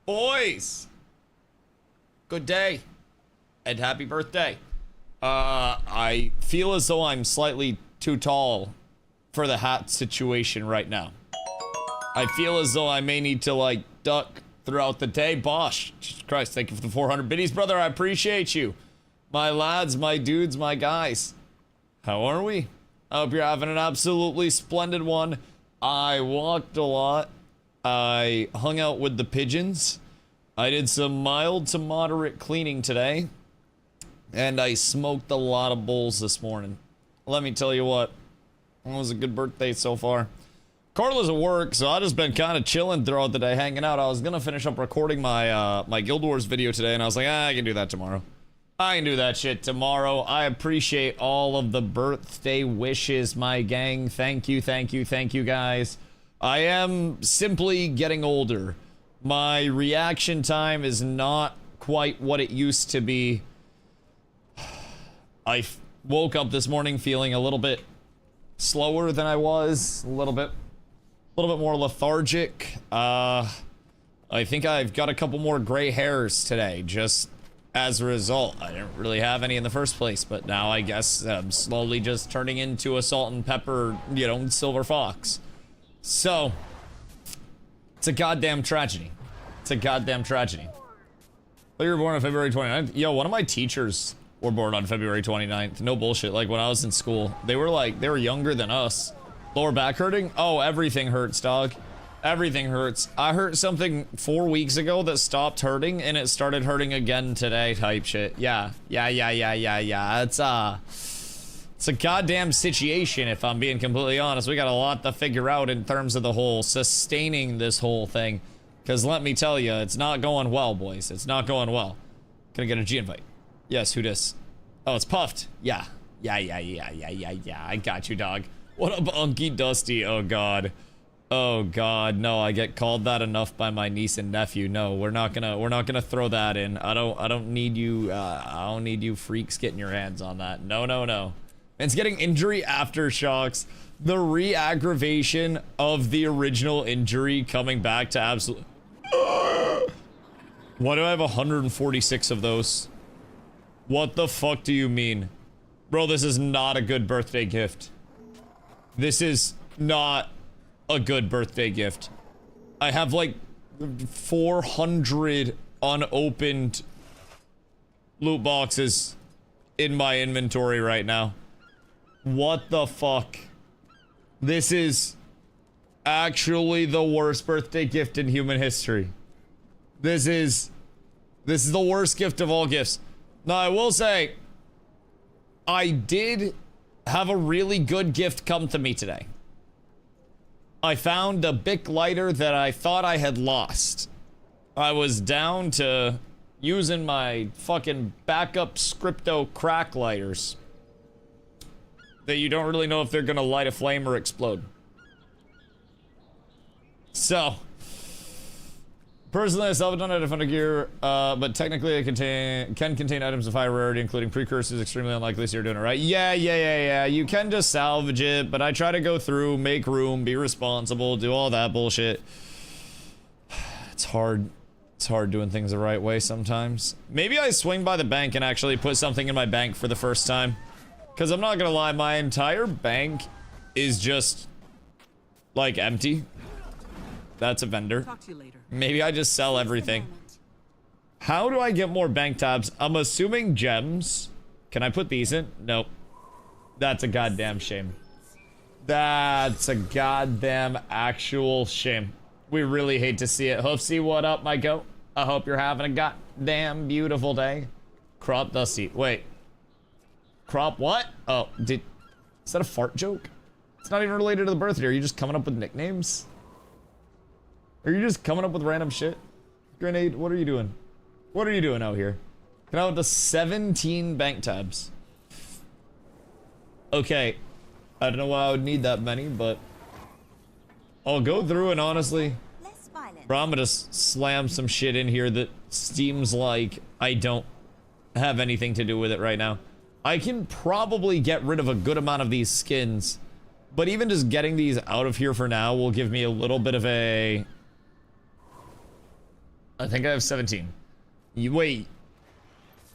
Boys, good day and happy birthday. I feel as though I'm slightly too tall for the hat situation right now. I feel as though I may need to like duck throughout the day. Bosh, Jesus Christ, thank you for the 400 biddies, brother. I appreciate you. My lads, my dudes, my guys. How are we? I hope you're having an absolutely splendid one. I walked a lot. I hung out with the pigeons. I did some mild to moderate cleaning today. And I smoked a lot of bowls this morning. Let me tell you what. It was a good birthday so far. Carla's at work, so I've just been kind of chilling throughout the day, hanging out. I was gonna finish up recording my my Guild Wars video today, and I was like, I can do that tomorrow. I can do that shit tomorrow. I appreciate all of the birthday wishes, my gang. Thank you, thank you, thank you, guys. I am simply getting older. My reaction time is not quite what it used to be. I woke up this morning feeling a little bit slower than I was, a little bit more lethargic. I think I've got a couple more gray hairs today, just as a result. I didn't really have any in the first place, but now I guess I'm slowly just turning into a salt and pepper, you know, silver fox. So, it's a goddamn tragedy. It's a goddamn tragedy. Oh, you were born on February 29th? Yo, one of my teachers were born on February 29th. No bullshit. Like, when I was in school, they were younger than us. Lower back hurting? Oh, everything hurts, dog. Everything hurts. I hurt something 4 weeks ago that stopped hurting, and it started hurting again today type shit. Yeah. It's a goddamn situation, if I'm being completely honest. We got a lot to figure out in terms of the whole sustaining this whole thing. Because let me tell you, it's not going well, boys. It's not going well. Can I get a G invite? Yes, who dis? Oh, it's Puffed. Yeah. I got you, dog. What up, Unky Dusty? Oh, God. Oh, God. No, I get called that enough by my niece and nephew. No, we're not gonna throw that in. I don't need you freaks getting your hands on that. No. It's getting injury aftershocks. The re-aggravation of the original injury coming back to absolute. Why do I have 146 of those? What the fuck do you mean? Bro, this is not a good birthday gift. This is not a good birthday gift. I have like 400 unopened loot boxes in my inventory right now. What the fuck? This is actually the worst birthday gift in human history. This is the worst gift of all gifts. Now, I will say, I did have a really good gift come to me today. I found a Bic lighter that I thought I had lost. I was down to using my fucking backup Scripto crack lighters that you don't really know if they're gonna light a flame or explode. So, personally, I still haven't done it out of gear, but technically it can contain items of high rarity, including precursors, extremely unlikely, so you're doing it right. Yeah. You can just salvage it, but I try to go through, make room, be responsible, do all that bullshit. It's hard. It's hard doing things the right way sometimes. Maybe I swing by the bank and actually put something in my bank for the first time. Because I'm not gonna lie, my entire bank is just, like, empty. That's a vendor. Talk to you later. Maybe I just sell everything. How do I get more bank tabs? I'm assuming gems. Can I put these in? Nope. That's a goddamn shame. That's a goddamn actual shame. We really hate to see it. Hoofsy, what up, my goat? I hope you're having a goddamn beautiful day. Crop Dusty. Wait. Crop what? Oh, is that a fart joke? It's not even related to the birthday. Are you just coming up with nicknames? Are you just coming up with random shit? Grenade, what are you doing? What are you doing out here? Can I have the 17 bank tabs? Okay. I don't know why I would need that many, but I'll go through and honestly, bro, I'm gonna slam some shit in here that seems like I don't have anything to do with it right now. I can probably get rid of a good amount of these skins, but even just getting these out of here for now will give me a little bit of a I think I have 17. You wait.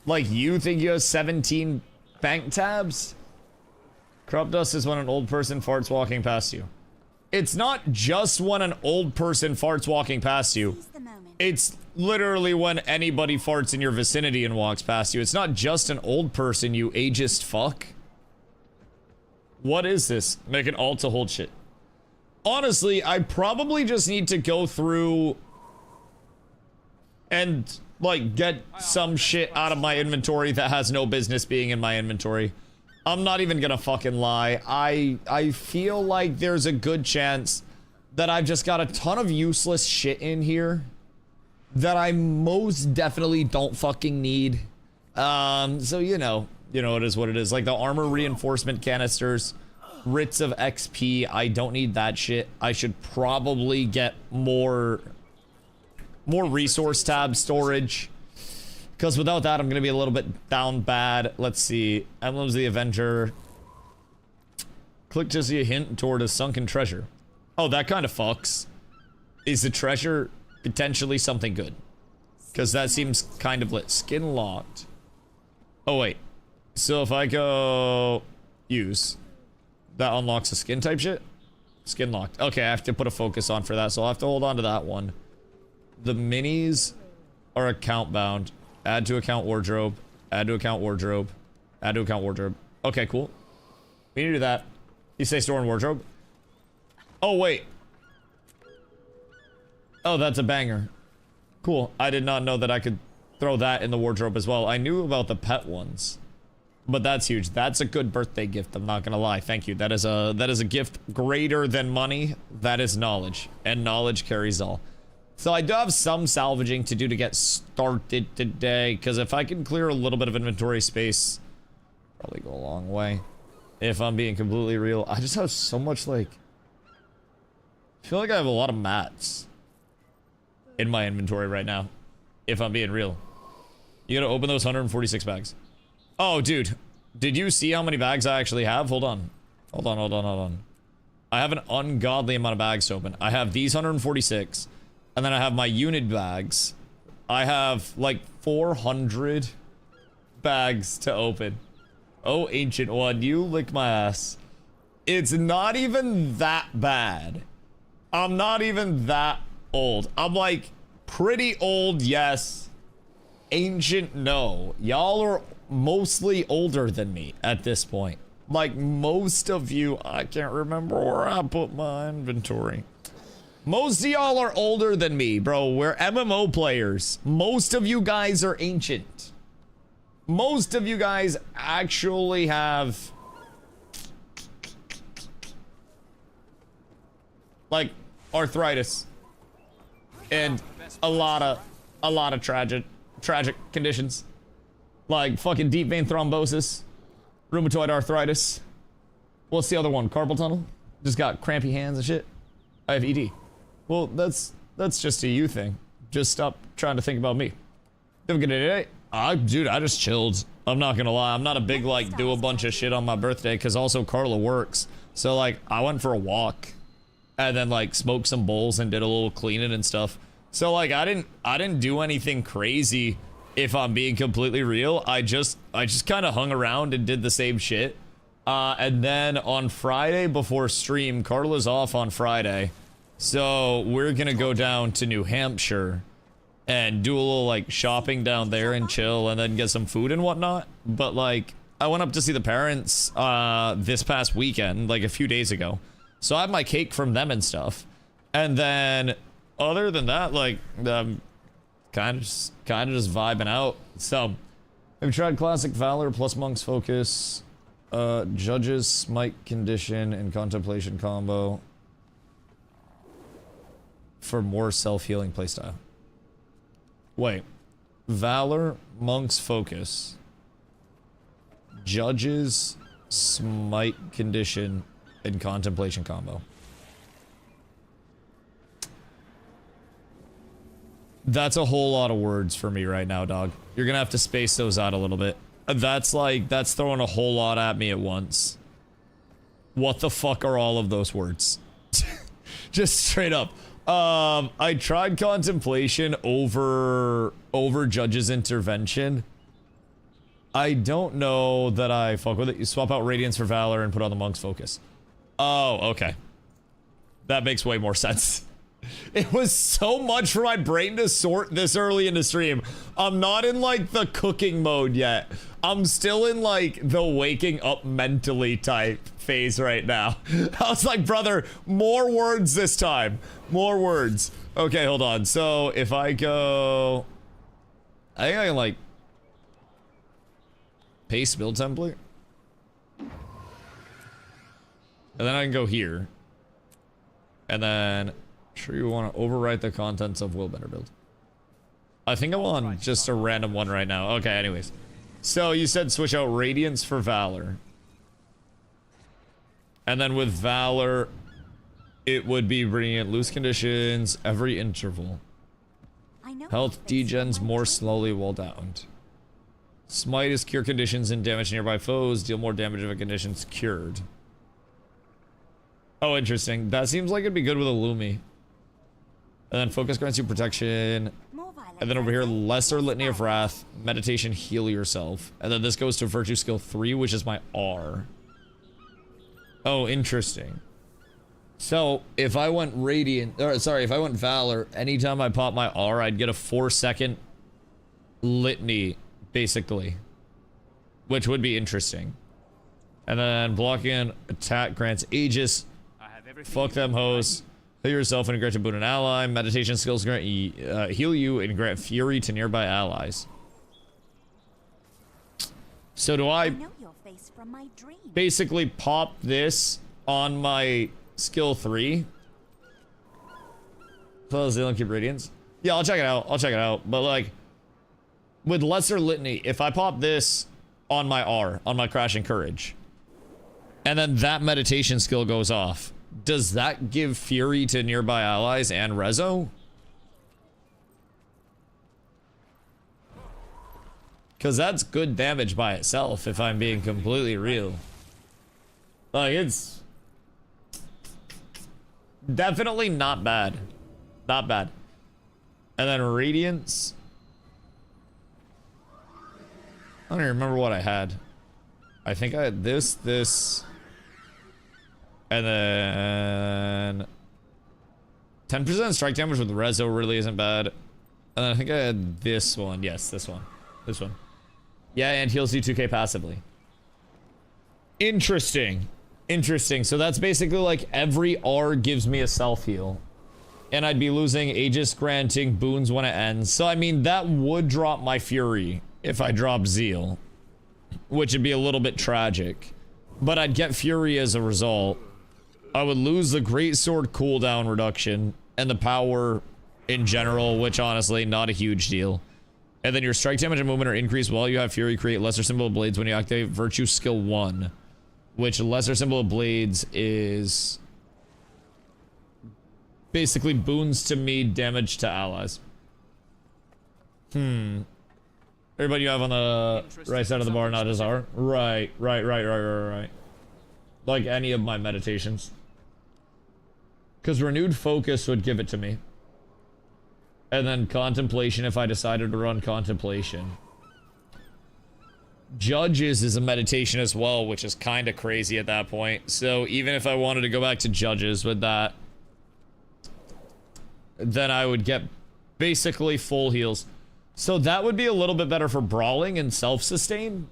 Like, you think you have 17 bank tabs? Crop dust is when an old person farts walking past you. It's not just when an old person farts walking past you. It's literally when anybody farts in your vicinity and walks past you. It's not just an old person, you ageist fuck. What is this? Make an alt to hold shit. Honestly, I probably just need to go through and, like, get some shit out of my inventory that has no business being in my inventory. I'm not even gonna fucking lie. I feel like there's a good chance that I've just got a ton of useless shit in here that I most definitely don't fucking need. So you know, it is what it is. Like the armor reinforcement canisters, writs of XP, I don't need that shit. I should probably get more resource tab storage, because without that I'm gonna be a little bit down bad. Let's see, Emblems of the Avenger. Click to see a hint toward a sunken treasure. Oh, that kind of fucks. Is the treasure potentially something good? Because that seems kind of lit. Skin locked. Oh wait, so if I go use, that unlocks a skin type shit? Skin locked. Okay, I have to put a focus on for that, so I'll have to hold on to that one. The minis are account bound. Add to account wardrobe. Add to account wardrobe. Add to account wardrobe. Okay, cool. We need to do that. You say store in wardrobe? Oh, wait. Oh, that's a banger. Cool. I did not know that I could throw that in the wardrobe as well. I knew about the pet ones, but that's huge. That's a good birthday gift. I'm not gonna lie. Thank you. That is a gift greater than money. That is knowledge, and knowledge carries all. So I do have some salvaging to do to get started today, because if I can clear a little bit of inventory space, probably go a long way. If I'm being completely real, I just have so much, like, I feel like I have a lot of mats in my inventory right now, if I'm being real. You gotta open those 146 bags. Oh, dude, did you see how many bags I actually have? Hold on. Hold on. I have an ungodly amount of bags to open. I have these 146. And then I have my unit bags. I have like 400 bags to open. Oh, ancient one, you lick my ass. It's not even that bad. I'm not even that old. I'm like pretty old, yes. Ancient, no. Y'all are mostly older than me at this point. Like most of you, I can't remember where I put my inventory. Most of y'all are older than me, bro. We're MMO players. Most of you guys are ancient. Most of you guys actually have, like, arthritis and a lot of tragic conditions, like fucking deep vein thrombosis, rheumatoid arthritis. What's the other one? Carpal tunnel. Just got crampy hands and shit. I have ED. Well, that's just a you thing. Just stop trying to think about me. Have a good day today. Dude, I just chilled. I'm not gonna lie. I'm not a big, like, do a bunch of shit on my birthday, because also Carla works. So, like, I went for a walk and then, like, smoked some bowls and did a little cleaning and stuff. So, like, I didn't do anything crazy, if I'm being completely real. I just kind of hung around and did the same shit. And then on Friday before stream, Carla's off on Friday. So we're gonna go down to New Hampshire and do a little, like, shopping down there and chill and then get some food and whatnot. But, like, I went up to see the parents this past weekend, like a few days ago. So I have my cake from them and stuff. And then other than that, like, kind of just vibing out. So have you tried Classic Valor plus Monk's Focus, Judge's Smite Condition and Contemplation combo for more self-healing playstyle? Wait. Valor, Monk's Focus, Judge's Smite Condition, and Contemplation combo. That's a whole lot of words for me right now, dog. You're gonna have to space those out a little bit. That's throwing a whole lot at me at once. What the fuck are all of those words? Just straight up. I tried contemplation over judge's intervention. I don't know that I fuck with it. You swap out radiance for valor and put on the monk's focus. Oh, okay. That makes way more sense. It was so much for my brain to sort this early in the stream. I'm not in like the cooking mode yet. I'm still in like the waking up mentally type phase right now. I was like, brother, more words this time. More words. Okay, hold on. So if I go... I think I can like... paste build template. And then I can go here. And then... sure you want to overwrite the contents of Willbender build. I think I'm on just a random one right now. Okay, anyways. So you said switch out Radiance for Valor. And then with Valor, it would be bringing loose conditions every interval. Health degens more slowly while downed. Smite is cure conditions and damage nearby foes. Deal more damage if a condition's cured. Oh, interesting. That seems like it'd be good with a Lumi. And then focus grants you protection. And then over here, lesser litany of wrath, meditation, heal yourself. And then this goes to virtue skill 3, which is my R. Oh, interesting. So if I went radiant, or sorry, if I went valor, anytime I pop my R, I'd get a 4-second litany, basically, which would be interesting. And then blocking attack grants Aegis. Fuck them hoes. Heal yourself and grant a boon an ally. Meditation skills grant heal you and grant fury to nearby allies. So do I know your face from my dream. Basically pop this on my skill 3? So Zealand keep radiance. Yeah, I'll check it out. I'll check it out. But like with lesser litany, if I pop this on my R, on my crashing courage, and then that meditation skill goes off, does that give fury to nearby allies and rezo? Because that's good damage by itself, if I'm being completely real. Like, it's definitely not bad. Not bad. And then Radiance. I don't even remember what I had. I think I had this. And then 10% strike damage with rezo really isn't bad. And then I think I had this one. Yes, this one. This one. Yeah, and heals you 2k passively. Interesting. Interesting. So that's basically like every R gives me a self-heal. And I'd be losing Aegis granting boons when it ends. So I mean, that would drop my fury if I drop Zeal. Which would be a little bit tragic. But I'd get fury as a result. I would lose the greatsword cooldown reduction and the power in general, which honestly, not a huge deal. And then your strike damage and movement are increased while you have fury. Create lesser symbol of blades when you activate virtue skill 1, which lesser symbol of blades is basically boons to me, damage to allies. Everybody you have on the right side of the bar, not as R. Right. Like any of my meditations. Because renewed focus would give it to me. And then contemplation if I decided to run contemplation. Judges is a meditation as well, which is kind of crazy at that point. So even if I wanted to go back to judges with that, then I would get basically full heals. So that would be a little bit better for brawling and self-sustain,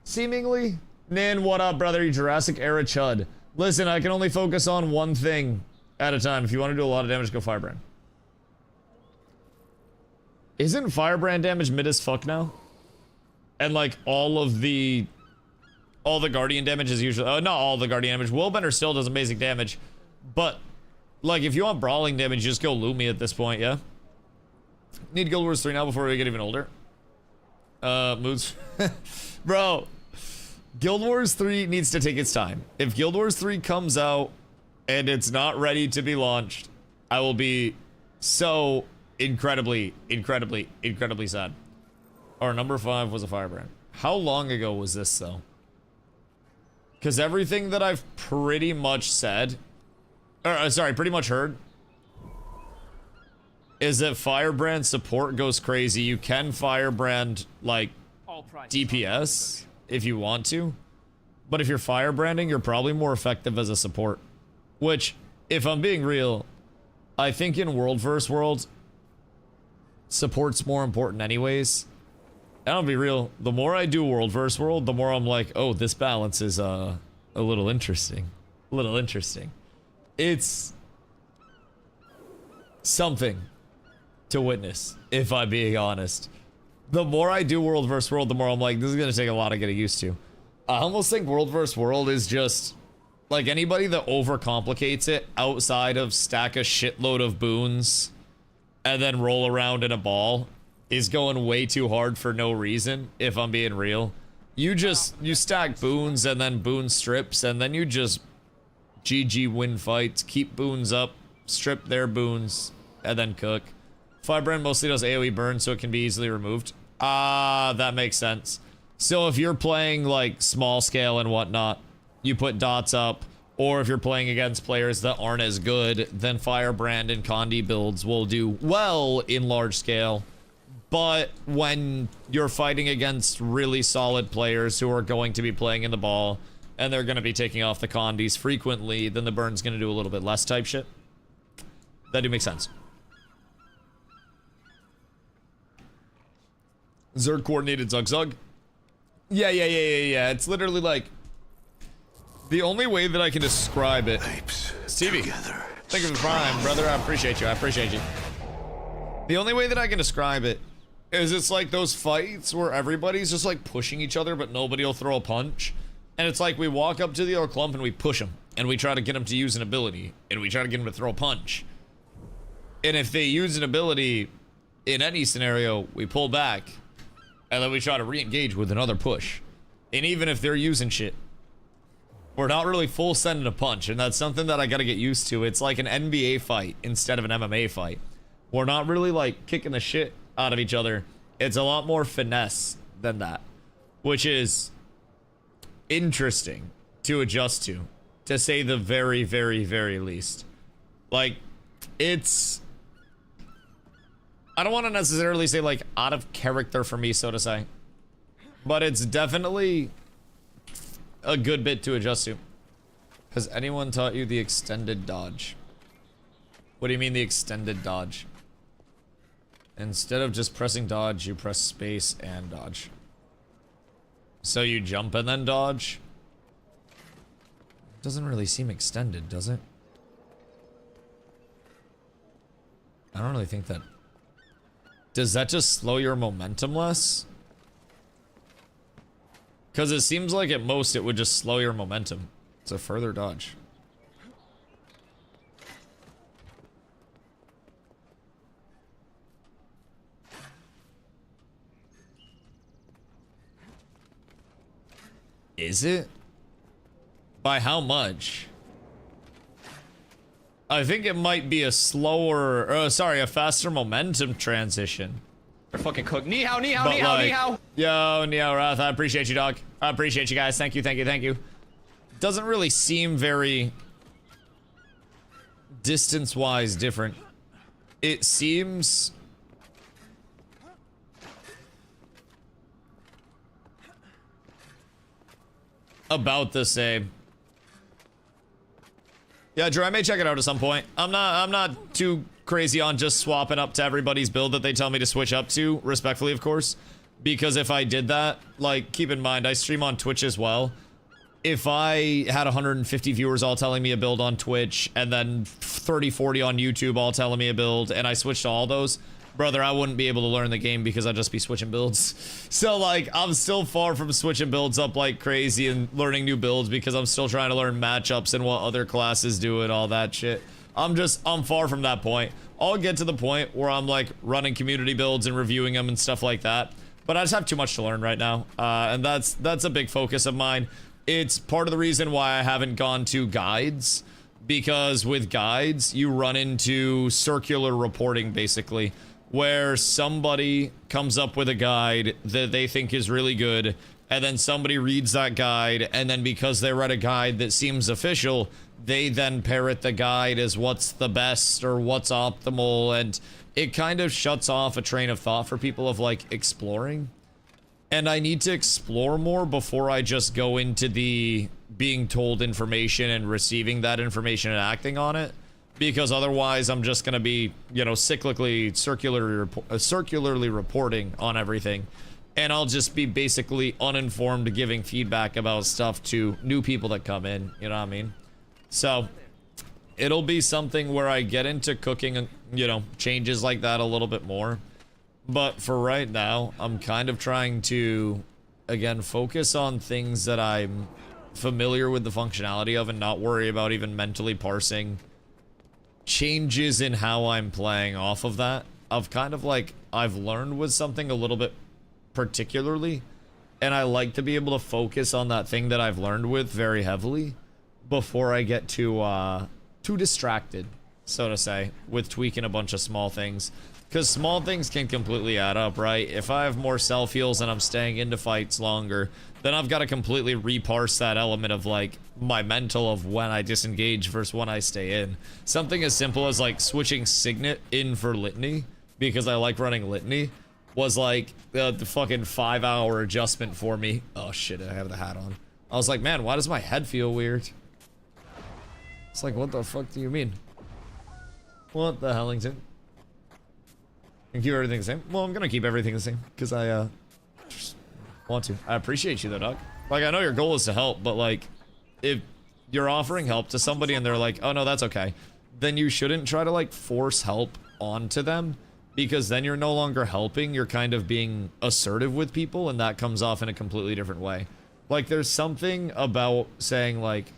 seemingly. Nin, what up, brother? You Jurassic era chud. Listen, I can only focus on one thing at a time. If you want to do a lot of damage, go Firebrand. Isn't Firebrand damage mid as fuck now? And like all the Guardian damage is usually... Oh, not all the Guardian damage. Willbender still does amazing damage. But, like, if you want brawling damage, just go Lumi at this point, yeah? Need Guild Wars 3 now before we get even older. Moods. Bro. Guild Wars 3 needs to take its time. If Guild Wars 3 comes out and it's not ready to be launched, I will be so incredibly sad. Our number 5 was a Firebrand. How long ago was this, though? Because everything that I've pretty much said, or sorry, pretty much heard, is that Firebrand support goes crazy. You can Firebrand, like, DPS if you want to. But if you're Firebranding, you're probably more effective as a support. Which, if I'm being real, I think in World vs. World, support's more important anyways. And I'll be real, the more I do World vs. World, the more I'm like, oh, this balance is a little interesting. A little interesting. It's something to witness, if I'm being honest. The more I do World vs. World, the more I'm like, this is gonna take a lot of getting used to. I almost think World vs. World is just, like, anybody that overcomplicates it outside of stack a shitload of boons and then roll around in a ball is going way too hard for no reason, if I'm being real. You stack boons and then boon strips, and then you just GG win fights, keep boons up, strip their boons, and then cook. Firebrand mostly does AoE burn, so it can be easily removed. Ah, that makes sense. So if you're playing, like, small scale and whatnot, you put dots up, or if you're playing against players that aren't as good, then Firebrand and Condi builds will do well in large scale. But when you're fighting against really solid players who are going to be playing in the ball, and they're going to be taking off the Condis frequently, then the burn's going to do a little bit less type shit. That do make sense. Zerg coordinated Zug Zug. Yeah. It's literally like, the only way that I can describe it. Stevie, thank you for the prime, brother. I appreciate you. The only way that I can describe it is it's like those fights where everybody's just like pushing each other, but nobody will throw a punch. And it's like we walk up to the other clump and we push them, and we try to get them to use an ability, and we try to get them to throw a punch. And if they use an ability in any scenario, we pull back, and then we try to re-engage with another push. And even if they're using shit, we're not really full sending a punch, and that's something that I gotta get used to. It's like an NBA fight instead of an MMA fight. We're not really like kicking the shit out of each other. It's a lot more finesse than that, which is interesting to adjust to say the very, very, very least. Like, it's, I don't want to necessarily say like out of character for me, so to say, but it's definitely a good bit to adjust to. Has anyone taught you the extended dodge? What do you mean the extended dodge? Instead of just pressing dodge, you press space and dodge. So you jump and then dodge? Doesn't really seem extended, does it? I don't really think that... Does that just slow your momentum less? Because it seems like at most it would just slow your momentum. It's a further dodge. Is it? By how much? I think it might be a slower, a faster momentum transition. They're fucking cooked. Ni hao, ni hao, ni hao, ni hao. Yo, Neo Wrath, I appreciate you, dog. I appreciate you guys. Thank you. Doesn't really seem very distance-wise different. It seems... about the same. Yeah, Drew, I may check it out at some point. I'm not too crazy on just swapping up to everybody's build that they tell me to switch up to, respectfully, of course. Because if I did that, like, keep in mind, I stream on Twitch as well. If I had 150 viewers all telling me a build on Twitch, and then 30, 40 on YouTube all telling me a build, and I switched to all those, brother, I wouldn't be able to learn the game because I'd just be switching builds. So, like, I'm still far from switching builds up like crazy and learning new builds because I'm still trying to learn matchups and what other classes do and all that shit. I'm far from that point. I'll get to the point where I'm, like, running community builds and reviewing them and stuff like that. But I just have too much to learn right now. And that's a big focus of mine. It's part of the reason why I haven't gone to guides. Because with guides, you run into circular reporting, basically, where somebody comes up with a guide that they think is really good, and then somebody reads that guide, and then because they read a guide that seems official, they then parrot the guide as what's the best or what's optimal, and it kind of shuts off a train of thought for people of like exploring. And I need to explore more before I just go into the being told information and receiving that information and acting on it. Because otherwise I'm just going to be, you know, circularly reporting on everything. And I'll just be basically uninformed, giving feedback about stuff to new people that come in, you know what I mean? So it'll be something where I get into cooking, you know, changes like that a little bit more. But for right now, I'm kind of trying to, again, focus on things that I'm familiar with the functionality of and not worry about even mentally parsing changes in how I'm playing off of that. Of kind of like, I've learned with something a little bit particularly, and I like to be able to focus on that thing that I've learned with very heavily before I get too distracted, so to say, with tweaking a bunch of small things. Because small things can completely add up, right? If I have more self-heals and I'm staying into fights longer, then I've got to completely reparse that element of, like, my mental of when I disengage versus when I stay in. Something as simple as, like, switching Signet in for Litany, because I like running Litany, was, like, the fucking 5-hour adjustment for me. Oh, shit, I have the hat on. I was like, man, why does my head feel weird? It's like, what the fuck do you mean? What the Hellington? And keep everything the same? Well, I'm gonna keep everything the same, because I, just want to. I appreciate you, though, dog. Like, I know your goal is to help, but, like, if you're offering help to somebody and they're like, oh, no, that's okay, then you shouldn't try to, like, force help onto them, because then you're no longer helping, you're kind of being assertive with people, and that comes off in a completely different way. Like, there's something about saying, like,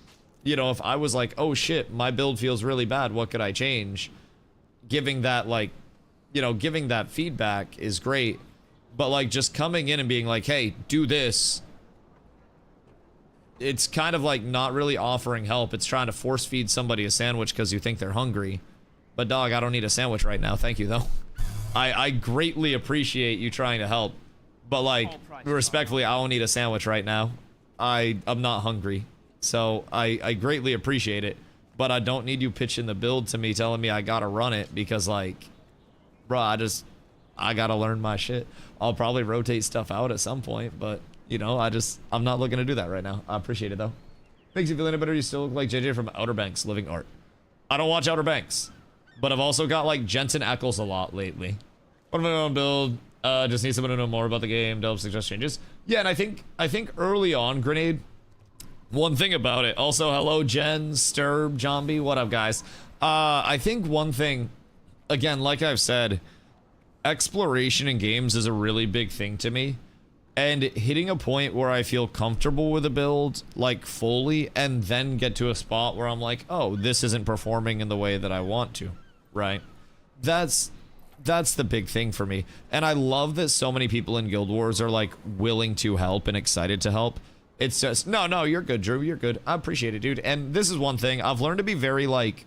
you know, if I was like, oh, shit, my build feels really bad, what could I change? Giving that, like, you know, giving that feedback is great, but like just coming in and being like, hey, do this, it's kind of like not really offering help. It's trying to force feed somebody a sandwich because you think they're hungry. But dog, I don't need a sandwich right now, thank you though. I greatly appreciate you trying to help, but like, respectfully, I don't need a sandwich right now. I'm not hungry, so I greatly appreciate it, but I don't need you pitching the build to me telling me I gotta run it, because like, bro, I gotta learn my shit. I'll probably rotate stuff out at some point, but, you know, I'm not looking to do that right now. I appreciate it, though. Makes you feel any better, you still look like JJ from Outer Banks, Living Art. I don't watch Outer Banks, but I've also got, like, Jensen Ackles a lot lately. What am I gonna build? Just need someone to know more about the game, delve, suggest changes. Yeah, and I think early on, Grenade, one thing about it, also, hello, Jen, Sturb, Zombie, what up, guys? I think one thing, again, like I've said, exploration in games is a really big thing to me, and hitting a point where I feel comfortable with a build, like fully, and then get to a spot where I'm like, oh, this isn't performing in the way that I want to, right? That's the big thing for me. And I love that so many people in Guild Wars are like willing to help and excited to help. It's just, no, you're good, Drew, you're good. I appreciate it, dude. And this is one thing, I've learned to be very like,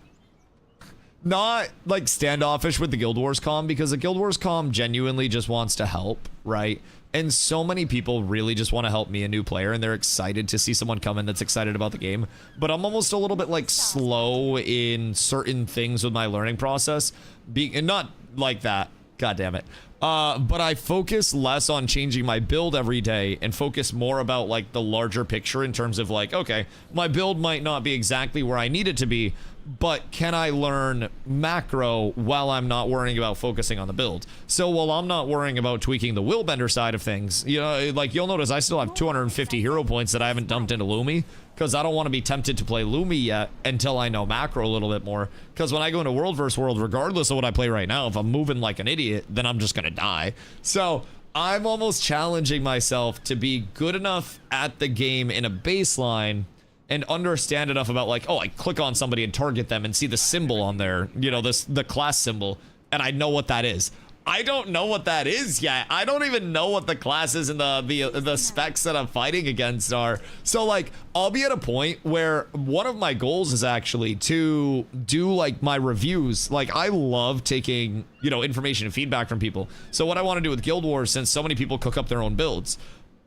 not like standoffish with the Guild Wars comm, because the Guild Wars comm genuinely just wants to help, right? And so many people really just want to help me, a new player, and they're excited to see someone come in that's excited about the game. But I'm almost a little bit like slow in certain things with my learning process, and not like that, god damn it. But I focus less on changing my build every day and focus more about like the larger picture in terms of like, okay, my build might not be exactly where I need it to be, but can I learn macro while I'm not worrying about focusing on the build? So while I'm not worrying about tweaking the Willbender side of things, you know, like you'll notice I still have 250 hero points that I haven't dumped into Lumi, because I don't want to be tempted to play Lumi yet until I know macro a little bit more. Because when I go into World vs. World, regardless of what I play right now, if I'm moving like an idiot, then I'm just going to die. So I'm almost challenging myself to be good enough at the game in a baseline and understand enough about like, oh, I click on somebody and target them and see the symbol on there, you know, the class symbol, and I know what that is. I don't know what that is yet. I don't even know what the classes and the specs that I'm fighting against are. So like, I'll be at a point where one of my goals is actually to do like my reviews. Like I love taking, you know, information and feedback from people. So what I want to do with Guild Wars, since so many people cook up their own builds,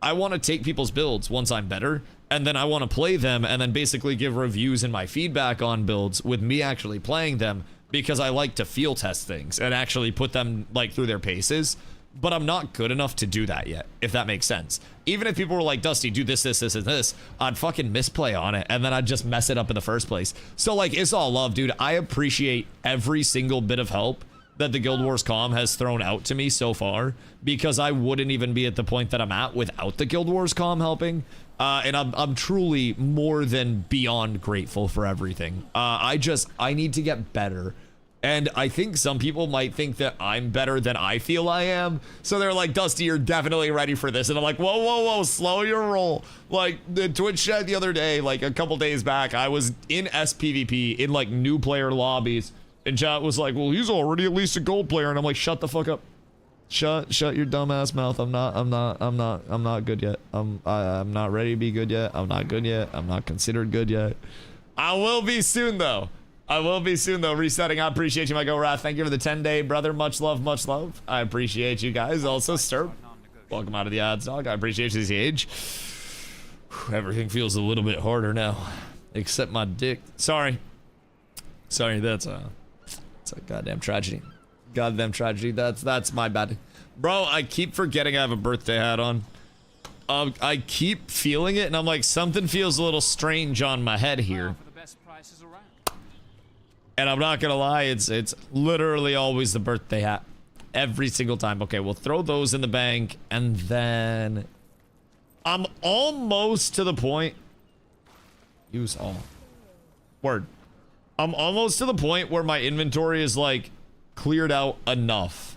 I want to take people's builds once I'm better, and then I want to play them and then basically give reviews and my feedback on builds with me actually playing them, because I like to feel test things and actually put them like through their paces, but I'm not good enough to do that yet, if that makes sense. Even if people were like, Dusty, do this, this, this, and this, I'd fucking misplay on it, and then I'd just mess it up in the first place. So like, it's all love, dude. I appreciate every single bit of help that the Guild Wars comm has thrown out to me so far, because I wouldn't even be at the point that I'm at without the Guild Wars comm helping. And I'm truly more than beyond grateful for everything. I need to get better. And I think some people might think that I'm better than I feel I am. So they're like, Dusty, you're definitely ready for this. And I'm like, whoa, whoa, whoa, slow your roll. Like the Twitch chat the other day, like a couple days back, I was in SPVP in like new player lobbies. And chat was like, well, he's already at least a gold player. And I'm like, shut the fuck up. Shut your dumbass mouth. I'm not good yet. I'm not ready to be good yet. I'm not good yet. I'm not considered good yet. I will be soon though. I will be soon though. Resetting. I appreciate you, my Go Wrath. Thank you for the 10-day, brother. Much love, much love. I appreciate you guys. Also, Stirp. Welcome out of the odds, dog. I appreciate you, age. Everything feels a little bit harder now, except my dick. Sorry, that's a goddamn tragedy. Goddamn tragedy. That's my bad, bro. I keep forgetting I have a birthday hat on. I keep feeling it, and I'm like, something feels a little strange on my head here. And I'm not gonna lie, it's literally always the birthday hat. Every single time. Okay, we'll throw those in the bank, and then I'm almost to the point. Use all. Word. I'm almost to the point where my inventory is like cleared out enough.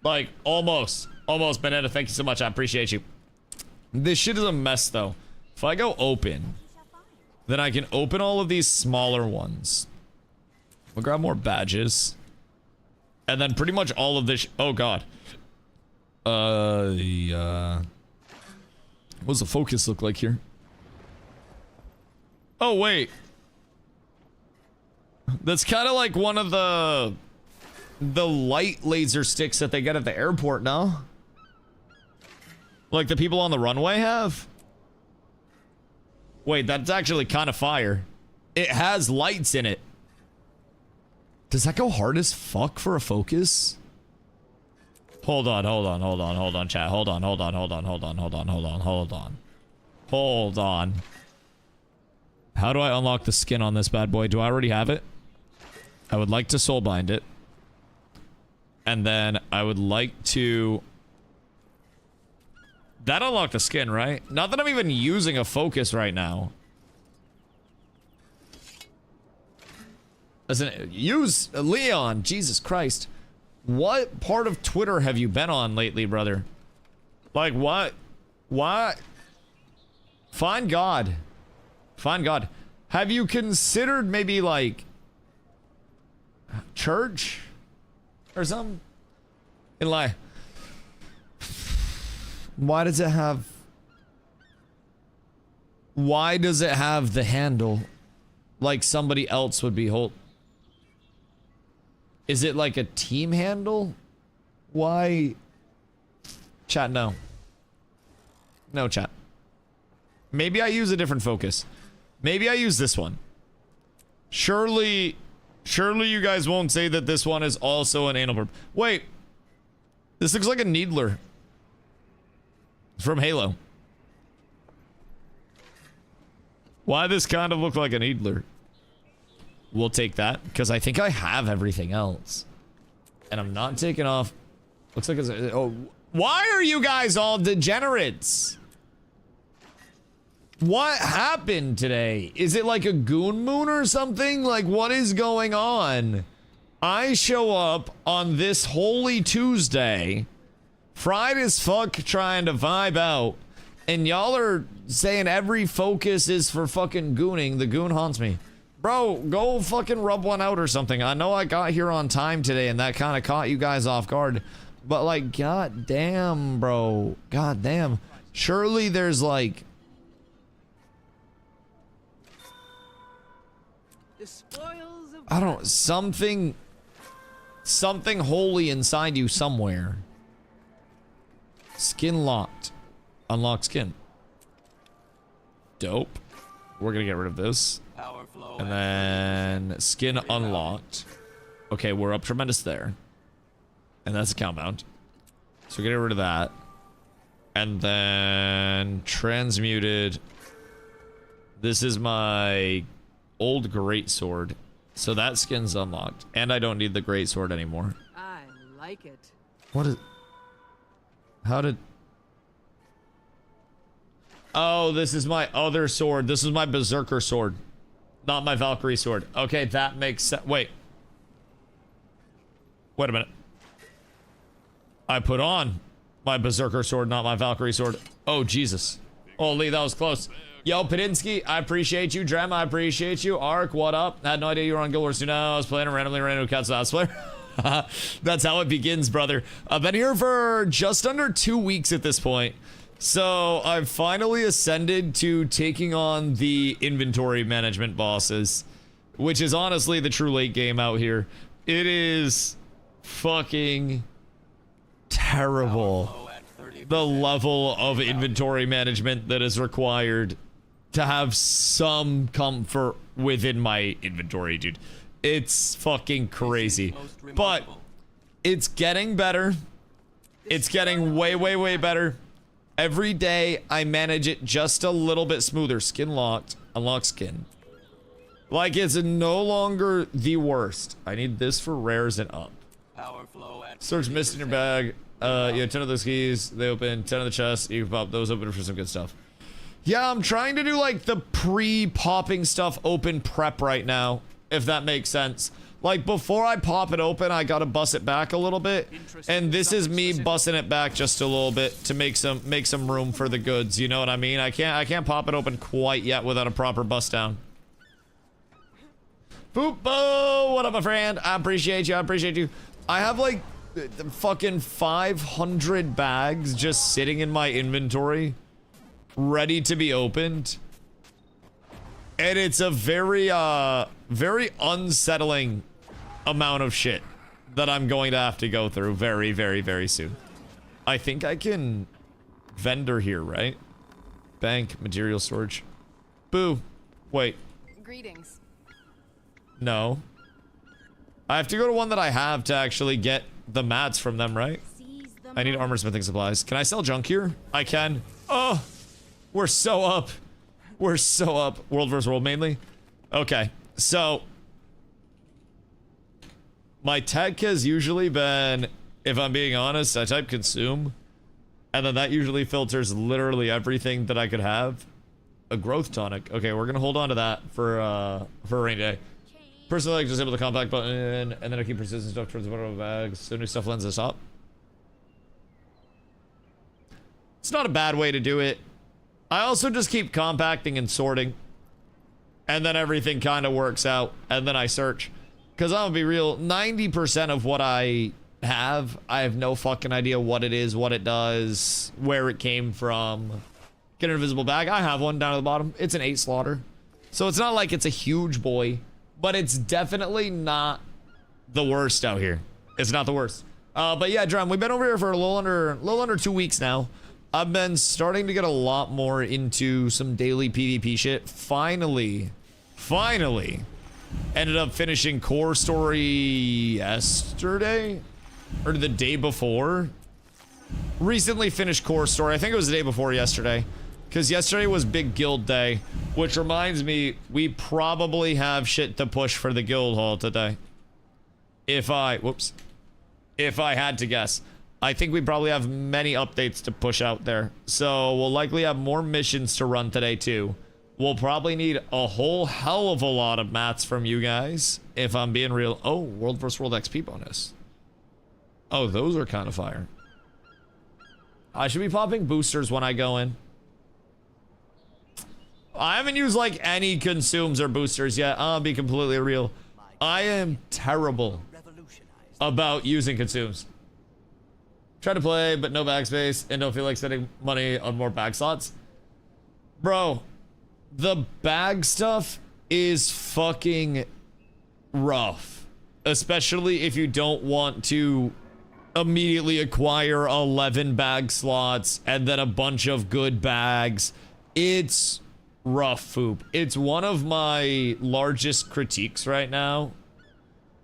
Like almost. Almost, Benetta. Thank you so much. I appreciate you. This shit is a mess though. If I go open, then I can open all of these smaller ones. We'll grab more badges. And then pretty much all of this. Oh god. What does the focus look like here? Oh wait. That's kind of like one of the light laser sticks that they get at the airport now. Like the people on the runway have. Wait, that's actually kind of fire. It has lights in it. Does that go hard as fuck for a focus? Hold on, chat. Hold on. How do I unlock the skin on this bad boy? Do I already have it? I would like to soulbind it. And then I would like to... That unlocked the skin, right? Not that I'm even using a focus right now. Listen, use Leon. Jesus Christ. What part of Twitter have you been on lately, brother? Like, what? What? Find God. Find God. Have you considered maybe, like, church? Or something? And like, why does it have the handle like somebody else would be hold? Is it like a team handle? Why? Chat, no. No, chat. Maybe I use a different focus. Maybe I use this one. Surely you guys won't say that this one is also an anal burp. Wait. This looks like a needler. From Halo. Why this kind of look like a needler? We'll take that, because I think I have everything else. And I'm not taking off. Looks like it's a, oh, why are you guys all degenerates? What happened today? Is it like a goon moon or something? Like, what is going on? I show up on this holy Tuesday, fried as fuck, trying to vibe out, and y'all are saying every focus is for fucking gooning. The goon haunts me. Bro, go fucking rub one out or something. I know I got here on time today and that kind of caught you guys off guard, but like, god damn, bro. God damn. Surely there's like... I don't... Something holy inside you somewhere. Skin locked. Unlock skin. Dope. we're gonna get rid of this. And then skin unlocked. Okay, we're up tremendous there. And that's account mount. So get rid of that. And then transmuted. This is my old greatsword. So that skin's unlocked. And I don't need the greatsword anymore. I like it. What is... How did... Oh, this is my other sword. This is my berserker sword. Not my Valkyrie sword. Okay, that makes sense. Wait. Wait a minute. I put on my berserker sword, not my Valkyrie sword. Oh, Jesus. Holy, that was close. Yo, Padinsky, I appreciate you. Drem, I appreciate you. Ark, what up? Had no idea you were on Guild Wars 2 now. I was playing randomly ran into a Cats Last player. That's how it begins, brother. I've been here for just under 2 weeks at this point. So I've finally ascended to taking on the inventory management bosses, which is honestly the true late game out here. It is fucking terrible, the level of inventory management that is required to have some comfort within my inventory, dude. It's fucking crazy, but it's getting better. It's getting way, way, way better. Every day I manage it just a little bit smoother. Skin locked, unlock skin. Like, it's no longer the worst. I need this for rares and up. Search mist in your bag. You have 10 of those keys. They open 10 of the chests. You can pop those open for some good stuff. Yeah, I'm trying to do like the pre-popping stuff open prep right now, if that makes sense. Like, before I pop it open, I gotta bust it back a little bit. And this is me busting it back just a little bit to make some room for the goods, you know what I mean? I can't pop it open quite yet without a proper bust down. Boop-bo! What up, my friend? I appreciate you, I appreciate you. I have like fucking 500 bags just sitting in my inventory, ready to be opened. And it's a very, very unsettling amount of shit that I'm going to have to go through very, very, very soon. I think I can vendor here, right? Bank, material storage. Boo. Wait. Greetings. No. I have to go to one that I have to actually get the mats from them, right? I need armor smithing supplies. Can I sell junk here? I can. Oh, we're so up. We're so up. World vs. World mainly. Okay, so my tech has usually been, if I'm being honest, I type consume, and then that usually filters literally everything that I could have. A growth tonic. Okay, we're gonna hold on to that for a rainy day. Personally, I disable the compact button, and then I keep persistent stuff towards the bottom of the bag, so new stuff lends us up. It's not a bad way to do it. I also just keep compacting and sorting, and then everything kind of works out, and then I search. Because I'm gonna be real, 90% of what I have no fucking idea what it is, what it does, where it came from. Get an invisible bag. I have one down at the bottom. It's an 8 slaughter. So it's not like it's a huge boy, but it's definitely not the worst out here. It's not the worst. But yeah, Drum, we've been over here for a little under 2 weeks now. I've been starting to get a lot more into some daily PvP shit. Finally, ended up finishing Core Story yesterday? Or the day before? Recently finished Core Story. I think it was the day before yesterday. Because yesterday was Big Guild Day. Which reminds me, we probably have shit to push for the Guild Hall today. If I had to guess. I think we probably have many updates to push out there. So we'll likely have more missions to run today too. We'll probably need a whole hell of a lot of mats from you guys, if I'm being real. Oh, World vs. World XP bonus. Oh, those are kind of fire. I should be popping boosters when I go in. I haven't used like any consumes or boosters yet. I'll be completely real. I am terrible about using consumes. Try to play, but no backspace, and don't feel like spending money on more bag slots. Bro, the bag stuff is fucking rough. Especially if you don't want to immediately acquire 11 bag slots and then a bunch of good bags. It's rough, Foop. It's one of my largest critiques right now.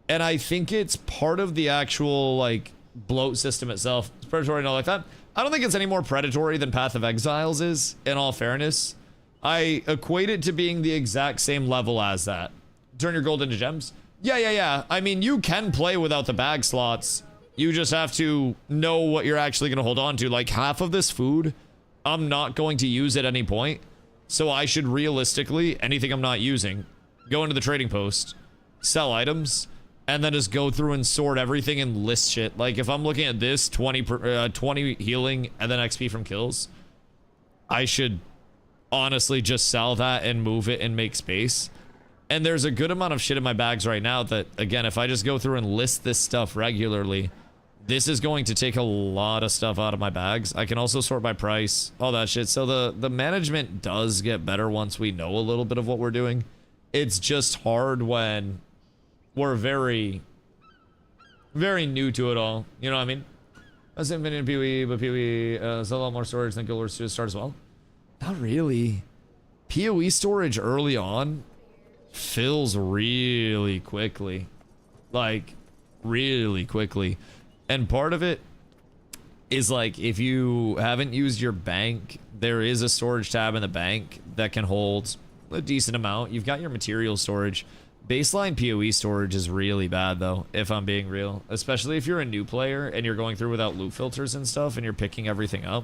And I think it's part of the actual, like, bloat system itself. It's predatory and all like that. I don't think it's any more predatory than Path of Exiles is, in all fairness. I equate it to being the exact same level as that. Turn your gold into gems. Yeah. I mean, you can play without the bag slots. You just have to know what you're actually going to hold on to. Like, half of this food, I'm not going to use at any point. So I should realistically, anything I'm not using, go into the trading post, sell items, and then just go through and sort everything and list shit. Like, if I'm looking at this, 20 healing and then XP from kills, I should honestly just sell that and move it and make space. And there's a good amount of shit in my bags right now that, again, if I just go through and list this stuff regularly, this is going to take a lot of stuff out of my bags. I can also sort by price, all that shit. So the management does get better once we know a little bit of what we're doing. It's just hard when we're very, very new to it all. You know what I mean? That's infinite PoE, but PoE is a lot more storage than Guild Wars 2 start as well. Not really. PoE storage early on fills really quickly. Like, really quickly. And part of it is, like, if you haven't used your bank, there is a storage tab in the bank that can hold a decent amount. You've got your material storage. Baseline PoE storage is really bad, though, if I'm being real. Especially if you're a new player and you're going through without loot filters and stuff and you're picking everything up.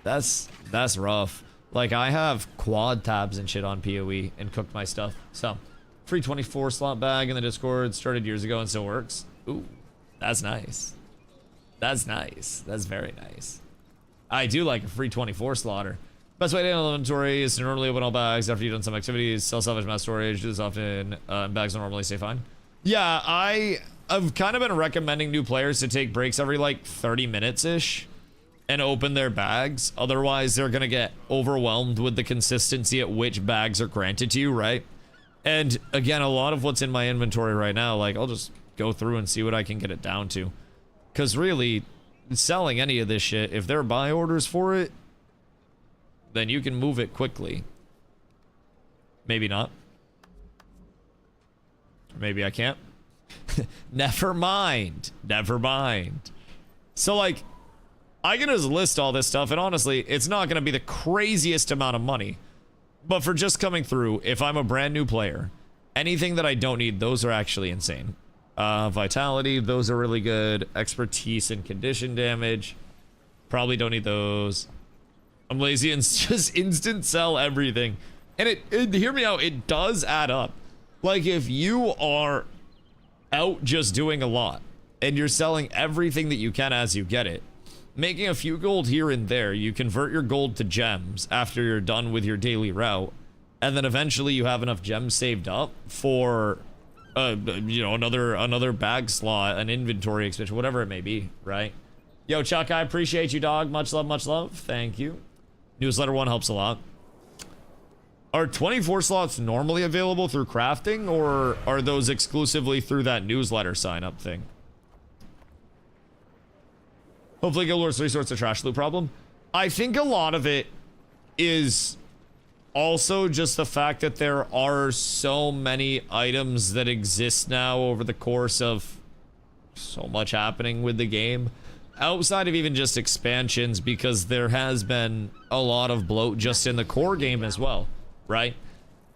That's rough. Like, I have quad tabs and shit on PoE and cooked my stuff. So, free 24 slot bag in the Discord, started years ago and still works. Ooh, that's nice. That's nice. That's very nice. I do like a free 24 slotter. Best way to handle inventory is to normally open all bags after you've done some activities, sell salvage mass storage, do this often, and bags will normally stay fine. Yeah, I've kind of been recommending new players to take breaks every, like, 30 minutes-ish. And open their bags. Otherwise, they're gonna get overwhelmed with the consistency at which bags are granted to you, right? And again, a lot of what's in my inventory right now, like, I'll just go through and see what I can get it down to. Because really, selling any of this shit, if there are buy orders for it, then you can move it quickly. Maybe not. Or maybe I can't. Never mind. Never mind. So, like, I can just list all this stuff, and honestly, it's not going to be the craziest amount of money. But for just coming through, if I'm a brand new player, anything that I don't need, those are actually insane. Vitality, those are really good. Expertise and condition damage. Probably don't need those. I'm lazy and just instant sell everything. And it hear me out, it does add up. Like, if you are out just doing a lot, and you're selling everything that you can as you get it, making a few gold here and there, you convert your gold to gems after you're done with your daily route, and then eventually you have enough gems saved up for, you know, another bag slot, an inventory expansion, whatever it may be, right? Yo, Chuck, I appreciate you, dog. Much love, much love. Thank you. Newsletter 1 helps a lot. Are 24 slots normally available through crafting, or are those exclusively through that newsletter sign-up thing? Hopefully Guild Wars 3 sorts a trash loot problem. I think a lot of it is also just the fact that there are so many items that exist now over the course of so much happening with the game. Outside of even just expansions, because there has been a lot of bloat just in the core game as well, right?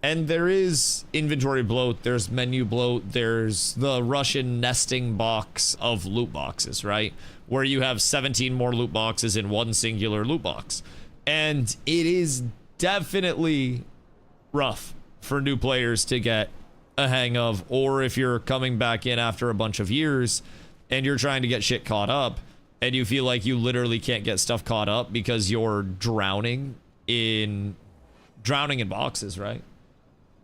And there is inventory bloat, there's menu bloat, there's the Russian nesting box of loot boxes, right? Where you have 17 more loot boxes in one singular loot box. And it is definitely rough for new players to get a hang of, or if you're coming back in after a bunch of years and you're trying to get shit caught up and you feel like you literally can't get stuff caught up because you're drowning in boxes, right?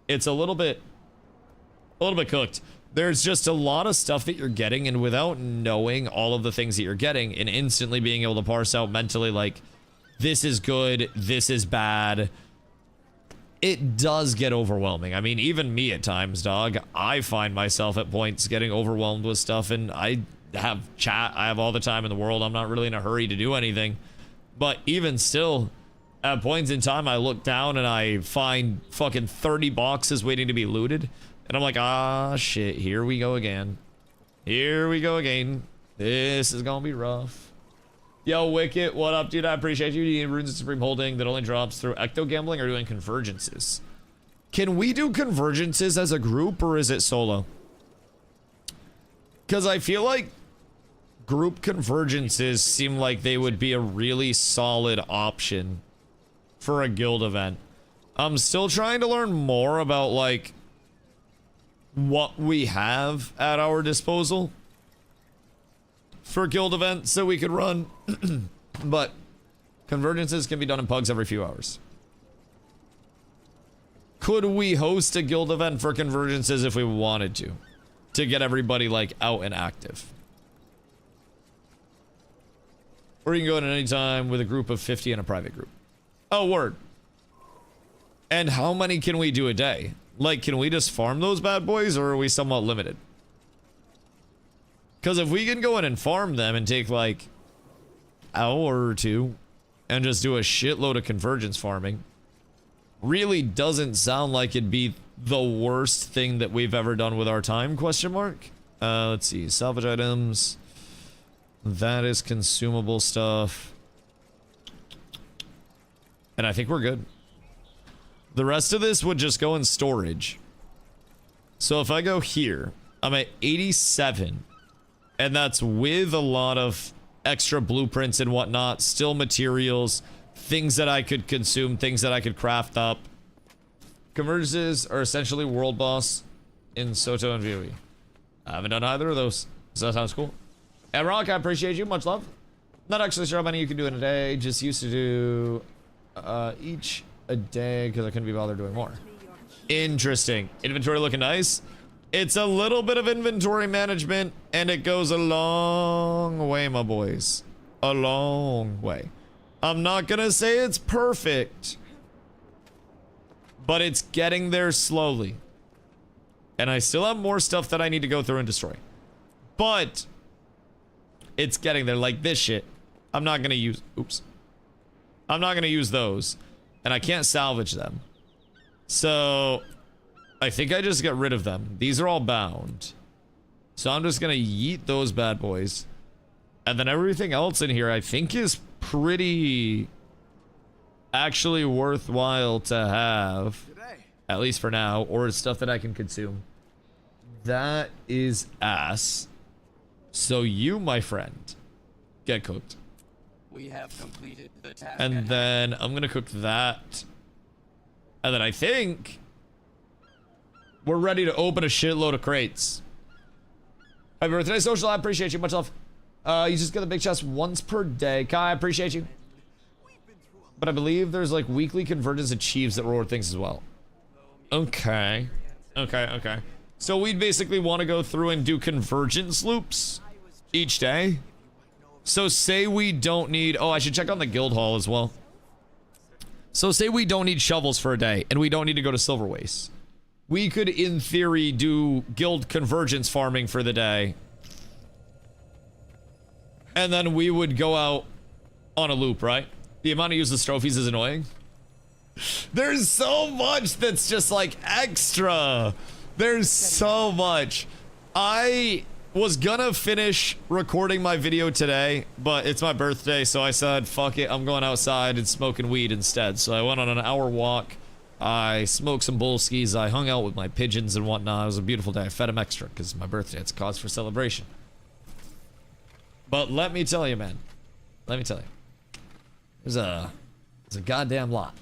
It's a little bit cooked. There's just a lot of stuff that you're getting, and without knowing all of the things that you're getting and instantly being able to parse out mentally, like, this is good, this is bad, it does get overwhelming. I mean, even me at times, dog, I find myself at points getting overwhelmed with stuff, and I have chat, I have all the time in the world, I'm not really in a hurry to do anything. But even still, At points in time, I look down and I find fucking 30 boxes waiting to be looted. And I'm like, ah, shit, here we go again. Here we go again. This is gonna be rough. Yo, Wicket, what up, dude? I appreciate you. Do you need Runes of Supreme Holding that only drops through ecto gambling or doing convergences? Can we do convergences as a group or is it solo? Because I feel like group convergences seem like they would be a really solid option for a guild event. I'm still trying to learn more about like what we have at our disposal for guild events that we could run. But convergences can be done in pugs every few hours. Could we host a guild event for convergences if we wanted to get everybody like out and active? Or you can go in at any time with a group of 50 in a private group. Oh, word. And how many can we do a day? Like, can we just farm those bad boys or are we somewhat limited? Because if we can go in and farm them and take like an hour or two and just do a shitload of convergence farming, really doesn't sound like it'd be the worst thing that we've ever done with our time, question mark. Let's see, salvage items. That is consumable stuff. And I think we're good. The rest of this would just go in storage. So if I go here, I'm at 87. And that's with a lot of extra blueprints and whatnot, still materials, things that I could consume, things that I could craft up. Convergences are essentially world boss in Soto and VOE. I haven't done either of those. So that sounds cool. And Rock, I appreciate you. Much love. Not actually sure how many you can do in a day. Just used to do each a day because I couldn't be bothered doing more. Interesting. Inventory looking nice. It's a little bit of inventory management and it goes a long way, my boys. A long way. I'm not gonna say it's perfect, but it's getting there slowly. And I still have more stuff that I need to go through and destroy. But it's getting there. Like this shit. I'm not gonna use... Oops. I'm not gonna use those. And I can't salvage them. So I think I just get rid of them. These are all bound. So I'm just gonna yeet those bad boys. And then everything else in here I think is pretty actually worthwhile to have. At least for now. Or it's stuff that I can consume. That is ass. So you, my friend, get cooked. We have completed the task. And then I'm gonna cook that. And then I think we're ready to open a shitload of crates. Happy birthday, social. I appreciate you. Much love. You just get the big chest once per day. Kai, I appreciate you. But I believe there's like weekly convergence achieves that reward things as well. Okay. Okay. So we'd basically want to go through and do convergence loops each day. So say we don't need... Oh, I should check on the guild hall as well. So say we don't need shovels for a day and we don't need to go to Silver Waste. We could, in theory, do guild convergence farming for the day. And then we would go out on a loop, right? The amount of useless trophies is annoying. There's so much that's just like extra. There's so much. I was gonna finish recording my video today, but it's my birthday, so I said, fuck it, I'm going outside and smoking weed instead. So I went on an hour walk. I smoked some bull skis. I hung out with my pigeons and whatnot. It was a beautiful day. I fed them extra because it's my birthday. It's a cause for celebration. But let me tell you, man. Let me tell you. There's a goddamn lot.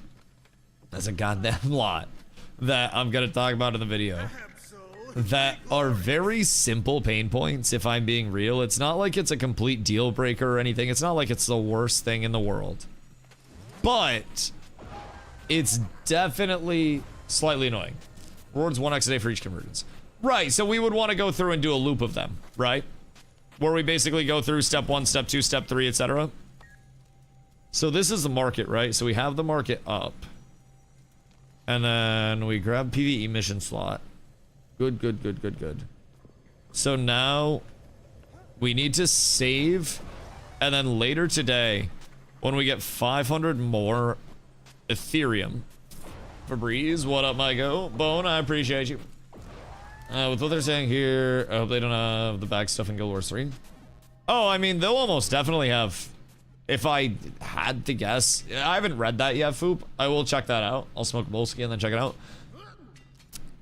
There's a goddamn lot that I'm gonna talk about in the video that are very simple pain points, if I'm being real. It's not like it's a complete deal breaker or anything. It's not like it's the worst thing in the world. But it's definitely slightly annoying. Rewards 1x a day for each convergence. Right, so we would want to go through and do a loop of them, right? Where we basically go through step 1, step 2, step 3, etc. So this is the market, right? So we have the market up. And then we grab PvE mission slot. Good. So now we need to save, and then later today, when we get 500 more Ethereum. Febreze, what up, Mygo? Bone, I appreciate you. With what they're saying here, I hope they don't have the back stuff in Guild Wars 3. Oh, I mean, they'll almost definitely have, if I had to guess. I haven't read that yet, Foop. I will check that out. I'll smoke Bolski and then check it out.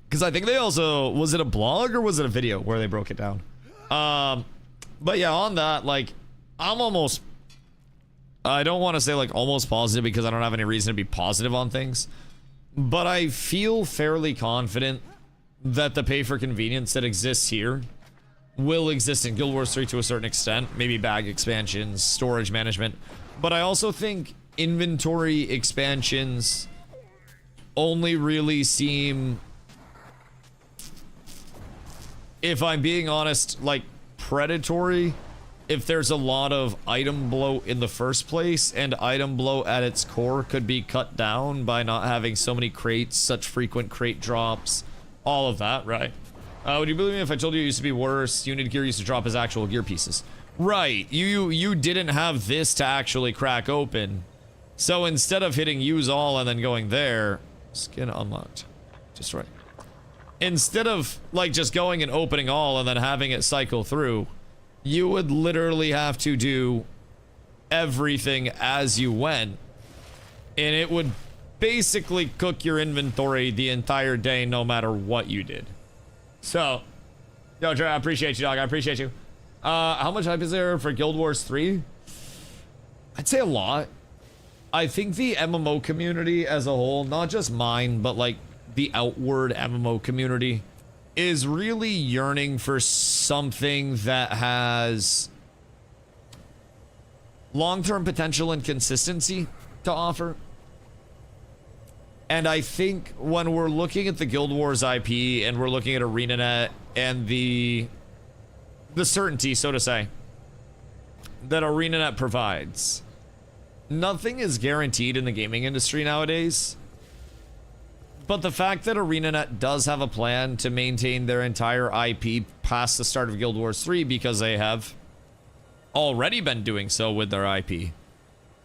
Because I think they also, was it a blog or was it a video where they broke it down? But yeah, on that, like, I'm almost, I don't want to say like almost positive because I don't have any reason to be positive on things. But I feel fairly confident that the pay for convenience that exists here will exist in Guild Wars 3 to a certain extent. Maybe bag expansions, storage management. But I also think inventory expansions only really seem, if I'm being honest, like predatory if there's a lot of item bloat in the first place, and item bloat at its core could be cut down by not having so many crates, such frequent crate drops, all of that, right? Would you believe me if I told you it used to be worse? Unit gear used to drop as actual gear pieces. Right, you didn't have this to actually crack open. So instead of hitting use all and then going there, skin unlocked, destroy. Instead of like just going and opening all and then having it cycle through, you would literally have to do everything as you went, and it would basically cook your inventory the entire day no matter what you did. So, yo, Dre, I appreciate you, dog. I appreciate you. How much hype is there for Guild Wars 3? I'd say a lot. I think the MMO community as a whole, not just mine, but like the outward MMO community, is really yearning for something that has long-term potential and consistency to offer. And I think when we're looking at the Guild Wars IP and we're looking at ArenaNet and the certainty, so to say, that ArenaNet provides, nothing is guaranteed in the gaming industry nowadays. But the fact that ArenaNet does have a plan to maintain their entire IP past the start of Guild Wars 3, because they have already been doing so with their IP,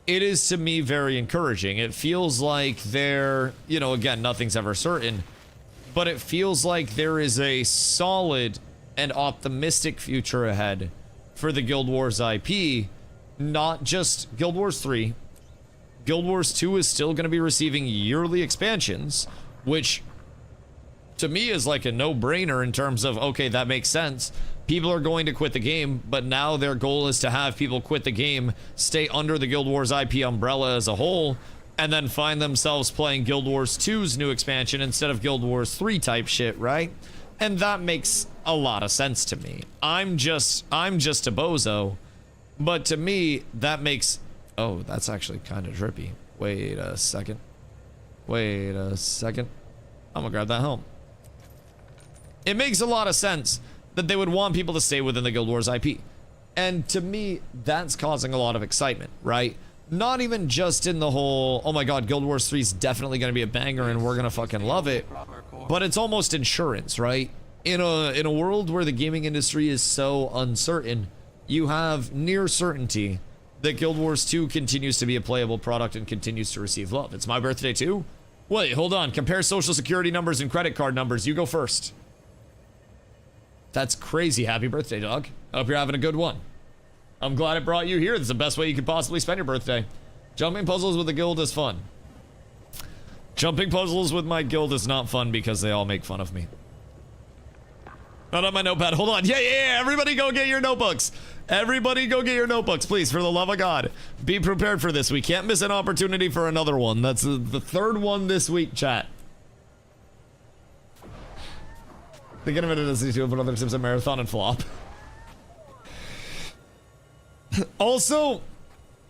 it is to me very encouraging. It feels like they're, you know, again, nothing's ever certain, but it feels like there is a solid and optimistic future ahead for the Guild Wars IP, not just Guild Wars 3. Guild Wars 2 is still going to be receiving yearly expansions, which to me is like a no-brainer in terms of, okay, that makes sense. People are going to quit the game, but now their goal is to have people quit the game, stay under the Guild Wars IP umbrella as a whole, and then find themselves playing Guild Wars 2's new expansion instead of Guild Wars 3 type shit, right? And that makes a lot of sense to me. I'm just a bozo, but to me, that makes... Oh, that's actually kind of trippy. Wait a second. Wait a second. I'm gonna grab that helm. It makes a lot of sense that they would want people to stay within the Guild Wars IP. And to me, that's causing a lot of excitement, right? Not even just in the whole, oh my god, Guild Wars 3 is definitely gonna be a banger and we're gonna fucking love it. But it's almost insurance, right? In a world where the gaming industry is so uncertain, you have near certainty that Guild Wars 2 continues to be a playable product and continues to receive love. It's my birthday too? Wait, hold on. Compare social security numbers and credit card numbers. You go first. That's crazy. Happy birthday, dog. I hope you're having a good one. I'm glad it brought you here. This is the best way you could possibly spend your birthday. Jumping puzzles with the guild is fun. Jumping puzzles with my guild is not fun because they all make fun of me. Not on my notepad. Hold on. Yeah. Everybody go get your notebooks. Everybody go get your notebooks, please, for the love of God. Be prepared for this. We can't miss an opportunity for another one. That's the third one this week, chat. Think of it as these two, but other tips at marathon and flop. Also,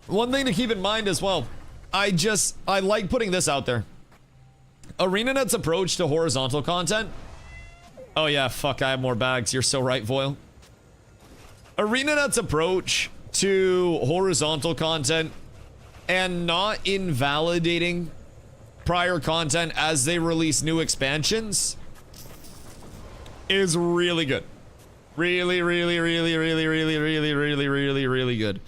one thing to keep in mind as well. I like putting this out there. ArenaNet's approach to horizontal content. Oh yeah, fuck, I have more bags. You're so right, Voil. ArenaNet's approach to horizontal content and not invalidating prior content as they release new expansions is really good. Really good.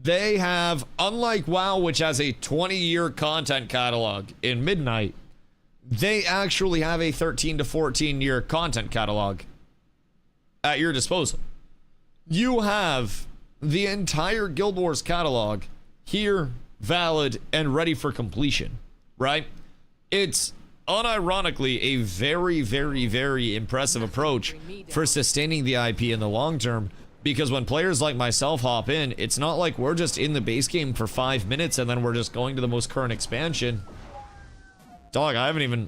They have, unlike WoW, which has a 20-year content catalog in Midnight, they actually have a 13 to 14-year content catalog at your disposal. You have the entire Guild Wars catalog here, valid, and ready for completion, right? It's unironically a very, very, very impressive approach for sustaining the IP in the long term, because when players like myself hop in, it's not like we're just in the base game for 5 minutes and then we're just going to the most current expansion. Dog, I haven't even...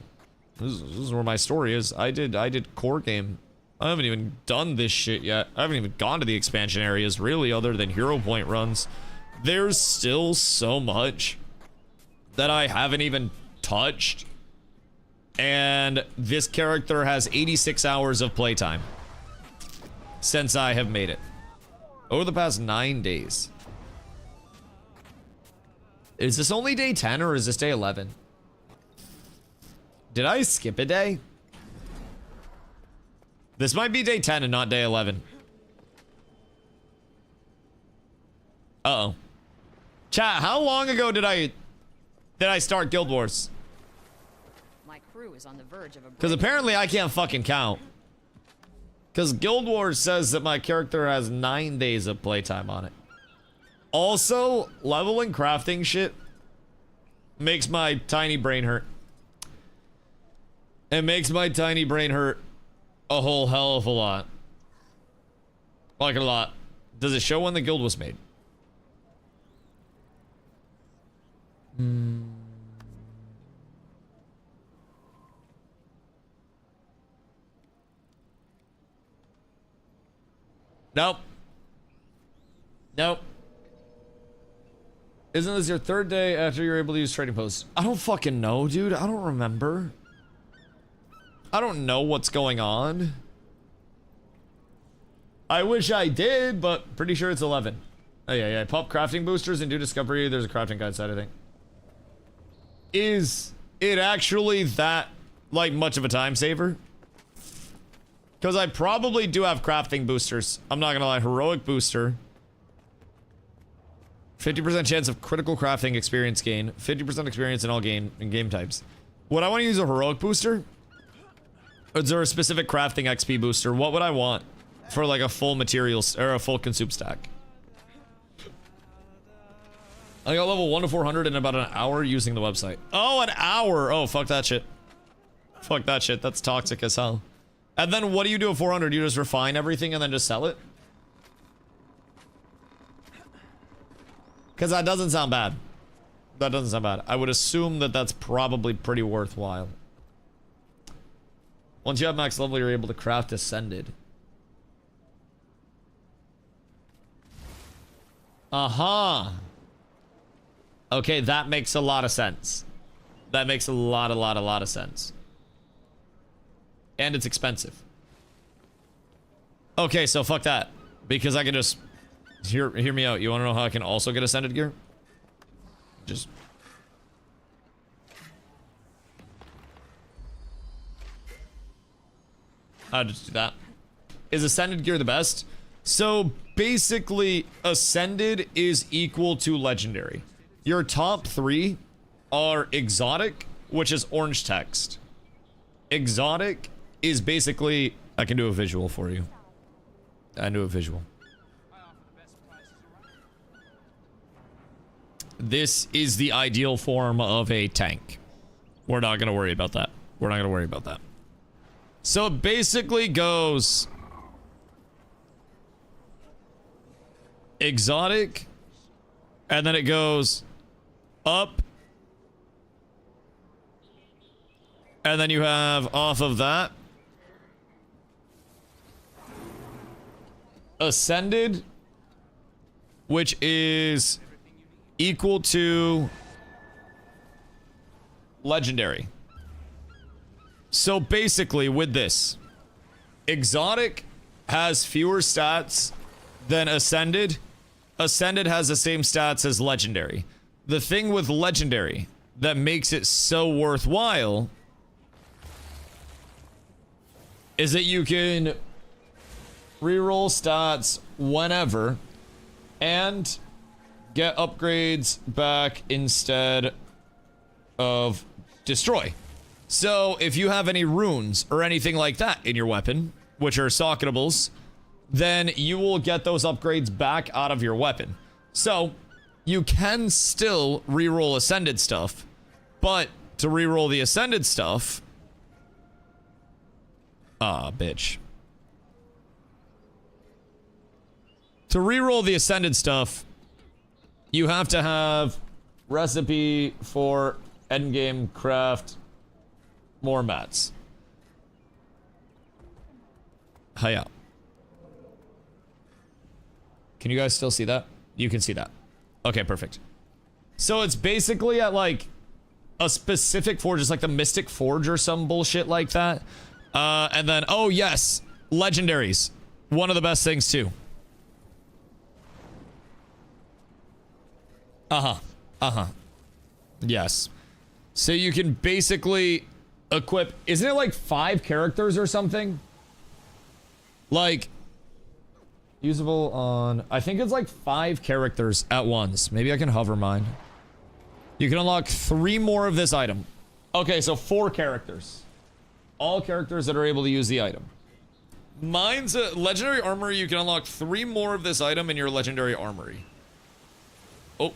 This is where my story is. I did core game. I haven't even done this shit yet. I haven't even gone to the expansion areas, really, other than hero point runs. There's still so much that I haven't even touched. And this character has 86 hours of playtime since I have made it. Over the past 9 days. Is this only day 10 or is this day 11? Did I skip a day? This might be day 10 and not day 11. Uh-oh. Chat, how long ago did I start Guild Wars? My crew is on the verge of a Because apparently I can't fucking count. Because Guild Wars says that my character has 9 days of playtime on it. Also, leveling crafting shit makes my tiny brain hurt. It makes my tiny brain hurt a whole hell of a lot. Like a lot. Does it show when the guild was made? Nope. Nope. Isn't this your third day after you're able to use trading posts? I don't fucking know, dude. I don't remember. I don't know what's going on. I wish I did, but pretty sure it's 11. Oh, yeah. Pop crafting boosters and do discovery. There's a crafting guide side, I think. Is it actually that, like, much of a time saver? Because I probably do have crafting boosters. I'm not gonna lie. Heroic booster. 50% chance of critical crafting experience gain. 50% experience in all game types. Would I want to use a heroic booster? Or is there a specific crafting XP booster? What would I want for like a full materials or a full consume stack? I got level 1 to 400 in about an hour using the website. Oh, an hour. Oh, fuck that shit. Fuck that shit. That's toxic as hell. And then what do you do at 400? You just refine everything and then just sell it? Because that doesn't sound bad. That doesn't sound bad. I would assume that that's probably pretty worthwhile. Once you have max level, you're able to craft Ascended. Uh-huh. Okay, that makes a lot of sense. That makes a lot of sense. And it's expensive. Okay, so fuck that. Because I can just... Hear me out. You want to know how I can also get Ascended gear? Just... I'll just do that. Is Ascended gear the best? So basically, Ascended is equal to Legendary. Your top 3 are Exotic, which is orange text. Exotic is basically... I can do a visual for you. I do a visual. This is the ideal form of a tank. We're not going to worry about that. We're not going to worry about that. So it basically goes exotic, and then it goes up, and then you have off of that Ascended, which is equal to Legendary. So basically with this, Exotic has fewer stats than Ascended. Ascended has the same stats as Legendary. The thing with Legendary that makes it so worthwhile is that you can reroll stats whenever, and Get upgrades back instead of destroy. So if you have any runes or anything like that in your weapon, which are socketables, then you will get those upgrades back out of your weapon. So you can still reroll ascended stuff, but to reroll the ascended stuff, bitch. To reroll the ascended stuff, you have to have recipe for endgame craft more mats. Hiya. Can you guys still see that? You can see that. Okay, perfect. So it's basically at like a specific forge, just like the Mystic Forge or some bullshit like that. And then, oh yes, legendaries. One of the best things too. Yes. So you can basically equip, isn't it like 5 characters or something? Like, usable on, I think it's like 5 characters at once. Maybe I can hover mine. You can unlock 3 more of this item. Okay, so 4 characters. All characters that are able to use the item. Mine's a legendary armory. You can unlock 3 more of this item in your legendary armory. Oh.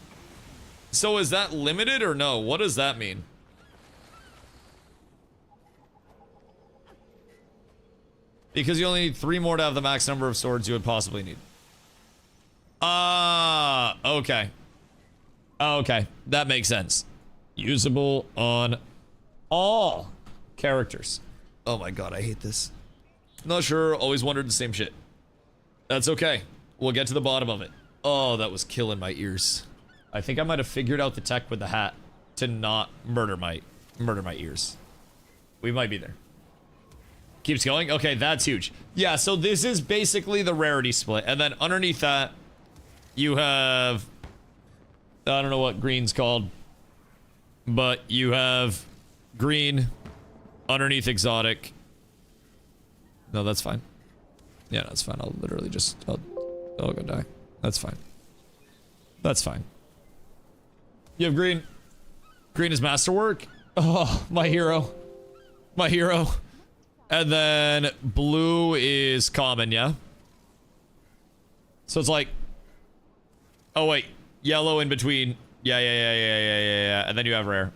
So is that limited or no? What does that mean? Because you only need 3 more to have the max number of swords you would possibly need. Okay. Okay, that makes sense. Usable on all characters. Oh my god, I hate this. Not sure, always wondered the same shit. That's okay. We'll get to the bottom of it. Oh, that was killing my ears. I think I might have figured out the tech with the hat to not murder my ears. We might be there. Keeps going? Okay, that's huge. Yeah, so this is basically the rarity split. And then underneath that, you have... I don't know what green's called. But you have green underneath exotic. No, that's fine. Yeah, that's fine. I'll literally just... I'll go die. That's fine. That's fine. You have green. Green is masterwork. Oh, my hero. My hero. And then blue is common, yeah? So it's like... Oh, wait. Yellow in between. Yeah. And then you have rare.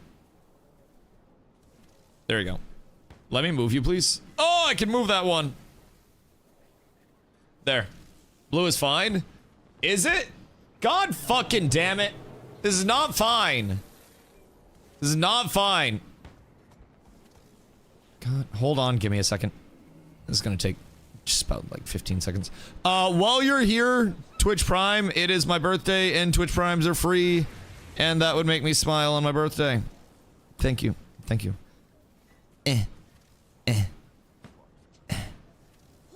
There you go. Let me move you, please. Oh, I can move that one. There. Blue is fine. Is it? God fucking damn it. This is not fine. This is not fine. God, hold on. Give me a second. This is gonna take just about like 15 seconds. While you're here, Twitch Prime, it is my birthday and Twitch Primes are free. And that would make me smile on my birthday. Thank you. Thank you.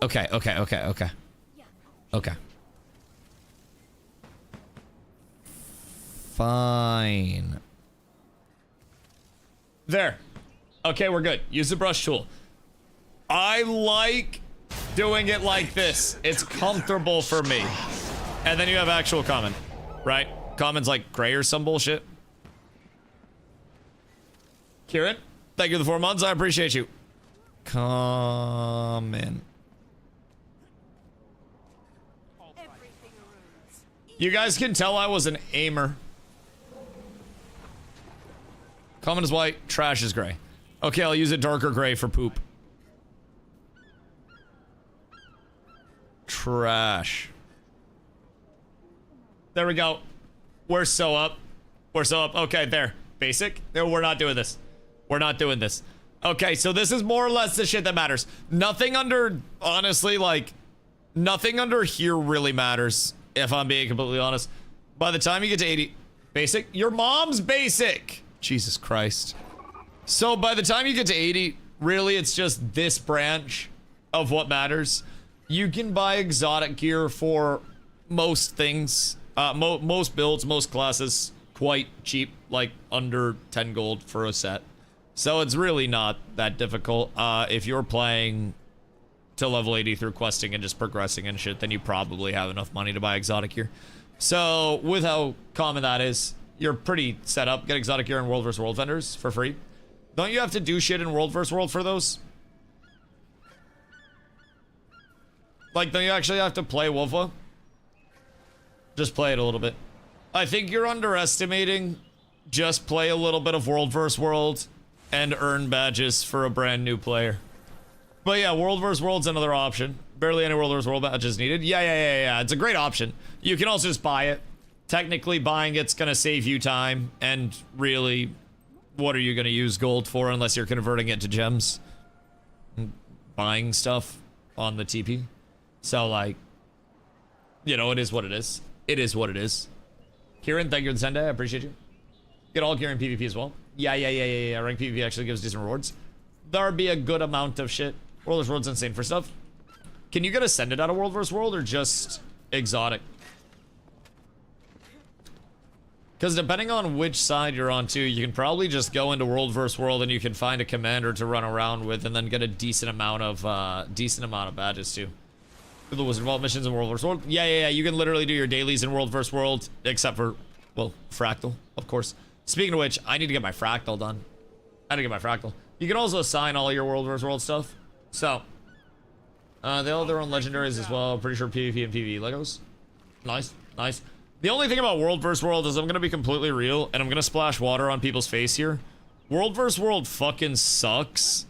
Okay. Okay. Fine. There. Okay, we're good. Use the brush tool. I like doing it like this. It's comfortable for me. And then you have actual common, right? Common's like gray or some bullshit. Kieran, thank you for the 4 months. I appreciate you. Common. You guys can tell I was an aimer. Common is white, trash is gray. Okay, I'll use a darker gray for poop. Trash. There we go. We're so up. We're so up. Okay, there. Basic? No, we're not doing this. We're not doing this. Okay, so this is more or less the shit that matters. Nothing under, honestly, like, nothing under here really matters, if I'm being completely honest. By the time you get to 80, basic? Your mom's basic! Jesus Christ. So by the time you get to 80, really it's just this branch of what matters. You can buy exotic gear for most things, most builds, most classes, quite cheap, like under 10 gold for a set. So it's really not that difficult. If you're playing to level 80 through questing and just progressing and shit, then you probably have enough money to buy exotic gear. So with how common that is, you're pretty set up. Get exotic gear in World vs. World vendors for free. Don't you have to do shit in World vs. World for those? Like, don't you actually have to play WoWa? Just play it a little bit. I think you're underestimating. Just play a little bit of World vs. World and earn badges for a brand new player. But yeah, World vs. World's another option. Barely any World vs. World badges needed. Yeah. It's a great option. You can also just buy it. Technically, buying it's gonna save you time, and really, what are you gonna use gold for unless you're converting it to gems? Buying stuff on the TP. So, like, you know, it is what it is. It is what it is. Kieran, thank you for the Sunday. I appreciate you. Get all gear in PvP as well. Yeah. Rank PvP actually gives decent rewards. There'll be a good amount of shit. World vs. World's insane for stuff. Can you get Ascended out of World vs. World or just exotic? Because depending on which side you're on too, you can probably just go into World vs. World and you can find a commander to run around with and then get a decent amount of badges too. The Wizard Vault missions in World vs. World. Yeah. You can literally do your dailies in World vs. World, except for, well, Fractal, of course. Speaking of which, I need to get my Fractal done. You can also assign all your World vs. World stuff. So, they all have their own legendaries as well. Pretty sure PvP and PvE Legos. Nice. The only thing about World vs. World is I'm gonna be completely real, and I'm gonna splash water on people's face here. World vs. World fucking sucks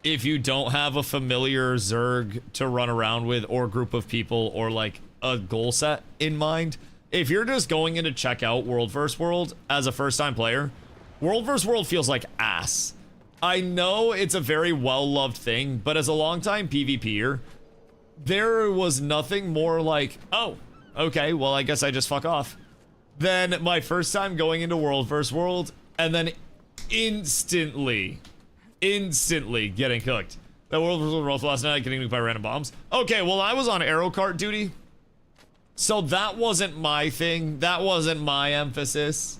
if you don't have a familiar Zerg to run around with, or group of people, or like a goal set in mind. If you're just going in to check out World vs. World as a first-time player, World vs. World feels like ass. I know it's a very well-loved thing, but as a longtime PvPer, there was nothing more like, oh, okay, well, I guess I just fuck off, than my first time going into World vs. World, and then instantly getting cooked. That World vs. World last night, getting nuked by random bombs. Okay, well, I was on arrow cart duty, so that wasn't my thing. That wasn't my emphasis.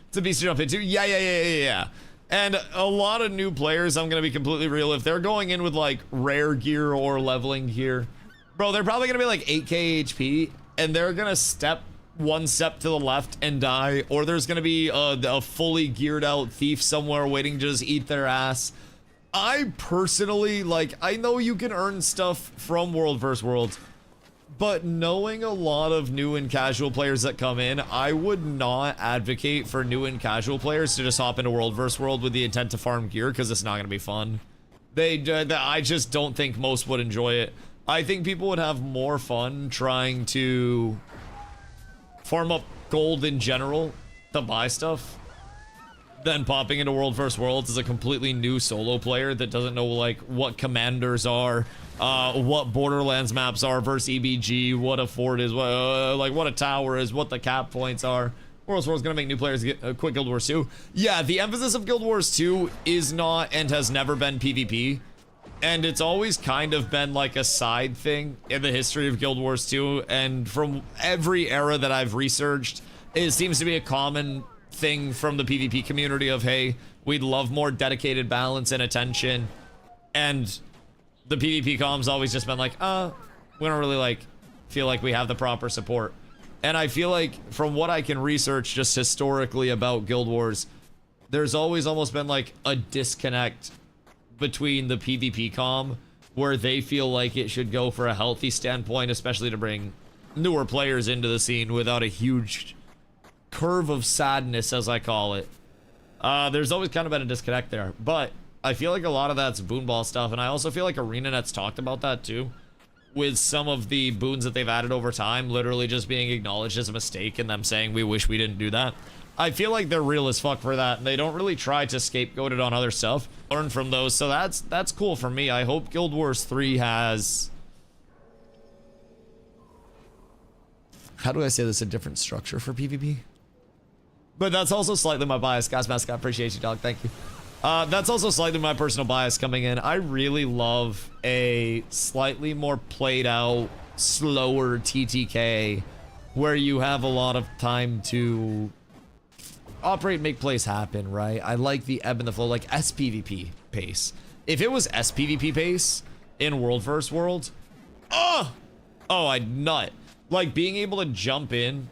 It's a beast to jump into. Yeah. And a lot of new players, I'm gonna be completely real, if they're going in with like rare gear or leveling gear, bro, they're probably gonna be like 8k HP, and they're gonna step one step to the left and die, or there's gonna be a fully geared out thief somewhere waiting to just eat their ass. I personally, like, I know you can earn stuff from World vs. World, but knowing a lot of new and casual players that come in, I would not advocate for new and casual players to just hop into World vs. World with the intent to farm gear, because it's not gonna be fun. I just don't think most would enjoy it. I think people would have more fun trying to farm up gold in general to buy stuff than popping into World vs. World as a completely new solo player that doesn't know like what commanders are, what Borderlands maps are versus EBG, what a fort is, like what a tower is, what the cap points are. World vs. World's gonna make new players quit Guild Wars 2. Yeah, the emphasis of Guild Wars 2 is not and has never been PvP. And it's always kind of been like a side thing in the history of Guild Wars 2, and from every era that I've researched, it seems to be a common thing from the PvP community of, hey, we'd love more dedicated balance and attention, and the PvP com's always just been like, we don't really like feel like we have the proper support. And I feel like from what I can research just historically about Guild Wars, there's always almost been like a disconnect between the PvP comm, where they feel like it should go for a healthy standpoint, especially to bring newer players into the scene without a huge curve of sadness, as I call it. There's always kind of been a disconnect there, but I feel like a lot of that's boonball stuff, and I also feel like ArenaNet's talked about that too, with some of the boons that they've added over time literally just being acknowledged as a mistake and them saying we wish we didn't do that. I feel like they're real as fuck for that, and they don't really try to scapegoat it on other stuff. Learn from those, so that's cool for me. I hope Guild Wars 3 has... How do I say this? A different structure for PvP? But that's also slightly my bias. Gas Mask, I appreciate you, dog. Thank you. That's also slightly my personal bias coming in. I really love a slightly more played out, slower TTK, where you have a lot of time to operate, make plays happen, right? I like the ebb and the flow, like SPVP pace. If it was SPVP pace in World vs. World, I'd nut. Like, being able to jump in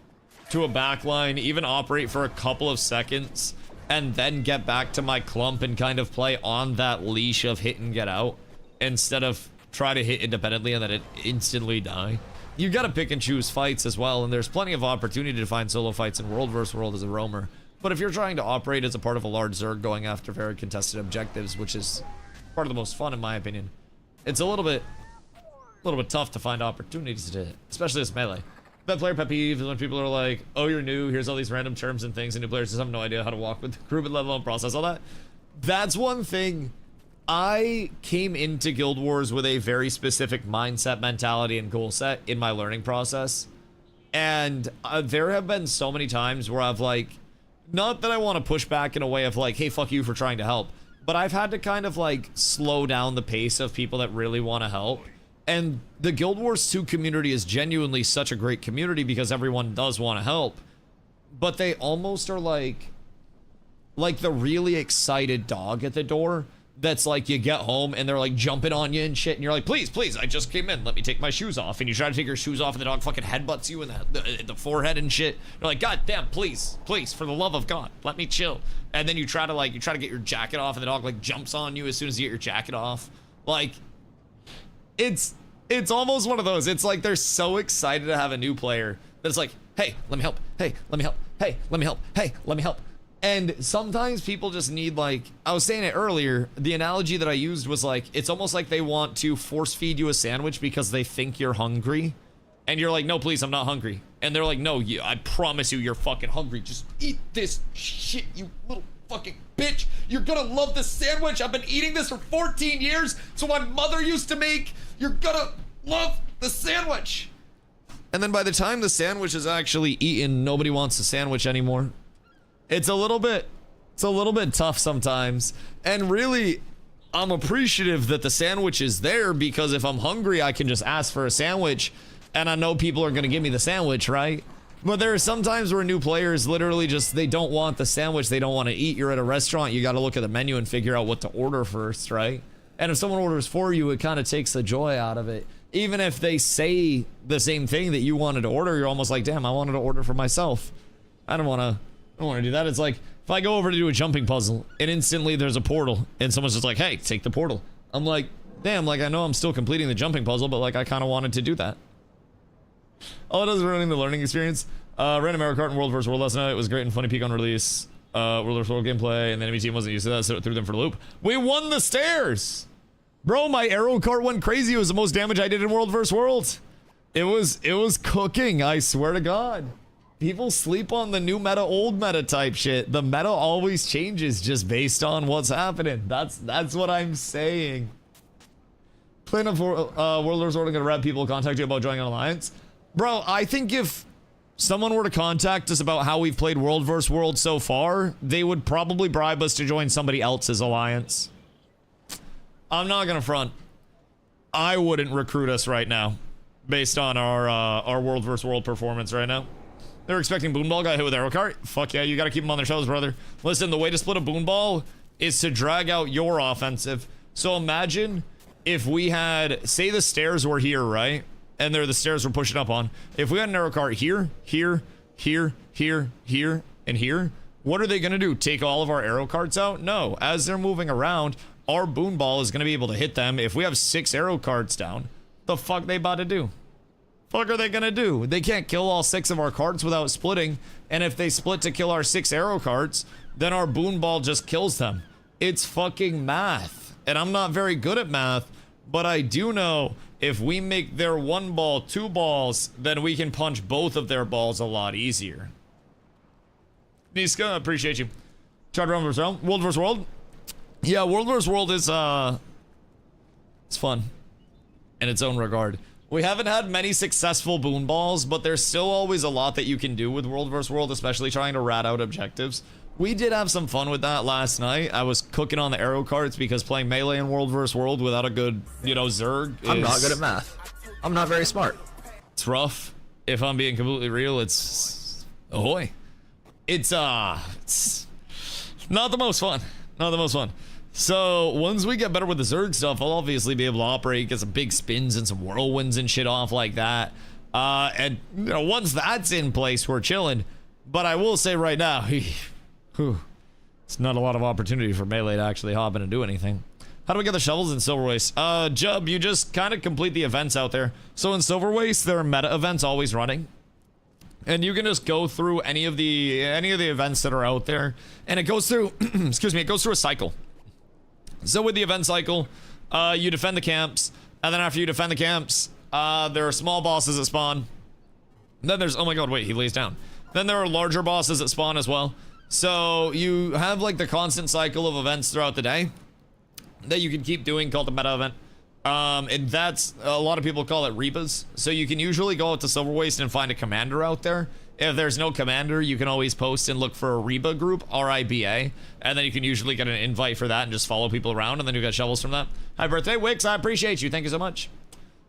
to a backline, even operate for a couple of seconds, and then get back to my clump and kind of play on that leash of hit and get out, instead of try to hit independently and then it instantly die. You gotta pick and choose fights as well, and there's plenty of opportunity to find solo fights in World vs. World as a roamer. But if you're trying to operate as a part of a large Zerg going after very contested objectives, which is part of the most fun in my opinion, it's a little bit tough to find opportunities to hit, especially as melee. That player pet peeve is when people are like, oh, you're new, here's all these random terms and things, and new players just have no idea how to walk with the group and level and process all that. That's one thing. I came into Guild Wars with a very specific mindset, mentality, and goal set in my learning process. And there have been so many times where I've like, not that I want to push back in a way of like, hey, fuck you for trying to help, but I've had to kind of like slow down the pace of people that really want to help. And the Guild Wars 2 community is genuinely such a great community because everyone does want to help, but they almost are like the really excited dog at the door that's like, you get home and they're like jumping on you and shit, and you're like, please, please, I just came in, let me take my shoes off. And you try to take your shoes off and the dog fucking headbutts you in the forehead and shit. You're like, god damn, please, please, for the love of God, let me chill. And then you try to get your jacket off and the dog like jumps on you as soon as you get your jacket off. Like, it's almost one of those. It's like they're so excited to have a new player that it's like, hey, let me help, hey, let me help, hey, let me help, hey, let me help. And sometimes people just need, like, I was saying it earlier, the analogy that I used was like, it's almost like they want to force feed you a sandwich because they think you're hungry. And you're like, no, please, I'm not hungry. And they're like, no, I promise you, you're fucking hungry. Just eat this shit, you little fucking bitch. You're gonna love this sandwich. I've been eating this for 14 years. So my mother used to make. You're gonna love the sandwich. And then by the time the sandwich is actually eaten, nobody wants the sandwich anymore. It's a little bit tough sometimes. And really, I'm appreciative that the sandwich is there, because if I'm hungry, I can just ask for a sandwich and I know people are gonna give me the sandwich, right? But there are some times where new players literally just, they don't want the sandwich, they don't want to eat. You're at a restaurant, you gotta look at the menu and figure out what to order first, right? And if someone orders for you, it kind of takes the joy out of it. Even if they say the same thing that you wanted to order, you're almost like, damn, I wanted to order for myself. I don't want to do that. It's like, if I go over to do a jumping puzzle and instantly there's a portal and someone's just like, hey, take the portal. I'm like, damn, like, I know I'm still completing the jumping puzzle, but like, I kind of wanted to do that. All it does is ruining the learning experience. Ran a Mario Kart in World vs. World last night. It was great and funny peak on release. World vs. World gameplay, and the enemy team wasn't used to that, so it threw them for the loop. We won the stairs! Bro, my arrow cart went crazy. It was the most damage I did in World vs. World. It was cooking, I swear to God. People sleep on the new meta, old meta type shit. The meta always changes just based on what's happening. That's what I'm saying. Plan of World vs. World, gonna have people contact you about joining an alliance. Bro, I think if someone were to contact us about how we've played World vs. World so far, they would probably bribe us to join somebody else's alliance. I'm not gonna front. I wouldn't recruit us right now, based on our World vs. World performance right now. They're expecting Boonball got hit with arrow cart. Fuck yeah, you gotta keep them on their toes, brother. Listen, the way to split a Boonball is to drag out your offensive. So imagine if we had, say the stairs were here, right? And they're the stairs we're pushing up on. If we had an arrow cart here, here, here, here, here, and here, what are they gonna do? Take all of our arrow carts out? No. As they're moving around, our Boonball is gonna be able to hit them. If we have 6 arrow carts down, the fuck they about to do? Fuck are they gonna do? They can't kill all 6 of our carts without splitting. And if they split to kill our 6 arrow carts, then our Boonball just kills them. It's fucking math. And I'm not very good at math, but I do know if we make their 1 ball 2 balls, then we can punch both of their balls a lot easier. Niska, appreciate you. Charter Realm vs. Realm. World vs. World. Yeah, World vs. World is, it's fun in its own regard. We haven't had many successful boon balls, but there's still always a lot that you can do with World vs. World, especially trying to rat out objectives. We did have some fun with that last night. I was cooking on the arrow carts because playing melee in World vs. World without a good, you know, Zerg is... I'm not good at math. I'm not very smart. It's rough. If I'm being completely real, it's... ahoy. It's not the most fun. Not the most fun. So, once we get better with the Zerg stuff, I'll obviously be able to operate, get some big spins and some whirlwinds and shit off like that. And you know, once that's in place, we're chilling. But I will say right now, it's not a lot of opportunity for Melee to actually hop in and do anything. How do we get the shovels in Silver Waste? Jub, you just kind of complete the events out there. So in Silver Waste, there are meta events always running. And you can just go through any of the events that are out there. And it goes through, excuse me, it goes through a cycle. So with the event cycle, you defend the camps. And then after you defend the camps, there are small bosses that spawn. Then there's, oh my god, wait, he lays down. Then there are larger bosses that spawn as well. So you have like the constant cycle of events throughout the day that you can keep doing called the meta event. And that's, a lot of people call it Rebas. So you can usually go out to Silver Waste and find a commander out there. If there's no commander, you can always post and look for a Reba group, R-I-B-A. And then you can usually get an invite for that and just follow people around, and then you get shovels from that. Happy birthday, Wix, I appreciate you. Thank you so much.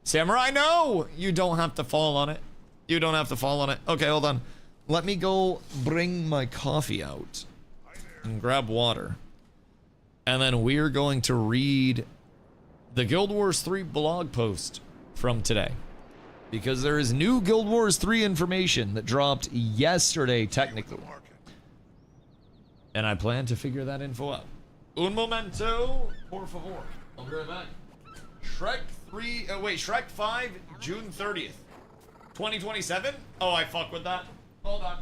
Samurai, no! You don't have to fall on it. You don't have to fall on it. Okay, hold on. Let me go bring my coffee out and grab water. And then we're going to read the Guild Wars 3 blog post from today. Because there is new Guild Wars 3 information that dropped yesterday, technically. And I plan to figure that info out. Un momento, por favor. I'll be right back. Shrek 5, June 30th. 2027? Oh, I fuck with that. Hold on.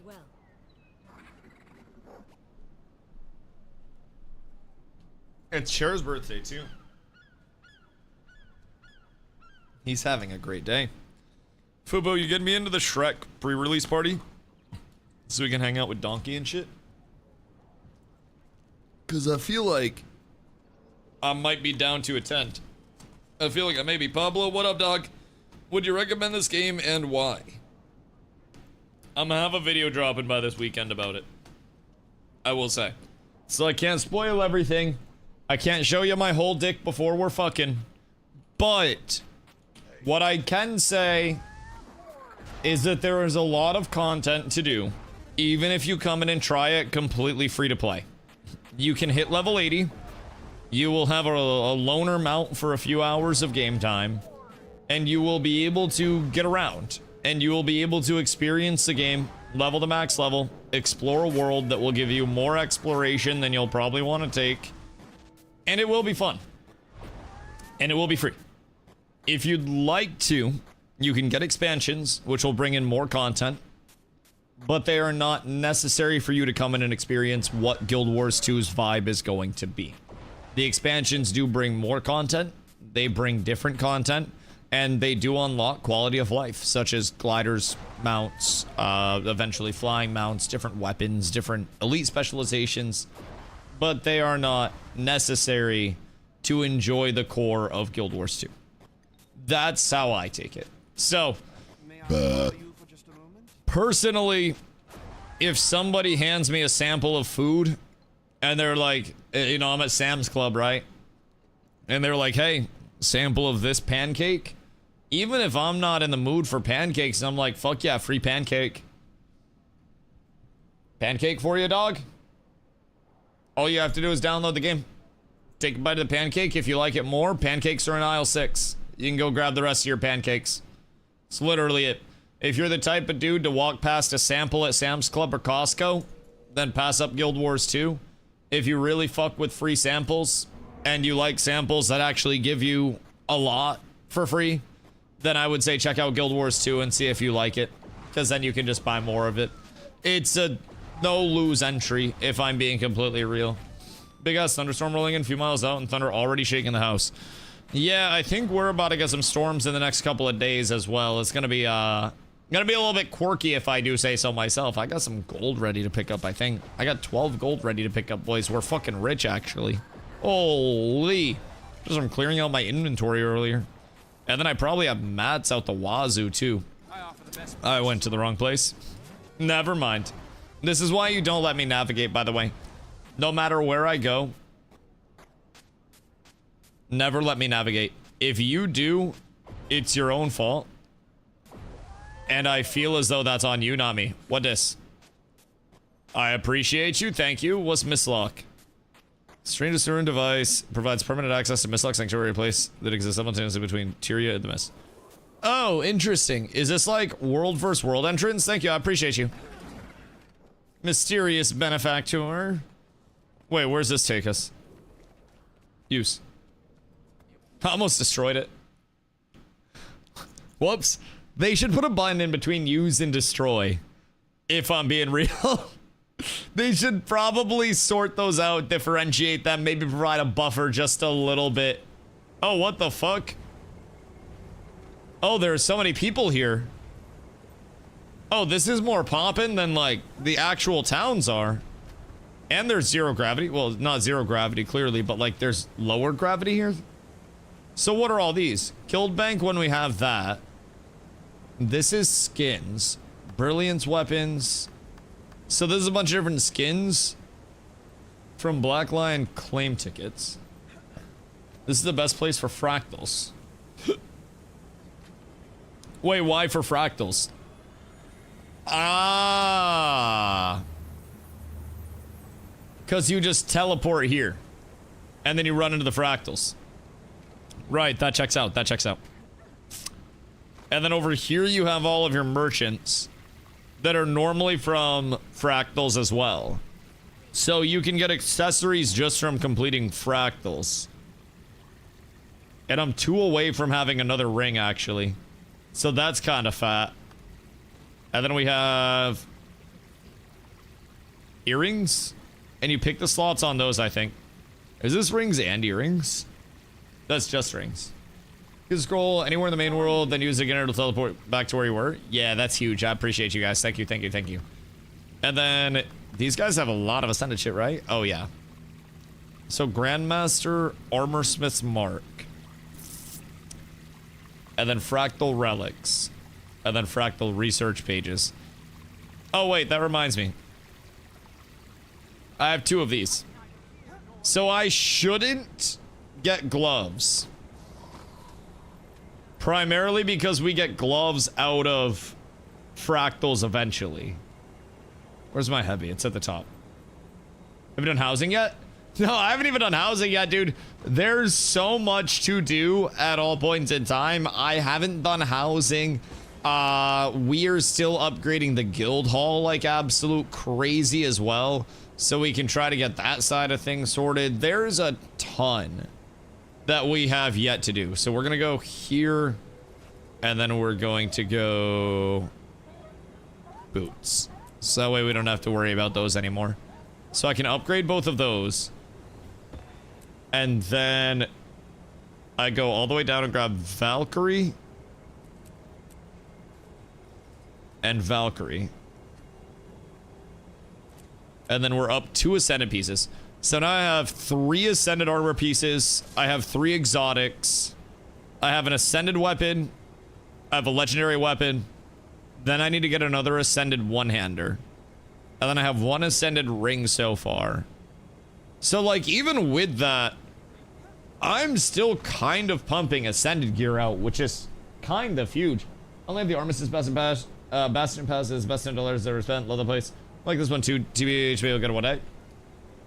Well. It's Cher's birthday, too. He's having a great day. Fubo, you getting me into the Shrek pre-release party? So we can hang out with Donkey and shit? Because I feel like I might be down to attend. I feel like I may be. Pablo, what up, dog? Would you recommend this game and why? I'm gonna have a video dropping by this weekend about it. I will say. So I can't spoil everything. I can't show you my whole dick before we're fucking. But what I can say is that there is a lot of content to do, even if you come in and try it completely free to play. You can hit level 80. You will have a loner mount for a few hours of game time, and you will be able to get around, and you will be able to experience the game level to max level, explore a world that will give you more exploration than you'll probably want to take, and it will be fun, and it will be free. If you'd like to, you can get expansions, which will bring in more content, but they are not necessary for you to come in and experience what Guild Wars 2's vibe is going to be. The expansions do bring more content, they bring different content, and they do unlock quality of life, such as gliders, mounts, eventually flying mounts, different weapons, different elite specializations, but they are not necessary to enjoy the core of Guild Wars 2. That's how I take it. So, personally, if somebody hands me a sample of food, and they're like, you know, I'm at Sam's Club, right? And they're like, hey, sample of this pancake. Even if I'm not in the mood for pancakes, I'm like, fuck yeah, free pancake. Pancake for you, dog? All you have to do is download the game. Take a bite of the pancake. If you like it more, pancakes are in aisle 6. You can go grab the rest of your pancakes. It's literally it. If you're the type of dude to walk past a sample at Sam's Club or Costco, then pass up Guild Wars 2. If you really fuck with free samples, and you like samples that actually give you a lot for free, then I would say check out Guild Wars 2 and see if you like it, because then you can just buy more of it. It's a no-lose entry, if I'm being completely real. Big ass thunderstorm rolling in a few miles out, and thunder already shaking the house. Yeah, I think we're about to get some storms in the next couple of days as well. It's gonna be a little bit quirky, if I do say so myself. I got some gold ready to pick up, I think. I got 12 gold ready to pick up, boys. We're fucking rich, actually. Holy. Just from clearing out my inventory earlier. And then I probably have mats out the wazoo, too. I went to the wrong place. Never mind. This is why you don't let me navigate, by the way. No matter where I go, never let me navigate. If you do, it's your own fault. And I feel as though that's on you, not me. What this? I appreciate you. Thank you. What's mislock? Strange Discern device provides permanent access to Mistlock Sanctuary, a place that exists simultaneously between Tyria and the Mist. Oh, interesting. Is this like world versus world entrance? Thank you. I appreciate you. Mysterious benefactor. Wait, where's this take us? Use. I almost destroyed it. Whoops. They should put a button in between use and destroy. If I'm being real. They should probably sort those out, differentiate them, maybe provide a buffer just a little bit. Oh, what the fuck? Oh, there are so many people here. Oh, this is more poppin' than, like, the actual towns are. And there's zero gravity. Well, not zero gravity, clearly, but, like, there's lower gravity here. So what are all these? Killed bank when we have that. This is skins. Brilliance weapons. So this is a bunch of different skins from Black Lion claim tickets. This is the best place for fractals. Wait, why for fractals? Ah. Because you just teleport here. And then you run into the fractals. Right, that checks out. That checks out. And then over here you have all of your merchants that are normally from fractals as well. So you can get accessories just from completing fractals. And I'm 2 away from having another ring, actually. So that's kind of fat. And then we have earrings. And you pick the slots on those, I think. Is this rings and earrings? That's just rings. You can scroll anywhere in the main world, then use it again to teleport back to where you were. Yeah, that's huge. I appreciate you guys. Thank you, thank you, thank you. And then these guys have a lot of ascended shit, right? Oh, yeah. So Grandmaster Armorsmith's Mark. And then Fractal Relics. And then Fractal Research Pages. Oh, wait, that reminds me. I have 2 of these. So I shouldn't get gloves. Primarily because we get gloves out of fractals eventually. Where's my heavy? It's at the top. Have you done housing yet? No, I haven't even done housing yet, dude. There's so much to do at all points in time. I haven't done housing. We are still upgrading the guild hall like absolute crazy as well. So we can try to get that side of things sorted. There's a ton that we have yet to do. So we're going to go here. And then we're going to go boots. So that way we don't have to worry about those anymore. So I can upgrade both of those. And then I go all the way down and grab Valkyrie. And Valkyrie. And then we're up 2 ascended pieces. So now I have 3 ascended armor pieces. I have 3 exotics. I have an ascended weapon. I have a legendary weapon. Then I need to get another ascended one-hander. And then I have 1 ascended ring so far. So like even with that, I'm still kind of pumping ascended gear out, which is kind of huge. Only have the Armistice Bastion Pass is best in dollars ever spent. Love the place. Like this one too. TBH, will get a 1 day.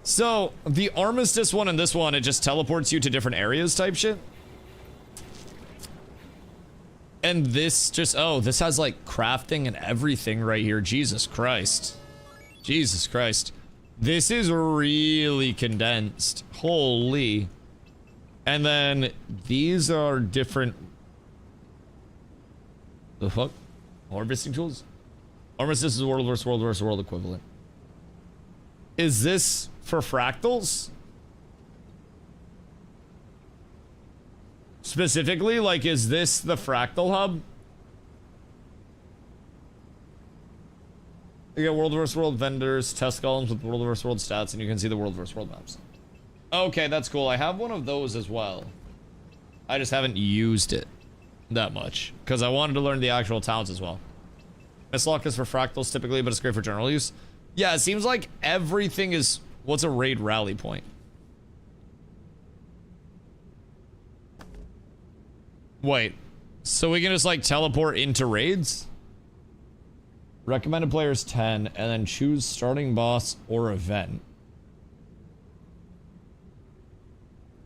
So the Armistice one and this one, it just teleports you to different areas type shit. And this just, oh, this has like crafting and everything right here. Jesus Christ. Jesus Christ. This is really condensed. Holy. And then these are different. The fuck? Harvesting tools? Armistice is world versus world versus world equivalent. Is this for fractals? Specifically, like, is this the fractal hub? You get world versus world vendors, test columns with world versus world stats, and you can see the world versus world maps. Okay, that's cool. I have one of those as well. I just haven't used it that much because I wanted to learn the actual towns as well. Mistlock is for fractals typically, but it's great for general use. Yeah, it seems like everything is... What's a raid rally point? Wait, so we can just like teleport into raids? Recommended players 10, and then choose starting boss or event.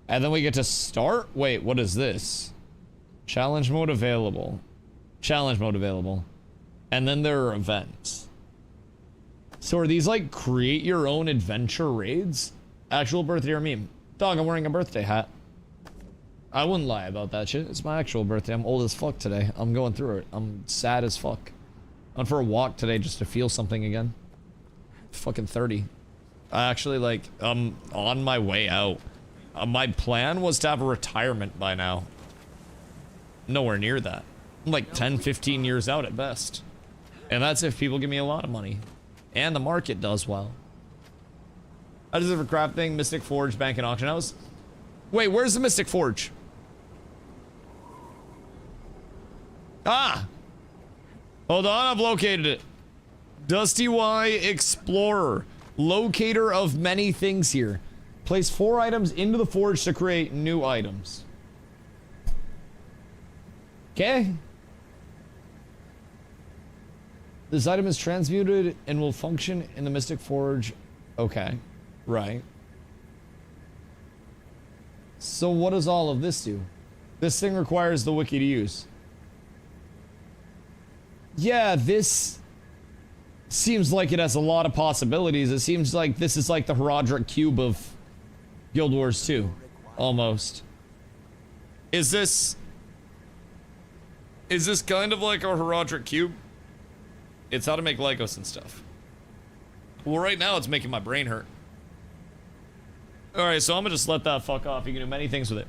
And then we get to start? Wait, what is this? Challenge mode available. Challenge mode available. And then there are events. So are these like create your own adventure raids? Actual birthday or meme? Dog, I'm wearing a birthday hat. I wouldn't lie about that shit. It's my actual birthday. I'm old as fuck today. I'm going through it. I'm sad as fuck. I went for a walk today just to feel something again. Fucking 30. I actually like, I'm on my way out. My plan was to have a retirement by now. Nowhere near that. I'm like 10, 15 years out at best. And that's if people give me a lot of money. And the market does well. How does it for crafting? Mystic Forge, Bank, and Auction House? Wait, where's the Mystic Forge? Ah! Hold on, I've located it. DustyWhy Explorer. Locator of many things here. Place 4 items into the forge to create new items. Okay. This item is transmuted and will function in the Mystic Forge. Okay. Right. So what does all of this do? This thing requires the wiki to use. Yeah, this seems like it has a lot of possibilities. It seems like this is like the Herodric Cube of Guild Wars 2. Almost. Is this kind of like our Herodric Cube? It's how to make Legos and stuff. Well, right now it's making my brain hurt. Alright, so I'm gonna just let that fuck off. You can do many things with it.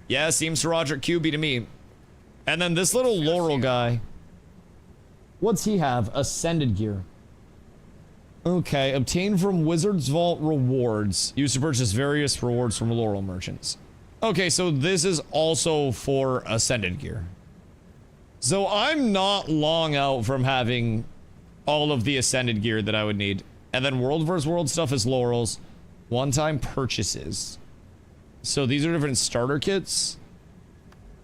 Yeah, seems Herodric Cubey to me. And then this little Laurel guy. What's he have? Ascended gear. Okay, obtain from Wizard's Vault rewards. Used to purchase various rewards from Laurel merchants. Okay, so this is also for Ascended gear. So I'm not long out from having all of the Ascended gear that I would need. And then World vs. World stuff is Laurel's. One-time purchases. So these are different starter kits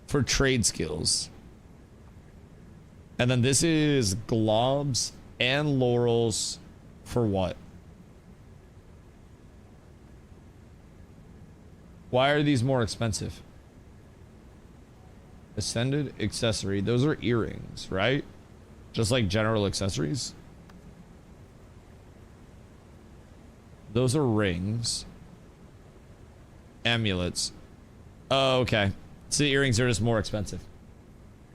for trade skills. And then this is globs and Laurel's for what? Why are these more expensive? Ascended accessory. Those are earrings, right? Just like general accessories. Those are rings. Amulets. Oh, okay. So the earrings are just more expensive.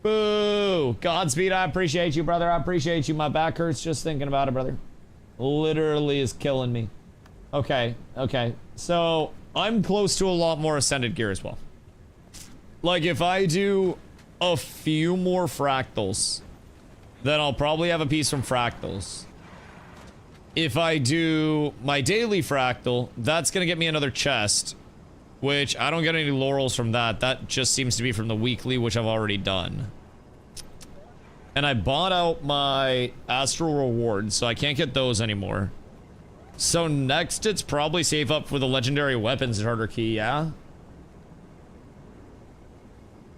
Boo! Godspeed, I appreciate you, brother. I appreciate you. My back hurts just thinking about it, brother. Literally is killing me. Okay, okay. So, I'm close to a lot more ascended gear as well. Like, if I do a few more fractals, then I'll probably have a piece from fractals. If I do my daily fractal, that's gonna get me another chest. Which, I don't get any laurels from that. That just seems to be from the weekly, which I've already done. And I bought out my astral rewards, so I can't get those anymore. So next, it's probably save up for the legendary weapons starter key, yeah?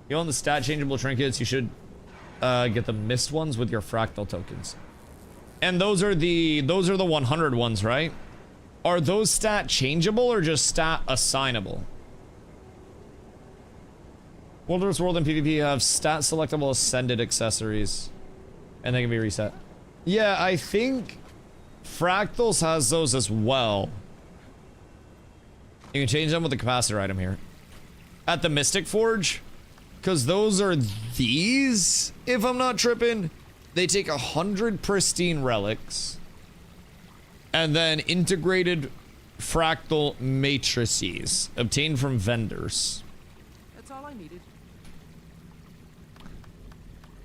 You own the stat changeable trinkets, you should get the missed ones with your fractal tokens. And those are the 100 ones, right? Are those stat changeable or just stat assignable? Wilderness World and PvP have stat selectable ascended accessories. And they can be reset. Yeah, I think Fractals has those as well. You can change them with the capacitor item here. At the Mystic Forge, because those are these, if I'm not tripping. They take 100 pristine relics. And then integrated fractal matrices obtained from vendors. That's all I needed.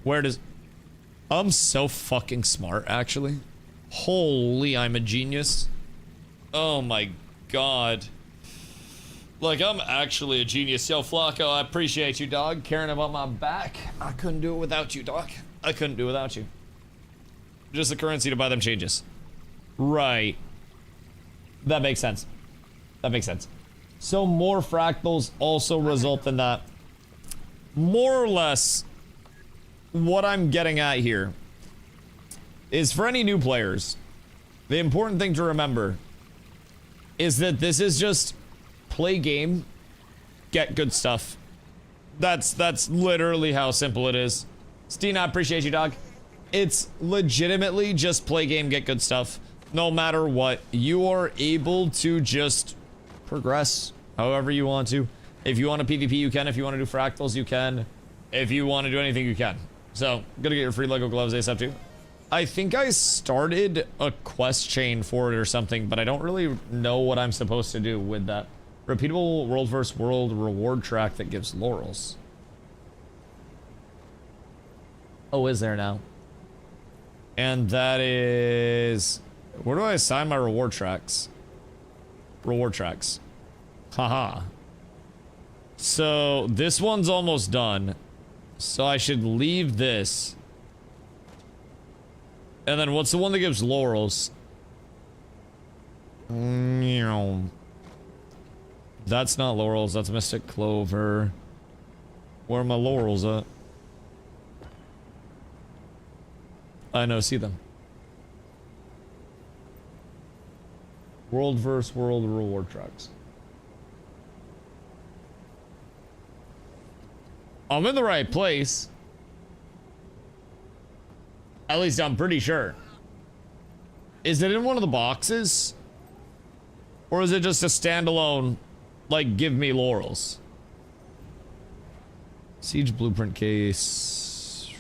Where does... I'm so fucking smart, actually. Holy, I'm a genius. Oh my god. Like, I'm actually a genius. Yo, Flacco, I appreciate you, dog. Caring about my back. I couldn't do it without you, dog. I couldn't do it without you. Just the currency to buy them changes. Right. That makes sense. That makes sense. So more fractals also result in that. More or less, what I'm getting at here is for any new players, the important thing to remember is that this is just play game, get good stuff. That's literally how simple it is. Steen, I appreciate you, dog. It's legitimately just play game, get good stuff. No matter what, you are able to just progress however you want to. If you want to PvP, you can. If you want to do fractals, you can. If you want to do anything, you can. So, gonna get your free Lego gloves ASAP too. I think I started a quest chain for it or something, but I don't really know what I'm supposed to do with that. Repeatable world vs. world reward track that gives laurels. Oh, is there now? And that is... Where do I assign my reward tracks? Reward tracks. Haha. So, this one's almost done. So I should leave this. And then what's the one that gives laurels? That's not laurels, that's Mystic Clover. Where are my laurels at? I know, see them. World vs. world reward tracks. I'm in the right place. At least I'm pretty sure. Is it in one of the boxes? Or is it just a standalone, like, give me laurels? Siege blueprint case.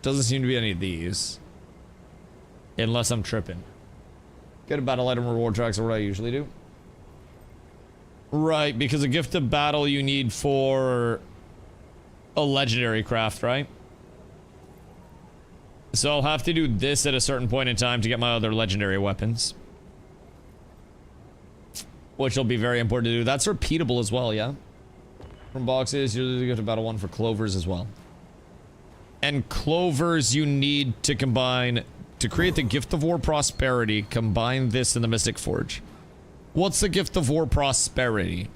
Doesn't seem to be any of these. Unless I'm tripping. Get a battle item reward tracks are what I usually do. Right, because a gift of battle you need for a legendary craft, right? So I'll have to do this at a certain point in time to get my other legendary weapons. Which will be very important to do. That's repeatable as well, yeah? From boxes, you get a battle one for clovers as well. And clovers you need to combine... To create the Gift of War Prosperity, combine this in the Mystic Forge. What's the Gift of War Prosperity?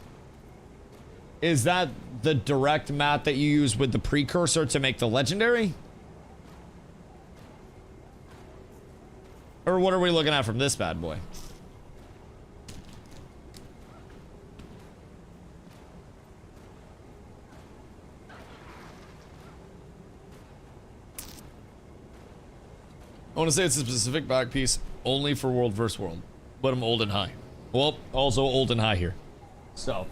Is that the direct mat that you use with the precursor to make the legendary? Or what are we looking at from this bad boy? want to say it's a specific back piece only for World vs. World, but I'm old and high. Well, also old and high here. So,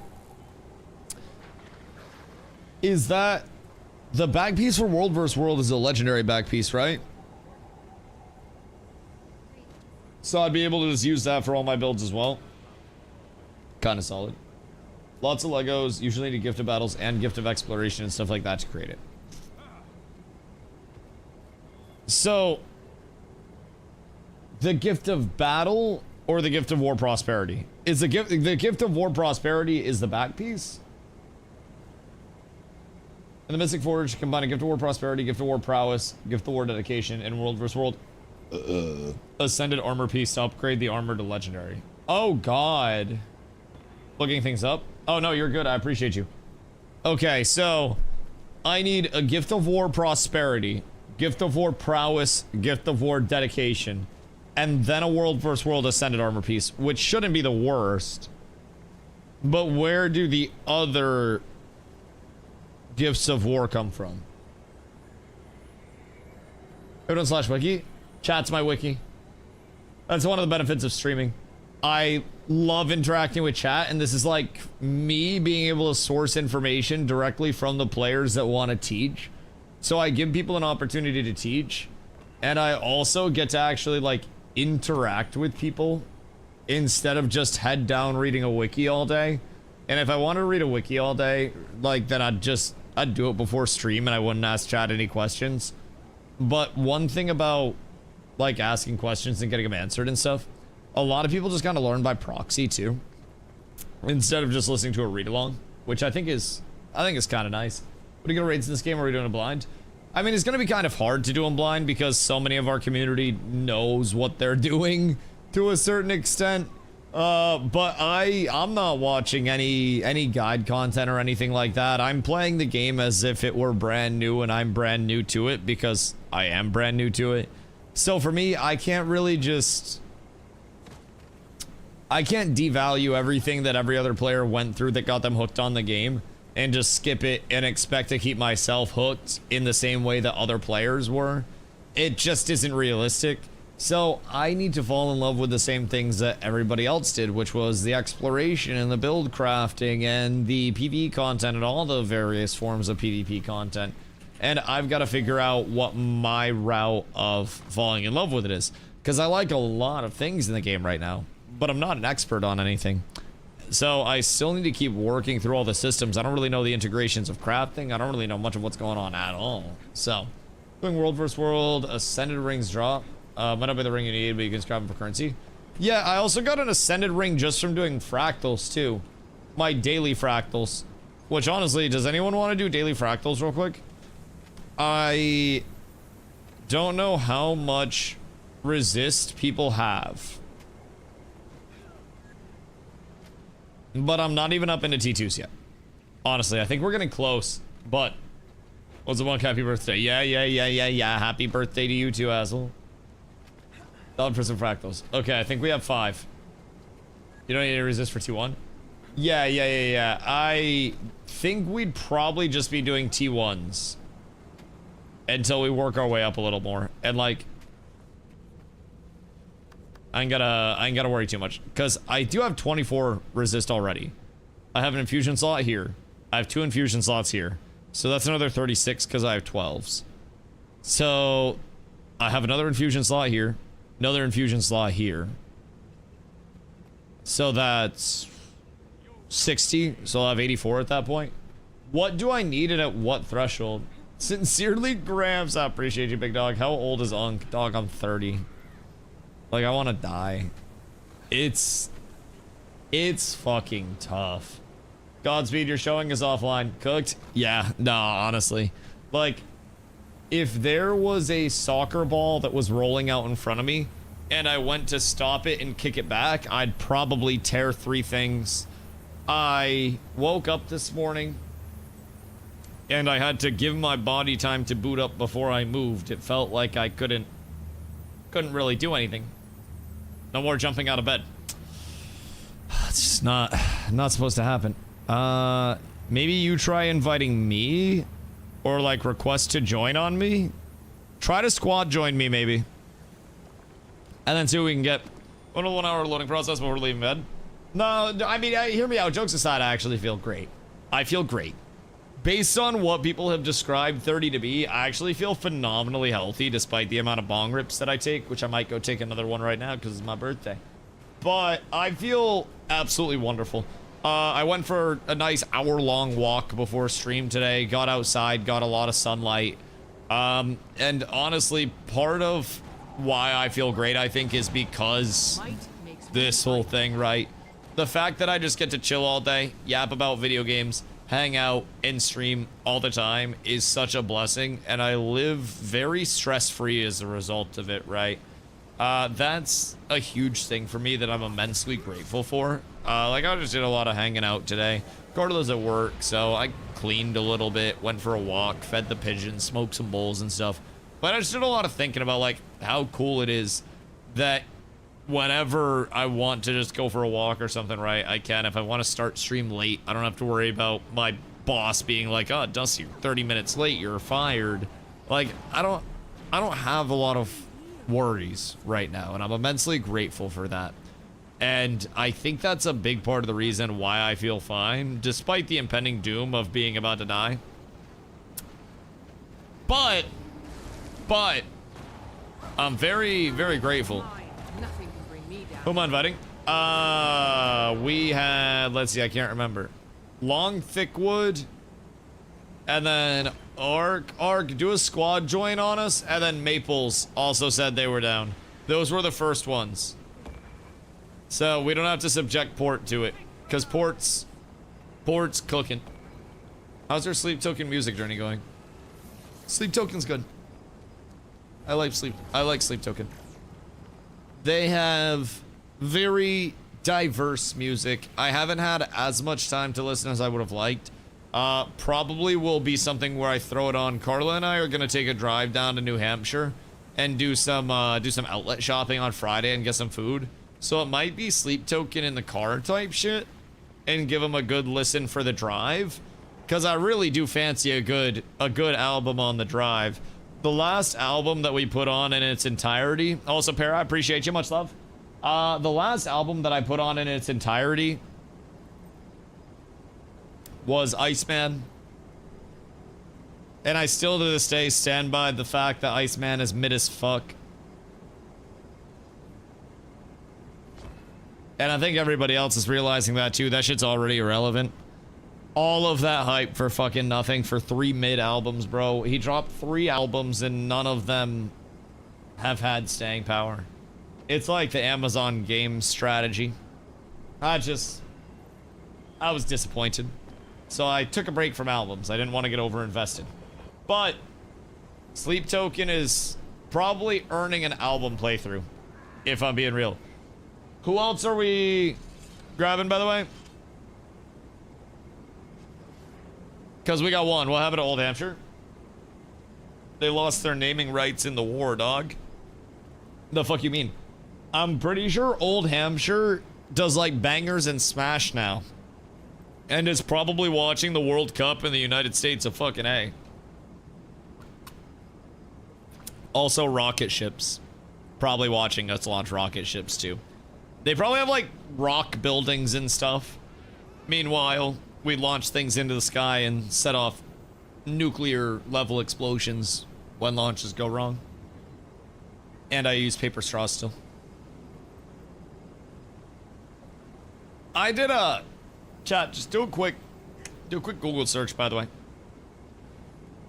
is that the back piece for World vs. World is a legendary back piece, right? So I'd be able to just use that for all my builds as well. Kind of solid. Lots of Legos, usually need gift of battles and gift of exploration and stuff like that to create it. So, the gift of battle or the gift of war prosperity? Is the gift of war prosperity is the back piece? In the Mystic Forge, combine a gift of war prosperity, gift of war prowess, gift of war dedication, and World vs. World ascended armor piece to upgrade the armor to legendary. Oh god. Looking things up. Oh no, you're good. I appreciate you. Okay, so I need a gift of war prosperity, gift of war prowess, gift of war dedication, and then a World vs. World ascended armor piece, which shouldn't be the worst. But where do the other gifts of war come from? /wiki. Chat's my wiki. That's one of the benefits of streaming. I love interacting with chat, and this is like me being able to source information directly from the players that want to teach. So I give people an opportunity to teach, and I also get to actually like interact with people instead of just head down reading a wiki all day. And if I want to read a wiki all day, like, then I'd do it before stream and I wouldn't ask chat any questions. But one thing about like asking questions and getting them answered and stuff, a lot of people just kind of learn by proxy too, instead of just listening to a read along, which I think is kind of nice. What are you gonna raids in this game? Or are we doing a blind? I mean, it's gonna be kind of hard to do them blind because so many of our community knows what they're doing to a certain extent. But I'm not watching any guide content or anything like that. I'm playing the game as if it were brand new, and I'm brand new to it because I am brand new to it. So for me, I can't devalue everything that every other player went through that got them hooked on the game and just skip it and expect to keep myself hooked in the same way that other players were. It just isn't realistic. So I need to fall in love with the same things that everybody else did, which was the exploration and the build crafting and the PvE content and all the various forms of PvP content. And I've got to figure out what my route of falling in love with it is. Because I like a lot of things in the game right now, but I'm not an expert on anything. So I still need to keep working through all the systems. I don't really know the integrations of crafting. I don't really know much of what's going on at all. So, doing World vs. World, Ascended Rings drop. Might not be the ring you need, but you can scrap them for currency. Yeah, I also got an Ascended Ring just from doing fractals too. My daily fractals. Which honestly, does anyone want to do daily fractals real quick? I don't know how much resist people have. But I'm not even up into T2s yet. Honestly, I think we're getting close. But, what's the one? Happy birthday. Yeah. Happy birthday to you too, asshole. Dollar for some fractals. Okay, I think we have 5. You don't need to resist for T1? Yeah. I think we'd probably just be doing T1s until we work our way up a little more. And like, I ain't gotta worry too much because I do have 24 resist already. I have an infusion slot here. I have 2 infusion slots here. So that's another 36 because I have 12s. So I have another infusion slot here. Another infusion slot here. So that's 60. So I'll have 84 at that point. What do I need and at what threshold? Sincerely, Gramps. I appreciate you, big dog. How old is Unk? Dog, I'm 30. Like, I want to die. It's fucking tough. Godspeed, you're showing us offline. Cooked? Yeah, nah, honestly. Like, if there was a soccer ball that was rolling out in front of me and I went to stop it and kick it back, I'd probably tear 3 things. I woke up this morning and I had to give my body time to boot up before I moved. It felt like I couldn't really do anything. No more jumping out of bed. It's just not supposed to happen. Maybe you try inviting me or like request to join on me. Try to squad join me maybe. And then two, we can get 1 hour loading process before leaving bed. No, I mean, hear me out. Jokes aside, I actually feel great. I feel great. Based on what people have described 30 to be, I actually feel phenomenally healthy despite the amount of bong rips that I take, which I might go take another one right now because it's my birthday. But I feel absolutely wonderful. I went for a nice hour-long walk before stream today, got outside, got a lot of sunlight. And honestly, part of why I feel great, I think, is because this whole thing, right? The fact that I just get to chill all day, yap about video games, hang out, and stream all the time is such a blessing, and I live very stress-free as a result of it, right? That's a huge thing for me that I'm immensely grateful for. Like, I just did a lot of hanging out today. Carla's at work, so I cleaned a little bit, went for a walk, fed the pigeons, smoked some bowls and stuff. But I just did a lot of thinking about, like, how cool it is that whenever I want to just go for a walk or something, right, I can. If I want to start stream late, I don't have to worry about my boss being like, oh, Dusty, you're 30 minutes late, you're fired. Like, I don't have a lot of worries right now, and I'm immensely grateful for that. And I think that's a big part of the reason why I feel fine, despite the impending doom of being about to die. But I'm very, very grateful. Nothing can bring me down. Who am I inviting? We had, let's see, I can't remember. Long Thickwood, and then Ark, do a squad join on us, and then Maples also said they were down. Those were the first ones. So we don't have to subject Port to it, because Port's cooking. How's their Sleep Token music journey going? Sleep Token's good. I like Sleep Token. They have very diverse music. I haven't had as much time to listen as I would have liked. Probably will be something where I throw it on. Carla and I are gonna take a drive down to New Hampshire and do some outlet shopping on Friday and get some food. So it might be Sleep Token in the car type shit and give them a good listen for the drive, because I really do fancy a good album on the drive. The last album that we put on in its entirety, also Para, I appreciate you, much love. The last album that I put on in its entirety was Iceman. And I still to this day stand by the fact that Iceman is mid as fuck. And I think everybody else is realizing that too. That shit's already irrelevant. All of that hype for fucking nothing for 3 mid albums, bro. He dropped 3 albums and none of them have had staying power. It's like the Amazon game strategy. I was disappointed. So I took a break from albums. I didn't want to get over-invested. But Sleep Token is probably earning an album playthrough, if I'm being real. Who else are we grabbing, by the way? Because we got one. What happened to Old Hampshire? They lost their naming rights in the war, dog. The fuck you mean? I'm pretty sure Old Hampshire does like bangers and smash now. And is probably watching the World Cup in the United States of fucking A. Also rocket ships. Probably watching us launch rocket ships too. They probably have like rock buildings and stuff. Meanwhile, we launch things into the sky and set off nuclear level explosions when launches go wrong. And I use paper straws still. I did a chat, just do a quick Google search, by the way,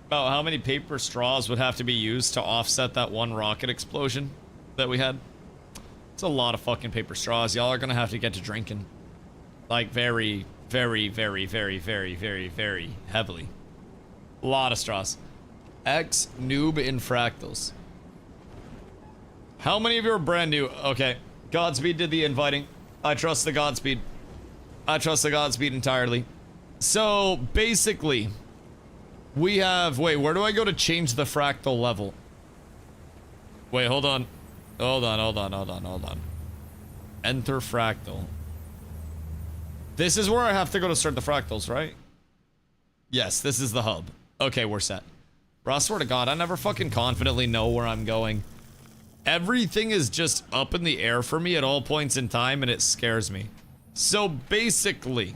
about how many paper straws would have to be used to offset that one rocket explosion that we had. It's a lot of fucking paper straws. Y'all are gonna have to get to drinking. Like very, very, very, very, very, very, very heavily. A lot of straws. X noob in fractals. How many of you are brand new? Okay. Godspeed did the inviting. I trust the Godspeed. I trust the Godspeed entirely. So basically, we have, wait, where do I go to change the fractal level? Wait, hold on. Hold on. Enter fractal. This is where I have to go to start the fractals, right? Yes, this is the hub. Okay, we're set. Bro, I swear to God, I never fucking confidently know where I'm going. everything is just up in the air for me at all points in time, and it scares me. So basically,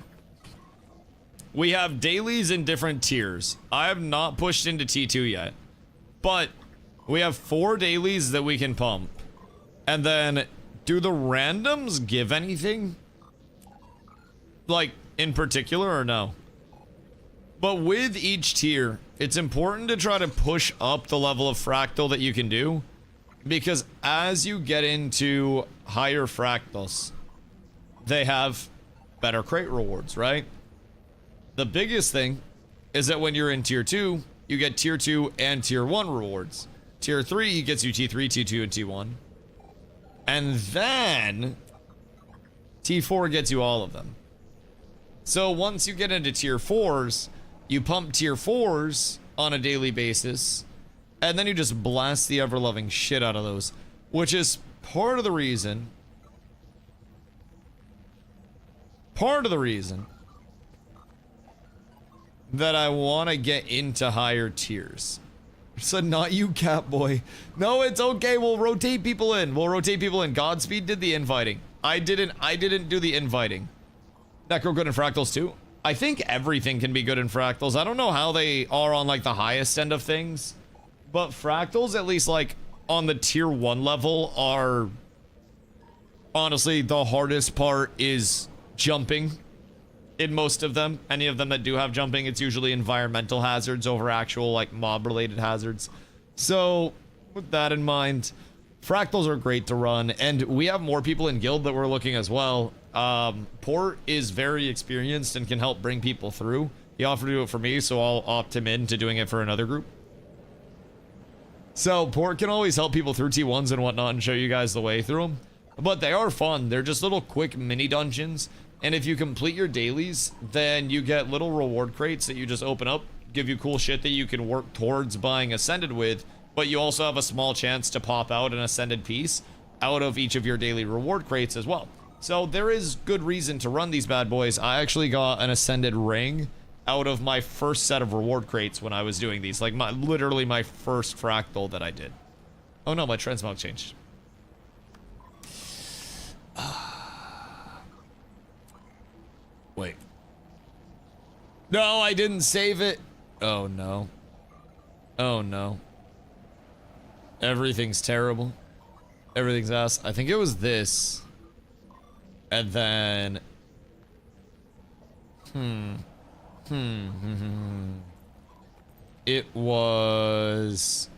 we have dailies in different tiers. I have not pushed into T2 yet, but we have 4 dailies that we can pump. And then, do the randoms give anything? Like, in particular, or no? But with each tier, it's important to try to push up the level of fractal that you can do, because as you get into higher fractals, they have better crate rewards, right? The biggest thing is that when you're in tier 2, you get tier 2 and tier 1 rewards. Tier 3 gets you T3, T2, and T1. And then T4 gets you all of them. So once you get into tier 4s, you pump tier 4s on a daily basis, and then you just blast the ever-loving shit out of those, which is part of the reason that I want to get into higher tiers. So not you, Catboy. No, it's okay. We'll rotate people in. Godspeed did the inviting. I didn't do the inviting. Necro good in fractals too. I think everything can be good in fractals. I don't know how they are on like the highest end of things, but fractals, at least like on the tier 1 level, are honestly the hardest part is jumping. In most of them, any of them that do have jumping, it's usually environmental hazards over actual like mob related hazards. So with that in mind, fractals are great to run, and we have more people in guild that we're looking as well. Port is very experienced and can help bring people through. He offered to do it for me, so I'll opt him into doing it for another group. So Port can always help people through T1s and whatnot and show you guys the way through them. But they are fun. They're just little quick mini dungeons. And if you complete your dailies, then you get little reward crates that you just open up, give you cool shit that you can work towards buying Ascended with, but you also have a small chance to pop out an Ascended piece out of each of your daily reward crates as well. So there is good reason to run these bad boys. I actually got an Ascended ring out of my first set of reward crates when I was doing these. Like, literally my first fractal that I did. Oh no, my transmog changed. Wait. No, I didn't save it. Oh no. Oh no. Everything's terrible. Everything's ass. I think it was this. And then... It was...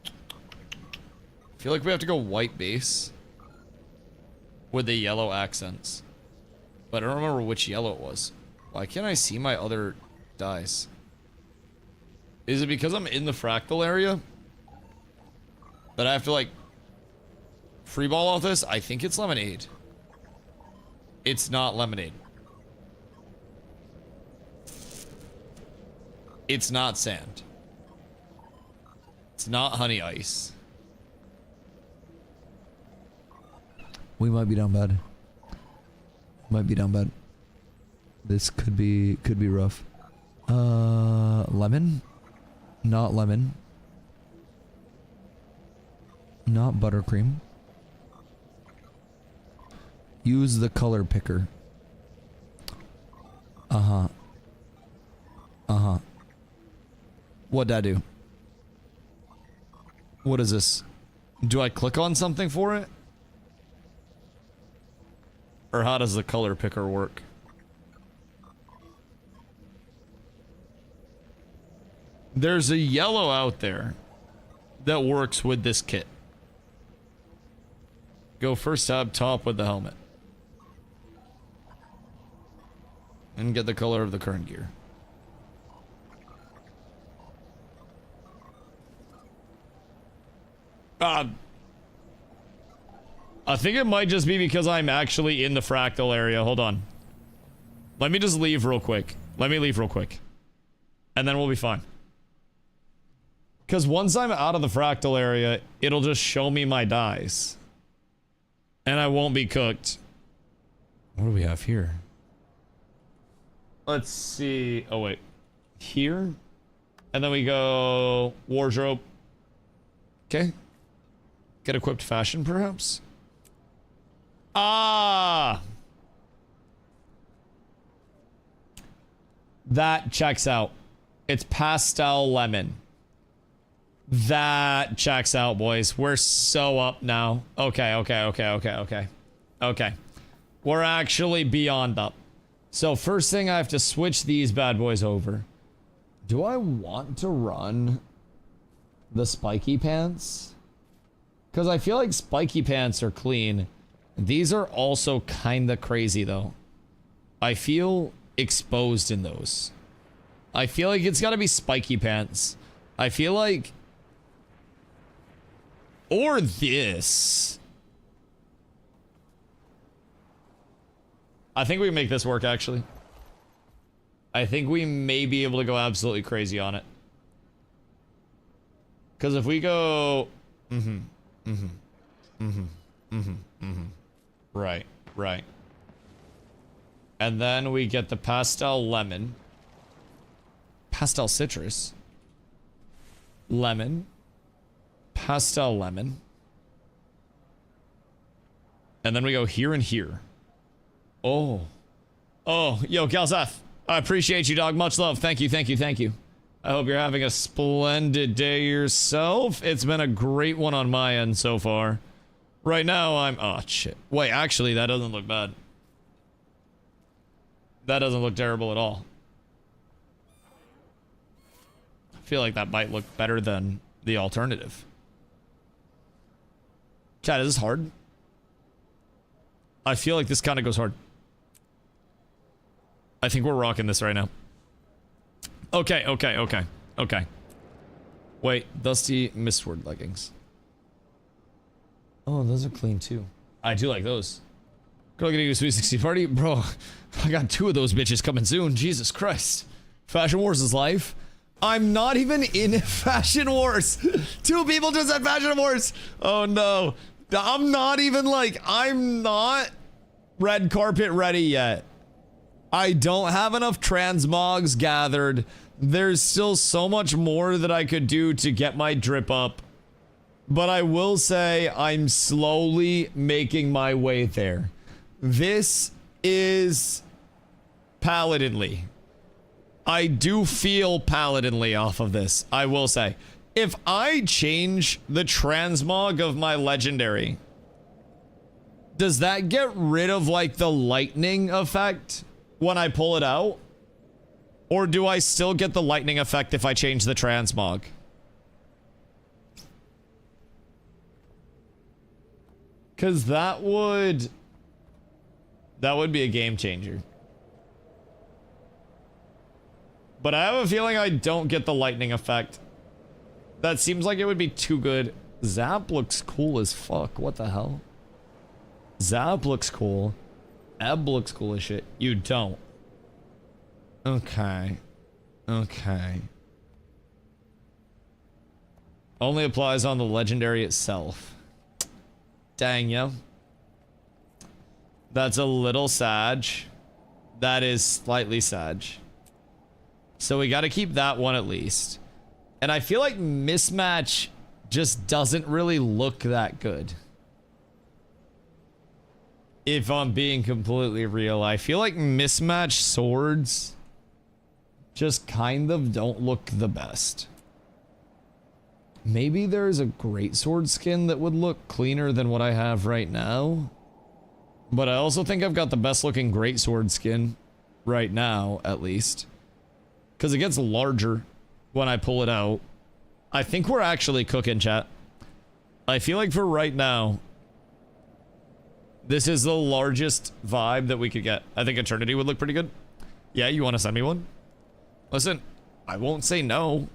I feel like we have to go white base with the yellow accents, but I don't remember which yellow it was. Why can't I see my other dice? Is it because I'm in the fractal area that I have to like freeball off this? I think it's lemonade. It's not lemonade. It's not sand. It's not honey ice. We might be down bad. Might be down bad. This could be rough. Lemon? Not lemon. Not buttercream. Use the color picker. Uh-huh. Uh-huh. What'd that do? What is this? Do I click on something for it? Or how does the color picker work? There's a yellow out there that works with this kit. Go first tab top with the helmet. And get the color of the current gear. I think it might just be because I'm actually in the fractal area. Hold on. Let me just leave real quick. Let me leave real quick. And then we'll be fine. Because once I'm out of the fractal area, it'll just show me my dice. And I won't be cooked. What do we have here? Let's see. Oh, wait. here. And then we go wardrobe. Okay. Get equipped fashion, perhaps? Ah! That checks out. It's pastel lemon. That checks out, boys. We're so up now. Okay. Okay. We're actually beyond up. So first thing, I have to switch these bad boys over. Do I want to run the spiky pants? Because I feel like spiky pants are clean. These are also kind of crazy, though. I feel exposed in those. I feel like it's got to be spiky pants. I feel like... Or this. I think we can make this work, actually. I think we may be able to go absolutely crazy on it. Because if we go... Right. And then we get the pastel lemon. Pastel citrus. Lemon. Pastel lemon. And then we go here and here. Oh. Yo, Galzeth. I appreciate you, dog. Much love. Thank you. I hope you're having a splendid day yourself. It's been a great one on my end so far. Right now, I'm... Oh, shit. Wait, actually, that doesn't look bad. That doesn't look terrible at all. I feel like that might look better than the alternative. Chat, is this hard? I feel like this kind of goes hard. I think we're rocking this right now. Okay. Wait, Dusty Mistward leggings. Oh, those are clean too. I do like those. Girl, getting a sweet 60 party? Bro, I got 2 of those bitches coming soon. Jesus Christ. Fashion Wars is life. I'm not even in Fashion Wars. 2 people just said Fashion Wars. Oh no. I'm not even like, I'm not red carpet ready yet. I don't have enough transmogs gathered. There's still so much more that I could do to get my drip up. But I will say I'm slowly making my way there. This is paladinly. I do feel paladinly off of this, I will say. If I change the transmog of my legendary, does that get rid of like the lightning effect when I pull it out? Or do I still get the lightning effect if I change the transmog? Because that would be a game changer. But I have a feeling I don't get the lightning effect. That seems like it would be too good. Zap looks cool as fuck. What the hell? Zap looks cool. Ebb looks cool as shit. You don't. Okay. Only applies on the legendary itself. Dang, yo. That's a little sag. That is slightly sag. So we gotta keep that one at least. And I feel like mismatch just doesn't really look that good. If I'm being completely real, I feel like mismatch swords just kind of don't look the best. Maybe there's a greatsword skin that would look cleaner than what I have right now. But I also think I've got the best looking greatsword skin right now, at least. Because it gets larger when I pull it out. I think we're actually cooking, chat. I feel like for right now, this is the largest vibe that we could get. I think Eternity would look pretty good. Yeah, you want to send me one? Listen, I won't say no.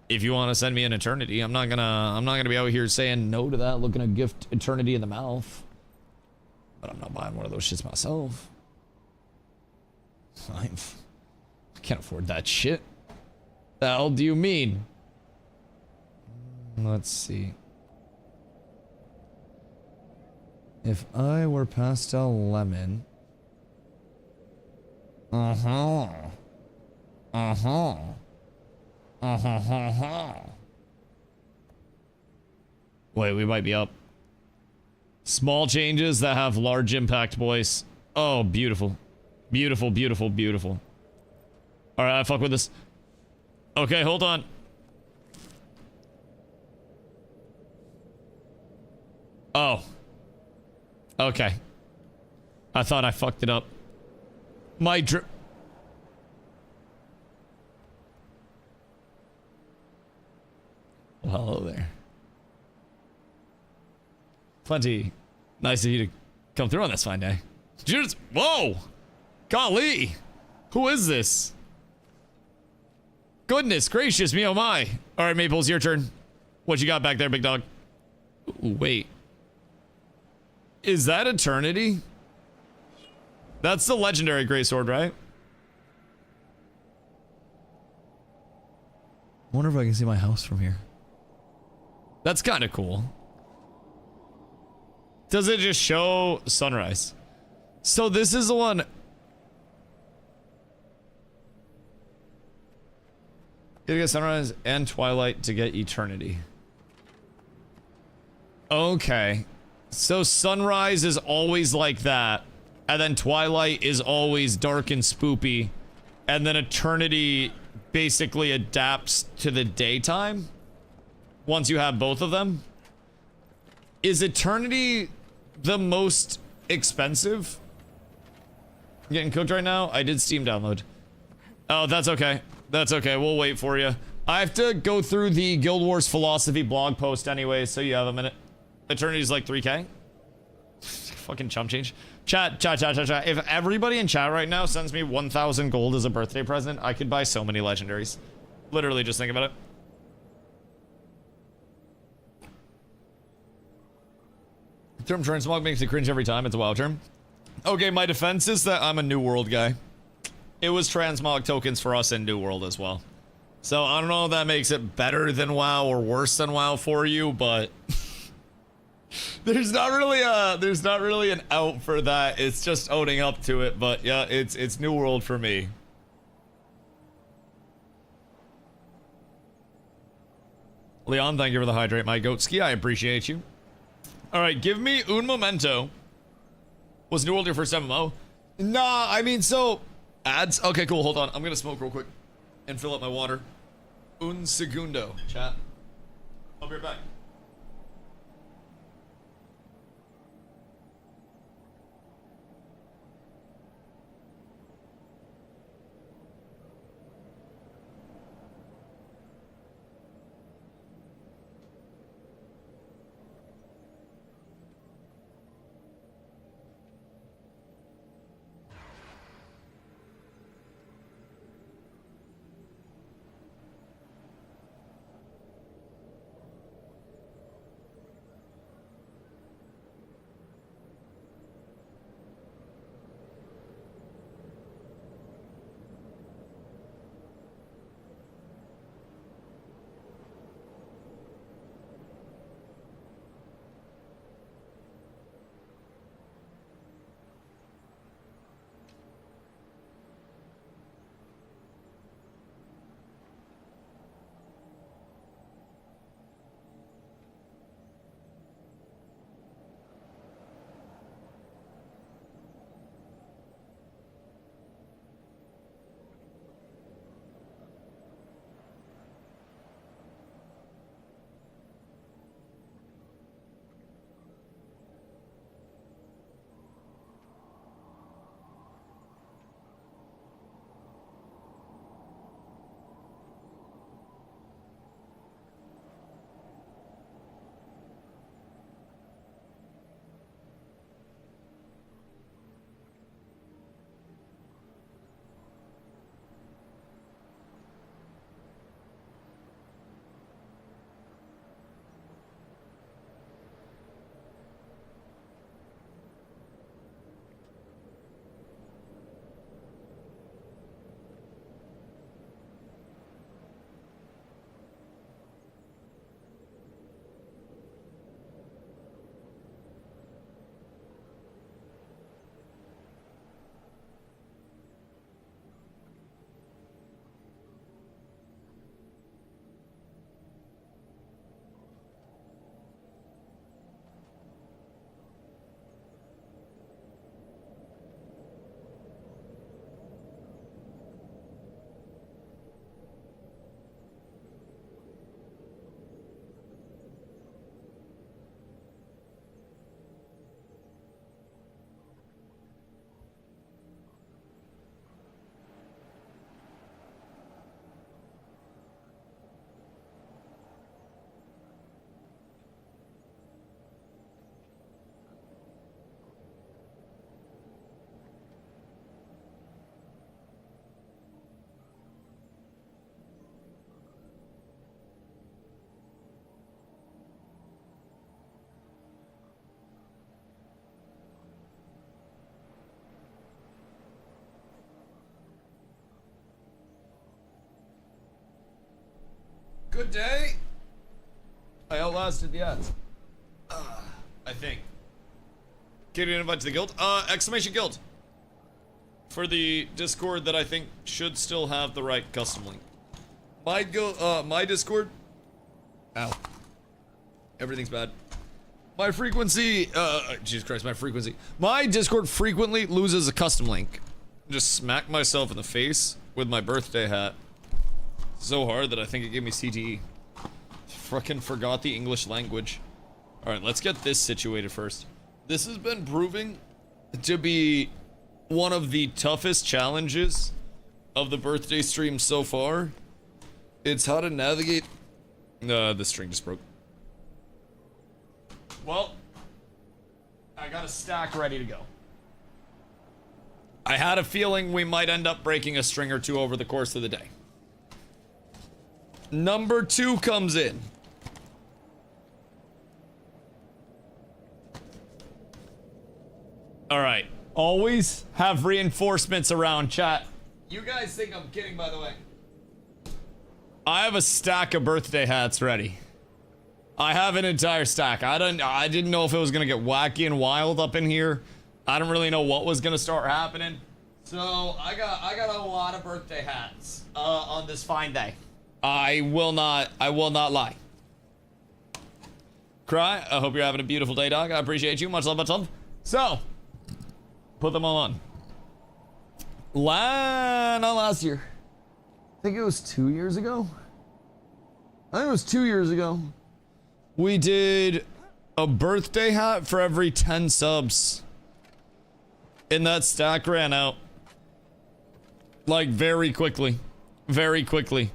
If you want to send me an Eternity, I'm not gonna be out here saying no to that, looking to gift Eternity in the mouth. But I'm not buying one of those shits myself. I can't afford that shit. The hell do you mean? Let's see. If I were pastel lemon. Uh-huh. Uh-huh. Wait, we might be up. Small changes that have large impact, boys. Oh, beautiful. Beautiful, beautiful, beautiful. Alright, I fuck with this. Okay, hold on. Oh. Okay. I thought I fucked it up. My well, hello there. Plenty nice of you to come through on this fine day. Just, whoa! Golly! Who is this? Goodness gracious me, oh my. Alright, Maples, your turn. What you got back there, big dog? Ooh, wait. Is that Eternity? That's the legendary greatsword, right? I wonder if I can see my house from here. That's kind of cool. Does it just show sunrise? So this is the one. You get sunrise and twilight to get eternity. Okay. So sunrise is always like that. And then twilight is always dark and spoopy. And then eternity basically adapts to the daytime. Once you have both of them. Is eternity the most expensive? I'm getting cooked right now. I did Steam download. Oh, that's okay. That's okay. We'll wait for you. I have to go through the Guild Wars philosophy blog post anyway, so you have a minute. Eternity's like 3K. Fucking chump change. Chat. If everybody in chat right now sends me 1,000 gold as a birthday present, I could buy so many legendaries. Literally, just think about it. The term transmog makes me cringe every time. It's a WoW term. Okay, my defense is that I'm a New World guy. It was transmog tokens for us in New World as well. So I don't know if that makes it better than WoW or worse than WoW for you, but there's not really an out for that. It's just owning up to it. But yeah, it's New World for me. Leon, thank you for the hydrate, my goatski. I appreciate you. All right, give me un momento. Was New World your first MMO? Nah, I mean, so ads. Okay, cool. Hold on. I'm gonna smoke real quick and fill up my water. Un segundo, chat. I'll be right back. Good day. I outlasted the ads. I think. Getting an invite to the guild? Exclamation guild. For the Discord that I think should still have the right custom link. My Discord. Ow. Everything's bad. My frequency, Jesus Christ, my frequency. My Discord frequently loses a custom link. Just smack myself in the face with my birthday hat. So hard that I think it gave me CTE. Frickin' forgot the English language. Alright, let's get this situated first. This has been proving to be one of the toughest challenges of the birthday stream so far. It's how to navigate... the string just broke. Well, I got a stack ready to go. I had a feeling we might end up breaking a string or two over the course of the day. Number 2 comes in. Alright. Always have reinforcements around, chat. You guys think I'm kidding, by the way. I have a stack of birthday hats ready. I have an entire stack. I didn't know if it was gonna get wacky and wild up in here. I don't really know what was gonna start happening. So I got a lot of birthday hats on this fine day. I will not lie. Cry, I hope you're having a beautiful day, dog. I appreciate you. Much love, much love. So, put them all on. Not last year. I think it was 2 years ago. I think it was 2 years ago. We did a birthday hat for every 10 subs. And that stack ran out. Like, very quickly. Very quickly.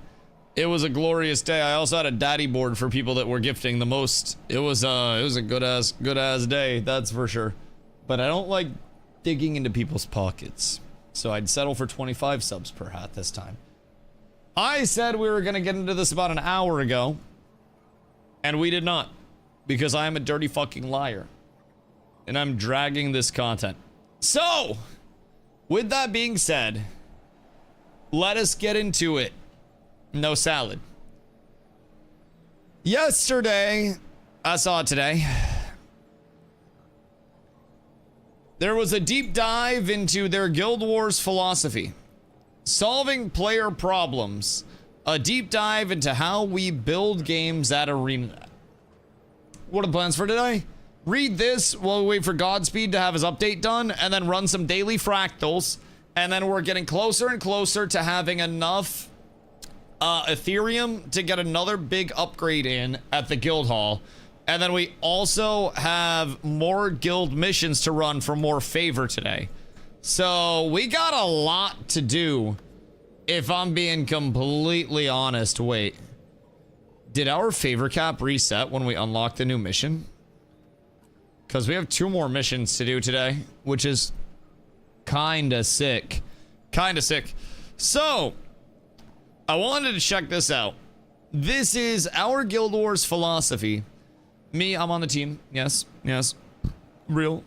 It was a glorious day. I also had a daddy board for people that were gifting the most. It was a good ass day, that's for sure. But I don't like digging into people's pockets. So I'd settle for 25 subs per hat this time. I said we were gonna get into this about an hour ago. And we did not. Because I am a dirty fucking liar. And I'm dragging this content. So, with that being said, let us get into it. No salad. Yesterday, I saw it today. There was a deep dive into their Guild Wars philosophy. Solving player problems. A deep dive into how we build games at Arena. What are the plans for today? Read this while we wait for Godspeed to have his update done, and then run some daily fractals. And then we're getting closer and closer to having enough Ethereum to get another big upgrade in at the guild hall. And then we also have more guild missions to run for more favor today. So we got a lot to do, if I'm being completely honest. Wait, did our favor cap reset when we unlocked the new mission? Because we have 2 more missions to do today, which is kinda sick. Kinda sick. So, I wanted to check this out. This is our Guild Wars philosophy. Me, I'm on the team. Yes, yes. Real,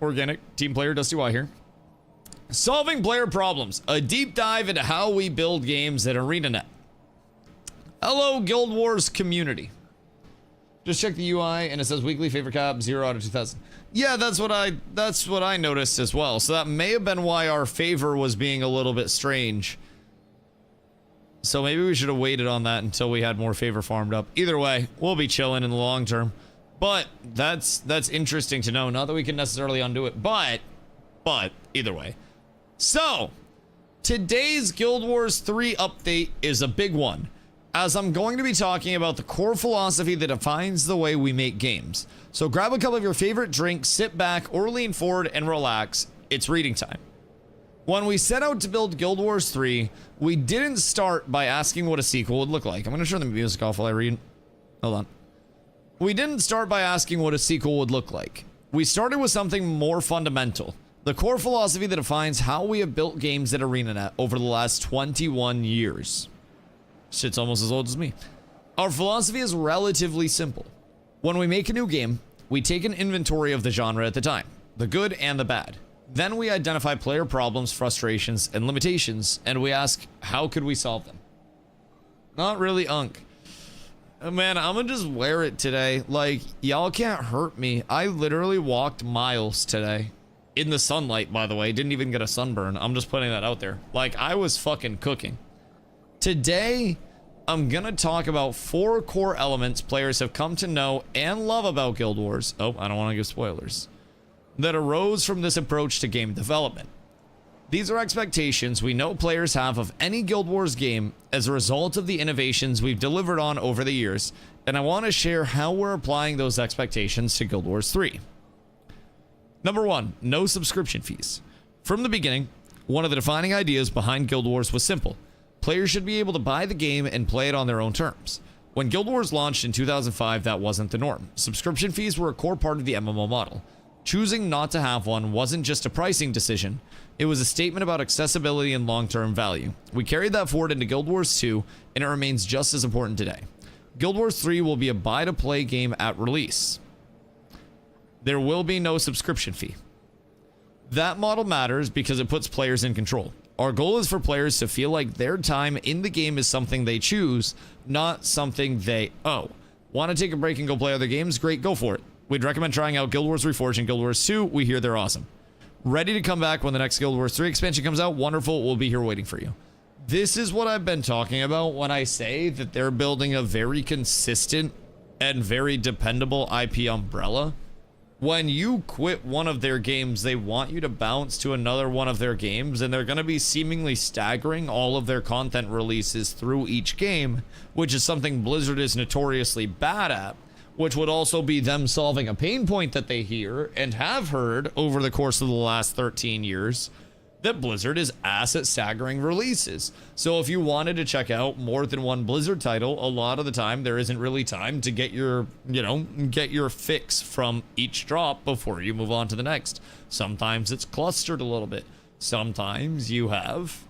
organic team player, DustyWhy here. Solving player problems. A deep dive into how we build games at ArenaNet. Hello, Guild Wars community. Just check the UI and it says weekly favor cap 0 out of 2000. Yeah, that's what I noticed as well. So that may have been why our favor was being a little bit strange. So maybe we should have waited on that until we had more favor farmed up. Either way, we'll be chilling in the long term. But that's interesting to know. Not that we can necessarily undo it, but either way. So, today's Guild Wars 3 update is a big one, as I'm going to be talking about the core philosophy that defines the way we make games. So grab a cup of your favorite drink, sit back, or lean forward and relax. It's reading time. When we set out to build Guild Wars 3, we didn't start by asking what a sequel would look like. I'm going to turn the music off while I read. Hold on. We didn't start by asking what a sequel would look like. We started with something more fundamental. The core philosophy that defines how we have built games at ArenaNet over the last 21 years. Shit's almost as old as me. Our philosophy is relatively simple. When we make a new game, we take an inventory of the genre at the time, the good and the bad. Then we identify player problems, frustrations, and limitations, and we ask, how could we solve them? Not really unk. Man, I'm gonna just wear it today. Like, y'all can't hurt me. I literally walked miles today. In the sunlight, by the way. Didn't even get a sunburn. I'm just putting that out there. Like, I was fucking cooking. Today, I'm gonna talk about 4 core elements players have come to know and love about Guild Wars. Oh, I don't want to give spoilers. That arose from this approach to game development. These are expectations we know players have of any Guild Wars game as a result of the innovations we've delivered on over the years, and I want to share how we're applying those expectations to Guild Wars 3. Number 1, no subscription fees. From the beginning, one of the defining ideas behind Guild Wars was simple. Players should be able to buy the game and play it on their own terms. When Guild Wars launched in 2005, that wasn't the norm. Subscription fees were a core part of the MMO model. Choosing not to have one wasn't just a pricing decision, it was a statement about accessibility and long-term value. We carried that forward into Guild Wars 2, and it remains just as important today. Guild Wars 3 will be a buy-to-play game at release. There will be no subscription fee. That model matters because it puts players in control. Our goal is for players to feel like their time in the game is something they choose, not something they owe. Want to take a break and go play other games? Great, go for it. We'd recommend trying out Guild Wars Reforged and Guild Wars 2. We hear they're awesome. Ready to come back when the next Guild Wars 3 expansion comes out? Wonderful, we'll be here waiting for you. This is what I've been talking about when I say that they're building a very consistent and very dependable IP umbrella. When you quit one of their games, they want you to bounce to another one of their games, and they're going to be seemingly staggering all of their content releases through each game, which is something Blizzard is notoriously bad at, which would also be them solving a pain point that they hear and have heard over the course of the last 13 years, that Blizzard is ass at staggering releases. So if you wanted to check out more than one Blizzard title, a lot of the time there isn't really time to get your, get your fix from each drop before you move on to the next. Sometimes it's clustered a little bit. Sometimes you have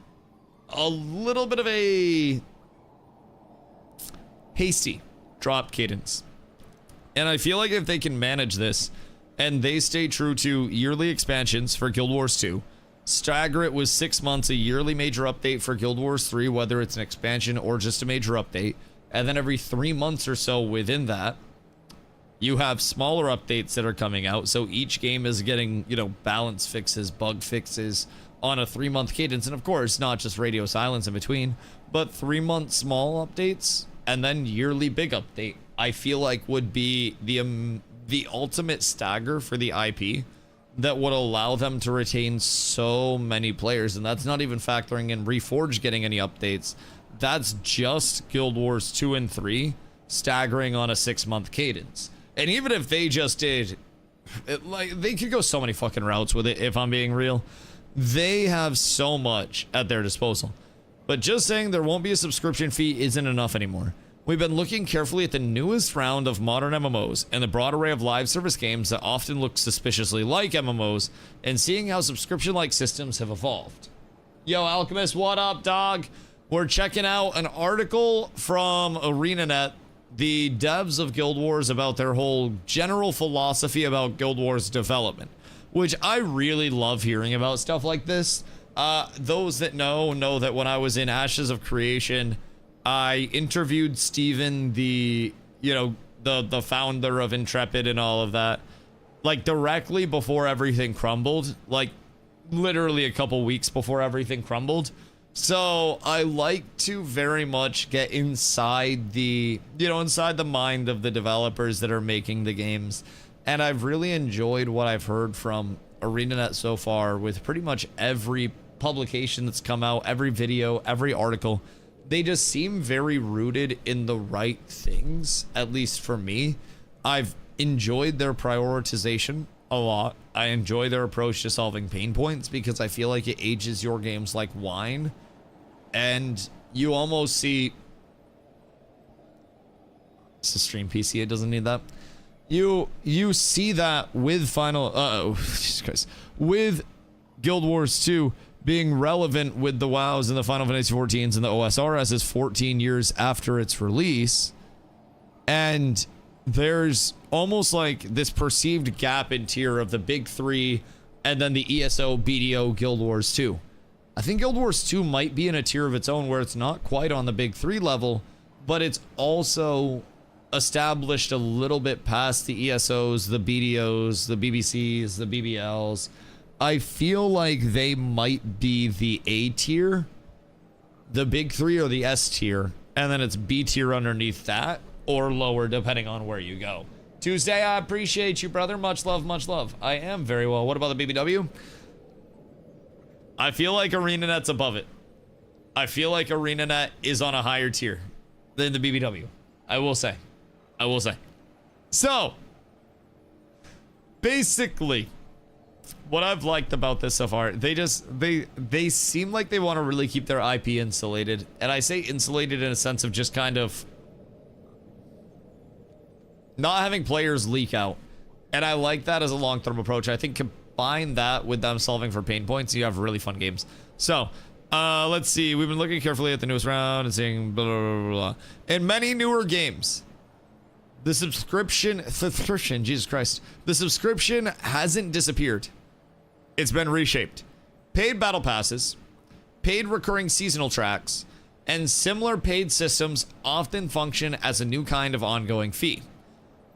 a little bit of a hasty drop cadence. And I feel like if they can manage this and they stay true to yearly expansions for Guild Wars 2, stagger it with 6 months, a yearly major update for Guild Wars 3, whether it's an expansion or just a major update, and then every 3 months or so within that, you have smaller updates that are coming out. So each game is getting, balance fixes, bug fixes on a 3-month cadence. And of course, not just radio silence in between, but 3-month small updates and then yearly big update. I feel like would be the ultimate stagger for the IP that would allow them to retain so many players. And that's not even factoring in Reforged getting any updates. That's just Guild Wars 2 and 3 staggering on a 6-month cadence. And even if they just did, they could go so many fucking routes with it, if I'm being real. They have so much at their disposal. But just saying there won't be a subscription fee isn't enough anymore. We've been looking carefully at the newest round of modern MMOs and the broad array of live service games that often look suspiciously like MMOs, and seeing how subscription-like systems have evolved. Yo, Alchemist, what up, dog? We're checking out an article from ArenaNet, the devs of Guild Wars, about their whole general philosophy about Guild Wars development, which I really love hearing about stuff like this. Those that know that when I was in Ashes of Creation, I interviewed Steven, the founder of Intrepid and all of that, like directly before everything crumbled, like literally a couple weeks before everything crumbled. So I like to very much get inside the, inside the mind of the developers that are making the games. And I've really enjoyed what I've heard from ArenaNet so far with pretty much every publication that's come out, every video, every article. They just seem very rooted in the right things, at least for me. I've enjoyed their prioritization a lot. I enjoy their approach to solving pain points because I feel like it ages your games like wine. And you almost see... It's a stream PC, it doesn't need that. You see that with Jesus Christ. With Guild Wars 2 being relevant with the WoWs and the Final Fantasy 14s and the OSRSs 14 years after its release. And there's almost like this perceived gap in tier of the big three and then the ESO, BDO, Guild Wars 2. I think Guild Wars 2 might be in a tier of its own where it's not quite on the big three level, but it's also established a little bit past the ESOs, the BDOs, the BBCs, the BBLs. I feel like they might be the A tier, the big three, or the S tier, and then it's B tier underneath that, or lower depending on where you go. Tuesday, I appreciate you, brother. Much love, much love. I am very well. What about the BBW? I feel like ArenaNet's above it. I feel like ArenaNet is on a higher tier than the BBW. I will say. So, basically, what I've liked about this so far, they seem like they want to really keep their IP insulated. And I say insulated in a sense of just kind of not having players leak out. And I like that as a long-term approach. I think combine that with them solving for pain points, you have really fun games. So, let's see. We've been looking carefully at the newest round and seeing blah, blah, blah, blah. In many newer games, the subscription, Jesus Christ, the subscription hasn't disappeared. It's been reshaped. Paid battle passes, paid recurring seasonal tracks, and similar paid systems often function as a new kind of ongoing fee.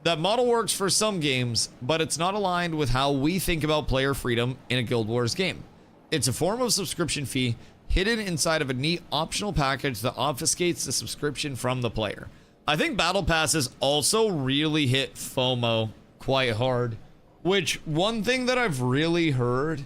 That model works for some games, but it's not aligned with how we think about player freedom in a Guild Wars game. It's a form of subscription fee hidden inside of a neat optional package that obfuscates the subscription from the player. I think battle passes also really hit FOMO quite hard, which one thing that I've really heard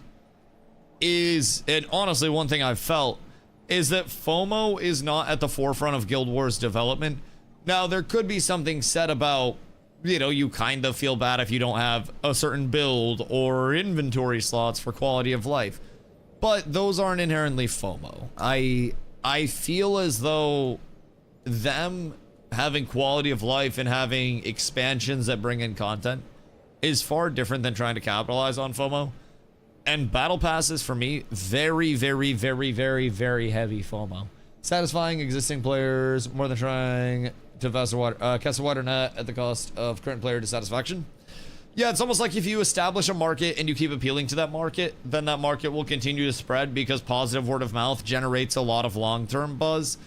is, and honestly one thing I've felt, is that FOMO is not at the forefront of Guild Wars development. Now, there could be something said about, you know, you kind of feel bad if you don't have a certain build or inventory slots for quality of life, but those aren't inherently FOMO. I feel as though them having quality of life and having expansions that bring in content is far different than trying to capitalize on FOMO. And battle passes for me, very, very, very, very, very heavy FOMO. Satisfying existing players more than trying to cast a wider net at the cost of current player dissatisfaction. Yeah, it's almost like if you establish a market and you keep appealing to that market, then that market will continue to spread because positive word of mouth generates a lot of long-term buzz.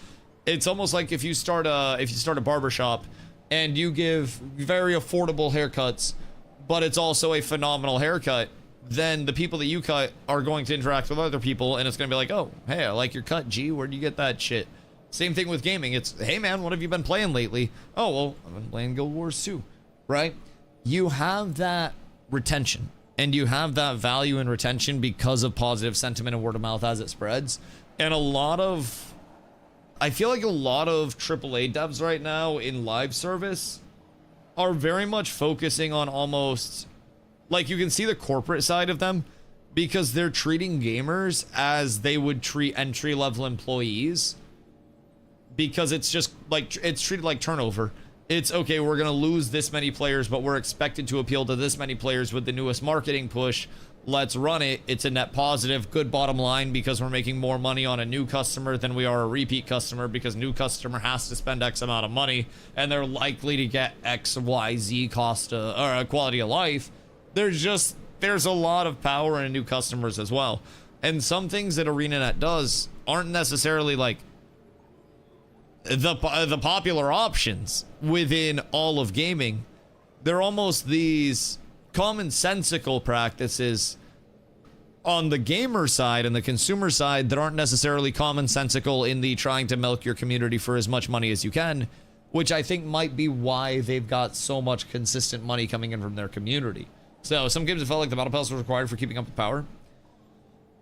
It's almost like if you start a barbershop and you give very affordable haircuts, but it's also a phenomenal haircut, then the people that you cut are going to interact with other people, and it's going to be like, oh, hey, I like your cut, G. Where'd you get that shit? Same thing with gaming. It's, hey, man, what have you been playing lately? Oh, well, I've been playing Guild Wars 2, right? You have that retention, and you have that value in retention because of positive sentiment and word of mouth as it spreads. And I feel like a lot of AAA devs right now in live service are very much focusing on almost, like, you can see the corporate side of them because they're treating gamers as they would treat entry-level employees, because it's just like, it's treated like turnover. It's okay, we're gonna lose this many players, but we're expected to appeal to this many players with the newest marketing push. Let's run it. It's a net positive, good bottom line, because we're making more money on a new customer than we are a repeat customer, because new customer has to spend X amount of money and they're likely to get X, Y, Z cost or quality of life. There's a lot of power in new customers as well. And some things that ArenaNet does aren't necessarily like the popular options within all of gaming. They're almost these commonsensical practices on the gamer side and the consumer side that aren't necessarily commonsensical in the trying to milk your community for as much money as you can, which I think might be why they've got so much consistent money coming in from their community. So some games, it felt like the battle pass was required for keeping up with power.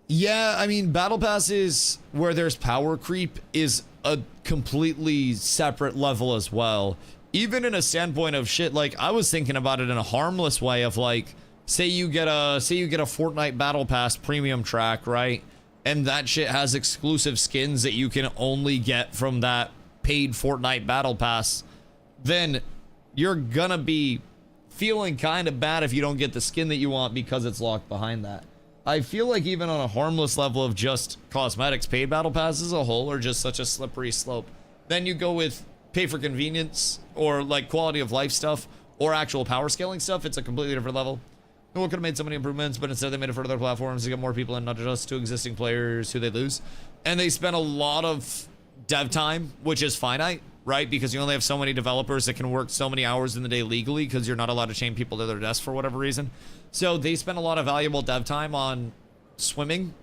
Yeah, I mean, battle passes where there's power creep is a completely separate level as well. Even in a standpoint of shit, like, I was thinking about it in a harmless way of, like, say you get a Fortnite battle pass premium track, right? And that shit has exclusive skins that you can only get from that paid Fortnite battle pass. Then you're gonna be feeling kind of bad if you don't get the skin that you want because it's locked behind that. I feel like even on a harmless level of just cosmetics, paid battle passes as a whole are just such a slippery slope. Then you go with pay for convenience or like quality of life stuff or actual power scaling stuff. It's a completely different level. Google could have made so many improvements, but instead they made it for other platforms to get more people and not just to existing players who they lose. And they spent a lot of dev time, which is finite, right? Because you only have so many developers that can work so many hours in the day legally because you're not allowed to chain people to their desks for whatever reason. So they spent a lot of valuable dev time on swimming,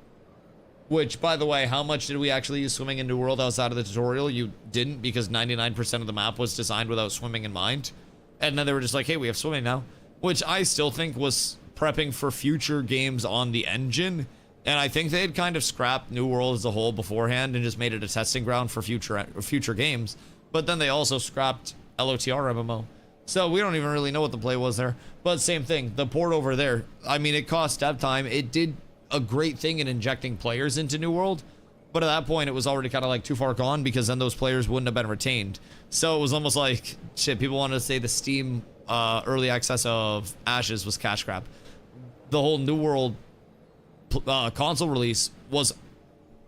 which, by the way, how much did we actually use swimming in New World outside of the tutorial? You didn't, because 99% of the map was designed without swimming in mind. And then they were just like, hey, we have swimming now, which I still think was prepping for future games on the engine. And I think they had kind of scrapped New World as a whole beforehand and just made it a testing ground for future games. But then they also scrapped LOTR MMO. So we don't even really know what the play was there. But same thing, the port over there, I mean, it cost dev time. It did a great thing in injecting players into New World. But at that point, it was already kind of like too far gone, because then those players wouldn't have been retained. So it was almost like, shit, people wanted to say the Steam early access of Ashes was cash grab. The whole New World console release was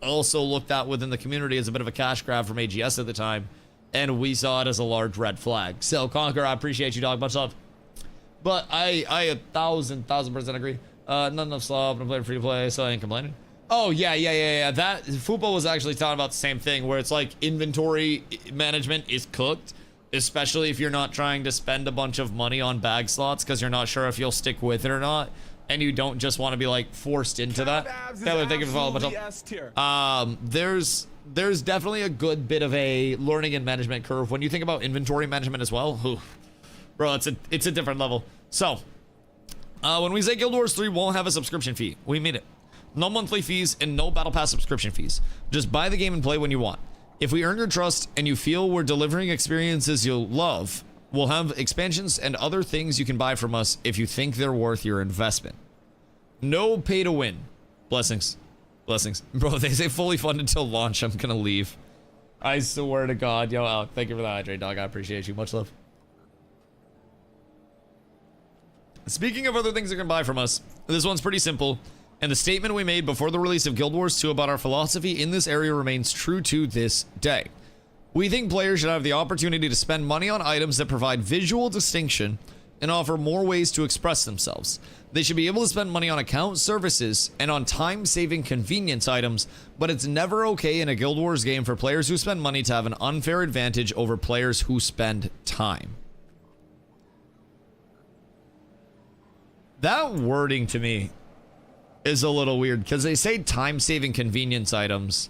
also looked at within the community as a bit of a cash grab from AGS at the time, and we saw it as a large red flag. So Conquer, I appreciate you, dog, much love. But I 1,000% agree. Not enough slop, I'm playing free to play, so I ain't complaining. Oh yeah. That Fupo was actually talking about the same thing, where it's like inventory management is cooked, especially if you're not trying to spend a bunch of money on bag slots because you're not sure if you'll stick with it or not. And you don't just want to be like forced into that. Taylor, thank you for following. There's definitely a good bit of a learning and management curve when you think about inventory management as well. Ooh, bro, it's a different level. So, when we say Guild Wars 3 won't have a subscription fee, we mean it. No monthly fees and no battle pass subscription fees. Just buy the game and play when you want. If we earn your trust and you feel we're delivering experiences you'll love, we'll have expansions and other things you can buy from us if you think they're worth your investment. No pay to win. Blessings. Blessings. Bro, they say fully funded till launch. I'm gonna leave. I swear to God. Yo, Alec, thank you for the hydrate, dog. I appreciate you. Much love. Speaking of other things you can buy from us, this one's pretty simple. And the statement we made before the release of Guild Wars 2 about our philosophy in this area remains true to this day. We think players should have the opportunity to spend money on items that provide visual distinction and offer more ways to express themselves. They should be able to spend money on account services and on time-saving convenience items, but it's never okay in a Guild Wars game for players who spend money to have an unfair advantage over players who spend time. That wording to me is a little weird, because they say time-saving convenience items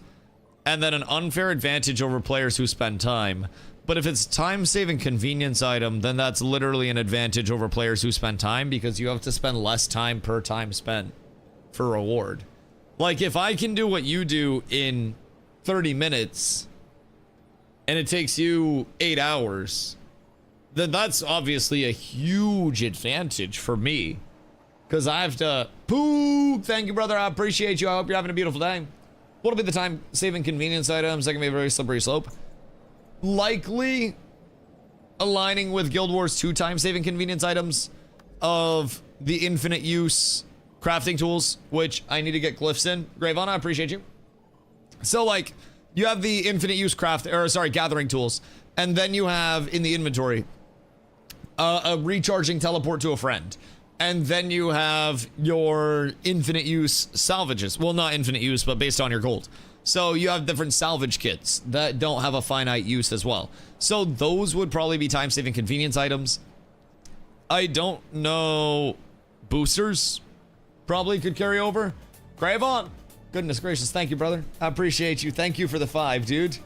and then an unfair advantage over players who spend time. But if it's time-saving convenience item, then that's literally an advantage over players who spend time, because you have to spend less time per time spent for reward. Like, if I can do what you do in 30 minutes and it takes you 8 hours, then that's obviously a huge advantage for me. Because I have to poop. Thank you, brother. I appreciate you. I hope you're having a beautiful day. What'll be the time-saving convenience items? That can be a very slippery slope. Likely aligning with Guild Wars 2 time-saving convenience items of the infinite use crafting tools, which I need to get glyphs in. Gravon, I appreciate you. So, like, you have the infinite use gathering tools, and then you have in the inventory a recharging teleport to a friend. And then you have your infinite use salvages. Well, not infinite use, but based on your gold. So you have different salvage kits that don't have a finite use as well. So those would probably be time-saving convenience items. I don't know. Boosters probably could carry over. Gravon, goodness gracious, thank you, brother. I appreciate you. Thank you for the 5, dude.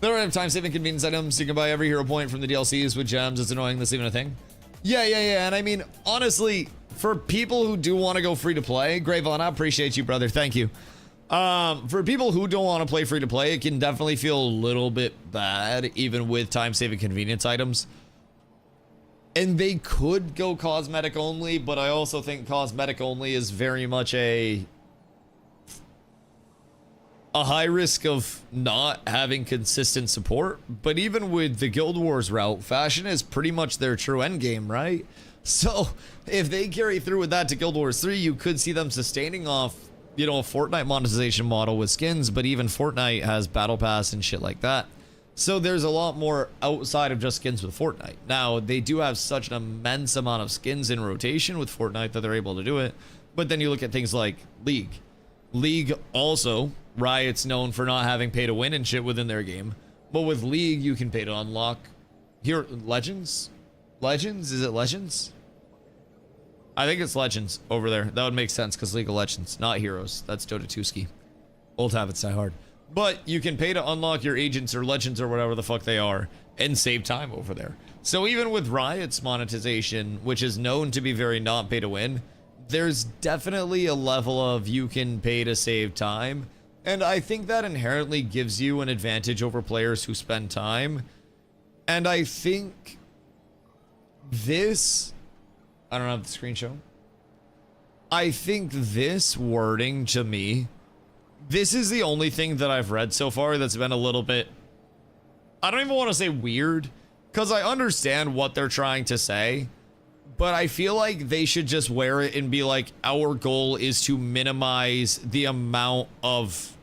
They don't have time-saving convenience items. You can buy every hero point from the DLCs with gems. It's annoying that's even a thing. Yeah. And I mean, honestly, for people who do want to go free to play, Gravon, I appreciate you, brother. Thank you. For people who don't want to play free to play, it can definitely feel a little bit bad, even with time-saving convenience items. And they could go cosmetic only, but I also think cosmetic only is very much a high risk of not having consistent support. But even with the Guild Wars route, fashion is pretty much their true endgame, right? So if they carry through with that to Guild Wars 3, you could see them sustaining off, you know, a Fortnite monetization model with skins, but even Fortnite has Battle Pass and shit like that. So there's a lot more outside of just skins with Fortnite. Now, they do have such an immense amount of skins in rotation with Fortnite that they're able to do it. But then you look at things like League. League also, Riot's known for not having pay to win and shit within their game. But with League, you can pay to unlock. Here, Legends? Legends? Is it Legends? I think it's Legends over there. That would make sense because League of Legends, not Heroes. That's Dota 2ski. Old habits die hard. But you can pay to unlock your agents or legends or whatever the fuck they are and save time over there. So even with Riot's monetization, which is known to be very not pay to win, there's definitely a level of you can pay to save time. And I think that inherently gives you an advantage over players who spend time. And I think this, I don't have the screen show. I think this wording to me, this is the only thing that I've read so far that's been a little bit, I don't even want to say weird, because I understand what they're trying to say, but I feel like they should just wear it and be like, our goal is to minimize the amount of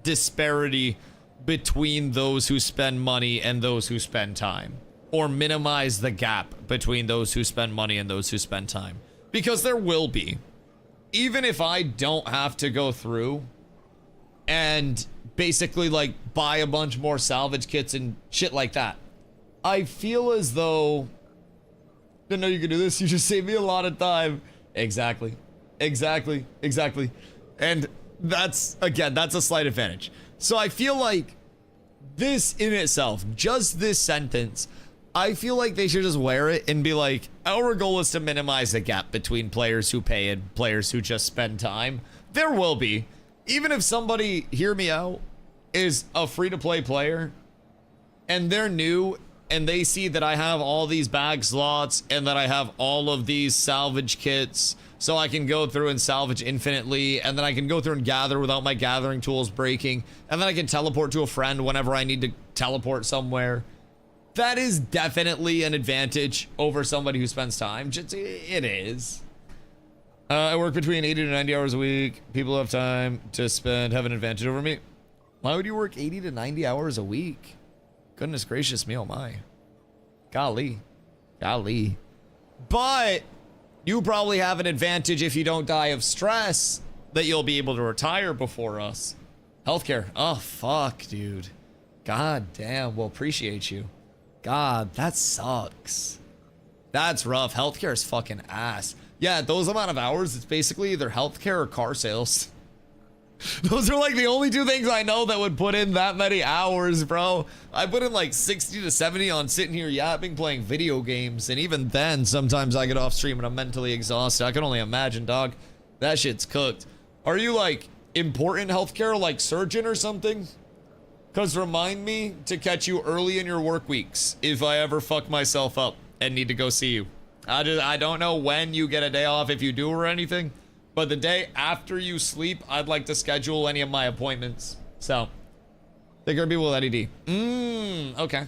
disparity between those who spend money and those who spend time. Or minimize the gap between those who spend money and those who spend time. Because there will be. Even if I don't have to go through and basically like buy a bunch more salvage kits and shit like that, I feel as though, didn't know you could do this, you just saved me a lot of time. Exactly. Exactly. Exactly. And that's, again, that's a slight advantage. So I feel like this in itself, just this sentence, I feel like they should just wear it and be like, our goal is to minimize the gap between players who pay and players who just spend time. There will be. Even if somebody, hear me out, is a free-to-play player and they're new and they see that I have all these bag slots and that I have all of these salvage kits so I can go through and salvage infinitely, and then I can go through and gather without my gathering tools breaking, and then I can teleport to a friend whenever I need to teleport somewhere. That is definitely an advantage over somebody who spends time. It is. I work between 80 to 90 hours a week. People who have time to spend have an advantage over me. Why would you work 80 to 90 hours a week? Goodness gracious me, oh my. Golly. Golly. But you probably have an advantage if you don't die of stress that you'll be able to retire before us. Healthcare. Oh, fuck, dude. God damn. Well, appreciate you. God, that sucks. That's rough. Healthcare is fucking ass. Yeah, those amount of hours, it's basically either healthcare or car sales. Those are like the only two things I know that would put in that many hours, bro. I put in like 60 to 70 on sitting here yapping, playing video games. And even then, sometimes I get off stream and I'm mentally exhausted. I can only imagine, dog. That shit's cooked. Are you like important healthcare, like surgeon or something? Because remind me to catch you early in your work weeks if I ever fuck myself up and need to go see you. I don't know when you get a day off, if you do or anything, but the day after you sleep, I'd like to schedule any of my appointments. So, they're gonna be with Eddie D. Okay.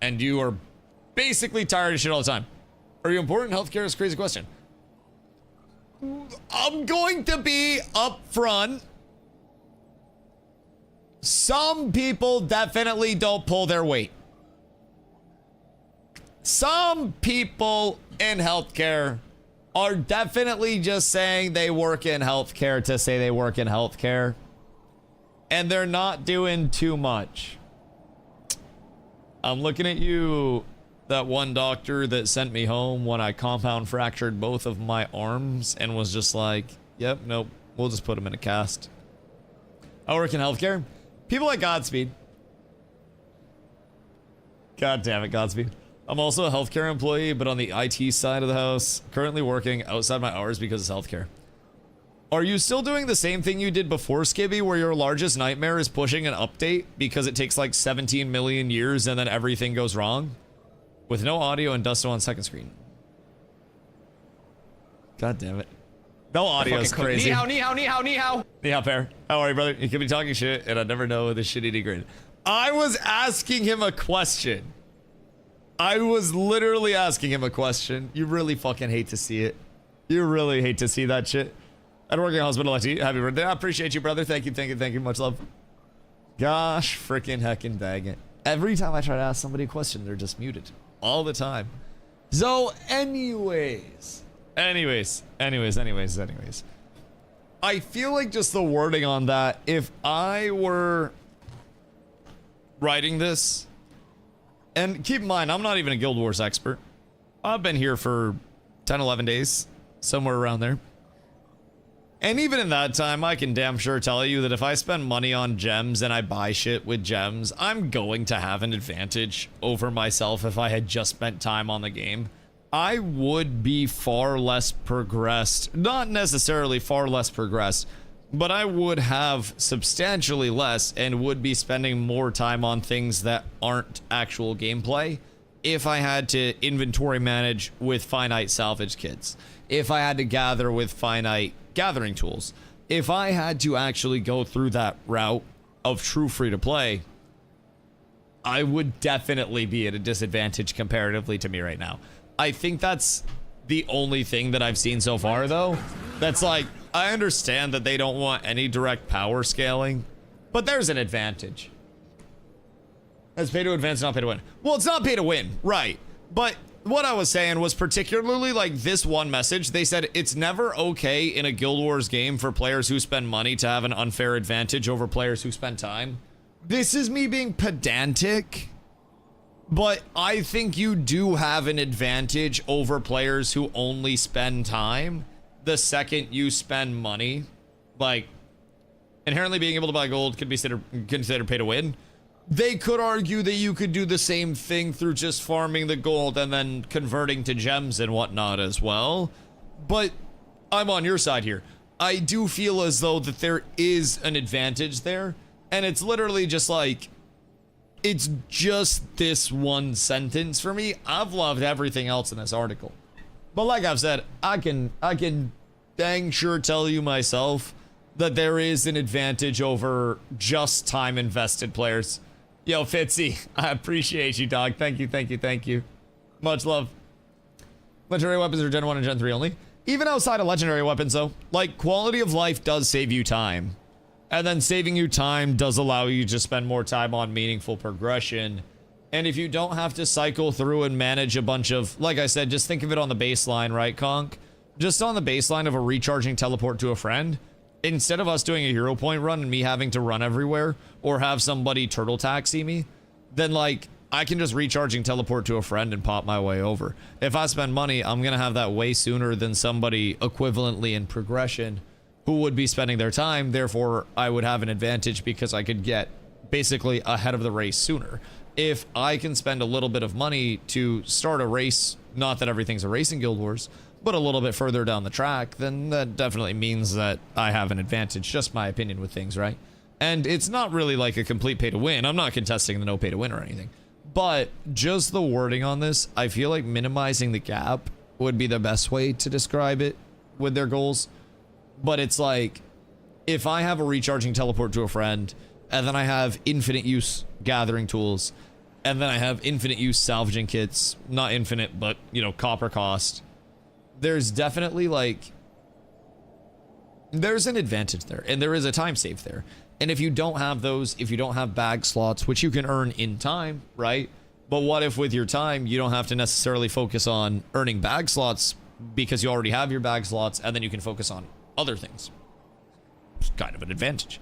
And you are basically tired of shit all the time. Are you important? Healthcare is a crazy question. I'm going to be upfront. Some people definitely don't pull their weight. Some people in healthcare are definitely just saying they work in healthcare to say they work in healthcare. And they're not doing too much. I'm looking at you, that one doctor that sent me home when I compound fractured both of my arms and was just like, yep, nope, we'll just put him in a cast. I work in healthcare. People like Godspeed. God damn it, Godspeed. I'm also a healthcare employee, but on the IT side of the house. Currently working outside my hours because it's healthcare. Are you still doing the same thing you did before, Skibby, where your largest nightmare is pushing an update because it takes like 17 million years and then everything goes wrong? With no audio and Dusto on second screen. God damn it. No audio is crazy. Ni hao, ni hao, ni hao, ni hao. Ni hao, pair. How are you, brother? You could be talking shit, and I never know the shit eating grin. I was asking him a question. I was literally asking him a question. You really fucking hate to see it. You really hate to see that shit. At a working hospital, happy birthday. I appreciate you, brother. Thank you. Much love. Gosh, freaking heckin' dang it. Every time I try to ask somebody a question, they're just muted. All the time. So, anyways. I feel like just the wording on that, if I were writing this, and keep in mind, I'm not even a Guild Wars expert. I've been here for 10, 11 days, somewhere around there. And even in that time, I can damn sure tell you that if I spend money on gems and I buy shit with gems, I'm going to have an advantage over myself if I had just spent time on the game. I would be far less progressed, not necessarily far less progressed, but I would have substantially less and would be spending more time on things that aren't actual gameplay if I had to inventory manage with finite salvage kits, if I had to gather with finite gathering tools, if I had to actually go through that route of true free-to-play, I would definitely be at a disadvantage comparatively to me right now. I think that's the only thing that I've seen so far, though. That's like, I understand that they don't want any direct power scaling, but there's an advantage. It's pay to advance, not pay to win. Well, it's not pay to win, right? But what I was saying was particularly like this one message. They said it's never okay in a Guild Wars game for players who spend money to have an unfair advantage over players who spend time. This is me being pedantic, but I think you do have an advantage over players who only spend time the second you spend money. Like, inherently being able to buy gold could be considered pay to win. They could argue that you could do the same thing through just farming the gold and then converting to gems and whatnot as well. But I'm on your side here. I do feel as though that there is an advantage there. And it's literally just like, it's just this one sentence for me. I've loved everything else in this article. But like I've said, I can dang sure tell you myself that there is an advantage over just time invested players. Yo, Fitzy, I appreciate you, dog. Thank you, thank you, thank you. Much love. Legendary weapons are Gen 1 and Gen 3 only. Even outside of legendary weapons, though, like, quality of life does save you time. And then saving you time does allow you to spend more time on meaningful progression. And if you don't have to cycle through and manage a bunch of, like I said, just think of it on the baseline, right, Conk? Just on the baseline of a recharging teleport to a friend, instead of us doing a hero point run and me having to run everywhere or have somebody turtle taxi me, then like I can just recharging teleport to a friend and pop my way over. If I spend money, I'm gonna have that way sooner than somebody equivalently in progression who would be spending their time. Therefore, I would have an advantage because I could get basically ahead of the race sooner. If I can spend a little bit of money to start a race, not that everything's a race in Guild Wars, but a little bit further down the track, then that definitely means that I have an advantage. Just my opinion with things, right? And it's not really like a complete pay to win. I'm not contesting the no pay to win or anything. But just the wording on this, I feel like minimizing the gap would be the best way to describe it with their goals. But it's like, if I have a recharging teleport to a friend, and then I have infinite use gathering tools, and then I have infinite use salvaging kits, not infinite, but, you know, copper cost, there's definitely like, there's an advantage there, and there is a time save there. And if you don't have those, if you don't have bag slots, which you can earn in time, right? But what if with your time, you don't have to necessarily focus on earning bag slots because you already have your bag slots, and then you can focus on other things. It's kind of an advantage.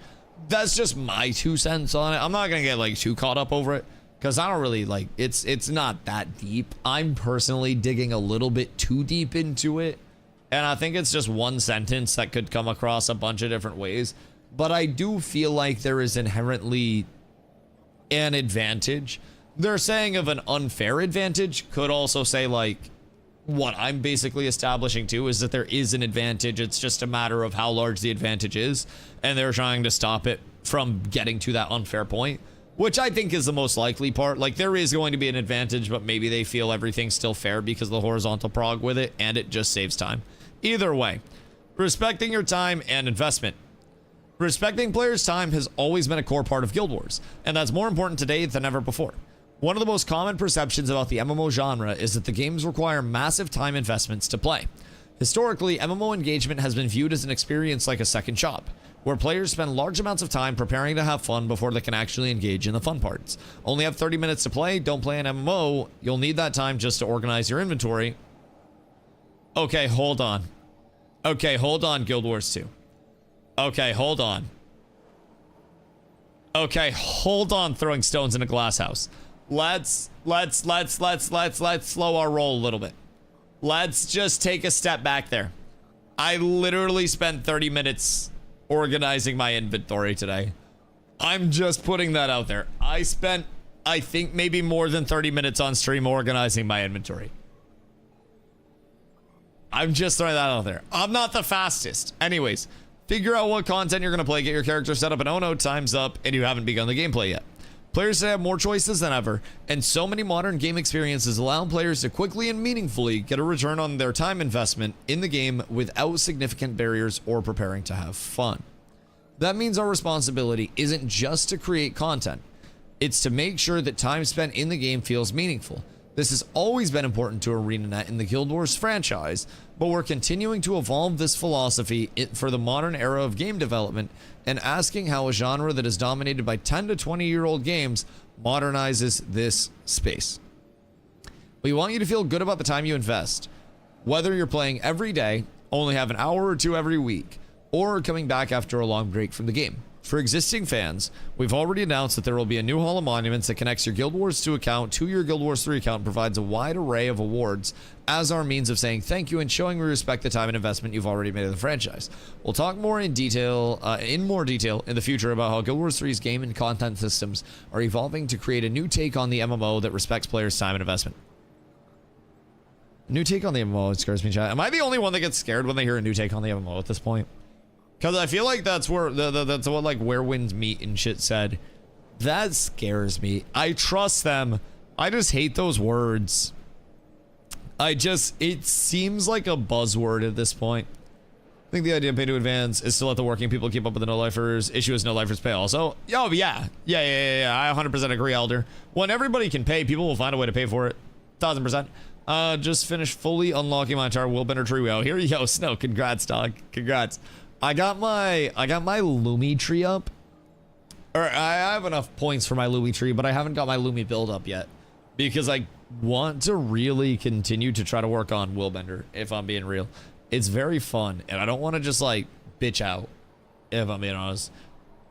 That's just my 2 cents on it. I'm not gonna get like too caught up over it, because I don't really like, it's not that deep. I'm personally digging a little bit too deep into it, and I think it's just one sentence that could come across a bunch of different ways. But I do feel like there is inherently an advantage. They're saying of an unfair advantage, could also say like, what I'm basically establishing too is that there is an advantage. It's just a matter of how large the advantage is, and they're trying to stop it from getting to that unfair point, which I think is the most likely part. Like, there is going to be an advantage, but maybe they feel everything's still fair because of the horizontal prog with it, and it just saves time. Either way, respecting your time and investment. Respecting players' time has always been a core part of Guild Wars, and that's more important today than ever before. One of the most common perceptions about the MMO genre is that the games require massive time investments to play. Historically, MMO engagement has been viewed as an experience like a second job, where players spend large amounts of time preparing to have fun before they can actually engage in the fun parts. Only have 30 minutes to play, don't play an MMO, you'll need that time just to organize your inventory. Okay, hold on. Okay, hold on, Guild Wars 2. Okay, hold on. Okay, hold on throwing stones in a glass house. Let's slow our roll a little bit. Let's just take a step back there. I literally spent 30 minutes organizing my inventory today. I'm just putting that out there. I spent, I think, maybe more than 30 minutes on stream organizing my inventory. I'm just throwing that out there. I'm not the fastest. Anyways, figure out what content you're going to play, get your character set up, and oh no, time's up, and you haven't begun the gameplay yet. Players today have more choices than ever, and so many modern game experiences allow players to quickly and meaningfully get a return on their time investment in the game without significant barriers or preparing to have fun. That means our responsibility isn't just to create content, it's to make sure that time spent in the game feels meaningful. This has always been important to ArenaNet in the Guild Wars franchise, but we're continuing to evolve this philosophy for the modern era of game development and asking how a genre that is dominated by 10 to 20-year-old games modernizes this space. We want you to feel good about the time you invest, whether you're playing every day, only have an hour or two every week, or coming back after a long break from the game. For existing fans, we've already announced that there will be a new Hall of Monuments that connects your Guild Wars 2 account to your Guild Wars 3 account and provides a wide array of awards as our means of saying thank you and showing we respect the time and investment you've already made in the franchise. We'll talk more in more detail in the future about how Guild Wars 3's game and content systems are evolving to create a new take on the MMO that respects players' time and investment. New take on the MMO scares me, chat. Am I the only one that gets scared when they hear a new take on the MMO at this point? Because I feel like that's where that's what like Where Winds Meet and shit said. That scares me. I trust them. I just hate those words. It seems like a buzzword at this point. I think the idea of pay to advance is to let the working people keep up with the no-lifers. Issue is no-lifers pay also. Oh, yeah. I 100% agree, Elder. When everybody can pay, people will find a way to pay for it. 1000%. Just finished fully unlocking my entire Willbender tree. Well, here you go, Snow. Congrats, dog. Congrats. I got my Lumi tree up. Or I have enough points for my Lumi tree, but I haven't got my Lumi build up yet. Because I want to really continue to try to work on Willbender, if I'm being real. It's very fun, and I don't want to just like bitch out, if I'm being honest.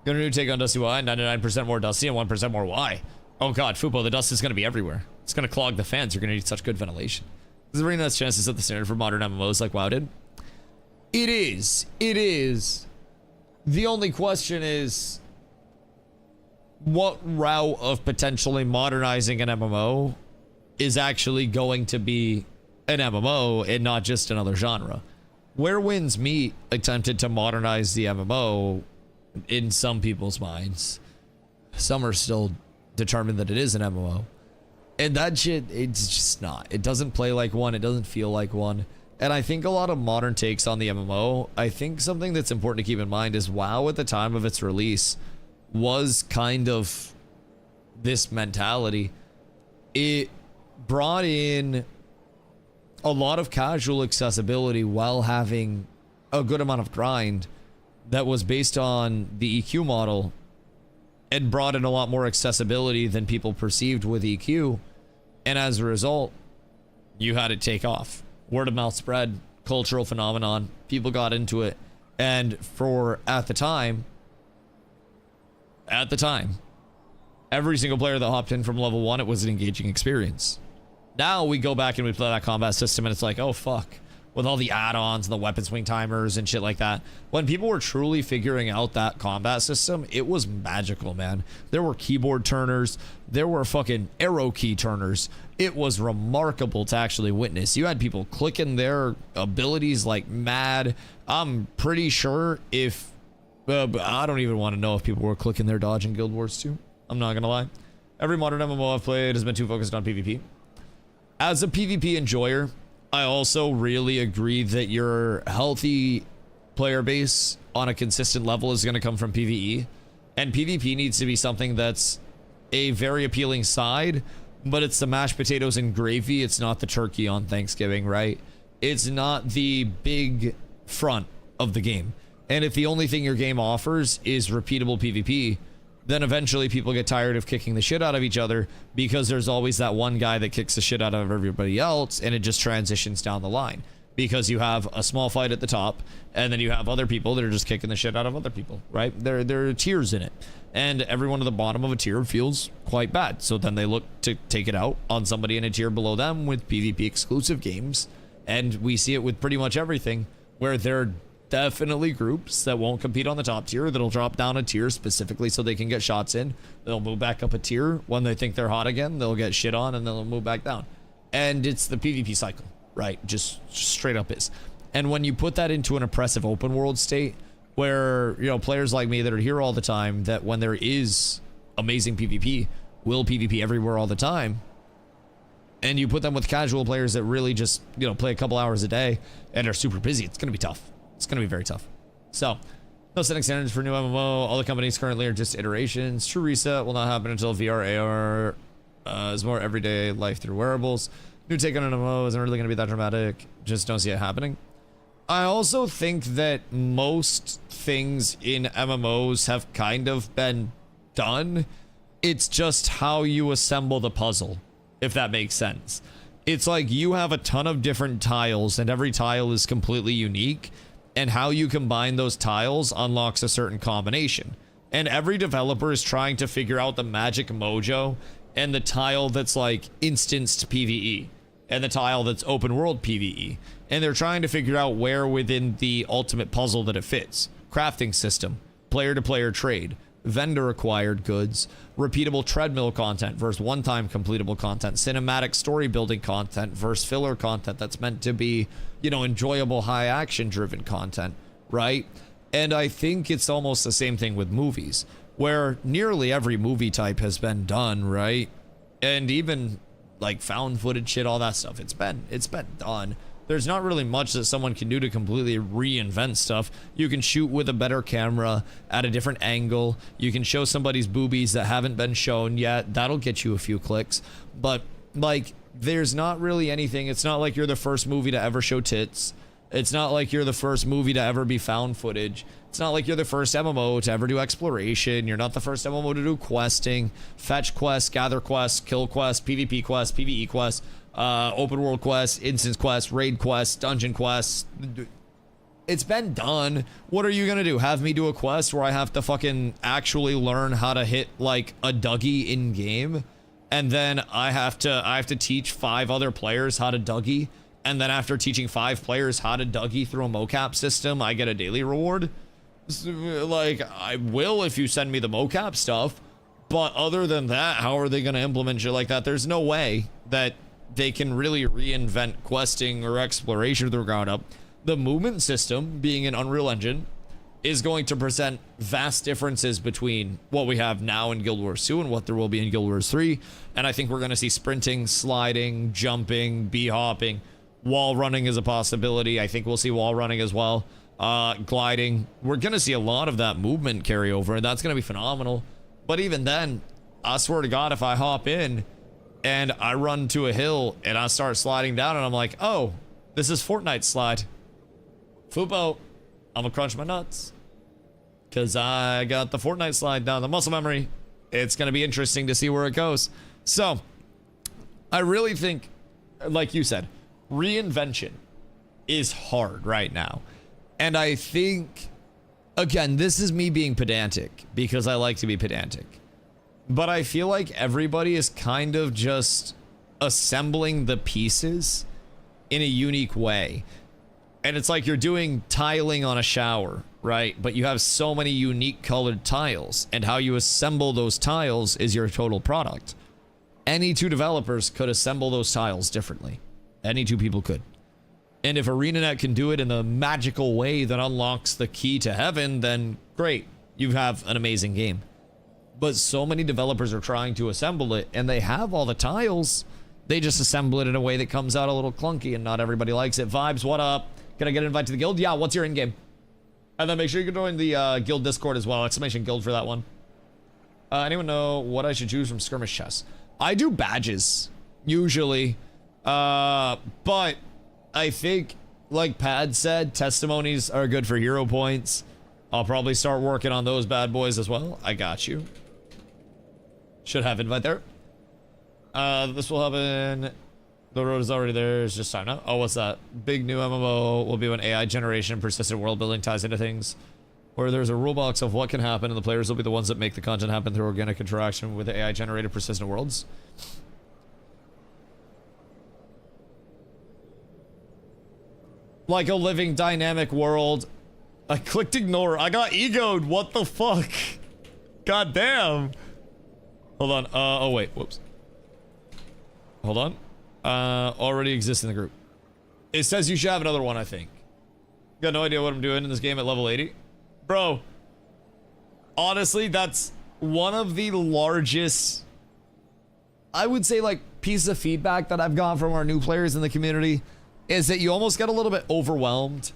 Gonna do take on DustyWhy, 99% more Dusty and 1% more Y. Oh god, Fupo, the dust is gonna be everywhere. It's gonna clog the fans. You're gonna need such good ventilation. This is bringing us chance to set the standard for modern MMOs like WoW did. It is. It is. The only question is, what route of potentially modernizing an MMO is actually going to be an MMO and not just another genre? Where Winds Meet attempted to modernize the MMO in some people's minds. Some are still determined that it is an MMO. And that shit, it's just not. It doesn't play like one. It doesn't feel like one. And I think a lot of modern takes on the MMO, I think something that's important to keep in mind is WoW at the time of its release was kind of this mentality. It brought in a lot of casual accessibility while having a good amount of grind that was based on the EQ model and brought in a lot more accessibility than people perceived with EQ. And as a result, you had it take off. Word of mouth spread, cultural phenomenon, people got into it, and at the time, every single player that hopped in from level 1, it was an engaging experience. Now we go back and we play that combat system and it's like, oh fuck, with all the add-ons and the weapon swing timers and shit like that. When people were truly figuring out that combat system, it was magical, man. There were keyboard turners, there were fucking arrow key turners. It was remarkable to actually witness. You had people clicking their abilities like mad. I'm pretty sure if I don't even want to know if people were clicking their dodge in Guild Wars 2. I'm not gonna lie. Every modern MMO I've played has been too focused on PvP. As a PvP enjoyer, I also really agree that your healthy player base on a consistent level is going to come from PvE, and PvP needs to be something that's a very appealing side, but it's the mashed potatoes and gravy. It's not the turkey on Thanksgiving, right? It's not the big front of the game. And if the only thing your game offers is repeatable PvP, then eventually people get tired of kicking the shit out of each other because there's always that one guy that kicks the shit out of everybody else, and it just transitions down the line. because you have a small fight at the top, and then you have other people that are just kicking the shit out of other people, right? There are tiers in it, and everyone at the bottom of a tier feels quite bad. So then they look to take it out on somebody in a tier below them with PvP exclusive games, and we see it with pretty much everything, where there are definitely groups that won't compete on the top tier, that'll drop down a tier specifically so they can get shots in. They'll move back up a tier when they think they're hot again. They'll get shit on, and they'll move back down. And it's the PvP cycle, right? Just straight up is. And when you put that into an oppressive open world state where, you know, players like me that are here all the time, that when there is amazing PvP, will PvP everywhere all the time, and you put them with casual players that really just, you know, play a couple hours a day and are super busy, it's going to be tough. It's going to be very tough. So, no setting standards for new MMO. All the companies currently are just iterations. True reset will not happen until VR, AR is more everyday life through wearables. New take on an MMO isn't really going to be that dramatic. Just don't see it happening. I also think that most things in MMOs have kind of been done. It's just how you assemble the puzzle, if that makes sense. It's like you have a ton of different tiles, and every tile is completely unique, and how you combine those tiles unlocks a certain combination. And every developer is trying to figure out the magic mojo and the tile that's like instanced PvE and the tile that's open world PvE. And they're trying to figure out where within the ultimate puzzle that it fits. Crafting system, player to player trade, vendor acquired goods, repeatable treadmill content versus one-time completable content, cinematic story building content versus filler content that's meant to be, you know, enjoyable high action driven content, right? And I think it's almost the same thing with movies, where nearly every movie type has been done, right? And even like found footage shit, all that stuff, it's been done. There's not really much that someone can do to completely reinvent stuff. You can shoot with a better camera at a different angle. You can show somebody's boobies that haven't been shown yet. That'll get you a few clicks. But like, there's not really anything. It's not like you're the first movie to ever show tits. It's not like you're the first movie to ever be found footage. It's not like you're the first MMO to ever do exploration. You're not the first MMO to do questing, fetch quests, gather quests, kill quests, PvP quests, PvE quests, open world quests, instance quests, raid quests, dungeon quests. It's been done. What are you gonna do? Have me do a quest where I have to fucking actually learn how to hit like a Dougie in game, and then I have to teach 5 other players how to Dougie, and then after teaching 5 players how to Dougie through a mocap system, I get a daily reward? Like, I will if you send me the mocap stuff, but other than that, how are they gonna implement shit like that? There's no way that they can really reinvent questing or exploration from the ground up. The movement system, being an Unreal Engine, is going to present vast differences between what we have now in Guild Wars 2 and what there will be in Guild Wars 3. And I think we're going to see sprinting, sliding, jumping, bee-hopping. Wall running is a possibility. I think we'll see wall running as well. Gliding. We're going to see a lot of that movement carry over, and that's going to be phenomenal. But even then, I swear to God, if I hop in and I run to a hill and I start sliding down and I'm like, oh, this is Fortnite slide. Fubo, I'm gonna crunch my nuts because I got the Fortnite slide down the muscle memory. It's gonna be interesting to see where it goes. So I really think, like you said, reinvention is hard right now. And I think, again, this is me being pedantic because I like to be pedantic. But I feel like everybody is kind of just assembling the pieces in a unique way. And it's like you're doing tiling on a shower, right? But you have so many unique colored tiles, and how you assemble those tiles is your total product. Any 2 developers could assemble those tiles differently. Any 2 people could. And if ArenaNet can do it in the magical way that unlocks the key to heaven, then great, you have an amazing game. But so many developers are trying to assemble it, and they have all the tiles. They just assemble it in a way that comes out a little clunky, and not everybody likes it. Vibes, what up? Can I get an invite to the guild? Yeah, what's your in-game? And then make sure you can join the guild Discord as well. Exclamation guild for that one. Anyone know what I should choose from skirmish chests? I do badges, usually. But I think, like Pad said, testimonies are good for hero points. I'll probably start working on those bad boys as well. I got you. Should have invite there. This will happen The road is already there. It's just time now. Oh, what's that? Big new MMO will be when AI generation, persistent world building ties into things. Where there's a rule box of what can happen, and the players will be the ones that make the content happen through organic interaction with AI generated persistent worlds. Like a living dynamic world. I clicked ignore. I got egoed. What the fuck? God damn. Hold on. Oh wait. Whoops. Hold on. Already exists in the group. It says you should have another one, I think. Got no idea what I'm doing in this game at level 80. Bro. Honestly, that's one of the largest, I would say, like, pieces of feedback that I've gotten from our new players in the community is that you almost get a little bit overwhelmed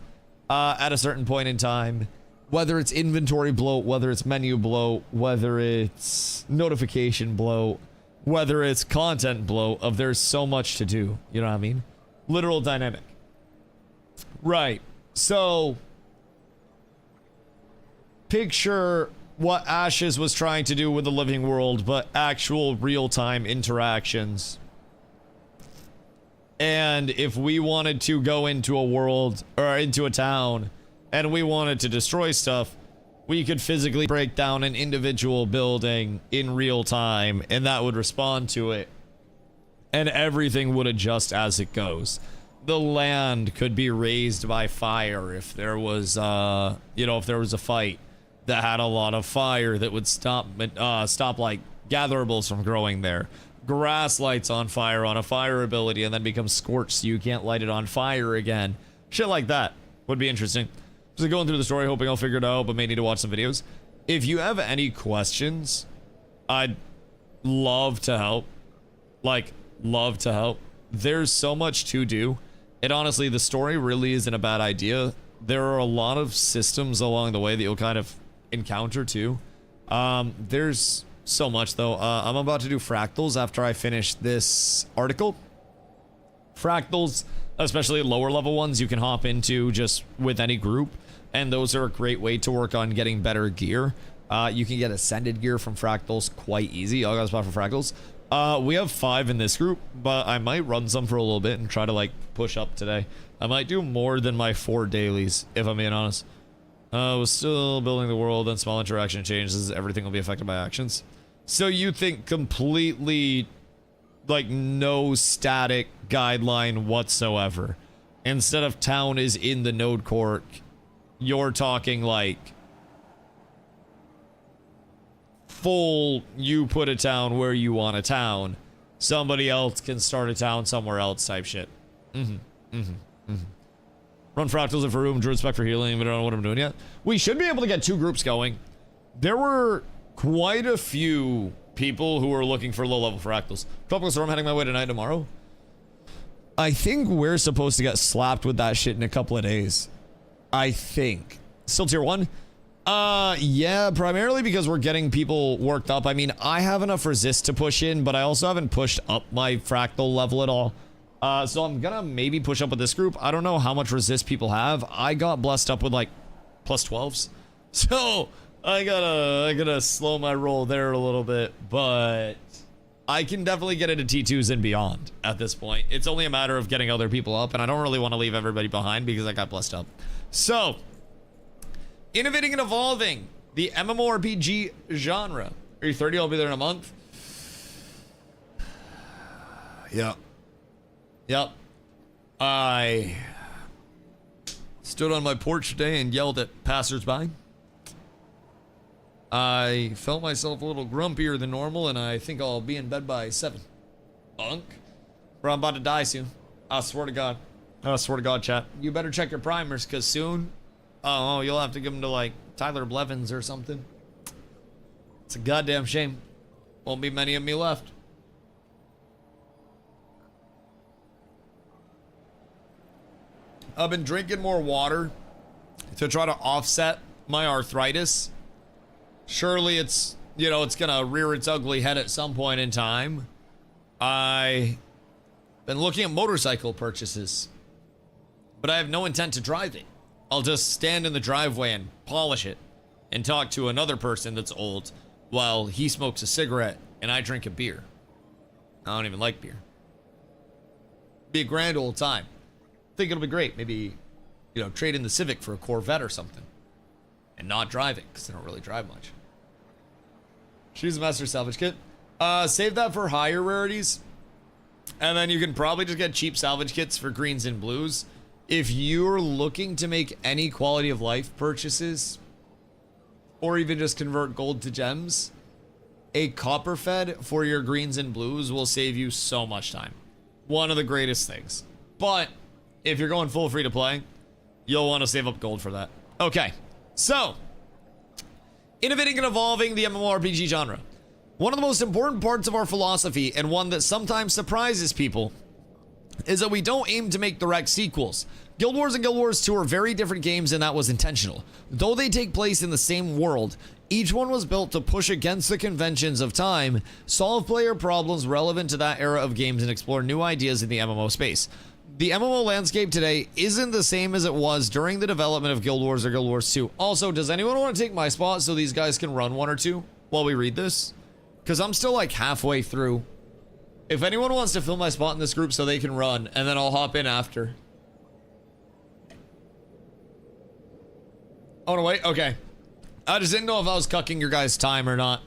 at a certain point in time. Whether it's inventory bloat, whether it's menu bloat, whether it's notification bloat, whether it's content bloat of there's so much to do. You know what I mean? Literal dynamic. Right. So, picture what Ashes was trying to do with the living world, but actual real-time interactions. And if we wanted to go into a world, or into a town, and we wanted to destroy stuff, we could physically break down an individual building in real time, and that would respond to it. And everything would adjust as it goes. The land could be raised by fire if there was, you know, if there was a fight that had a lot of fire that would stop like gatherables from growing there. Grass lights on fire on a fire ability and then becomes scorched so you can't light it on fire again. Shit like that would be interesting. Just going through the story, hoping I'll figure it out, but may need to watch some videos. If you have any questions, I'd love to help. Like, love to help. There's so much to do. And honestly, the story really isn't a bad idea. There are a lot of systems along the way that you'll kind of encounter too. There's so much though. I'm about to do fractals after I finish this article. Fractals, especially lower level ones, you can hop into just with any group. And those are a great way to work on getting better gear. You can get ascended gear from fractals quite easy. I got a spot for fractals. We have 5 in this group, but I might run some for a little bit and try to like push up today. I might do more than my 4 dailies, if I'm being honest. Was still building the world, and small interaction changes. Everything will be affected by actions. So you think completely, like, no static guideline whatsoever. Instead of town is in the node court, you're talking like full, you put a town where you want a town. Somebody else can start a town somewhere else type shit. Run fractals for room, drew spec for healing, but I don't know what I'm doing yet. We should be able to get 2 groups going. There were quite a few people who were looking for low-level fractals. Tropical Storm heading my way tonight tomorrow. I think we're supposed to get slapped with that shit in a couple of days. I think. Still tier 1? Yeah, primarily because we're getting people worked up. I mean, I have enough resist to push in, but I also haven't pushed up my fractal level at all. So I'm gonna maybe push up with this group. I don't know how much resist people have. I got blessed up with like plus 12s. So I gotta slow my roll there a little bit, but I can definitely get into T2s and beyond at this point. It's only a matter of getting other people up, and I don't really want to leave everybody behind because I got blessed up. So, innovating and evolving the MMORPG genre. Are you 30? I'll be there in a month. Yeah. Yep. I stood on my porch today and yelled at passersby. I felt myself a little grumpier than normal, and I think I'll be in bed by 7. Bunk. Or I'm about to die soon. I swear to God. I swear to God, chat. You better check your primers, because soon, oh, you'll have to give them to, like, Tyler Blevins or something. It's a goddamn shame. Won't be many of me left. I've been drinking more water to try to offset my arthritis. Surely it's, you know, it's gonna rear its ugly head at some point in time. I've been looking at motorcycle purchases, but I have no intent to drive it. I'll just stand in the driveway and polish it and talk to another person that's old while he smokes a cigarette and I drink a beer. I don't even like beer. Be a grand old time. I think it'll be great. Maybe, you know, trade in the Civic for a Corvette or something. And not drive it, because they don't really drive much. Choose a Master Salvage Kit. Save that for higher rarities. And then you can probably just get cheap salvage kits for greens and blues. If you're looking to make any quality of life purchases, or even just convert gold to gems, a copper fed for your greens and blues will save you so much time. One of the greatest things. But if you're going full free to play, you'll want to save up gold for that. Okay, so innovating and evolving the MMORPG genre. One of the most important parts of our philosophy, and one that sometimes surprises people, is that we don't aim to make direct sequels. Guild Wars and Guild Wars 2 are very different games, and that was intentional. Though they take place in the same world, each one was built to push against the conventions of time, solve player problems relevant to that era of games, and explore new ideas in the MMO space. The MMO landscape today isn't the same as it was during the development of Guild Wars or Guild Wars 2. Also, does anyone want to take my spot so these guys can run one or two while we read this? Because I'm still like halfway through. If anyone wants to fill my spot in this group so they can run, and then I'll hop in after. Oh, no, wait. Okay. I just didn't know if I was cucking your guys' time or not.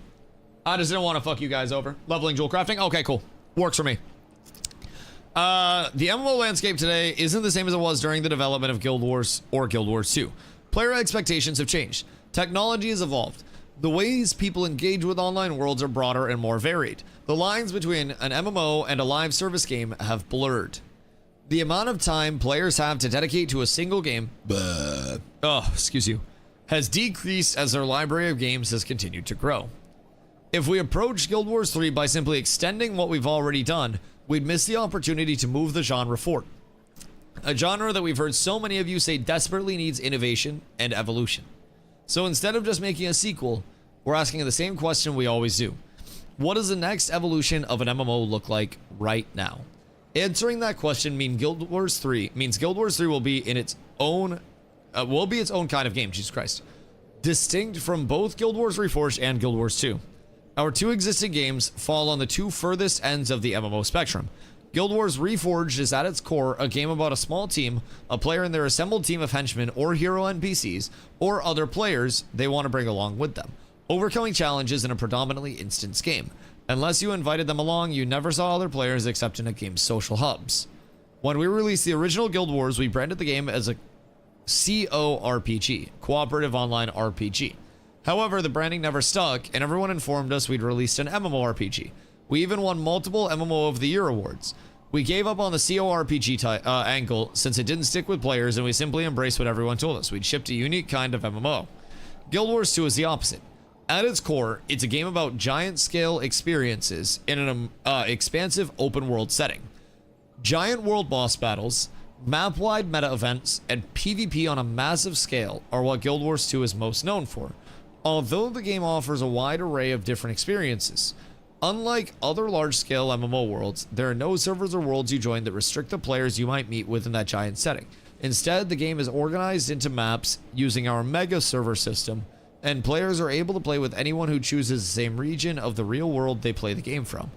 I just didn't want to fuck you guys over. Leveling jewel crafting? Okay, cool. Works for me. The MMO landscape today isn't the same as it was during the development of Guild Wars or Guild Wars 2. Player expectations have changed. Technology has evolved. The ways people engage with online worlds are broader and more varied. The lines between an MMO and a live service game have blurred. The amount of time players have to dedicate to a single game, has decreased as their library of games has continued to grow. If we approach Guild Wars 3 by simply extending what we've already done, we'd miss the opportunity to move the genre forward. A genre that we've heard so many of you say desperately needs innovation and evolution. So instead of just making a sequel, we're asking the same question we always do. What does the next evolution of an MMO look like right now? Answering that question means Guild Wars 3 will be in its own its own kind of game, Jesus Christ. Distinct from both Guild Wars Reforged and Guild Wars 2. Our two existing games fall on the two furthest ends of the MMO spectrum. Guild Wars Reforged is at its core a game about a small team, a player and their assembled team of henchmen or hero NPCs, or other players they want to bring along with them, overcoming challenges in a predominantly instance game. Unless you invited them along, you never saw other players except in a game's social hubs. When we released the original Guild Wars, we branded the game as a CORPG, Cooperative Online RPG. However, the branding never stuck, and everyone informed us we'd released an MMORPG. We even won multiple MMO of the Year awards. We gave up on the CORPG angle since it didn't stick with players, and we simply embraced what everyone told us. We'd shipped a unique kind of MMO. Guild Wars 2 is the opposite. At its core, it's a game about giant-scale experiences in an expansive open-world setting. Giant world boss battles, map-wide meta events, and PvP on a massive scale are what Guild Wars 2 is most known for, although the game offers a wide array of different experiences. Unlike other large-scale MMO worlds, there are no servers or worlds you join that restrict the players you might meet within that giant setting. Instead, the game is organized into maps using our mega server system, and players are able to play with anyone who chooses the same region of the real world they play the game from.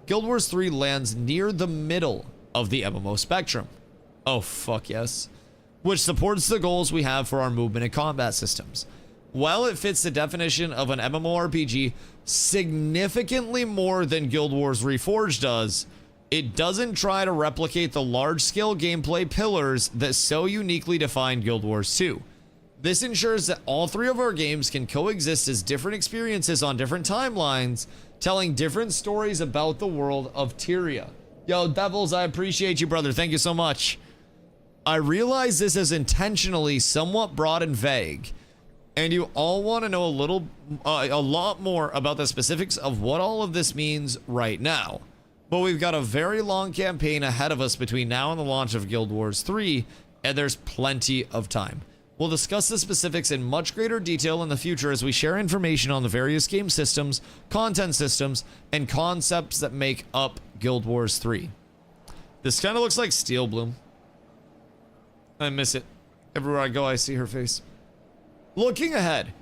Guild Wars 3 lands near the middle of the MMO spectrum. Oh, fuck yes. Which supports the goals we have for our movement and combat systems. While it fits the definition of an MMORPG significantly more than Guild Wars Reforged does, it doesn't try to replicate the large-scale gameplay pillars that so uniquely define Guild Wars 2. This ensures that all three of our games can coexist as different experiences on different timelines, telling different stories about the world of Tyria. Yo, Devils, I appreciate you, brother. Thank you so much. I realize this is intentionally somewhat broad and vague, and you all want to know a lot more about the specifics of what all of this means right now. But we've got a very long campaign ahead of us between now and the launch of Guild Wars 3, and there's plenty of time. We'll discuss the specifics in much greater detail in the future as we share information on the various game systems, content systems, and concepts that make up Guild Wars 3. This kind of looks like Steel Bloom. I miss it. Everywhere I go, I see her face. Looking ahead,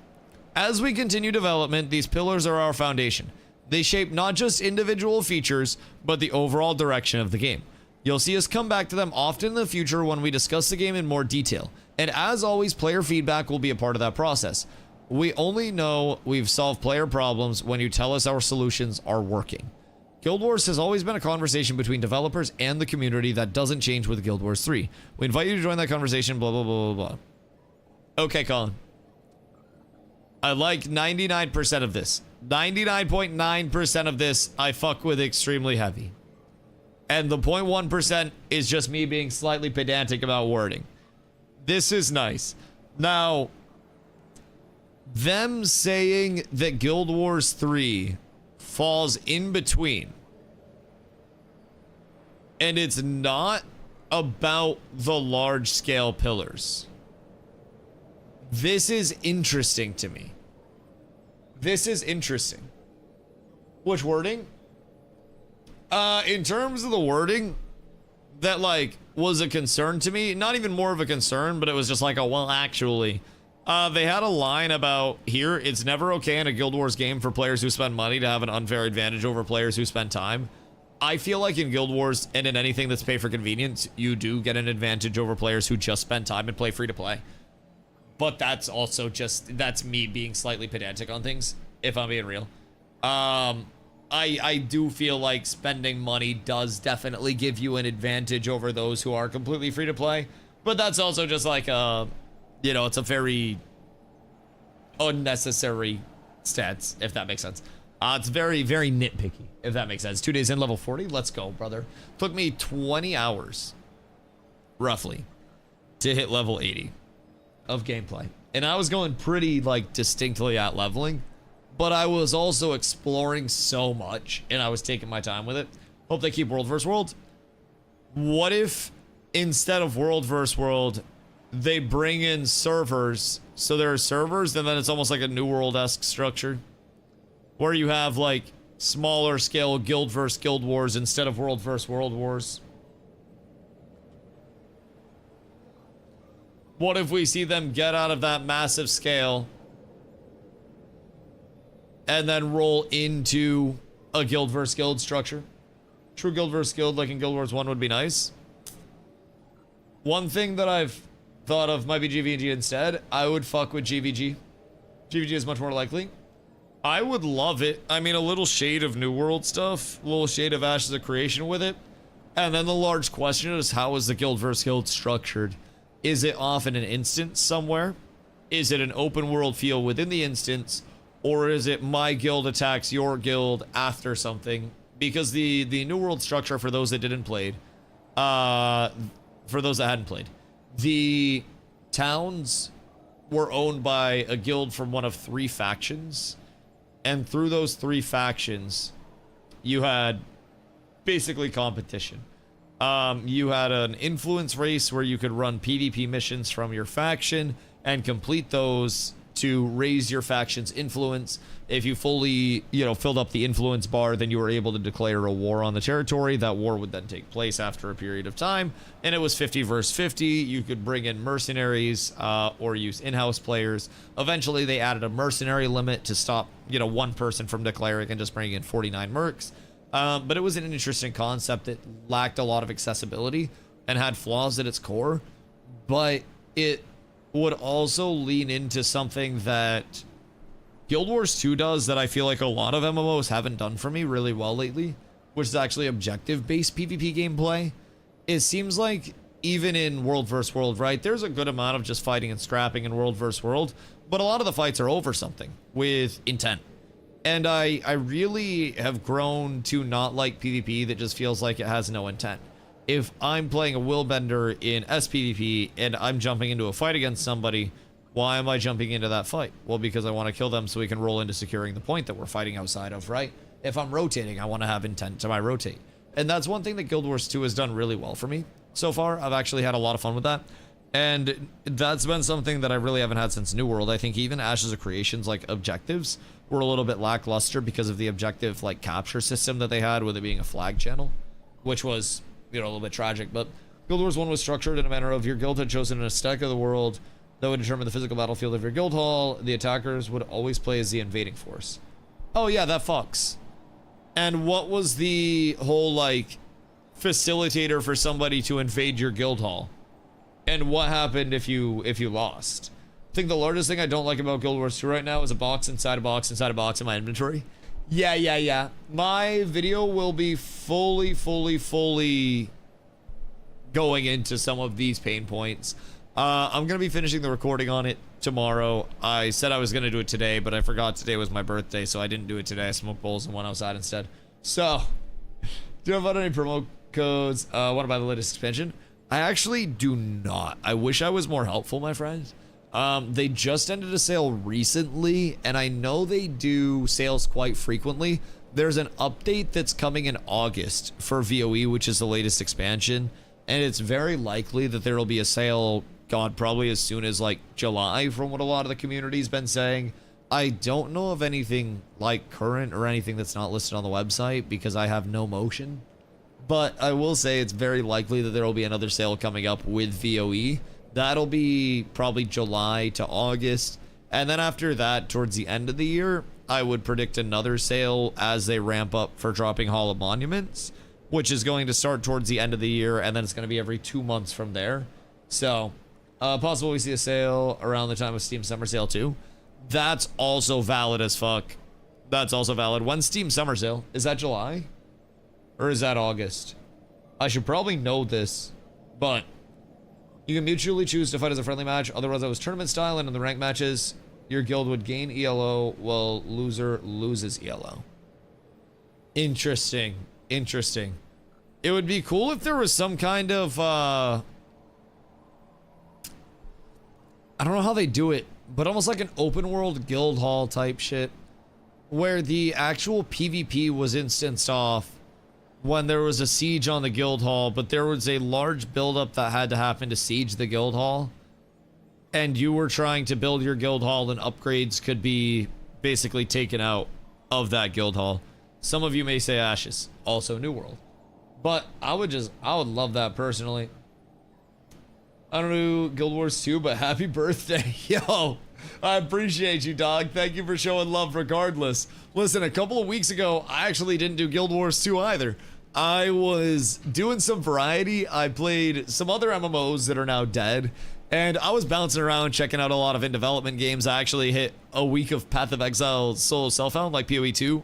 as we continue development, these pillars are our foundation. They shape not just individual features, but the overall direction of the game. You'll see us come back to them often in the future when we discuss the game in more detail. And as always, player feedback will be a part of that process. We only know we've solved player problems when you tell us our solutions are working. Guild Wars has always been a conversation between developers and the community that doesn't change with Guild Wars 3. We invite you to join that conversation, blah, blah, blah, blah, blah. Okay, Colin. I like 99% of this. 99.9% of this I fuck with extremely heavy. And the 0.1% is just me being slightly pedantic about wording. This is nice. Now, them saying that Guild Wars 3 falls in between, and it's not about the large scale pillars. This is interesting to me. This is interesting. Which wording? In terms of the wording that like was a concern to me, not even more of a concern, but it was just like, oh, well, actually, they had a line about here, it's never okay in a Guild Wars game for players who spend money to have an unfair advantage over players who spend time. I feel like in Guild Wars and in anything that's pay for convenience, you do get an advantage over players who just spend time and play free to play. But that's also just, that's me being slightly pedantic on things, if I'm being real. I do feel like spending money does definitely give you an advantage over those who are completely free to play. But that's also just like, you know, it's a very unnecessary stats, if that makes sense. It's very, very nitpicky, if that makes sense. 2 days in, level 40. Let's go, brother. Took me 20 hours, roughly, to hit level 80 of gameplay. And I was going pretty, like, distinctly at leveling. But I was also exploring so much, and I was taking my time with it. Hope they keep World vs. World. What if, instead of World vs. World, they bring in servers? So there are servers, and then it's almost like a New World-esque structure, where you have, like, smaller scale Guild vs. Guild Wars instead of World vs. World Wars. What if we see them get out of that massive scale and then roll into a Guild vs. Guild structure? True Guild vs. Guild, like in Guild Wars 1, would be nice. One thing that I've thought of might be GVG instead. I would fuck with GVG. GVG is much more likely. I would love it. I mean, a little shade of New World stuff, a little shade of Ashes of Creation with it. And then the large question is, how is the Guild vs. Guild structured? Is it off in an instance somewhere? Is it an open world feel within the instance? Or is it my guild attacks your guild after something? Because the New World structure, for those that didn't play, for those that hadn't played, the towns were owned by a guild from one of 3 factions. And through those 3 factions, you had basically competition. You had an influence race where you could run PvP missions from your faction and complete those to raise your faction's influence. If you fully, you know, filled up the influence bar, then you were able to declare a war on the territory. That war would then take place after a period of time, and it was 50 versus 50. You could bring in mercenaries or use in-house players. Eventually, they added a mercenary limit to stop, you know, one person from declaring and just bringing in 49 mercs. But it was an interesting concept that lacked a lot of accessibility and had flaws at its core, but it would also lean into something that Guild Wars 2 does that I feel like a lot of MMOs haven't done for me really well lately, which is actually objective-based PvP gameplay. It seems like even in World vs. World, right, there's a good amount of just fighting and scrapping in World vs. World, but a lot of the fights are over something with intent. And I really have grown to not like PvP that just feels like it has no intent. If I'm playing a Willbender in SPvP and I'm jumping into a fight against somebody, why am I jumping into that fight? Well, because I want to kill them so we can roll into securing the point that we're fighting outside of, right? If I'm rotating, I want to have intent to my rotate. And that's one thing that Guild Wars 2 has done really well for me so far. I've actually had a lot of fun with that. And that's been something that I really haven't had since New World. I think even Ashes of Creation's like objectives were a little bit lackluster because of the objective like capture system that they had with it being a flag channel, which was, you know, a little bit tragic. But Guild Wars 1 was structured in a manner of your guild had chosen an aesthetic of the world that would determine the physical battlefield of your guild hall. The attackers would always play as the invading force. Oh yeah, that fucks. And what was the whole like facilitator for somebody to invade your guild hall. And what happened if you lost? I think the largest thing I don't like about Guild Wars 2 right now is a box inside a box inside a box in my inventory. Yeah. My video will be fully going into some of these pain points. I'm going to be finishing the recording on it tomorrow. I said I was going to do it today, but I forgot today was my birthday, so I didn't do it today. I smoked bowls and went outside instead. So, do you have any promo codes? Want to buy the latest expansion? I actually do not. I wish I was more helpful, my friend. They just ended a sale recently, and I know they do sales quite frequently. There's an update that's coming in August for VOE, which is the latest expansion, and it's very likely that there will be a sale, God, probably as soon as like July, from what a lot of the community's been saying. I don't know of anything like current or anything that's not listed on the website because I have no motion. But I will say it's very likely that there will be another sale coming up with VOE. That'll be probably July to August. And then after that, towards the end of the year, I would predict another sale as they ramp up for dropping Hall of Monuments, which is going to start towards the end of the year, and then it's going to be every 2 months from there. So, possible we see a sale around the time of Steam Summer Sale too. That's also valid as fuck. That's also valid. When's Steam Summer Sale? Is that July? Or is that August? I should probably know this, but you can mutually choose to fight as a friendly match. Otherwise, it was tournament style, and in the ranked matches, your guild would gain ELO while loser loses ELO. Interesting. Interesting. It would be cool if there was some kind of, I don't know how they do it, but almost like an open world guild hall type shit, where the actual PvP was instanced off when there was a siege on the guild hall, but there was a large buildup that had to happen to siege the guild hall, and you were trying to build your guild hall, and upgrades could be basically taken out of that guild hall. Some of you may say Ashes, also New World, but I would love that personally. I don't know Guild Wars 2, but happy birthday. Yo, I appreciate you, dog. Thank you for showing love regardless. Listen, a couple of weeks ago, I actually didn't do Guild Wars 2 either. I was doing some variety. I played some other MMOs that are now dead, and I was bouncing around checking out a lot of in-development games. I actually hit a week of Path of Exile Solo Self-Found, like PoE 2,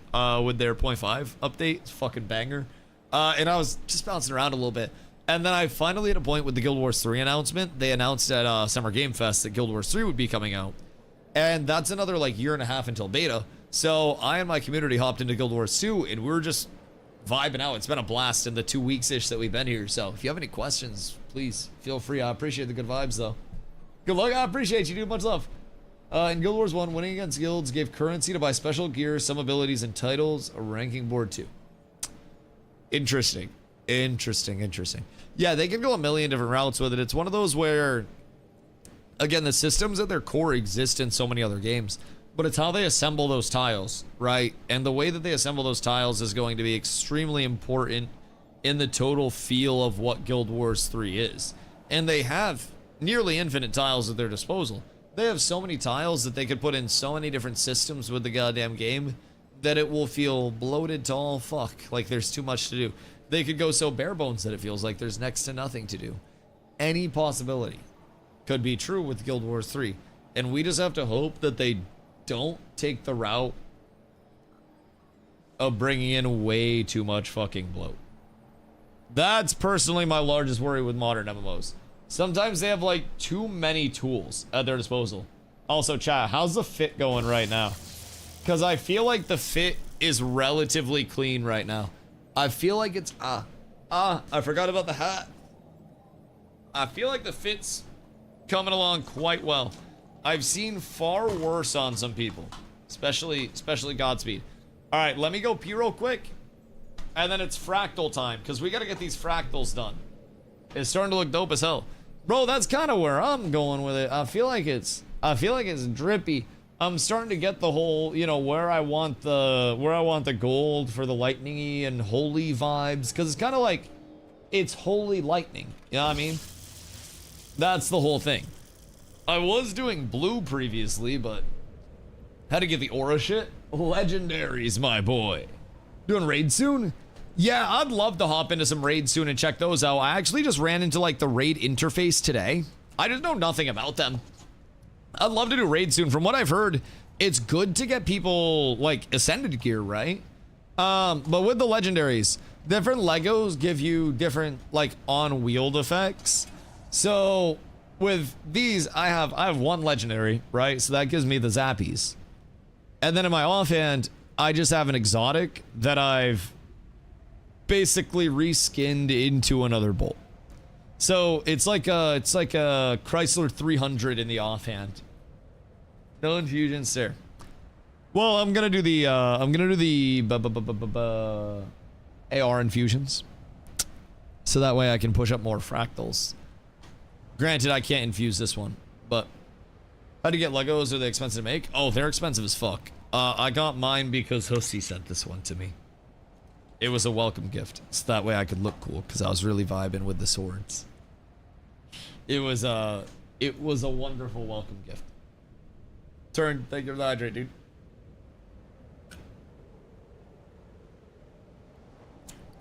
with their 0.5 update. It's fucking banger. And I was just bouncing around a little bit. And then I finally hit a point with the Guild Wars 3 announcement. They announced at Summer Game Fest that Guild Wars 3 would be coming out. And that's another like year and a half until beta. So I and my community hopped into Guild Wars 2, and we were just vibing out. It's been a blast in the 2 weeks-ish that we've been here. So if you have any questions, please feel free. I appreciate the good vibes, though. Good luck. I appreciate you, dude. Much love. In Guild Wars 1, winning against guilds gave currency to buy special gear, some abilities, and titles. A ranking board, too. Interesting. Interesting. Yeah, they can go a million different routes with it. It's one of those where, again, the systems at their core exist in so many other games, but it's how they assemble those tiles, right? And the way that they assemble those tiles is going to be extremely important in the total feel of what Guild Wars 3 is. And they have nearly infinite tiles at their disposal. They have so many tiles that they could put in so many different systems with the goddamn game that it will feel bloated to all fuck, like there's too much to do. They could go so bare bones that it feels like there's next to nothing to do. Any possibility could be true with Guild Wars 3. And we just have to hope that they don't take the route of bringing in way too much fucking bloat. That's personally my largest worry with modern MMOs. Sometimes they have like too many tools at their disposal. Also, chat, how's the fit going right now? Because I feel like the fit is relatively clean right now. I feel like it's, I forgot about the hat. I feel like the fit's coming along quite well. I've seen far worse on some people, especially Godspeed. All right, let me go pee real quick, and then it's fractal time, because we got to get these fractals done. It's starting to look dope as hell. Bro, that's kind of where I'm going with it. I feel like it's drippy. I'm starting to get the whole, you know, where I want the gold for the lightningy and holy vibes, because it's kind of like it's holy lightning. You know what I mean? That's the whole thing. I was doing blue previously, but had to get the aura shit. Legendaries, my boy. Doing raid soon? Yeah, I'd love to hop into some raids soon and check those out. I actually just ran into like the raid interface today. I just know nothing about them. I'd love to do raids soon. From what I've heard, it's good to get people like ascended gear, right? But with the legendaries, different Legos give you different like on wheeled effects. So with these, I have one legendary, right? So that gives me the zappies. And then in my offhand, I just have an exotic that I've basically reskinned into another bolt. So it's like a Chrysler 300 in the offhand. No infusions there. Well, I'm gonna do the AR infusions, so that way I can push up more fractals. Granted, I can't infuse this one, but how to get Legos? Are they expensive to make? Oh, they're expensive as fuck. I got mine because Hussy sent this one to me. It was a welcome gift, so that way I could look cool, because I was really vibing with the swords. It was a wonderful welcome gift. Turn, thank you for the hydrate, dude.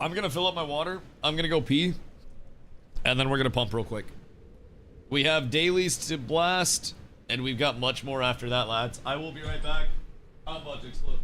I'm gonna fill up my water, I'm gonna go pee, and then we're gonna pump real quick. We have dailies to blast, and we've got much more after that, lads. I will be right back. I'm about to explode.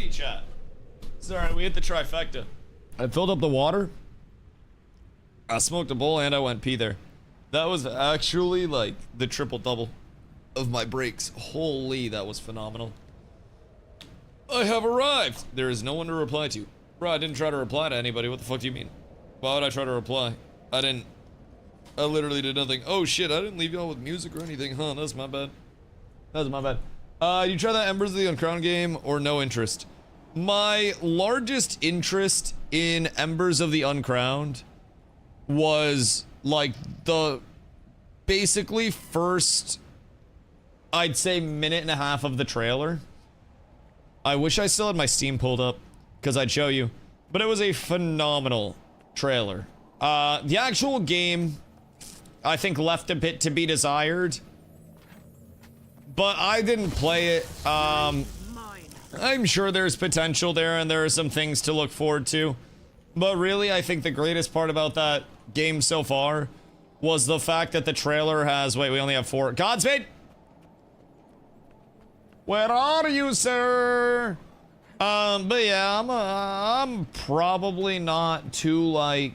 pee, chat. It's alright, we hit the trifecta. I filled up the water. I smoked a bowl and I went pee there. That was actually like the triple double of my breaks. Holy, that was phenomenal. I have arrived. There is no one to reply to. Bro, I didn't try to reply to anybody. What the fuck do you mean? Why would I try to reply? I literally did nothing. Oh shit, I didn't leave y'all with music or anything, huh? That's my bad. That's my bad. You try that Embers of the Uncrowned game or no interest? My largest interest in Embers of the Uncrowned was like the basically first, I'd say, minute and a half of the trailer. I wish I still had my Steam pulled up because I'd show you, but it was a phenomenal trailer. The actual game, I think, left a bit to be desired, but I didn't play it. I'm sure there's potential there and there are some things to look forward to, but really I think the greatest part about that game so far was the fact that the trailer has, wait, we only have 4. Godspeed! Where are you, sir? But yeah, I'm probably not too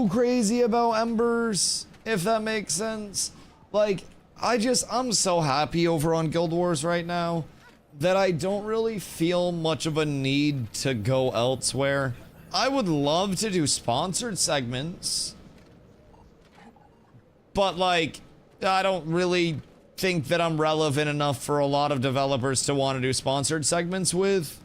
crazy about Embers, if that makes sense. Like, I'm so happy over on Guild Wars right now that I don't really feel much of a need to go elsewhere. I would love to do sponsored segments, but like, I don't really think that I'm relevant enough for a lot of developers to want to do sponsored segments with.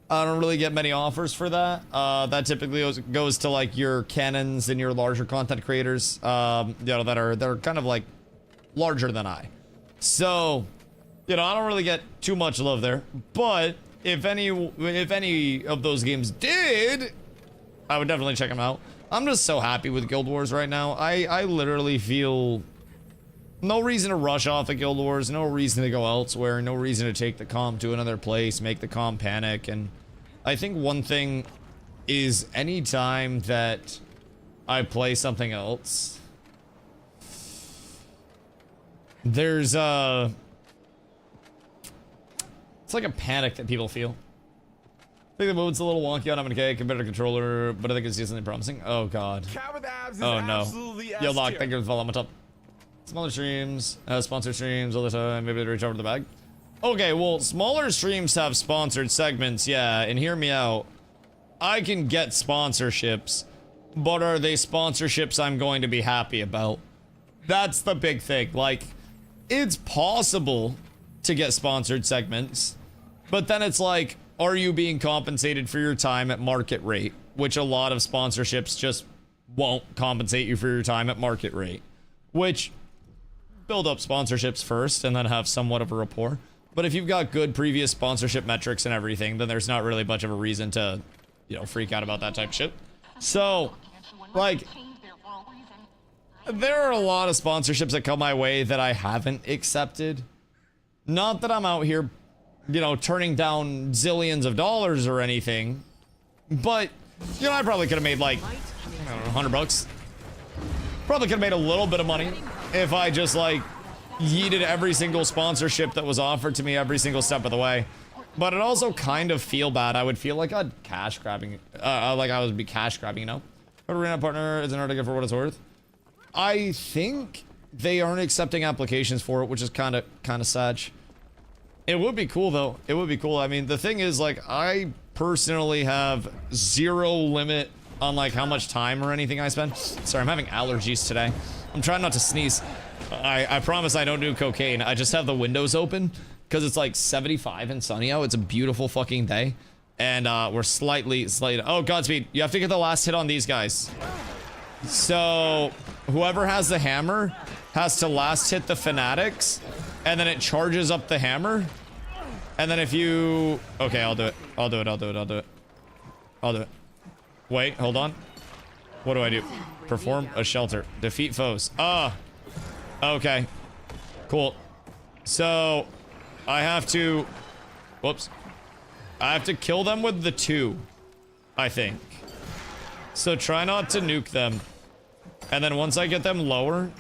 I don't really get many offers for that. That typically goes to like your canons and your larger content creators, you know, that are kind of like larger than I. So, you know, I don't really get too much love there. But if any of those games did, I would definitely check them out. I'm just so happy with Guild Wars right now. I literally feel no reason to rush off the Guild Wars, no reason to go elsewhere, no reason to take the comm to another place, make the comm panic. And I think one thing is anytime that I play something else, there's it's like a panic that people feel. I think the move's a little wonky on MK compared to controller, but I think it's decently promising. Oh god. Oh no. Yo, Lock, thank you for the follow on top. Smaller streams, sponsored streams all the time, maybe to reach over the bag. Okay, well, smaller streams have sponsored segments, yeah, and hear me out. I can get sponsorships, but are they sponsorships I'm going to be happy about? That's the big thing. Like, it's possible to get sponsored segments, but then it's like, are you being compensated for your time at market rate? Which a lot of sponsorships just won't compensate you for your time at market rate. Which, build up sponsorships first and then have somewhat of a rapport. But if you've got good previous sponsorship metrics and everything, then there's not really much of a reason to, you know, freak out about that type of shit. So, like, there are a lot of sponsorships that come my way that I haven't accepted. Not that I'm out here, you know, turning down zillions of dollars or anything, but, you know, I probably could have made like, I don't know, $100. Probably could have made a little bit of money if I just like yeeted every single sponsorship that was offered to me every single step of the way. But it also kind of feel bad. I would feel like I'd cash grabbing, like I would be cash grabbing, you know? Arena partner is an article for what it's worth. I think they aren't accepting applications for it, which is kind of sad. It would be cool though. It would be cool. I mean, the thing is, like, I personally have zero limit on like how much time or anything I spend. Sorry, I'm having allergies today. I'm trying not to sneeze. I promise I don't do cocaine. I just have the windows open because it's like 75 and sunny out. It's a beautiful fucking day. And we're slightly, oh, Godspeed. You have to get the last hit on these guys. So whoever has the hammer has to last hit the fanatics, and then it charges up the hammer. And then if you, okay, I'll do it. I'll do it. Wait, hold on. What do I do? Perform a shelter. Defeat foes. Okay. Cool. So I have to, whoops. I have to kill them with the 2, I think. So try not to nuke them. And then once I get them lower,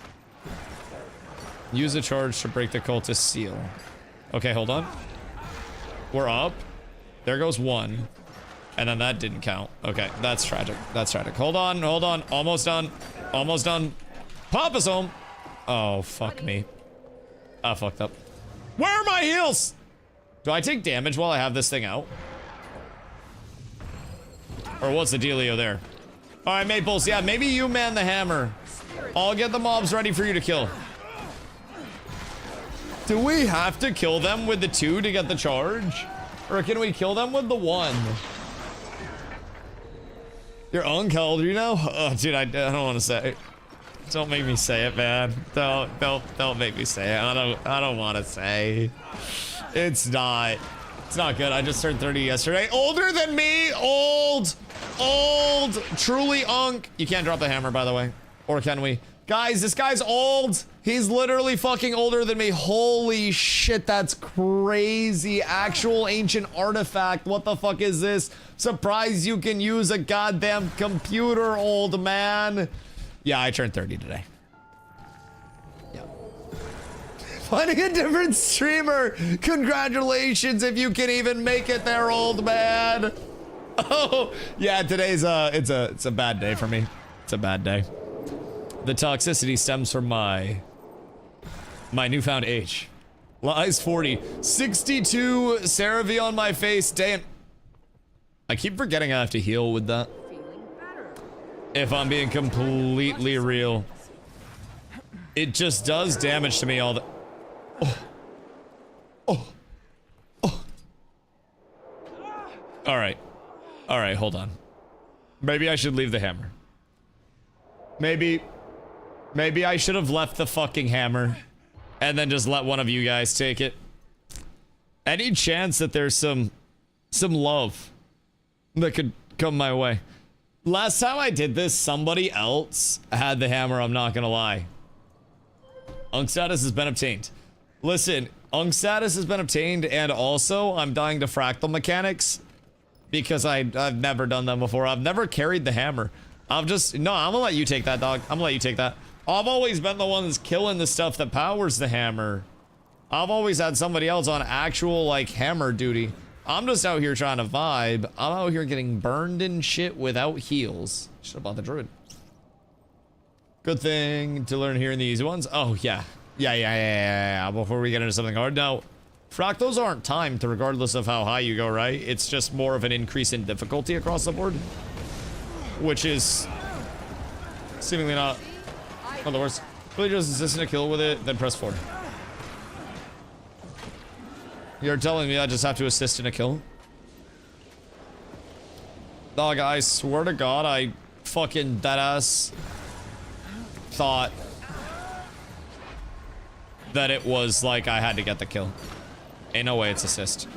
use a charge to break the cultist seal. Okay, hold on. We're up. There goes one. And then that didn't count. Okay, that's tragic. That's tragic. Hold on, hold on. Almost done. Almost done. Pop us home. Oh, fuck me. I fucked up. Where are my heals? Do I take damage while I have this thing out? Or what's the dealio there? All right, Maples. Yeah, maybe you man the hammer. I'll get the mobs ready for you to kill. Do we have to kill them with the 2 to get the charge? Or can we kill them with the 1? You're uncalled, you know? Oh, dude, I don't want to say it. Don't make me say it, man. Don't make me say it. I don't want to say. It's not good. I just turned 30 yesterday. Older than me. Old. Truly unk. You can't drop the hammer, by the way. Or can we? Guys, this guy's old. He's literally fucking older than me. Holy shit, that's crazy. Actual ancient artifact. What the fuck is this? Surprised you can use a goddamn computer, old man. Yeah, I turned 30 today. Yeah. Finding a different streamer. Congratulations if you can even make it there, old man. Oh, yeah, today's it's a bad day for me. It's a bad day. The toxicity stems from my newfound age. Lies 40. 62 CeraVe on my face. Damn. I keep forgetting I have to heal with that. If I'm being completely real. It just does damage to me all the... Oh. Alright. Alright, hold on. Maybe I should leave the hammer. Maybe I should have left the fucking hammer and then just let one of you guys take it. Any chance that there's some love that could come my way? Last time I did this, somebody else had the hammer, I'm not gonna lie. Unk status has been obtained. Listen, Unk status has been obtained, and also I'm dying to fractal mechanics because I've never done them before. I've never carried the hammer. I'm gonna let you take that, dog. I'm gonna let you take that. I've always been the one that's killing the stuff that powers the hammer. I've always had somebody else on actual, like, hammer duty. I'm just out here trying to vibe. I'm out here getting burned and shit without heals. Should have bought the druid. Good thing to learn here in the easy ones. Oh, yeah. Yeah. Before we get into something hard. Now, fractals aren't timed regardless of how high you go, right? It's just more of an increase in difficulty across the board. Which is seemingly not the worst. Really just insisting to kill with it, then press forward. You're telling me I just have to assist in a kill? Dog, I swear to God, I fucking deadass thought that it was like I had to get the kill. Ain't no way it's assist.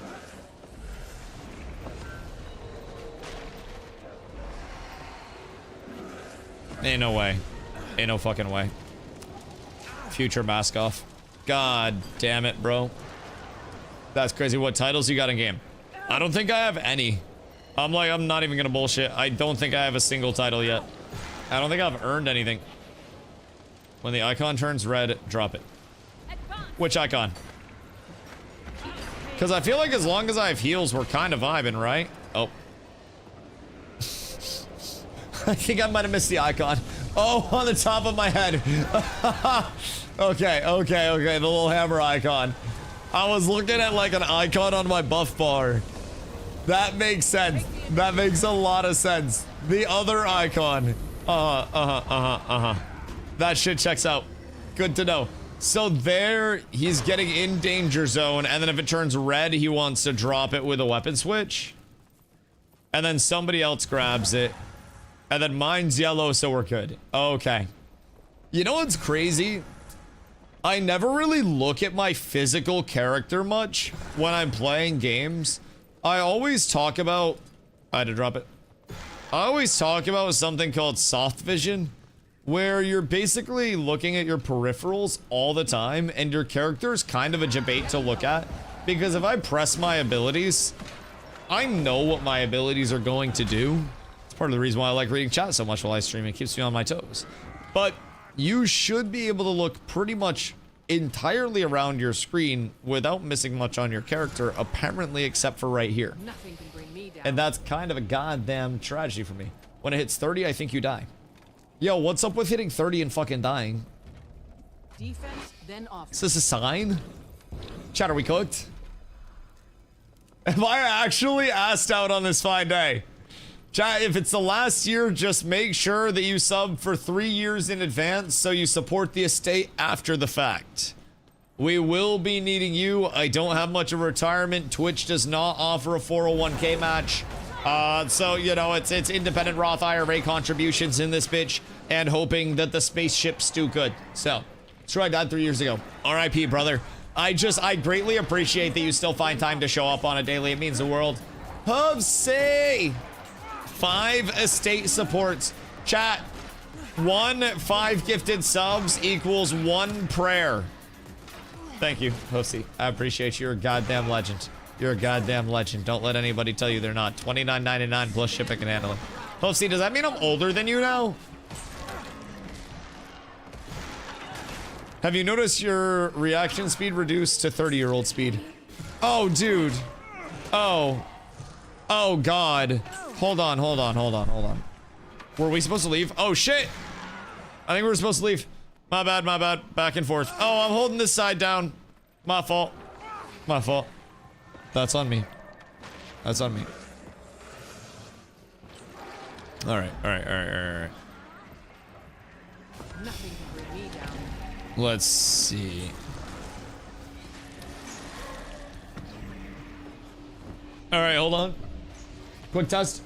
Ain't no way. Ain't no fucking way. Future mask off. God damn it, bro. That's crazy. What titles you got in game? I don't think I have any. I'm not even gonna bullshit. I don't think I have a single title yet. I don't think I've earned anything. When the icon turns red, drop it. Which icon? Because I feel like as long as I have heals, we're kind of vibing, right? Oh. I think I might have missed the icon. Oh, on the top of my head. Okay. The little hammer icon. I was looking at like an icon on my buff bar. That makes sense. That makes a lot of sense. The other icon. That shit checks out. Good to know. So there, he's getting in danger zone, and then if it turns red, he wants to drop it with a weapon switch. And then somebody else grabs it. And then mine's yellow, so we're good. Okay. You know what's crazy? I never really look at my physical character much when I'm playing games. I always talk about... I had to drop it. I always talk about something called soft vision, where you're basically looking at your peripherals all the time, and your character is kind of a debate to look at. Because if I press my abilities, I know what my abilities are going to do. It's part of the reason why I like reading chat so much while I stream. It keeps me on my toes. But you should be able to look pretty much entirely around your screen without missing much on your character, apparently, except for right here. Nothing can bring me down. And that's kind of a goddamn tragedy for me. When it hits 30, I think you die. Yo, what's up with hitting 30 and fucking dying? Defense, then offense. Is this a sign? Chat, are we cooked? Am I actually asked out on this fine day? Chat, if it's the last year, just make sure that you sub for 3 years in advance so you support the estate after the fact. We will be needing you. I don't have much of a retirement. Twitch does not offer a 401k match. So, you know, it's independent Roth IRA contributions in this bitch and hoping that the spaceships do good. So, that's where I died 3 years ago. RIP, brother. I greatly appreciate that you still find time to show up on a daily. It means the world. Hubsy! 5 estate supports. Chat. 5 gifted subs equals 1 prayer. Thank you, Hosey. I appreciate you. You're a goddamn legend. You're a goddamn legend. Don't let anybody tell you they're not. $29.99 plus shipping and handling. Hosey, does that mean I'm older than you now? Have you noticed your reaction speed reduced to 30-year-old speed? Oh, dude. Oh. Oh, God. Hold on. Were we supposed to leave? Oh, shit. I think we were supposed to leave. My bad. Back and forth. Oh, I'm holding this side down. My fault. That's on me. All right. Nothing can bring me down. Let's see. All right, hold on. Quick test.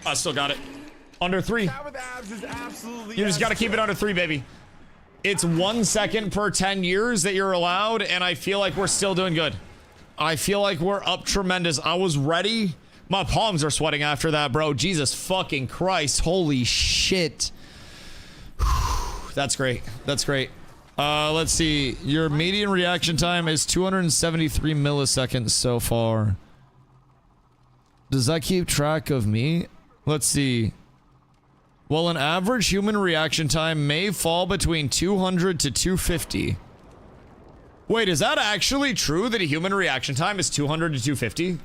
I still got it. Under 3. You just gotta keep it under 3, baby. It's 1 second per 10 years that you're allowed, and I feel like we're still doing good. I feel like we're up tremendous. I was ready. My palms are sweating after that, bro. Jesus fucking Christ. Holy shit. That's great. Let's see. Your median reaction time is 273 milliseconds so far. Does that keep track of me? Let's see. Well, an average human reaction time may fall between 200 to 250. Wait, is that actually true that a human reaction time is 200 to 250?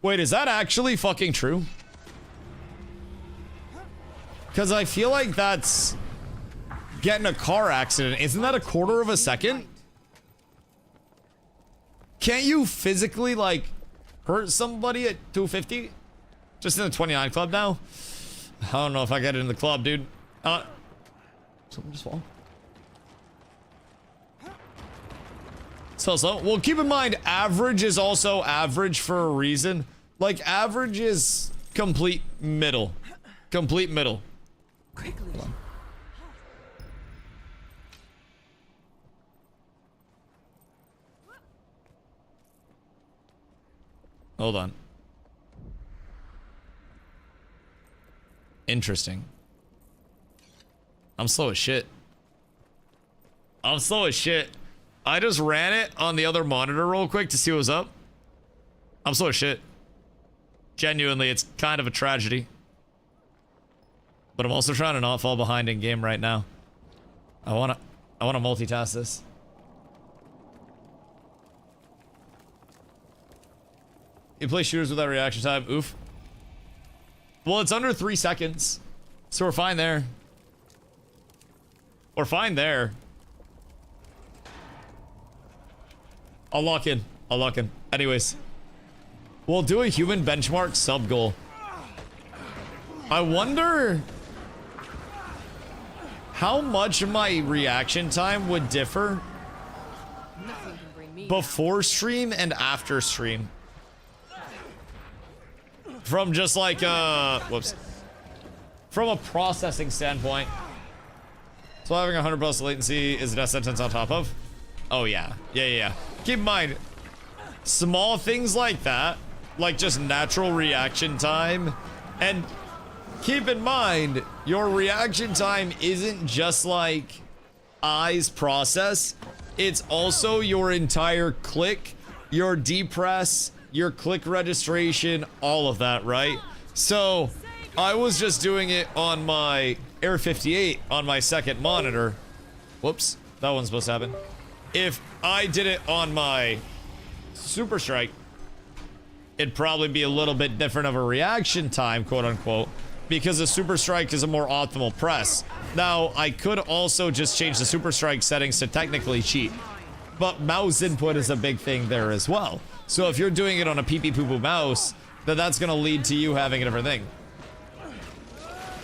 Wait, is that actually fucking true? Because I feel like that's getting a car accident. Isn't that a quarter of a second? Can't you physically, like, hurt somebody at 250? Just in the 29 club now? I don't know if I get it in the club, dude. Something just fall. So, well, keep in mind, average is also average for a reason. Like, average is complete middle. Complete middle. Quickly. Hold on. Interesting. I'm slow as shit. I just ran it on the other monitor real quick to see what was up. I'm slow as shit. Genuinely, it's kind of a tragedy. But I'm also trying to not fall behind in game right now. I wanna multitask this. You play shooters without reaction time. Oof. Well, it's under 3 seconds. So we're fine there. I'll lock in. Anyways. We'll do a human benchmark sub goal. I wonder how much my reaction time would differ Nothing can bring me before stream and after stream. From just like whoops. From a processing standpoint. So having 100 plus latency is a death sentence on top of? Oh yeah. Yeah. Keep in mind, small things like that, like just natural reaction time, and keep in mind, your reaction time isn't just like eyes process. it's also your entire click, your depress, your click registration, all of that, right? So I was just doing it on my Air 58 on my second monitor. Whoops, that wasn't supposed to happen. If I did it on my Super Strike, it'd probably be a little bit different of a reaction time, quote unquote, because the Super Strike is a more optimal press. Now, I could also just change the Super Strike settings to technically cheat, but mouse input is a big thing there as well. So if you're doing it on a pee-pee poo-poo mouse, then that's gonna lead to you having a different thing.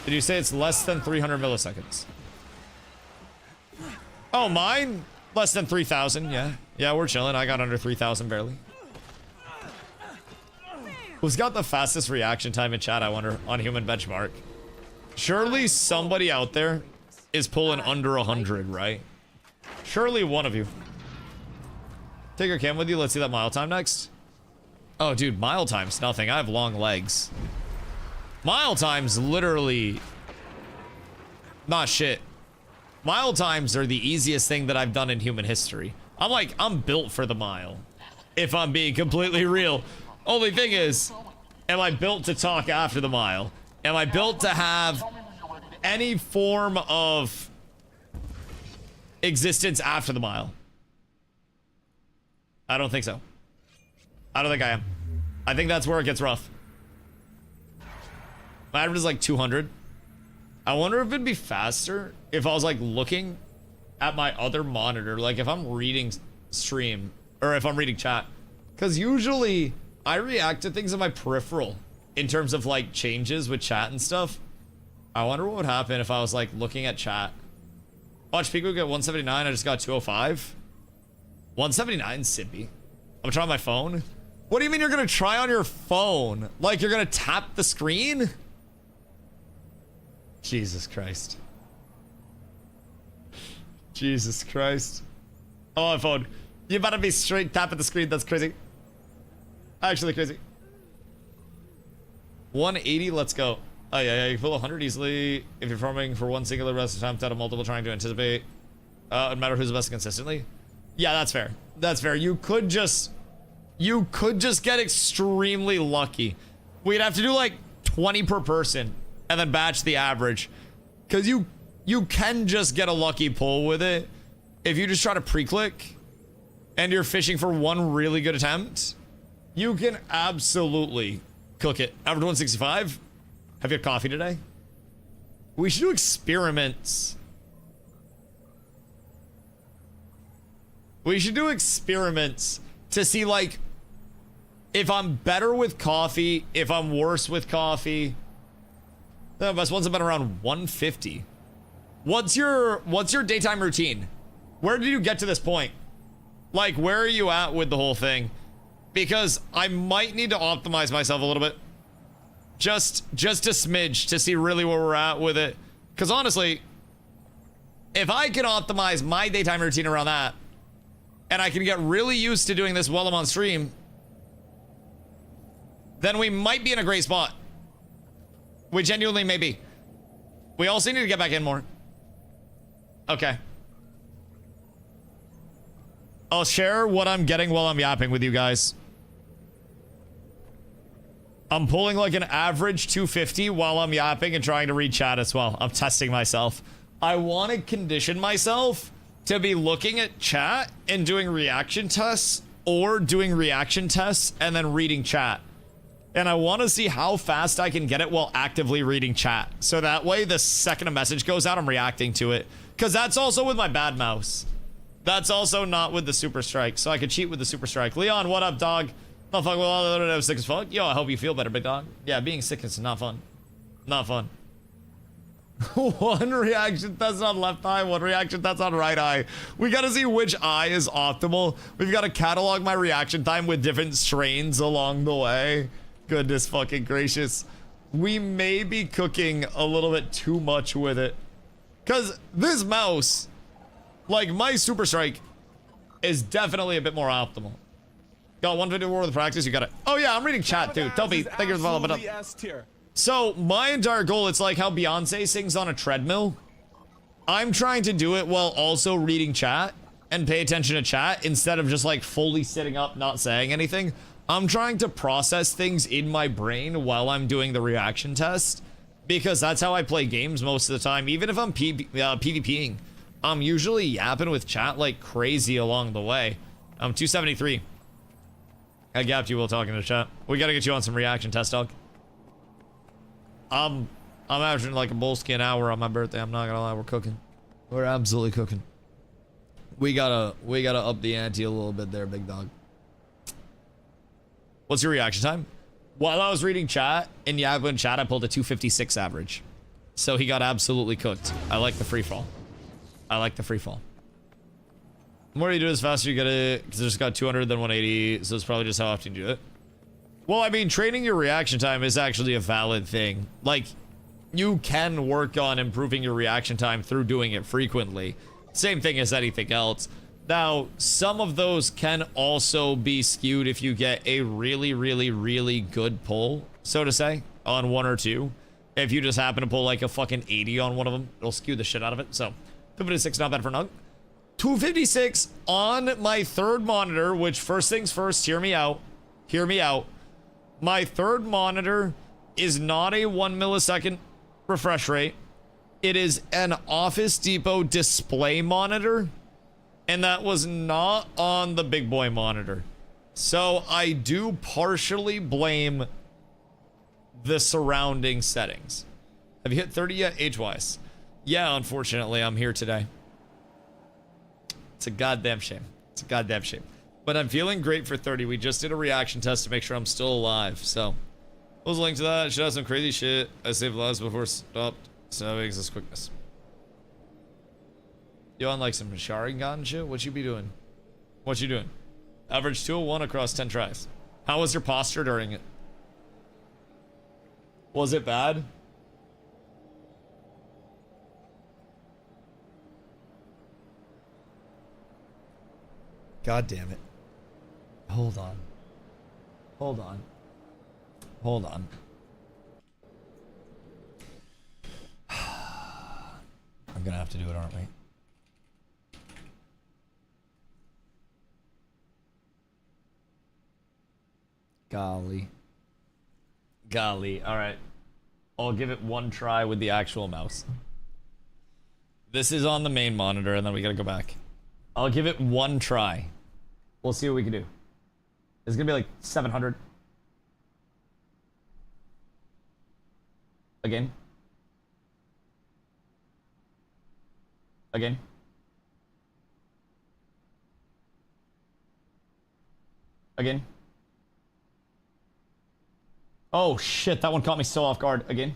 Did you say it's less than 300 milliseconds? Oh, mine? Less than 3,000, yeah. Yeah, we're chilling. I got under 3,000 barely. Who's got the fastest reaction time in chat, I wonder, on human benchmark? Surely somebody out there is pulling under 100, right? Surely one of you. Take your cam with you. Let's see that mile time next. Oh, dude, mile time's nothing. I have long legs. Mile time's literally not shit. Mile times are the easiest thing that I've done in human history. I'm built for the mile. If I'm being completely real. Only thing is, am I built to talk after the mile? Am I built to have any form of existence after the mile? I don't think so. I don't think I am. I think that's where it gets rough. My average is like 200. I wonder if it'd be faster if I was like looking at my other monitor, like if I'm reading stream or if I'm reading chat. Because usually I react to things in my peripheral in terms of like changes with chat and stuff. I wonder what would happen if I was like looking at chat. Watch Pico get 179. I just got 205. 179 Sippy. I'm trying my phone. What do you mean you're gonna try on your phone? Like you're gonna tap the screen? Jesus Christ. Jesus Christ. Oh, my phone. You better be straight tapping the screen. That's crazy. Actually crazy. 180, let's go. Oh, yeah, you pull 100 easily if you're farming for one singular rest attempt out of multiple trying to anticipate. No matter who's the best consistently. Yeah, that's fair. That's fair. You could just get extremely lucky. We'd have to do like 20 per person and then batch the average. Because you can just get a lucky pull with it if you just try to pre-click and you're fishing for one really good attempt. You can absolutely cook it. Average 165. Have you had coffee today? We should do experiments. We should do experiments to see like if I'm better with coffee, if I'm worse with coffee. The best ones have been around 150. What's your daytime routine? Where did you get to this point? Like, where are you at with the whole thing? Because I might need to optimize myself a little bit. Just a smidge to see really where we're at with it. Because honestly, if I can optimize my daytime routine around that, and I can get really used to doing this while I'm on stream, then we might be in a great spot. We genuinely may be. We also need to get back in more. Okay. I'll share what I'm getting while I'm yapping with you guys. I'm pulling like an average 250 while I'm yapping and trying to read chat as well. I'm testing myself. I want to condition myself to be looking at chat and doing reaction tests, or doing reaction tests and then reading chat. And I want to see how fast I can get it while actively reading chat. So that way, the second a message goes out, I'm reacting to it. Because that's also with my bad mouse. That's also not with the Super Strike. So I could cheat with the Super Strike. Leon, what up, dog? Not fuck with all the other sick as fuck. Yo, I hope you feel better, big dog. Yeah, being sick is not fun. Not fun. One reaction test on left eye, one reaction test on right eye. We gotta see which eye is optimal. We've got to catalog my reaction time with different strains along the way. Goodness fucking gracious. We may be cooking a little bit too much with it. Because this mouse, like my Super Strike, is definitely a bit more optimal. Got 154 with practice, you got it. Oh yeah, I'm reading chat too. Toby, thank you for the follow, but up. So my entire goal, it's like how Beyonce sings on a treadmill. I'm trying to do it while also reading chat. and pay attention to chat instead of just like fully sitting up, not saying anything. I'm trying to process things in my brain while I'm doing the reaction test, because that's how I play games most of the time. Even if I'm PvPing, I'm usually yapping with chat like crazy along the way. I'm 273. I gapped you while talking to chat. We gotta get you on some reaction test, dog. I'm averaging like a bullski an hour on my birthday. I'm not gonna lie, we're cooking. We're absolutely cooking. We gotta up the ante a little bit there, big dog. What's your reaction time? While I was reading chat, in Yaglin chat, I pulled a 256 average. So he got absolutely cooked. I like the free fall. I like the free fall. The more you do this, faster you get it, because there's got 200, then 180, so it's probably just how often you do it. Well, I mean, training your reaction time is actually a valid thing. Like, you can work on improving your reaction time through doing it frequently. Same thing as anything else. Now, some of those can also be skewed if you get a really, really, really good pull, so to say, on one or two. If you just happen to pull like a fucking 80 on one of them, it'll skew the shit out of it. So, 256, not bad for Nug. 256 on my third monitor, which first things first, hear me out. Hear me out. My third monitor is not a 1 millisecond refresh rate. It is an Office Depot display monitor. And that was not on the big boy monitor. So I do partially blame the surrounding settings. Have you hit 30 yet, age-wise? Yeah, unfortunately, I'm here today. It's a goddamn shame. It's a goddamn shame. But I'm feeling great for 30. We just did a reaction test to make sure I'm still alive. So, what was the link to that? Should have some crazy shit. I saved lives before it stopped. So that makes this quickness. You on like some Sharingan shit? What you be doing? What you doing? Average 201 across 10 tries. How was your posture during it? Was it bad? God damn it. Hold on. Hold on. Hold on. I'm gonna have to do it, aren't we? Golly. Golly. Alright. I'll give it one try with the actual mouse. This is on the main monitor, and then we gotta go back. I'll give it one try. We'll see what we can do. It's gonna be like 700. Again. Again. Again. Oh shit, that one caught me so off guard. Again.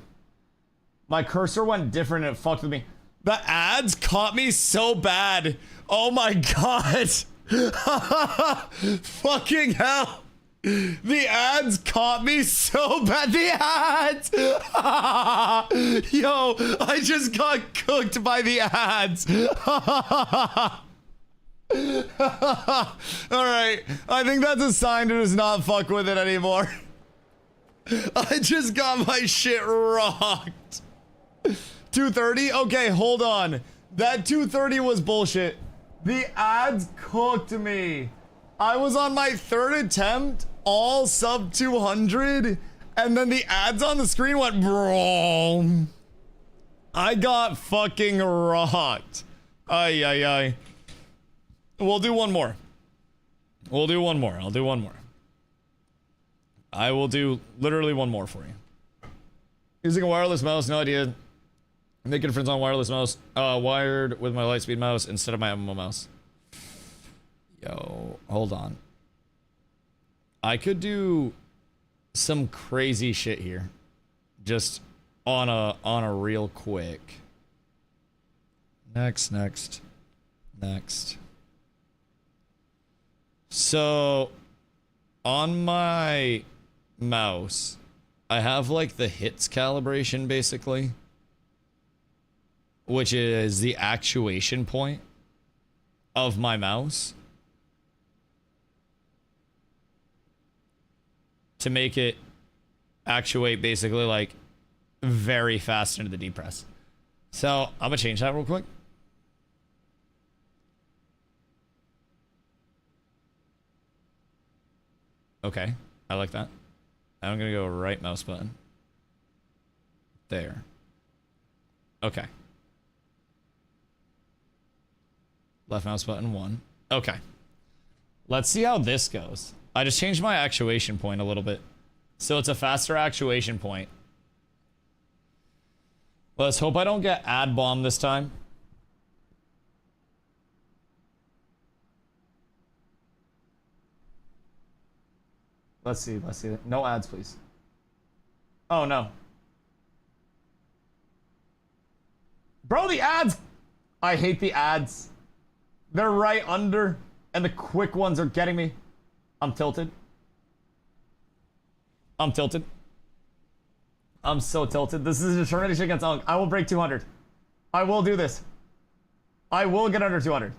My cursor went different and it fucked with me. The ads caught me so bad. Oh my god. Fucking hell. The ads caught me so bad. The ads. Yo, I just got cooked by the ads. Alright, I think that's a sign to just not fuck with it anymore. I just got my shit rocked. 230? Okay, hold on. That 230 was bullshit. The ads cooked me. I was on my third attempt, all sub 200, and then the ads on the screen went bro. I got fucking rocked. Ay, ay, ay. We'll do one more. We'll do one more. I'll do one more. I will do literally one more for you. Using a wireless mouse, no idea. Making friends on wireless mouse, wired with my Lightspeed mouse instead of my MMO mouse. Yo, hold on. I could do some crazy shit here. Just on a real quick. Next. So on my mouse, I have like the hits calibration basically, which is the actuation point of my mouse to make it actuate basically like very fast into the D press. So I'm gonna change that real quick. Okay, I like that. I'm gonna go right mouse button. There. Okay. Left mouse button 1. Okay. Let's see how this goes. I just changed my actuation point a little bit. So it's a faster actuation point. Let's hope I don't get ad bombed this time. Let's see. No ads, please. Oh, no. Bro, the ads! I hate the ads. They're right under, and the quick ones are getting me. I'm tilted. I'm so tilted. This is a determination against Unk. I will break 200. I will do this. I will get under 200.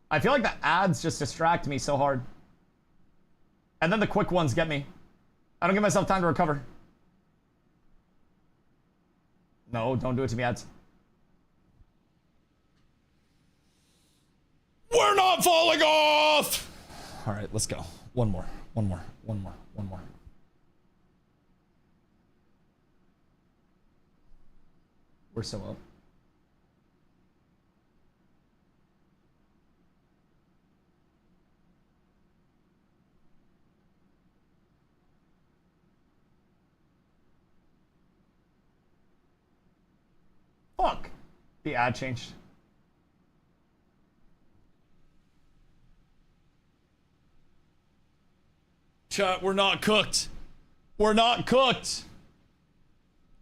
I feel like the ads just distract me so hard. And then the quick ones get me. I don't give myself time to recover. No, don't do it to me, ads. We're not falling off! All right, let's go. One more. We're so up. Fuck! The ad changed. Chat, we're not cooked. We're not cooked.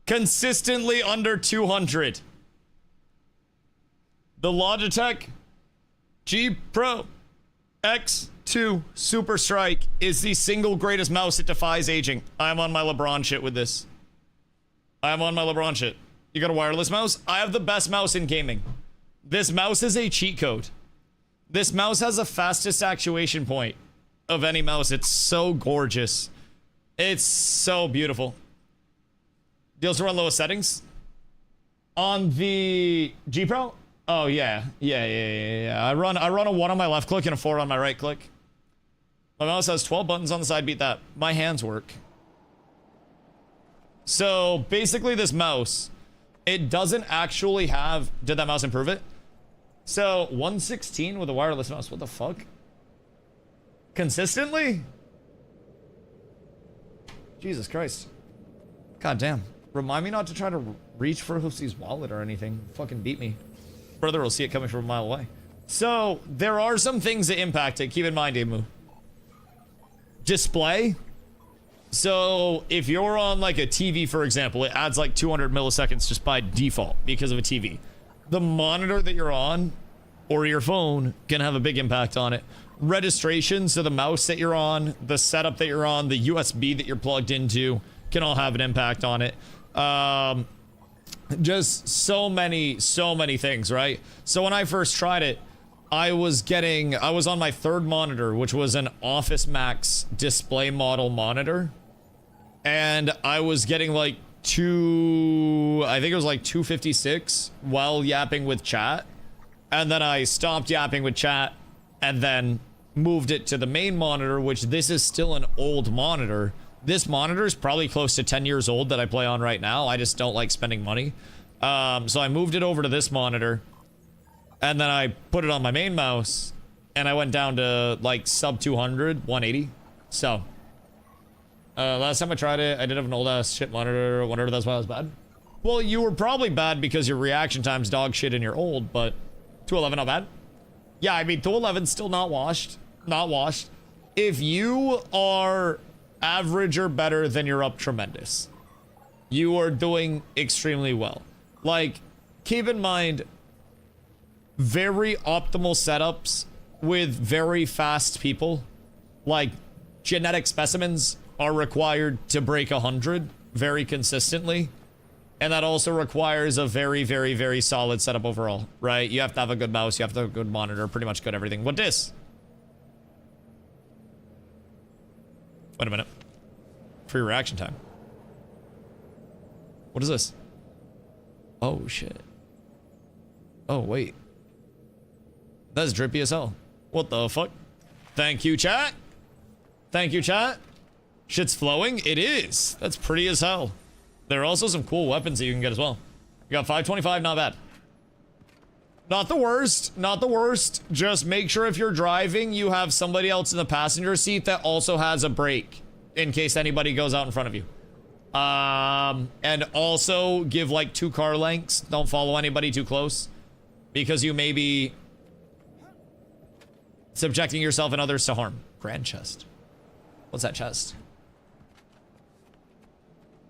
Consistently under 200. The Logitech G Pro X2 Super Strike is the single greatest mouse. It defies aging. I'm on my LeBron shit with this. I'm on my LeBron shit. You got a wireless mouse? I have the best mouse in gaming. This mouse is a cheat code. This mouse has the fastest actuation point of any mouse. It's so gorgeous. It's so beautiful. Deals to run lowest settings on the G Pro. Oh yeah. I run a 1 on my left click and a 4 on my right click. My mouse has 12 buttons on the side. Beat that. My hands work. So basically, this mouse, it doesn't actually have. Did that mouse improve it? So 116 with a wireless mouse. What the fuck? Consistently? Jesus Christ. God damn. Remind me not to try to reach for Hoofsy's wallet or anything. Fucking beat me. Brother will see it coming from a mile away. So, there are some things that impact it. Keep in mind, Emu. Display. So, if you're on like a TV, for example, it adds like 200 milliseconds just by default because of a TV. The monitor that you're on or your phone can have a big impact on it. Registration, so the mouse that you're on, the setup that you're on, the USB that you're plugged into can all have an impact on it. Just so many things, right? So when I first tried it, I was on my third monitor, which was an Office Max display model monitor. And I was getting like I think it was like 256 while yapping with chat. And then I stopped yapping with chat and then moved it to the main monitor, which this is still an old monitor. This monitor is probably close to 10 years old that I play on right now. I just don't like spending money. So I moved it over to this monitor. And then I put it on my main mouse. And I went down to like sub 200, 180. So. Last time I tried it, I did have an old ass shit monitor. I wonder if that's why I was bad. Well, you were probably bad because your reaction time's dog shit and you're old, but 211 not bad. Yeah, I mean, 211 still not washed. Not washed. If you are average or better, then you're up tremendous. You are doing extremely well. Like, keep in mind, very optimal setups with very fast people, like genetic specimens, are required to break 100 very consistently. And that also requires a very solid setup overall, right? You have to have a good mouse, you have to have a good monitor, pretty much good everything. What this? Wait a minute. Free reaction time. What is this? Oh, shit. Oh, wait. That's drippy as hell. What the fuck? Thank you, chat. Thank you, chat. Shit's flowing. It is. That's pretty as hell. There are also some cool weapons that you can get as well. You got 525, not bad. Not the worst. Not the worst. Just make sure if you're driving, you have somebody else in the passenger seat that also has a brake in case anybody goes out in front of you. And also give like 2 car lengths. Don't follow anybody too close because you may be subjecting yourself and others to harm. Grand chest. What's that chest?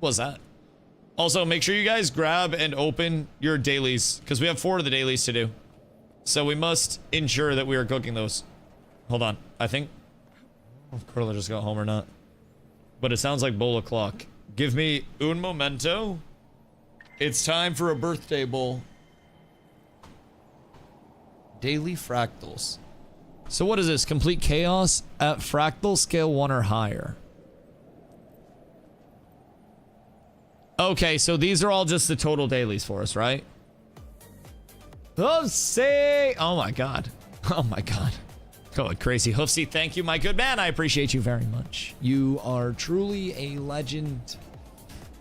What's that? Also, make sure you guys grab and open your dailies because we have 4 of the dailies to do. So we must ensure that we are cooking those. Hold on. I think if Curler just got home or not. But it sounds like bowl o'clock. Give me un momento. It's time for a birthday bowl. Daily fractals. So what is this? Complete chaos at fractal scale 1 or higher. Okay, so these are all just the total dailies for us, right? Hoofsy! Oh my god. Oh my god. Going crazy. Hoofsy, thank you, my good man. I appreciate you very much. You are truly a legend.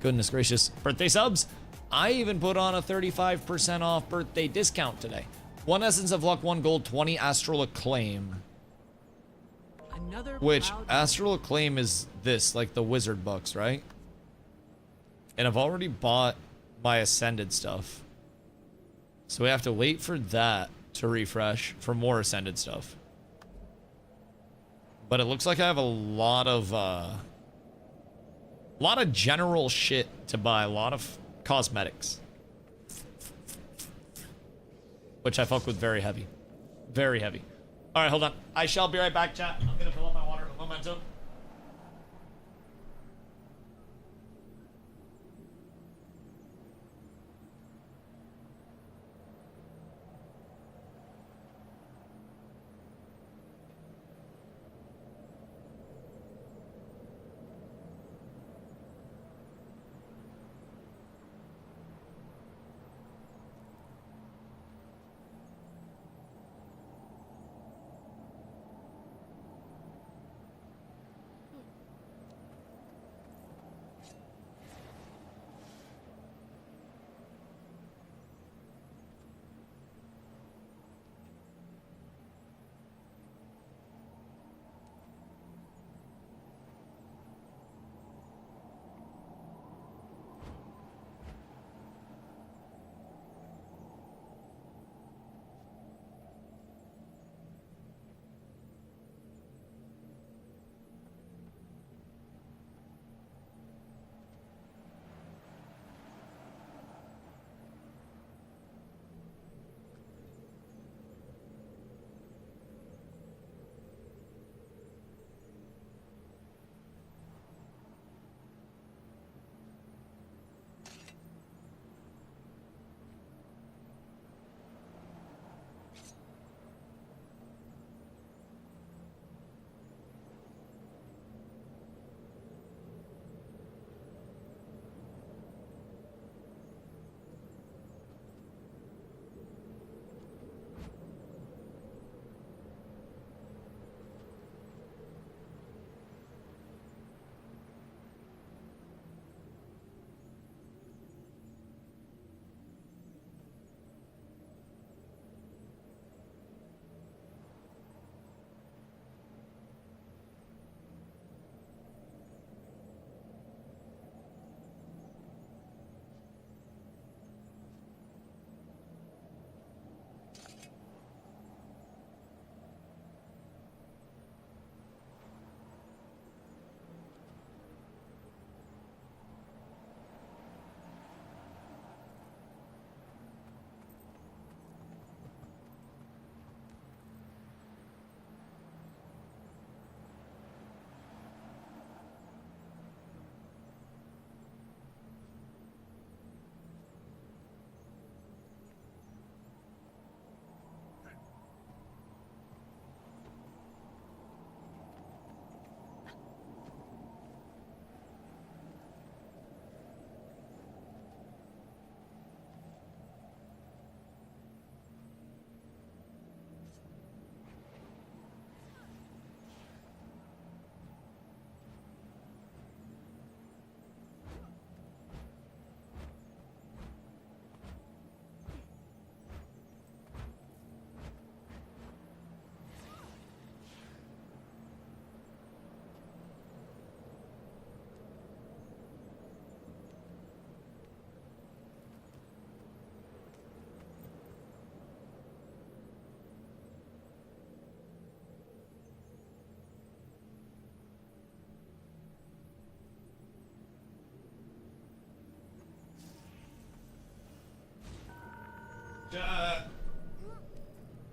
Goodness gracious. Birthday subs? I even put on a 35% off birthday discount today. 1 Essence of Luck, 1 Gold, 20 Astral Acclaim. Another Which, proud Astral Acclaim is this, like the wizard bucks, right? And I've already bought my Ascended stuff. So we have to wait for that to refresh for more Ascended stuff. But it looks like I have a lot of general shit to buy. A lot of cosmetics. Which I fuck with very heavy. Very heavy. Alright, hold on. I shall be right back, chat. I'm gonna fill up my water. Momentum.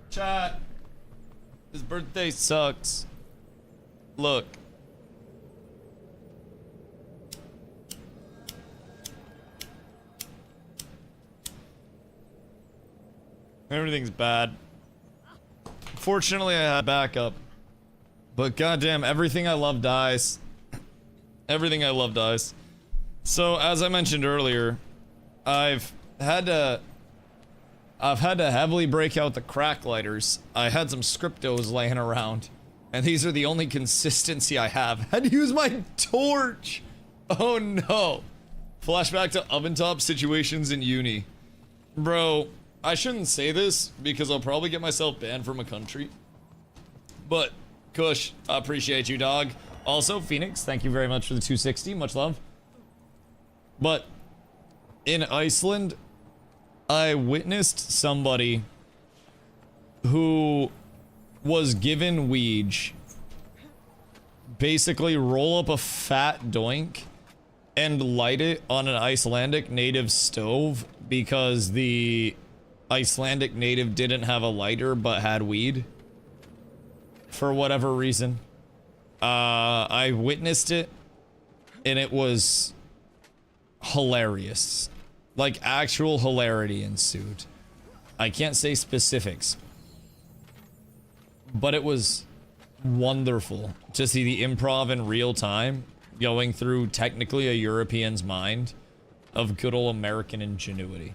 Chat. His birthday sucks. Look. Everything's bad. Fortunately, I had backup. But goddamn, everything I love dies. Everything I love dies. So, as I mentioned earlier, I've had to heavily break out the crack lighters. I had some scriptos laying around, and these are the only consistency I have. Had to use my torch. Oh no. Flashback to oven top situations in uni. Bro, I shouldn't say this because I'll probably get myself banned from a country. But, Kush, I appreciate you, dog. Also, Phoenix, thank you very much for the 260. Much love. But, in Iceland, I witnessed somebody who was given Ouija basically roll up a fat doink and light it on an Icelandic native stove because the Icelandic native didn't have a lighter but had weed for whatever reason. I witnessed it and it was hilarious. Like, actual hilarity ensued. I can't say specifics, but it was wonderful to see the improv in real time going through technically a European's mind of good old American ingenuity.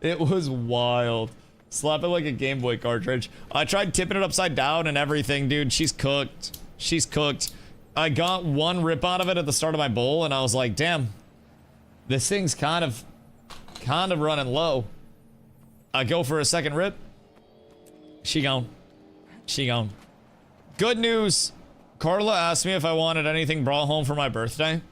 It was wild. Slap it like a Game Boy cartridge. I tried tipping it upside down and everything, dude. She's cooked. She's cooked. I got one rip out of it at the start of my bowl, and I was like, damn, this thing's kind of running low. I go for a second rip. She gone. She gone. Good news. Carla asked me if I wanted anything brought home for my birthday.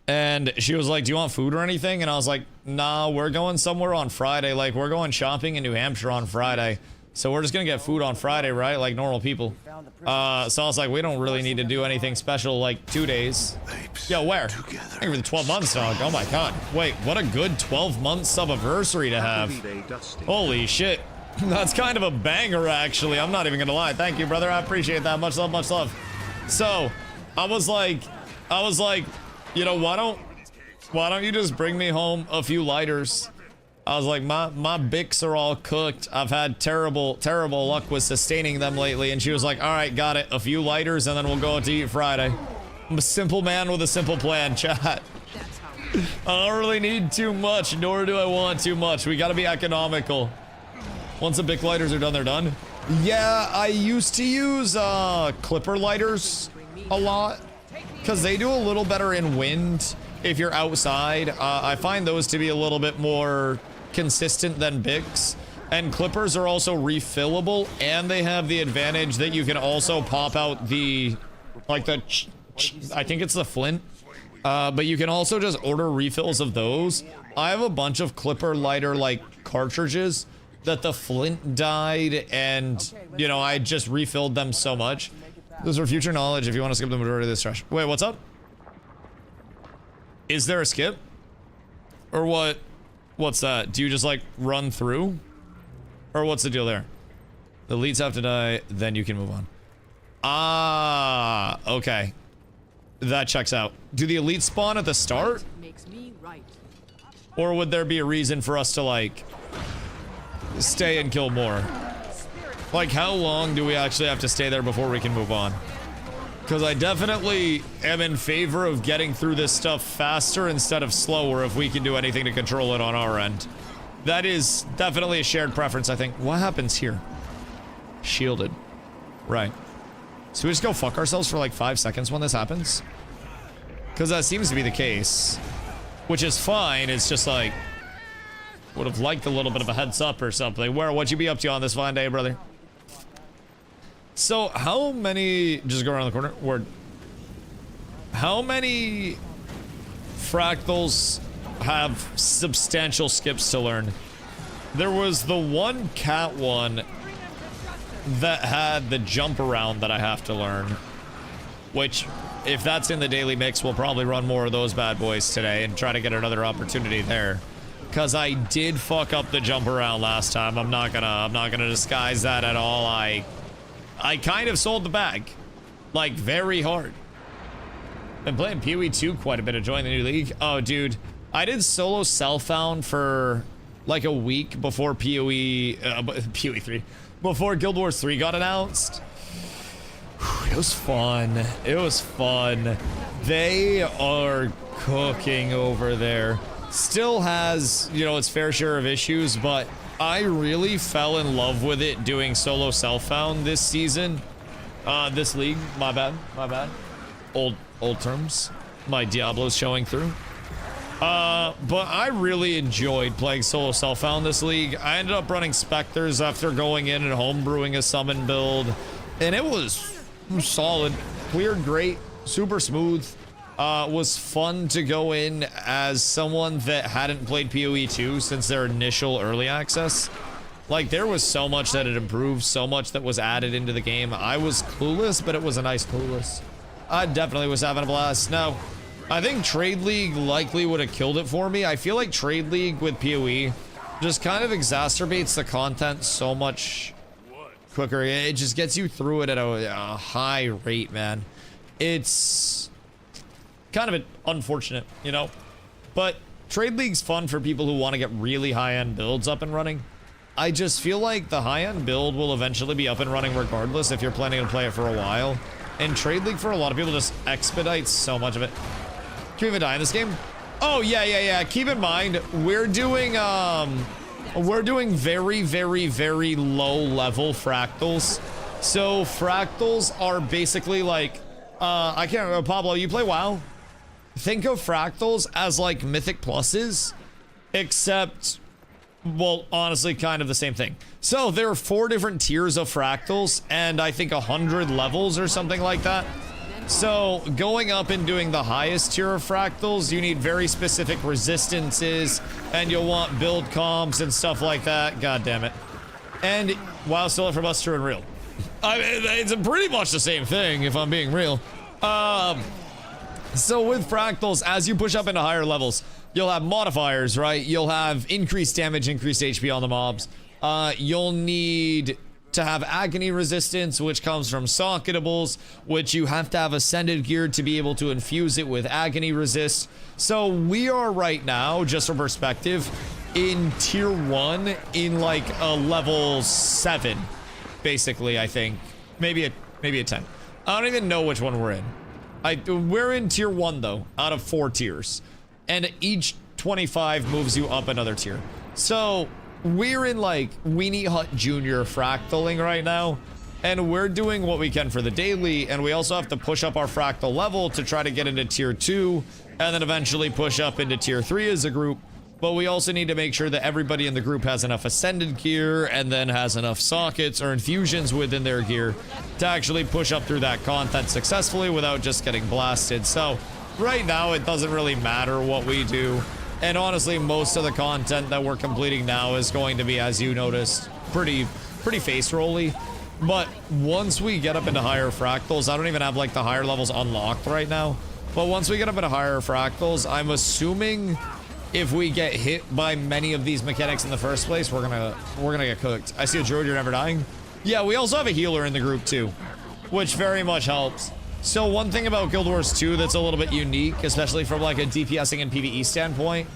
And she was like, do you want food or anything? And I was like, nah, we're going somewhere on Friday. Like, we're going shopping in New Hampshire on Friday. So we're just gonna get food on Friday, right? Like normal people. So I was like, we don't really need to do anything special like 2 days. Yo, where? Thank you for the 12 months, dog. Oh my god. Wait, what a good 12 month sub-anniversary to have. Holy shit. That's kind of a banger, actually. I'm not even gonna lie. Thank you, brother. I appreciate that. Much love, much love. So, I was like, you know, why don't you just bring me home a few lighters? I was like, my Bics are all cooked. I've had terrible luck with sustaining them lately. And she was like, all right, got it. A few lighters and then we'll go out to eat Friday. I'm a simple man with a simple plan, chat. I don't really need too much, nor do I want too much. We gotta be economical. Once the Bic lighters are done, they're done. Yeah, I used to use clipper lighters a lot because they do a little better in wind if you're outside. I find those to be a little bit more consistent than Bics, and clippers are also refillable, and they have the advantage that you can also pop out the I think it's the flint, but you can also just order refills of those. I have a bunch of clipper lighter like cartridges that the flint died, and you know, I just refilled them so much. Those are future knowledge if you want to skip the majority of this trash. Wait, what's up? Is there a skip? Or what? What's that? Do you just like run through? Or what's the deal there? The elites have to die, then you can move on. Ah, okay. That checks out. Do the elites spawn at the start? Makes me right. Or would there be a reason for us to like stay and kill more? Like, how long do we actually have to stay there before we can move on? Because I definitely am in favor of getting through this stuff faster instead of slower if we can do anything to control it on our end. That is definitely a shared preference, I think. What happens here? Shielded. Right. So we just go fuck ourselves for like 5 seconds when this happens? Because that seems to be the case. Which is fine, it's just like... would have liked a little bit of a heads up or something. What'd you be up to on this fine day, brother? So, how many... just go around the corner. Word. How many fractals have substantial skips to learn? There was the one cat one that had the jump around that I have to learn. Which, if that's in the daily mix, we'll probably run more of those bad boys today and try to get another opportunity there. because I did fuck up the jump around last time. I'm not gonna disguise that at all. I kind of sold the bag, like, very hard. Been playing PoE 2 quite a bit, enjoying the new league. Oh, dude, I did solo Self-Found for like a week before PoE 3, before Guild Wars 3 got announced. It was fun. It was fun. They are cooking over there. Still has, you know, its fair share of issues, but I really fell in love with it doing solo Self-Found this season. This league, my bad. Old terms. My Diablo's showing through. But I really enjoyed playing solo Self-Found this league. I ended up running Spectres after going in and homebrewing a summon build, and it was solid, cleared great, super smooth. Was fun to go in as someone that hadn't played PoE 2 since their initial early access. Like, there was so much that had improved, so much that was added into the game. I was clueless, but it was a nice clueless. I definitely was having a blast. Now, I think Trade League likely would have killed it for me. I feel like Trade League with PoE just kind of exacerbates the content so much quicker. It just gets you through it at a high rate, man. It's kind of unfortunate, you know? But Trade League's fun for people who want to get really high-end builds up and running. I just feel like the high-end build will eventually be up and running regardless if you're planning to play it for a while. And Trade League, for a lot of people, just expedites so much of it. Can we even die in this game? Oh, yeah. Keep in mind, we're doing very, very, very low-level fractals. So fractals are basically like, I can't remember, Pablo, you play WoW? Think of fractals as like Mythic Pluses, except, well, honestly, kind of the same thing. So there are 4 different tiers of fractals, and I think 100 levels or something like that. So going up and doing the highest tier of fractals, you need very specific resistances, and you'll want build comps and stuff like that. God damn it. And WoW still for Buster and real. I mean, it's pretty much the same thing, if I'm being real. So with fractals, as you push up into higher levels, you'll have modifiers, right? You'll have increased damage, increased HP on the mobs. You'll need to have agony resistance, which comes from socketables, which you have to have ascended gear to be able to infuse it with agony resist. So we are right now, just for perspective, in tier 1 in like a level 7, basically. I think maybe a 10. I don't even know which one we're in. We're in tier 1 though, out of 4 tiers, and each 25 moves you up another tier. So we're in like Weenie Hut Junior fractaling right now, and we're doing what we can for the daily, and we also have to push up our fractal level to try to get into tier 2, and then eventually push up into tier 3 as a group. But we also need to make sure that everybody in the group has enough ascended gear and then has enough sockets or infusions within their gear to actually push up through that content successfully without just getting blasted. So right now it doesn't really matter what we do. And honestly, most of the content that we're completing now is going to be, as you noticed, pretty face rolly. But once we get up into higher fractals, I don't even have like the higher levels unlocked right now. But once we get up into higher fractals, I'm assuming if we get hit by many of these mechanics in the first place, we're gonna get cooked. I see a druid, you're never dying. Yeah, we also have a healer in the group too, which very much helps. So one thing about Guild Wars 2 that's a little bit unique, especially from like a DPSing and PvE standpoint,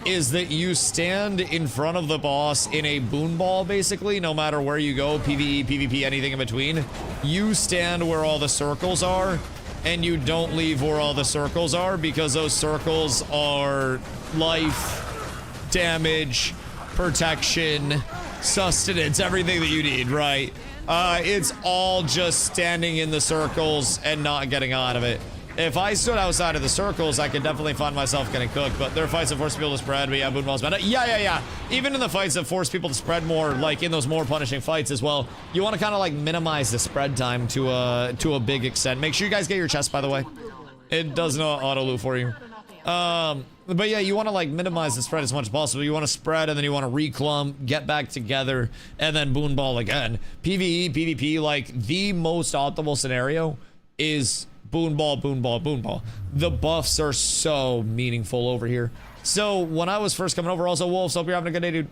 is that you stand in front of the boss in a boon ball, basically, no matter where you go, PvE, PvP, anything in between. You stand where all the circles are, and you don't leave where all the circles are, because those circles are life, damage, protection, sustenance, everything that you need, right? It's all just standing in the circles and not getting out of it. If I stood outside of the circles, I could definitely find myself getting cooked, but there are fights that force people to spread, but yeah, boon balls better. Yeah. Even in the fights that force people to spread more, like in those more punishing fights as well, you want to kind of like minimize the spread time to a big extent. Make sure you guys get your chest, by the way. It does not auto loot for you. But yeah, you want to like minimize the spread as much as possible. You want to spread, and then you want to reclump, get back together, and then boon ball again. PvE, PvP, like the most optimal scenario is boon ball, boon ball, boon ball. The buffs are so meaningful over here. So when I was first coming over, also Wolves, hope you're having a good day, dude.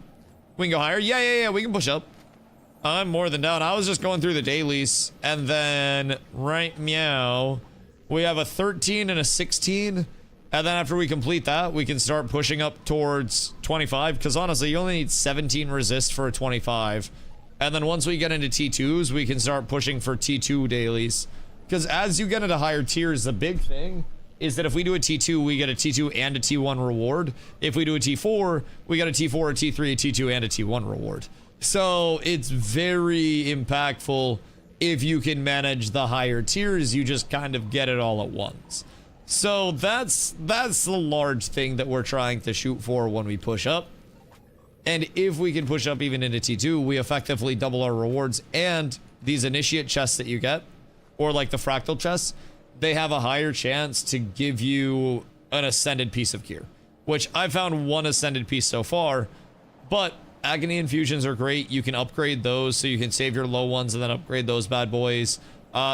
We can go higher. Yeah, we can push up. I'm more than down. I was just going through the dailies, and then right meow, we have a 13 and a 16, and then after we complete that, we can start pushing up towards 25, because honestly, you only need 17 resist for a 25, and then once we get into T2s, we can start pushing for T2 dailies, because as you get into higher tiers, the big thing is that if we do a T2, we get a T2 and a T1 reward. If we do a T4, we get a T4, a T3, a T2, and a T1 reward. So it's very impactful if you can manage the higher tiers. You just kind of get it all at once. So that's the large thing that we're trying to shoot for when we push up. And if we can push up even into T2, we effectively double our rewards. And these initiate chests that you get, or like the fractal chests, they have a higher chance to give you an ascended piece of gear, which I found one ascended piece so far, but agony infusions are great. You can upgrade those so you can save your low ones and then upgrade those bad boys.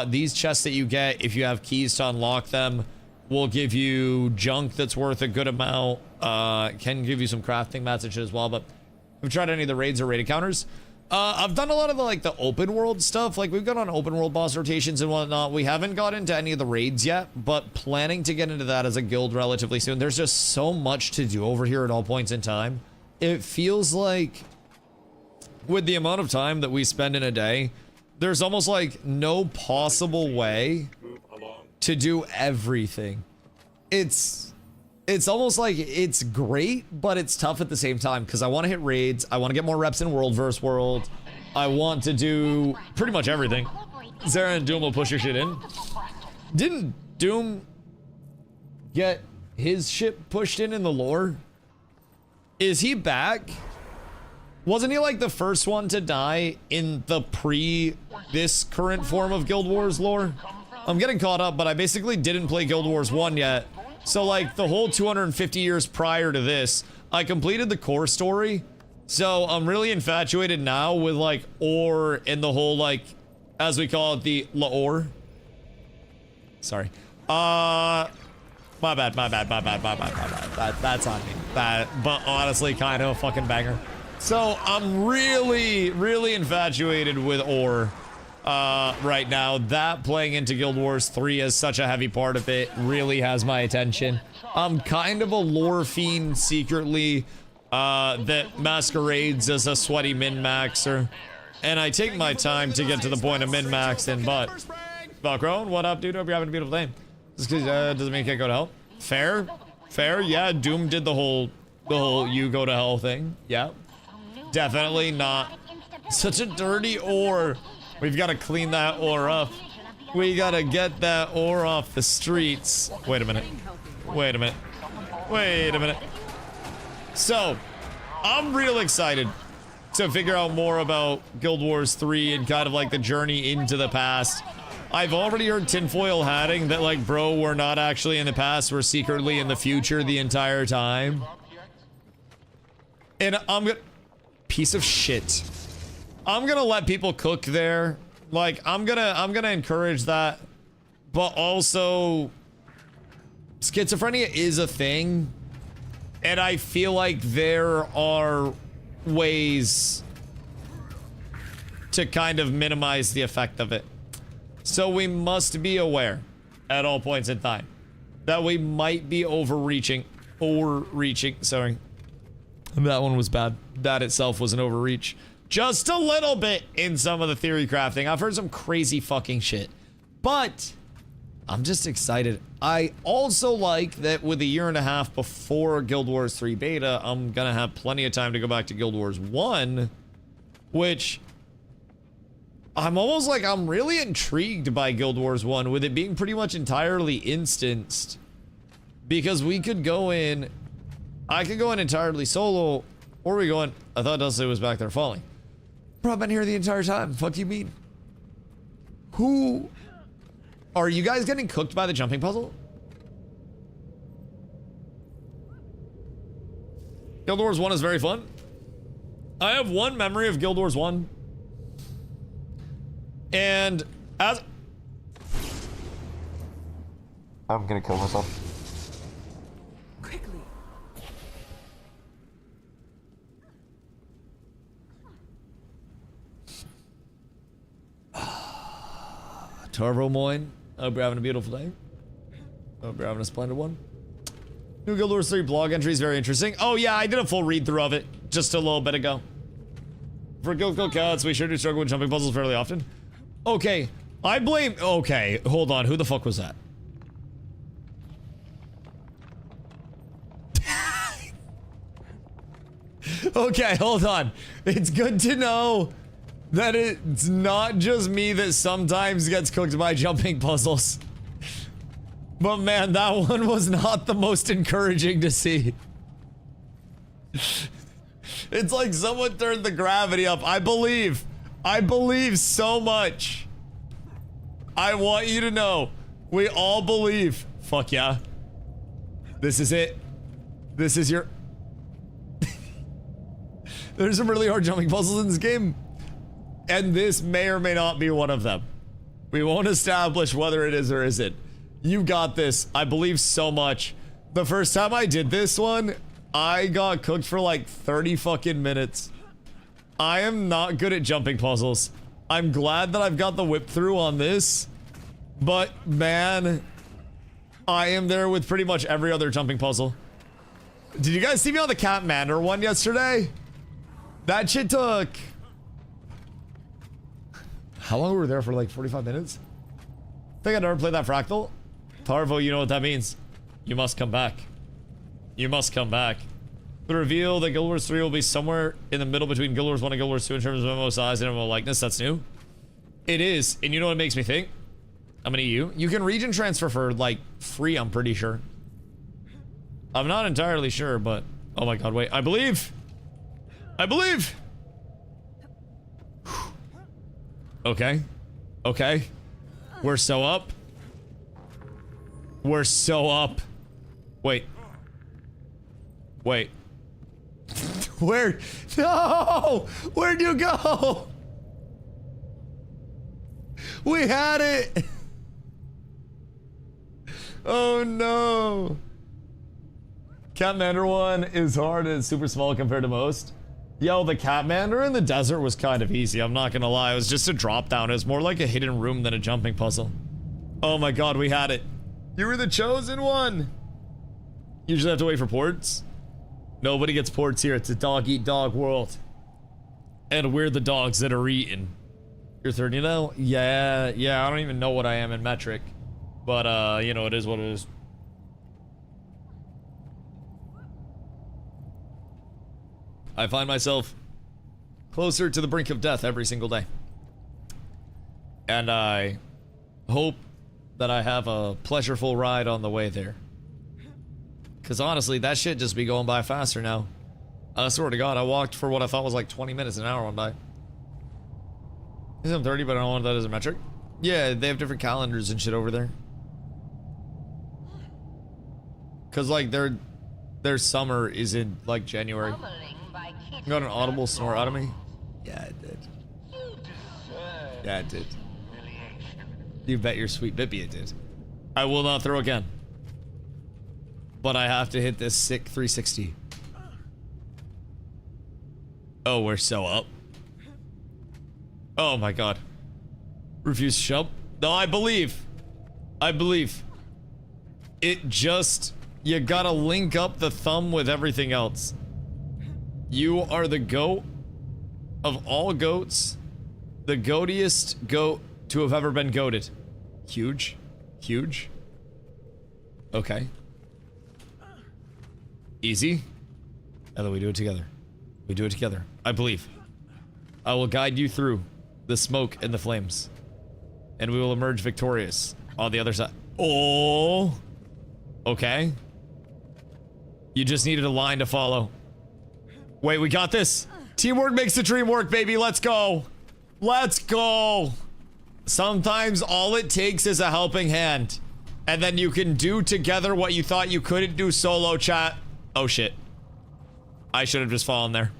These chests that you get, if you have keys to unlock them, will give you junk that's worth a good amount. Can give you some crafting mats and shit as well, but have you tried any of the raids or raid encounters? I've done a lot of the open world stuff. Like, we've got on open world boss rotations and whatnot. We haven't got into any of the raids yet, but planning to get into that as a guild relatively soon. There's just so much to do over here at all points in time. It feels like with the amount of time that we spend in a day, there's almost like no possible way to do everything. It's almost like it's great, but it's tough at the same time, because I want to hit raids, I want to get more reps in World vs. World, I want to do pretty much everything. Zara and Doom will push your shit in. Didn't Doom get his shit pushed in the lore? Is he back? Wasn't he like the first one to die in the this current form of Guild Wars lore? I'm getting caught up, but I basically didn't play Guild Wars 1 yet. So like the whole 250 years prior to this, I completed the core story. So I'm really infatuated now with like ore and the whole, like, as we call it, the lore. Sorry. My bad. That's on me. But honestly, kind of a fucking banger. So I'm really infatuated with ore right now. That playing into Guild Wars 3 is such a heavy part of it. Really has my attention. I'm kind of a lore fiend secretly that masquerades as a sweaty min-maxer. And I take my time to get to the point of min-maxing, but... Valkrone, what up, dude? Hope you're having a beautiful day. Just because doesn't mean you can't go to hell. Fair, yeah. Doom did the whole you go to hell thing. Yeah. Definitely not such a dirty ore. We've got to clean that ore up. We got to get that ore off the streets. Wait a minute. So, I'm real excited to figure out more about Guild Wars 3 and kind of like the journey into the past. I've already heard tinfoil hatting that, like, bro, we're not actually in the past, we're secretly in the future the entire time. And I'm gonna... Piece of shit. I'm gonna let people cook there. Like, I'm gonna encourage that. But also, schizophrenia is a thing. And I feel like there are ways to kind of minimize the effect of it. So we must be aware at all points in time that we might be overreaching, sorry. That one was bad. That itself was an overreach. Just a little bit in some of the theory crafting. I've heard some crazy fucking shit. But I'm just excited. I also like that with a year and a half before Guild Wars 3 beta, I'm gonna have plenty of time to go back to Guild Wars 1, which I'm almost like I'm really intrigued by Guild Wars 1 with it being pretty much entirely instanced. Because we could go in, I could go in entirely solo, or we go in, I thought Dusty was back there falling. Bro, I've been here the entire time. Fuck do you mean? Who? Are you guys getting cooked by the jumping puzzle? Guild Wars 1 is very fun. I have one memory of Guild Wars 1. And as I'm gonna kill myself. Quickly. Tarvo Moine, hope you're having a beautiful day. Hope you're having a splendid one. New Guild Wars 3 blog entry is very interesting. Oh yeah, I did a full read through of it just a little bit ago. For Guild Cats, we sure do struggle with jumping puzzles fairly often. Okay, I blame. Okay, hold on. Who the fuck was that? Okay, hold on. It's good to know that it's not just me that sometimes gets cooked by jumping puzzles. But man, that one was not the most encouraging to see. It's like someone turned the gravity up. I believe so much. I want you to know, we all believe. Fuck yeah. This is it. This is your... There's some really hard jumping puzzles in this game. And this may or may not be one of them. We won't establish whether it is or isn't. You got this. I believe so much. The first time I did this one, I got cooked for like 30 fucking minutes. I am not good at jumping puzzles. I'm glad that I've got the whip through on this. But man, I am there with pretty much every other jumping puzzle. Did you guys see me on the Cat Manor one yesterday? That shit took... How long were we there for? Like 45 minutes? I think I never played that Fractal. Tarvo, you know what that means. You must come back. You must come back. The reveal that Guild Wars 3 will be somewhere in the middle between Guild Wars 1 and Guild Wars 2 in terms of MMO size and MMO likeness. That's new. It is. And you know what it makes me think? I'm gonna you. You can region transfer for like free, I'm pretty sure. I'm not entirely sure, but oh my god, wait. I believe. Okay. Okay. We're so up. We're so up. Wait. Wait. Where? No! Where'd you go? We had it! Oh no. Catmander one is hard and it's super small compared to most. Yo, the Catmander in the desert was kind of easy, I'm not gonna lie. It was just a drop down. It was more like a hidden room than a jumping puzzle. Oh my god, we had it. You were the chosen one! Usually have to wait for ports. Nobody gets ports here. It's a dog-eat-dog world. And we're the dogs that are eaten. You're 30 now? Yeah, I don't even know what I am in metric. But, you know, it is what it is. I find myself closer to the brink of death every single day. And I hope that I have a pleasureful ride on the way there. Because honestly, that shit just be going by faster now. I swear to God, I walked for what I thought was like 20 minutes, an hour went by. I'm 30, but I don't want that as a metric. Yeah, they have different calendars and shit over there. Because like their summer is in like January. You got an audible snore out of me? Yeah, it did. Yeah, it did. You bet your sweet bippy it did. I will not throw again. But I have to hit this sick 360. Oh, we're so up. Oh my god. Refuse shove. No, I believe. It just... You gotta link up the thumb with everything else. You are the goat of all goats. The goatiest goat to have ever been goated. Huge. Huge. Okay. Easy. And then we do it together. We do it together. I believe. I will guide you through the smoke and the flames. And we will emerge victorious on the other side. Oh. Okay. You just needed a line to follow. Wait, we got this. Teamwork makes the dream work, baby. Let's go. Let's go. Sometimes all it takes is a helping hand. And then you can do together what you thought you couldn't do solo, chat. Oh shit. I should have just fallen there.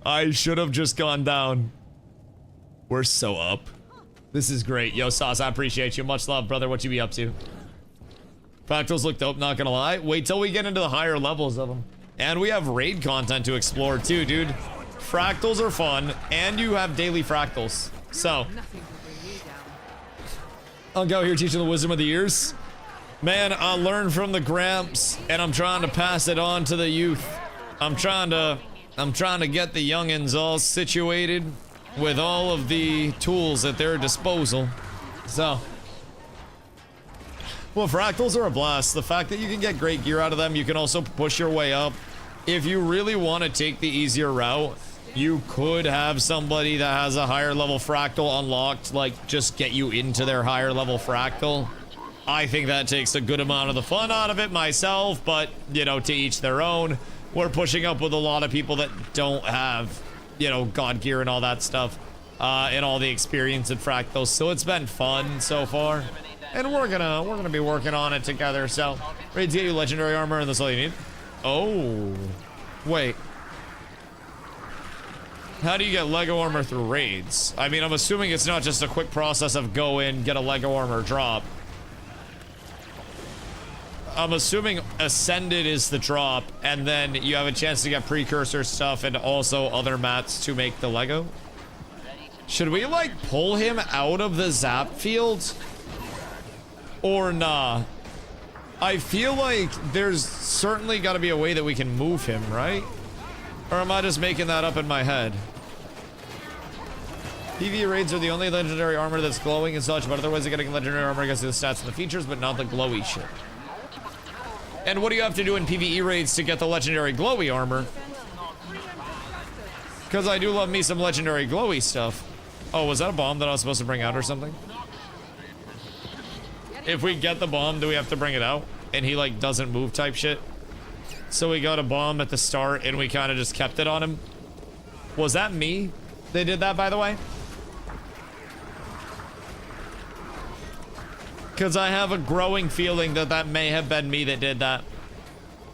I should have just gone down. We're so up. This is great. Yo, Sauce, I appreciate you. Much love, brother. What you be up to? Fractals look dope, not gonna lie. Wait till we get into the higher levels of them. And we have raid content to explore too, dude. Fractals are fun, and you have daily fractals. So, Nothing will bring me down. I'll go here teaching the wisdom of the years. Man, I learned from the Gramps, and I'm trying to pass it on to the youth. I'm trying to get the youngins all situated with all of the tools at their disposal. So, well, fractals are a blast. The fact that you can get great gear out of them, you can also push your way up. If you really want to take the easier route, you could have somebody that has a higher level fractal unlocked, like just get you into their higher level fractal. I think that takes a good amount of the fun out of it myself, but you know, to each their own. We're pushing up with a lot of people that don't have, you know, god gear and all that stuff, and all the experience in fractals. So it's been fun so far, and we're gonna be working on it together. So ready to get you legendary armor, and that's all you need. Oh, wait. How do you get Lego armor through raids? I mean, I'm assuming it's not just a quick process of go in, get a Lego armor drop. I'm assuming Ascended is the drop, and then you have a chance to get precursor stuff and also other mats to make the Lego. Should we, like, pull him out of the zap field? Or nah? I feel like there's certainly got to be a way that we can move him, right? Or am I just making that up in my head? PvE raids are the only legendary armor that's glowing and such, but other ways of getting legendary armor against the stats and the features, but not the glowy shit. And what do you have to do in PvE raids to get the legendary glowy armor? Because I do love me some legendary glowy stuff. Oh, was that a bomb that I was supposed to bring out or something? If we get the bomb, do we have to bring it out? And he, like, doesn't move type shit? So we got a bomb at the start and we kind of just kept it on him. Was that me? They did that, by the way? Because I have a growing feeling that that may have been me that did that.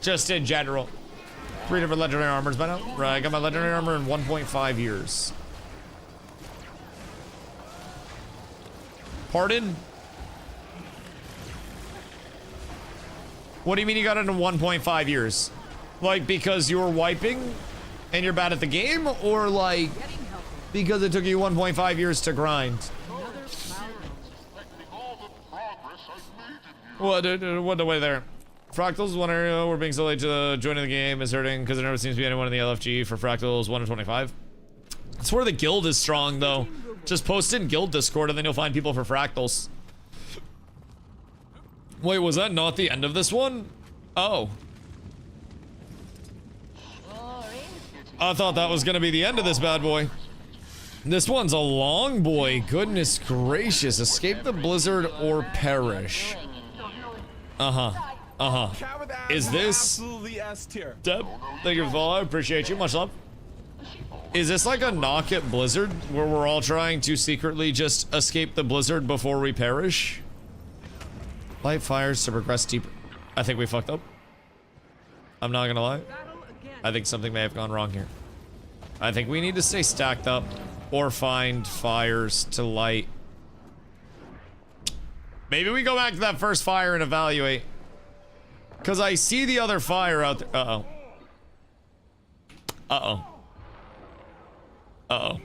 Just in general. 3 different legendary armors by now. Right, I got my legendary armor in 1.5 years. Pardon? What do you mean you got it in 1.5 years? Like, because you were wiping and you're bad at the game? Or, like, because it took you 1.5 years to grind? What the way there? Fractals is one area where being so late to joining the game is hurting because there never seems to be anyone in the LFG for Fractals 1 in 25. It's where the guild is strong, though. Just post in guild Discord and then you'll find people for Fractals. Wait, was that not the end of this one? Oh. I thought that was gonna be the end of this bad boy. This one's a long boy. Goodness gracious. Escape the blizzard or perish. Is this absolutely S tier? Deb? Thank you for the follow. I appreciate you. Much love. Is this like a knock at Blizzard where we're all trying to secretly just escape the blizzard before we perish? Light fires to progress deeper. I think we fucked up. I'm not gonna lie. I think something may have gone wrong here. I think we need to stay stacked up or find fires to light. Maybe we go back to that first fire and evaluate. Because I see the other fire out there. Uh-oh. Uh-oh. Uh-oh.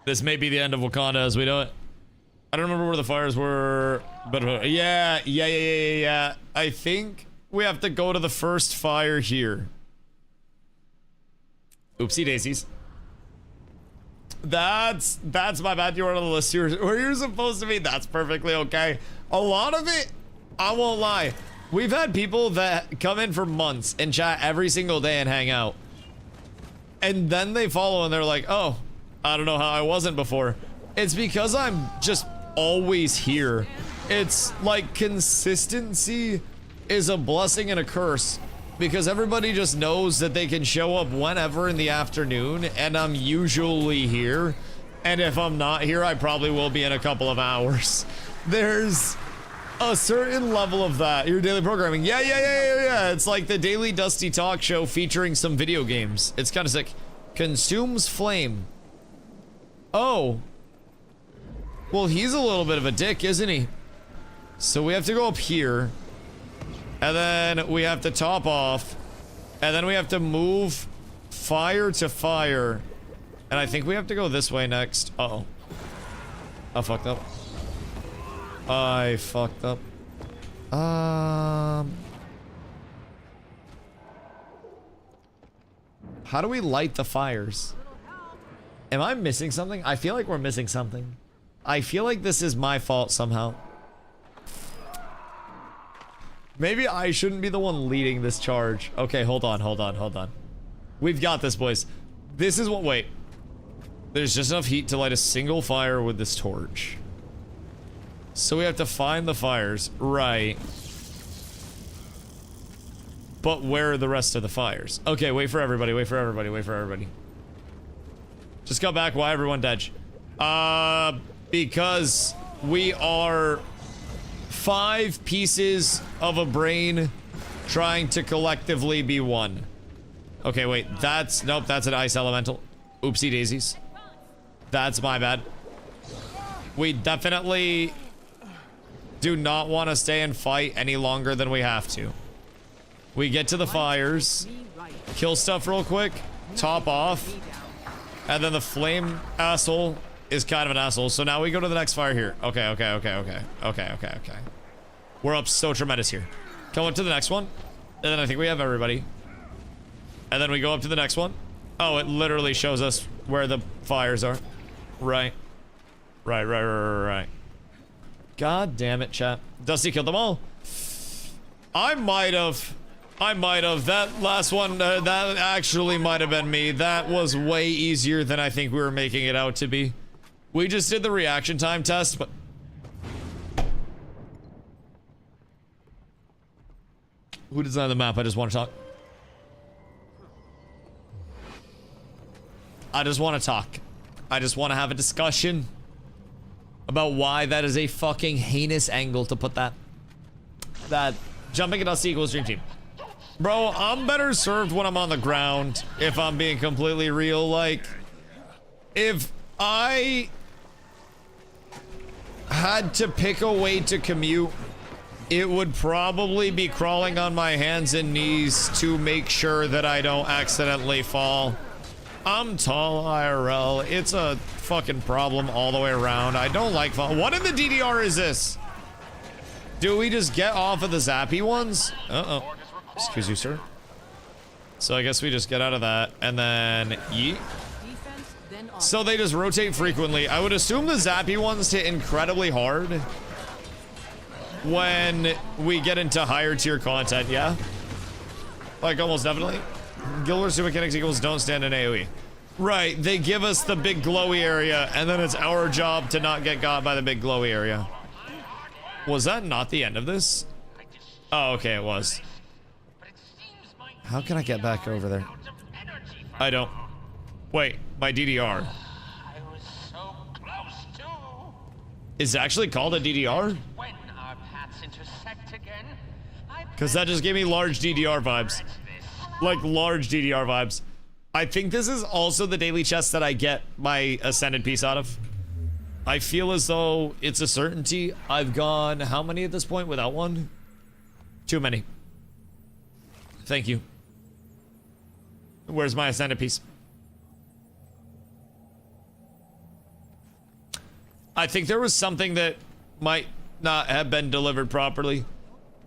This may be the end of Wakanda as we know it. I don't remember where the fires were, but yeah. I think we have to go to the first fire here. Oopsie daisies. That's my bad. You were on the list where you're supposed to be. That's perfectly okay. A lot of it, I won't lie. We've had people that come in for months and chat every single day and hang out. And then they follow and they're like, oh, I don't know how I wasn't before. It's because I'm just always here. It's like consistency is a blessing and a curse. Because everybody just knows that they can show up whenever in the afternoon, and I'm usually here. And if I'm not here, I probably will be in a couple of hours. There's a certain level of that. Your daily programming. Yeah. It's like the daily Dusty Talk show featuring some video games. It's kind of sick. Consumes flame. Oh. Well, he's a little bit of a dick, isn't he? So we have to go up here. And then we have to top off. And then we have to move fire to fire. And I think we have to go this way next. Uh-oh. I fucked up. I fucked up. How do we light the fires? Am I missing something? I feel like we're missing something. I feel like this is my fault somehow. Maybe I shouldn't be the one leading this charge. Okay, hold on, hold on, hold on. We've got this, boys. This is what, wait. There's just enough heat to light a single fire with this torch. So we have to find the fires. Right. But where are the rest of the fires? Okay, wait for everybody, wait for everybody, wait for everybody. Just got back. Why everyone dead? Because we are 5 pieces of a brain trying to collectively be one. Okay, wait, that's, nope, that's an ice elemental. Oopsie daisies. That's my bad. We definitely do not want to stay and fight any longer than we have to. We get to the fires, kill stuff real quick, top off, and then the flame asshole is kind of an asshole. So now we go to the next fire here. Okay. We're up so tremendous here. Come up to the next one, and then I think we have everybody. And then we go up to the next one. Oh, it literally shows us where the fires are. Right. Right. God damn it, chat. Dusty killed them all. I might have. That last one, that actually might have been me. That was way easier than I think we were making it out to be. We just did the reaction time test, but... Who designed the map? I just want to talk. I just want to talk. I just want to have a discussion about why that is a fucking heinous angle to put that. That jumping at us equals dream team. Bro, I'm better served when I'm on the ground, if I'm being completely real. Like, if I had to pick a way to commute, it would probably be crawling on my hands and knees to make sure that I don't accidentally fall. I'm tall IRL. It's a fucking problem all the way around. I don't like falling. What in the DDR is this? Do we just get off of the zappy ones? Uh-oh. Excuse you, sir. So I guess we just get out of that, and then yeet. So they just rotate frequently. I would assume the zappy ones hit incredibly hard when we get into higher tier content, yeah? Like, almost definitely. Guild Wars 2 mechanics equals don't stand in AoE. Right, they give us the big glowy area, and then it's our job to not get got by the big glowy area. Was that not the end of this? Oh, okay, it was. How can I get back over there? I don't. Wait, my DDR. Is it actually called a DDR? Because that just gave me large DDR vibes. Like, large DDR vibes. I think this is also the daily chest that I get my Ascended piece out of. I feel as though it's a certainty. I've gone how many at this point without one? Too many. Thank you. Where's my Ascended piece? I think there was something that might not have been delivered properly.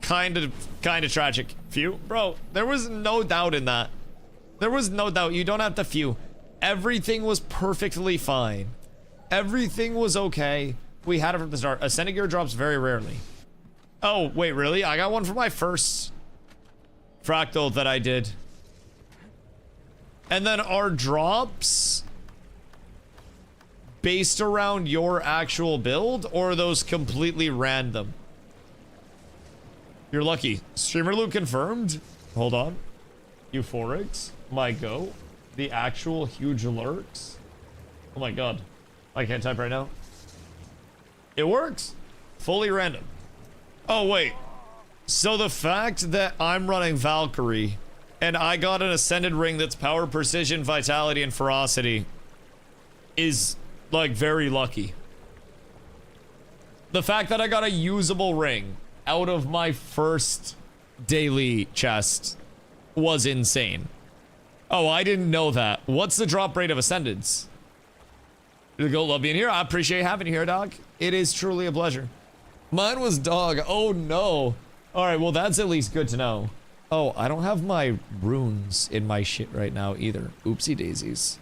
Kind of tragic. Few? Bro, there was no doubt in that. There was no doubt. You don't have to few. Everything was perfectly fine. Everything was okay. We had it from the start. Ascended gear drops very rarely. Oh, wait, really? I got one for my first fractal that I did. And then our drops based around your actual build, or are those completely random? You're lucky. Streamer loot confirmed. Hold on. Euphorics. My go. The actual huge alerts. Oh my god. I can't type right now. It works. Fully random. Oh wait. So the fact that I'm running Valkyrie and I got an Ascended ring that's power, precision, vitality, and ferocity is like very lucky. The fact that I got a usable ring out of my first daily chest was insane. Oh, I didn't know that. What's the drop rate of Ascendeds? Go, love being here. I appreciate having you here, dog. It is truly a pleasure. Mine was dog. Oh, no. All right, well, that's at least good to know. Oh, I don't have my runes in my shit right now either. Oopsie daisies.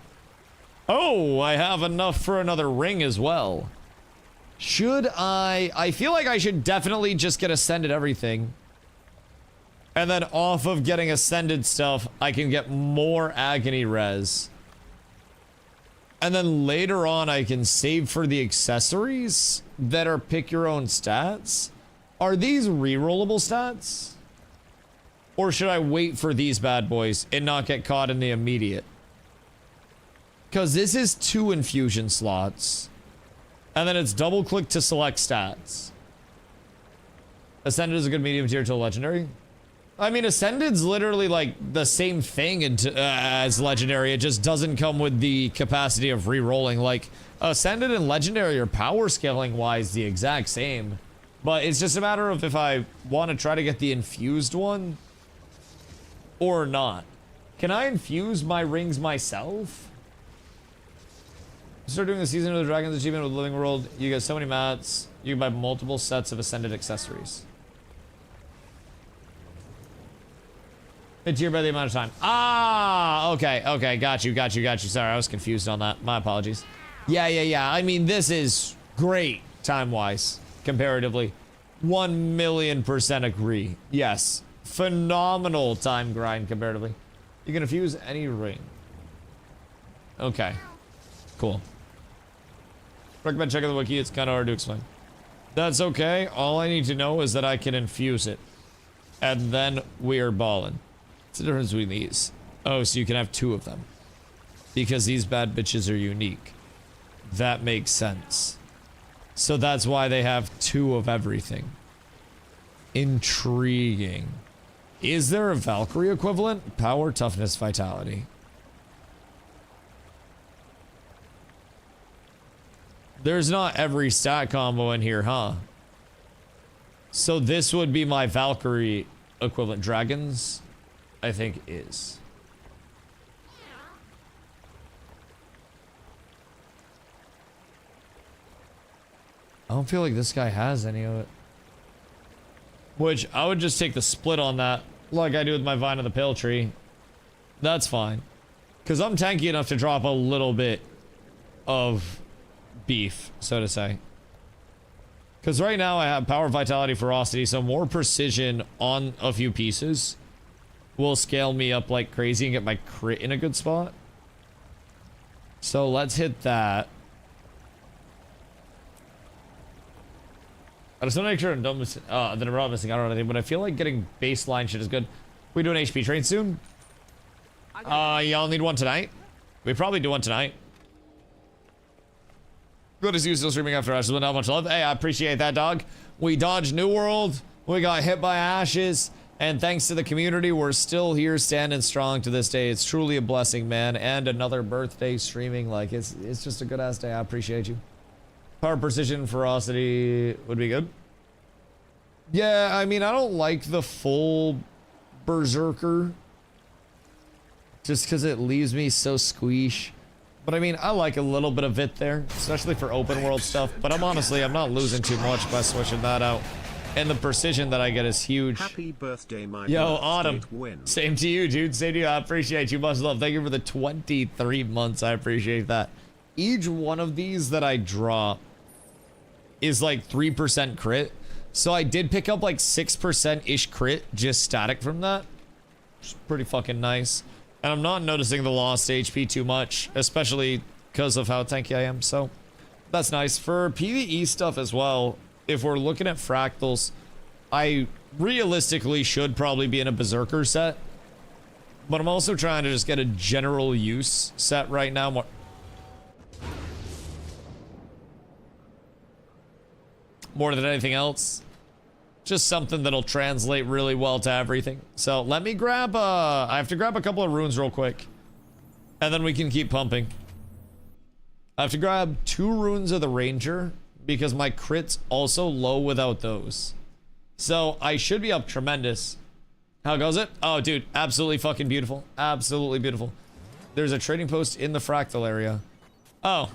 Oh, I have enough for another ring as well. Should I feel like I should definitely just get Ascended everything. And then off of getting Ascended stuff, I can get more Agony res. And then later on, I can save for the accessories that are pick your own stats. Are these rerollable stats? Or should I wait for these bad boys and not get caught in the immediate? Because this is 2 infusion slots. And then it's double click to select stats. Ascended is a good medium tier to legendary. I mean, Ascended's literally like the same thing as Legendary. It just doesn't come with the capacity of re-rolling. Like, Ascended and Legendary are power scaling wise the exact same. But it's just a matter of if I want to try to get the infused one or not. Can I infuse my rings myself? Start doing the Season of the Dragons achievement with Living World. You get so many mats. You can buy multiple sets of Ascended accessories. It's here by the amount of time. Ah, okay, got you. Sorry, I was confused on that. My apologies. Yeah. I mean, this is great time-wise, comparatively. 1,000,000% agree. Yes, phenomenal time grind comparatively. You can infuse any ring. Okay, cool. Recommend checking the wiki. It's kind of hard to explain. That's okay. All I need to know is that I can infuse it, and then we are balling. What's the difference between these? Oh, so you can have 2 of them. Because these bad bitches are unique. That makes sense. So that's why they have 2 of everything. Intriguing. Is there a Valkyrie equivalent? Power, toughness, vitality. There's not every stat combo in here, huh? So this would be my Valkyrie equivalent. Dragons, I think, is. I don't feel like this guy has any of it. Which, I would just take the split on that, like I do with my Vine of the Pale Tree. That's fine. Because I'm tanky enough to drop a little bit of beef, so to say. Because right now I have Power, Vitality, Ferocity, so more precision on a few pieces will scale me up like crazy and get my crit in a good spot. So let's hit that. I just want to make sure I don't miss, that I'm not missing out on anything, but I feel like getting baseline shit is good. We do an HP train soon? Y'all need one tonight? We probably do one tonight. Good to see you still streaming after Ashes, but not much love. Hey, I appreciate that, dog. We dodged New World, we got hit by Ashes, and thanks to the community, we're still here standing strong to this day. It's truly a blessing, man, and another birthday streaming. Like, it's just a good-ass day. I appreciate you. Power, precision, ferocity would be good. Yeah, I mean, I don't like the full berserker. Just because it leaves me so squeesh. But I mean, I like a little bit of it there, especially for open world stuff. But I'm not losing too much by switching that out. And the precision that I get is huge. Happy birthday, my Yo, Autumn. Same to you, dude. Same to you. I appreciate you. Much love. Thank you for the 23 months. I appreciate that. Each one of these that I drop is like 3% crit. So I did pick up like 6%-ish crit just static from that. Which is pretty fucking nice. And I'm not noticing the lost HP too much, especially because of how tanky I am. So that's nice. For PvE stuff as well, if we're looking at fractals, I realistically should probably be in a Berserker set. But I'm also trying to just get a general use set right now. More than anything else. Just something that'll translate really well to everything. So let me grab, I have to grab a couple of runes real quick. And then we can keep pumping. I have to grab 2 runes of the Ranger, because my crit's also low without those. So I should be up tremendous. How goes it? Oh, dude, absolutely fucking beautiful. Absolutely beautiful. There's a trading post in the fractal area. Oh.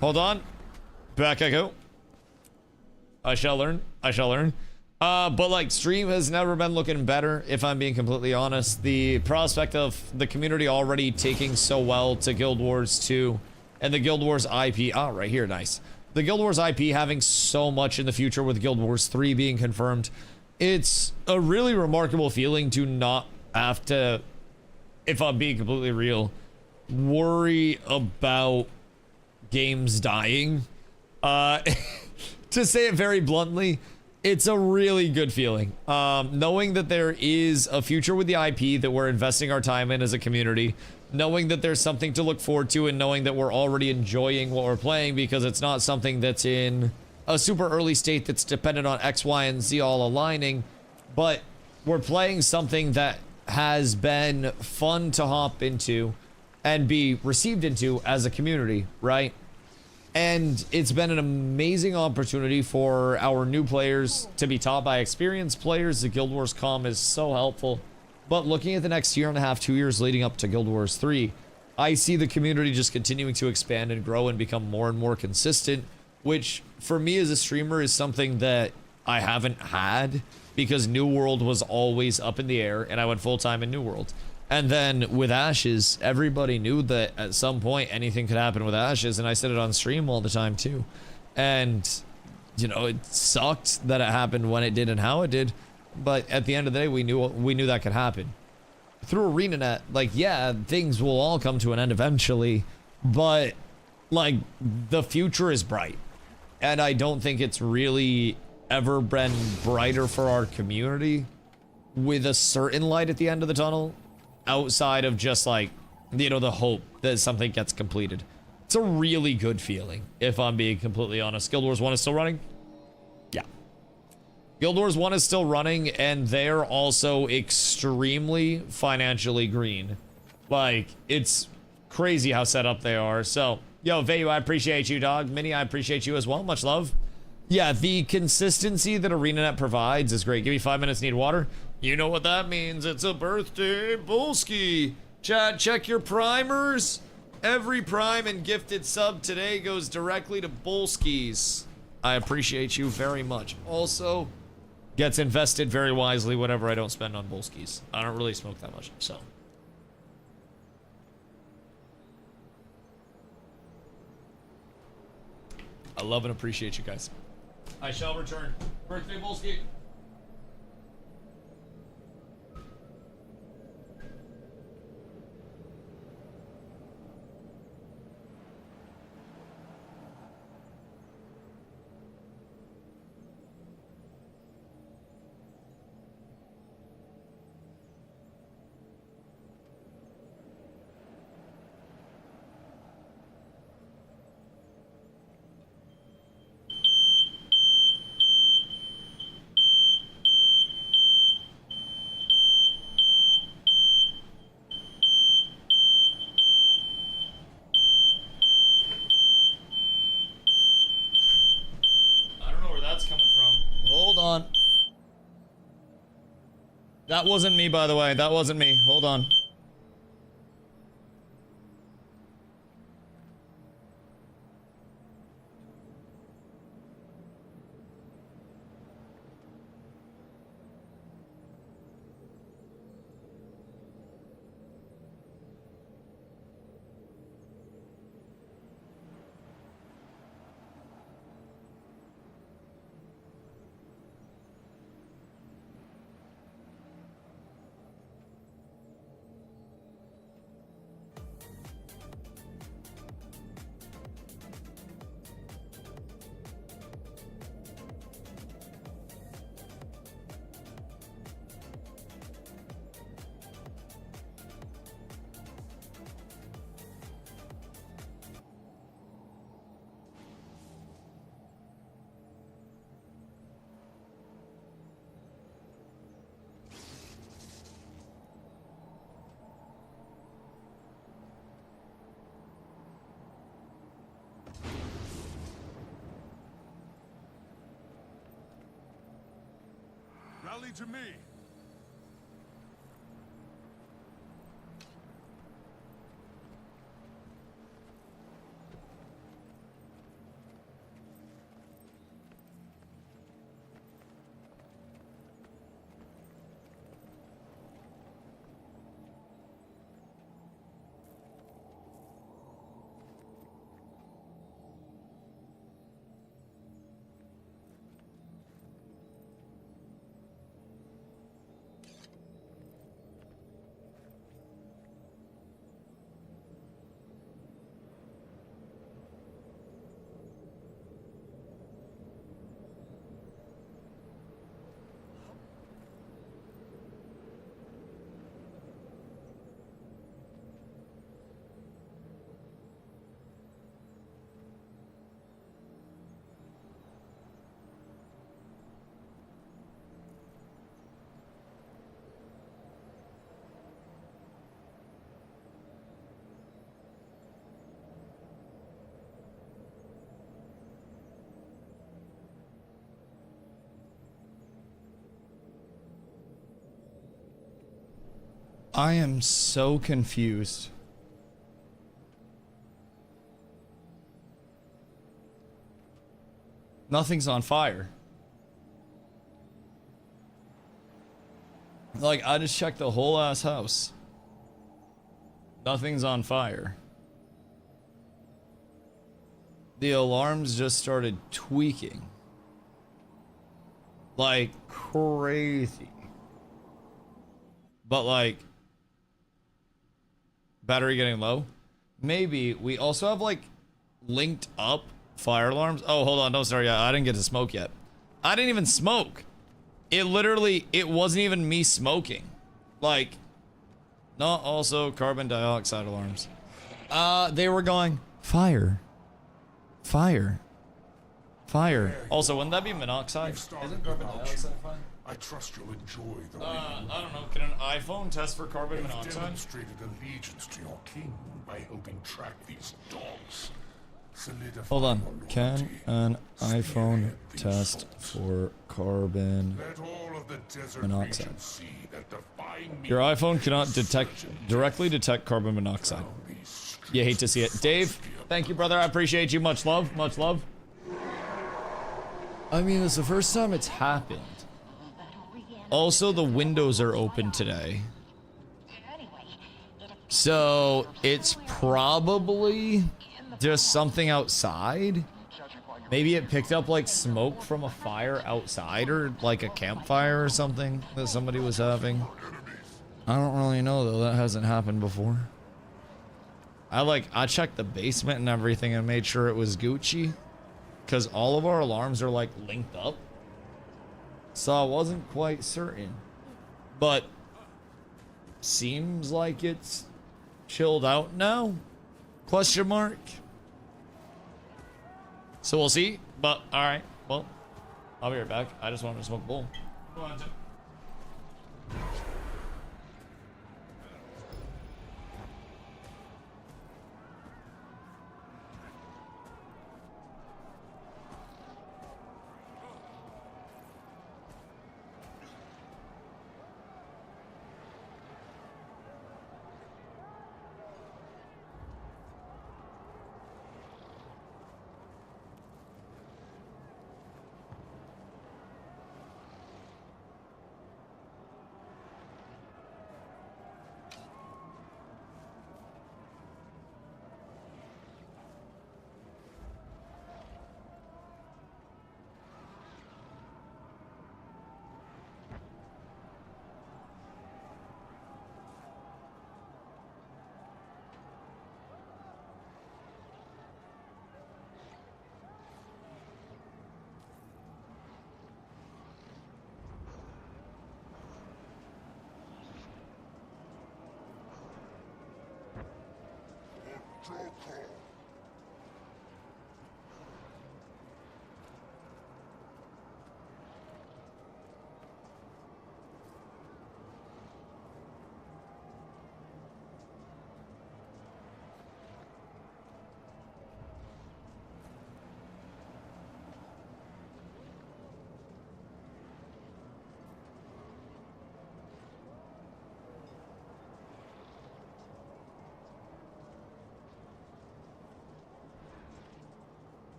Hold on. Back I go. I shall learn. I shall learn. But like, stream has never been looking better, if I'm being completely honest. The prospect of the community already taking so well to Guild Wars 2 and the Guild Wars IP. Oh, right here, nice. The Guild Wars IP having so much in the future with Guild Wars 3 being confirmed. It's a really remarkable feeling to not have to, if I'm being completely real, worry about games dying. To say it very bluntly, it's a really good feeling. Knowing that there is a future with the IP that we're investing our time in as a community, knowing that there's something to look forward to, and knowing that we're already enjoying what we're playing because it's not something that's in a super early state that's dependent on X, Y, and Z all aligning, but we're playing something that has been fun to hop into and be received into as a community, right? And it's been an amazing opportunity for our new players to be taught by experienced players. The Guild Wars comm is so helpful. But looking at the next year and a half, 2 years leading up to Guild Wars 3, I see the community just continuing to expand and grow and become more and more consistent, which for me as a streamer is something that I haven't had because New World was always up in the air and I went full-time in New World. And then with Ashes, everybody knew that at some point anything could happen with Ashes, and I said it on stream all the time too. And, you know, it sucked that it happened when it did and how it did, but at the end of the day, we knew that could happen. Through ArenaNet, like, yeah, things will all come to an end eventually, but, like, the future is bright. And I don't think it's really ever been brighter for our community with a certain light at the end of the tunnel. Outside of just like, you know, the hope that something gets completed. It's a really good feeling, if I'm being completely honest. Guild Wars 1 is still running? Yeah. Guild Wars 1 is still running, and they're also extremely financially green. Like, it's crazy how set up they are. So, yo, Vayu, I appreciate you, dog. Minnie, I appreciate you as well. Much love. Yeah, the consistency that ArenaNet provides is great. Give me 5 minutes, need water. You know what that means. It's a birthday Bulski. Chat, check your primers. Every prime and gifted sub today goes directly to Bulskis. I appreciate you very much. Also, gets invested very wisely whatever I don't spend on Bulskis. I don't really smoke that much, so. I love and appreciate you guys. I shall return. Birthday Bulski. That wasn't me, by the way. That wasn't me. Hold on. Rally to me. I am so confused. Nothing's on fire. Like, I just checked the whole ass house. Nothing's on fire. The alarms just started tweaking. Like, crazy. But, like, battery getting low? Maybe. We also have, like, linked up fire alarms. Oh, hold on. Don't start yet. I didn't get to smoke yet. I didn't even smoke. It literally, it wasn't even me smoking. Like, not also carbon dioxide alarms. They were going, fire. Fire. Fire. Also, wouldn't that be monoxide? Isn't carbon dioxide fine? I trust you'll enjoy the I don't know. Can an iPhone test for carbon You've monoxide? demonstrated allegiance to your king by helping track these dogs. Solidify Hold on. your Can loyalty. an iPhone Spearhead these test souls. for carbon? Let all of the desert monoxide. region see that defying me Your iPhone cannot directly detect carbon monoxide. You hate to see it. Dave, thank you, brother. I appreciate you. Much love. Much love. I mean, it's the first time it's happened. Also, the windows are open today. So, it's probably just something outside. Maybe it picked up, like, smoke from a fire outside or, like, a campfire or something that somebody was having. I don't really know, though. That hasn't happened before. I checked the basement and everything and made sure it was Gucci. Because all of our alarms are, like, linked up. So I wasn't quite certain. But seems like it's chilled out now? Question mark. So we'll see. But alright. Well, I'll be right back. I just wanted to smoke a bowl. Go on, Tim.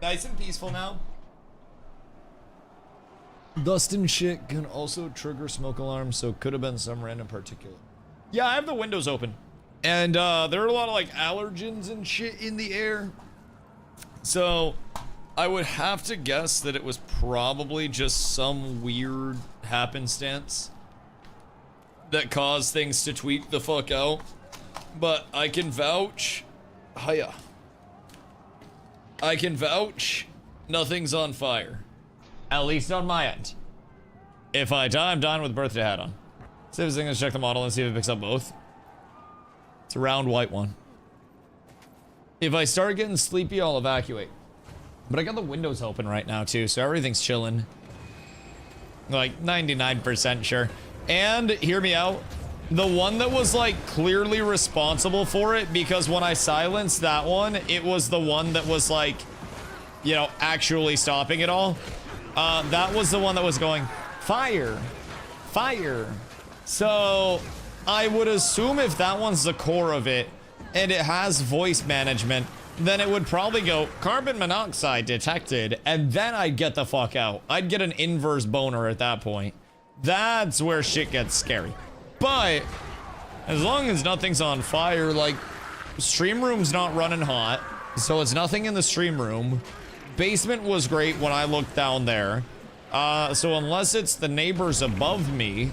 Nice and peaceful now. Dust and shit can also trigger smoke alarms, so could have been some random particulate. Yeah, I have the windows open. And there are a lot of like allergens and shit in the air. So I would have to guess that it was probably just some weird happenstance that caused things to tweak the fuck out. But I can vouch. Hiya. I can vouch nothing's on fire. At least on my end. If I die, I'm dying with a birthday hat on. See if it's gonna check the model and see if it picks up both. It's a round white one. If I start getting sleepy, I'll evacuate. But I got the windows open right now too, so everything's chilling. Like 99% sure. And hear me out. The one that was like clearly responsible for it, because when I silenced that one, it was the one that was like, you know, actually stopping it all. That was the one that was going, fire, fire. So I would assume if that one's the core of it and it has voice management, then it would probably go carbon monoxide detected, and then I'd get the fuck out. I'd get an inverse boner at that point. That's where shit gets scary. But as long as nothing's on fire, like stream room's not running hot, so it's nothing in the stream room. Basement was great when I looked down there. So unless it's the neighbors above me,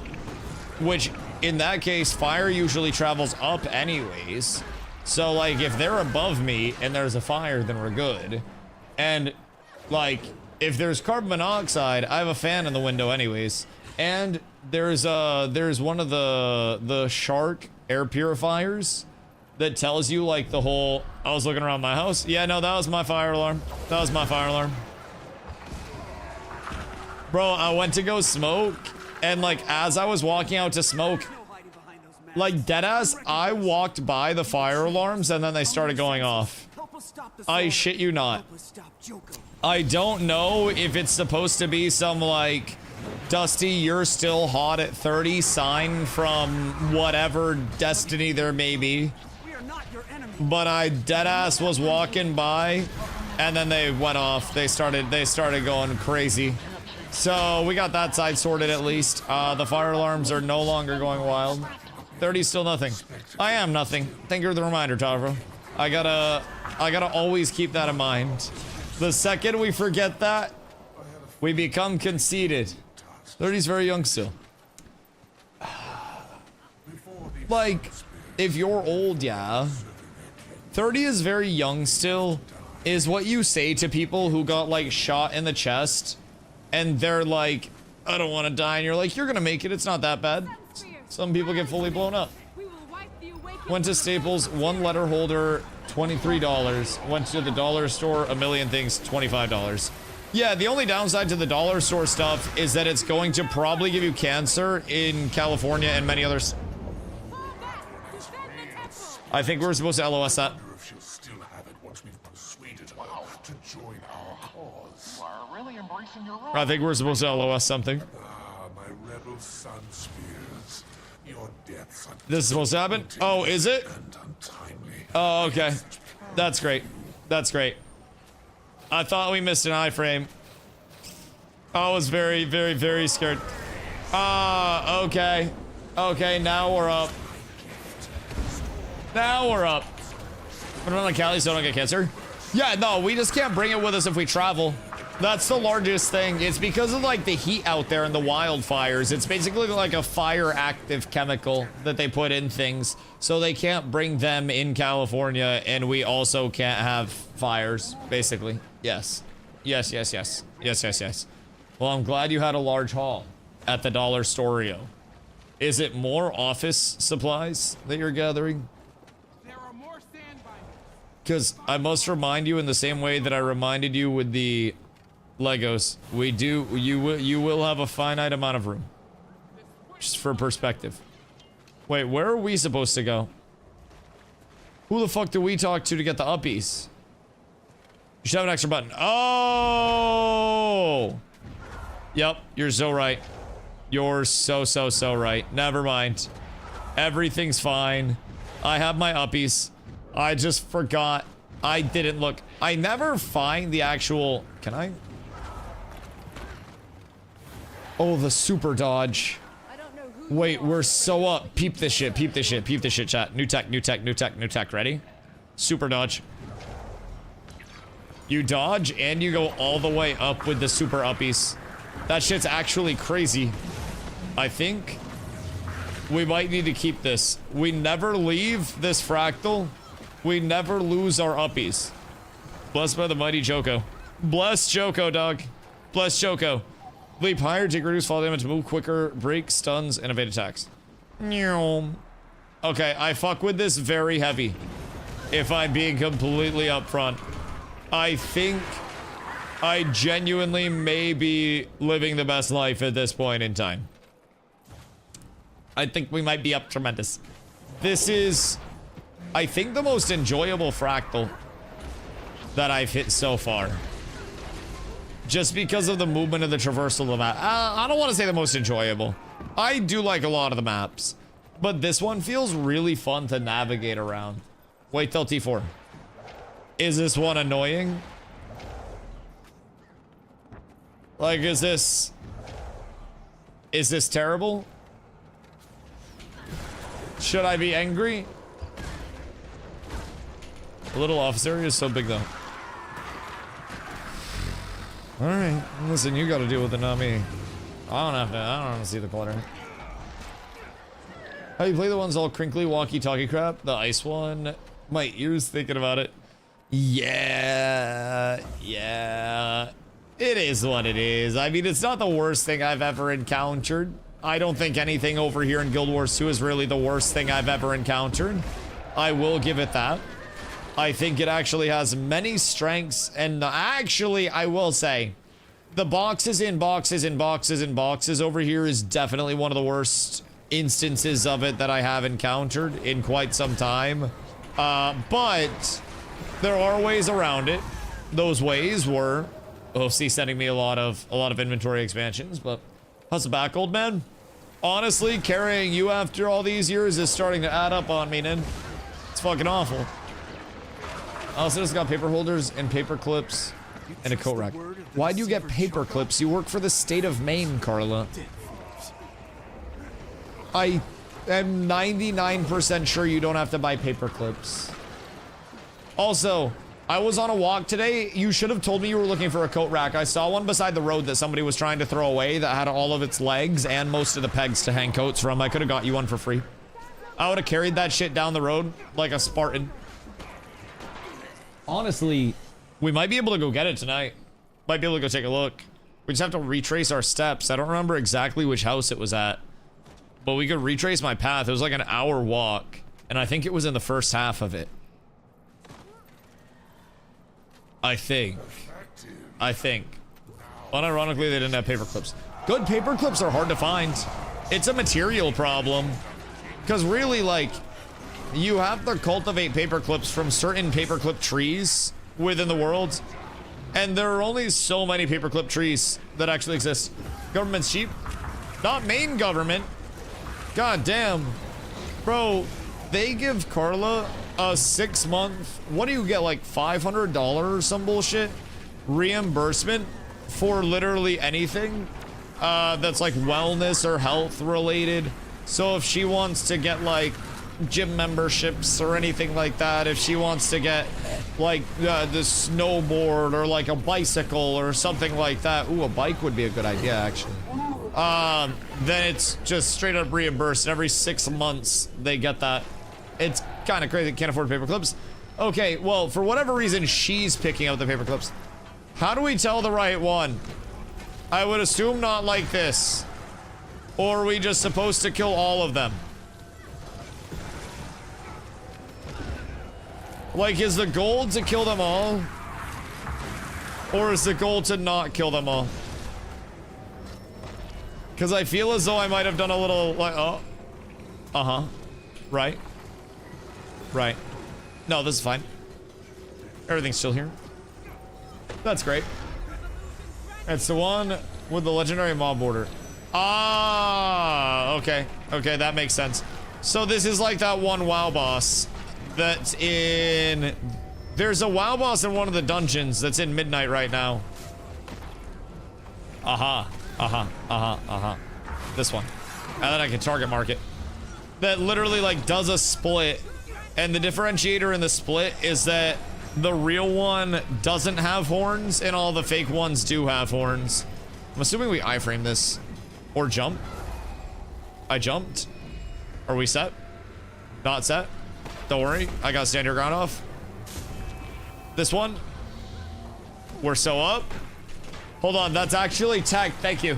which in that case, fire usually travels up anyways. So like if they're above me and there's a fire, then we're good. And like if there's carbon monoxide, I have a fan in the window anyways. And there's one of the Shark air purifiers that tells you like the whole, I was looking around my house. Yeah, no, that was my fire alarm. That was my fire alarm. Bro, I went to go smoke, and like as I was walking out to smoke, like deadass, I walked by the fire alarms and then they started going off. I shit you not. I don't know if it's supposed to be some like, Dusty, you're still hot at 30 sign from whatever destiny there may be. But I deadass was walking by and then they went off. They started going crazy. So we got that side sorted at least. The fire alarms are no longer going wild. 30's still nothing. I am nothing. Thank you for the reminder, Tavro. I gotta always keep that in mind. The second we forget that, we become conceited. 30's very young still. Like, if you're old, yeah. 30 is very young still, is what you say to people who got, like, shot in the chest, and they're like, I don't want to die, and you're like, you're gonna make it, it's not that bad. Some people get fully blown up. Went to Staples, one letter holder, $23. Went to the dollar store, a million things, $25. Yeah, the only downside to the dollar store stuff is that it's going to probably give you cancer in California and many others. I think we're supposed to LOS that. If she'll still have it once we've persuaded her to join our cause. Really embracing your role. I think we're supposed to LOS something. Ah, my rebel sun spears. Your deaths This is supposed to happen? Oh, is it? and untimely. Oh, okay. That's great. That's great. I thought we missed an iframe. I was very, very, very scared. Okay. Okay, now we're up. Now we're up. Put it on the Cali so I don't get cancer? Yeah, no, we just can't bring it with us if we travel. That's the largest thing. It's because of like the heat out there and the wildfires. It's basically like a fire active chemical that they put in things. So they can't bring them in California, and we also can't have fires, basically. Yes. Yes, yes, yes. Yes, yes, yes. Well, I'm glad you had a large haul at the Dollar Storio. Is it more office supplies that you're gathering? Because I must remind you in the same way that I reminded you with the Legos, you will have a finite amount of room. Just for perspective. Wait, where are we supposed to go? Who the fuck do we talk to get the uppies? You should have an extra button. Oh! Yep, you're so right. You're so right. Never mind. Everything's fine. I have my uppies. I just forgot I didn't look. I never find the actual... Can I? Oh, the super dodge. Wait, we're so up. Peep this shit, peep this shit, peep this shit, chat. New tech, new tech, new tech, new tech. Ready? Super dodge. You dodge and you go all the way up with the super uppies. That shit's actually crazy. I think we might need to keep this. We never leave this fractal. We never lose our uppies. Blessed by the mighty Joko. Bless Joko, dog. Bless Joko. Leap higher, take reduce fall damage, move quicker, break, stuns, and evade attacks. Okay, I fuck with this very heavy. If I'm being completely upfront. I think I genuinely may be living the best life at this point in time. I think we might be up tremendous. This is, I think, the most enjoyable fractal that I've hit so far. Just because of the movement of the traversal of the map. I don't want to say the most enjoyable. I do like a lot of the maps. But this one feels really fun to navigate around. Wait till T4. Is this one annoying? Like, is this terrible? Should I be angry? The little office area is so big though. Alright, listen, you gotta deal with it, not me. I don't have to see the clutter. How you play the ones all crinkly walkie-talkie crap? The ice one? My ears thinking about it. Yeah. It is what it is. I mean, it's not the worst thing I've ever encountered. I don't think anything over here in Guild Wars 2 is really the worst thing I've ever encountered. I will give it that. I think it actually has many strengths, and actually, I will say, the boxes in boxes and boxes and boxes over here is definitely one of the worst instances of it that I have encountered in quite some time. But there are ways around it. Those ways were OC sending me a lot of inventory expansions, but how's the back, old man? Honestly, carrying you after all these years is starting to add up on me, Nin. It's fucking awful. I also just got paper holders and paper clips and a coat rack. Why do you get paper clips? You work for the state of Maine, Carla. I am 99% sure you don't have to buy paper clips. Also, I was on a walk today. You should have told me you were looking for a coat rack. I saw one beside the road that somebody was trying to throw away that had all of its legs and most of the pegs to hang coats from. I could have got you one for free. I would have carried that shit down the road like a Spartan. Honestly, we might be able to go get it tonight. Might be able to go take a look. We just have to retrace our steps. I don't remember exactly which house it was at, but we could retrace my path. It was like an hour walk, and I think it was in the first half of it. I think. Unironically, they didn't have paper clips. Good paper clips are hard to find. It's a material problem. Because really, like, you have to cultivate paper clips from certain paperclip trees within the world. And there are only so many paperclip trees that actually exist. Government's cheap. Not Maine government. God damn. Bro, they give Carla a 6-month, what do you get, like $500 or some bullshit reimbursement for literally anything that's like wellness or health related. So if she wants to get like gym memberships or anything like that, if she wants to get like the snowboard or like a bicycle or something like that, ooh, a bike would be a good idea actually, then it's just straight up reimbursed. Every 6 months they get that. It's kind of crazy. Can't afford paper clips. Okay, well, for whatever reason, she's picking out the paper clips. How do we tell the right one? I would assume not like this. Or are we just supposed to kill all of them? Like, is the goal to kill them all? Or is the goal to not kill them all? Because I feel as though I might have done a little, like, oh. Uh-huh. Right. Right. No, this is fine. Everything's still here. That's great. It's the one with the legendary mob border. Ah, okay. Okay, that makes sense. So this is like that one WoW boss that's in There's a WoW boss in one of the dungeons that's in Midnight right now. This one. And then I can target mark it. That literally like does a split. And the differentiator in the split is that the real one doesn't have horns and all the fake ones do have horns. I'm assuming we iframe this. Or jump. I jumped. Are we set? Not set? Don't worry. I got stand your ground off. This one. We're so up. Hold on. That's actually tech. Thank you.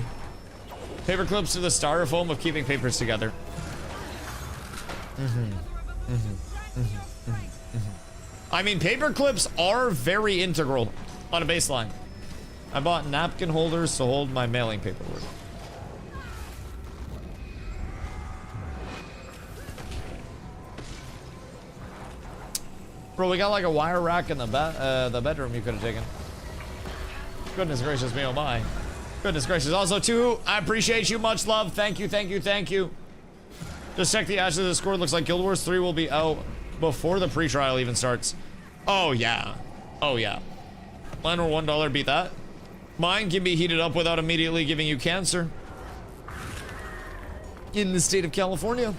Paper clips are the styrofoam of keeping papers together. I mean, paper clips are very integral on a baseline. I bought napkin holders to hold my mailing paperwork. Bro, we got like a wire rack in the bedroom you could have taken. Goodness gracious me, oh my. Goodness gracious. Also, too, I appreciate you. Much love. Thank you, thank you, thank you. Just check the Ashes of Discord. Looks like Guild Wars 3 will be out before the pre-trial even starts. Oh, yeah. Oh, yeah. Mine were $1. Beat that. Mine can be heated up without immediately giving you cancer. In the state of California.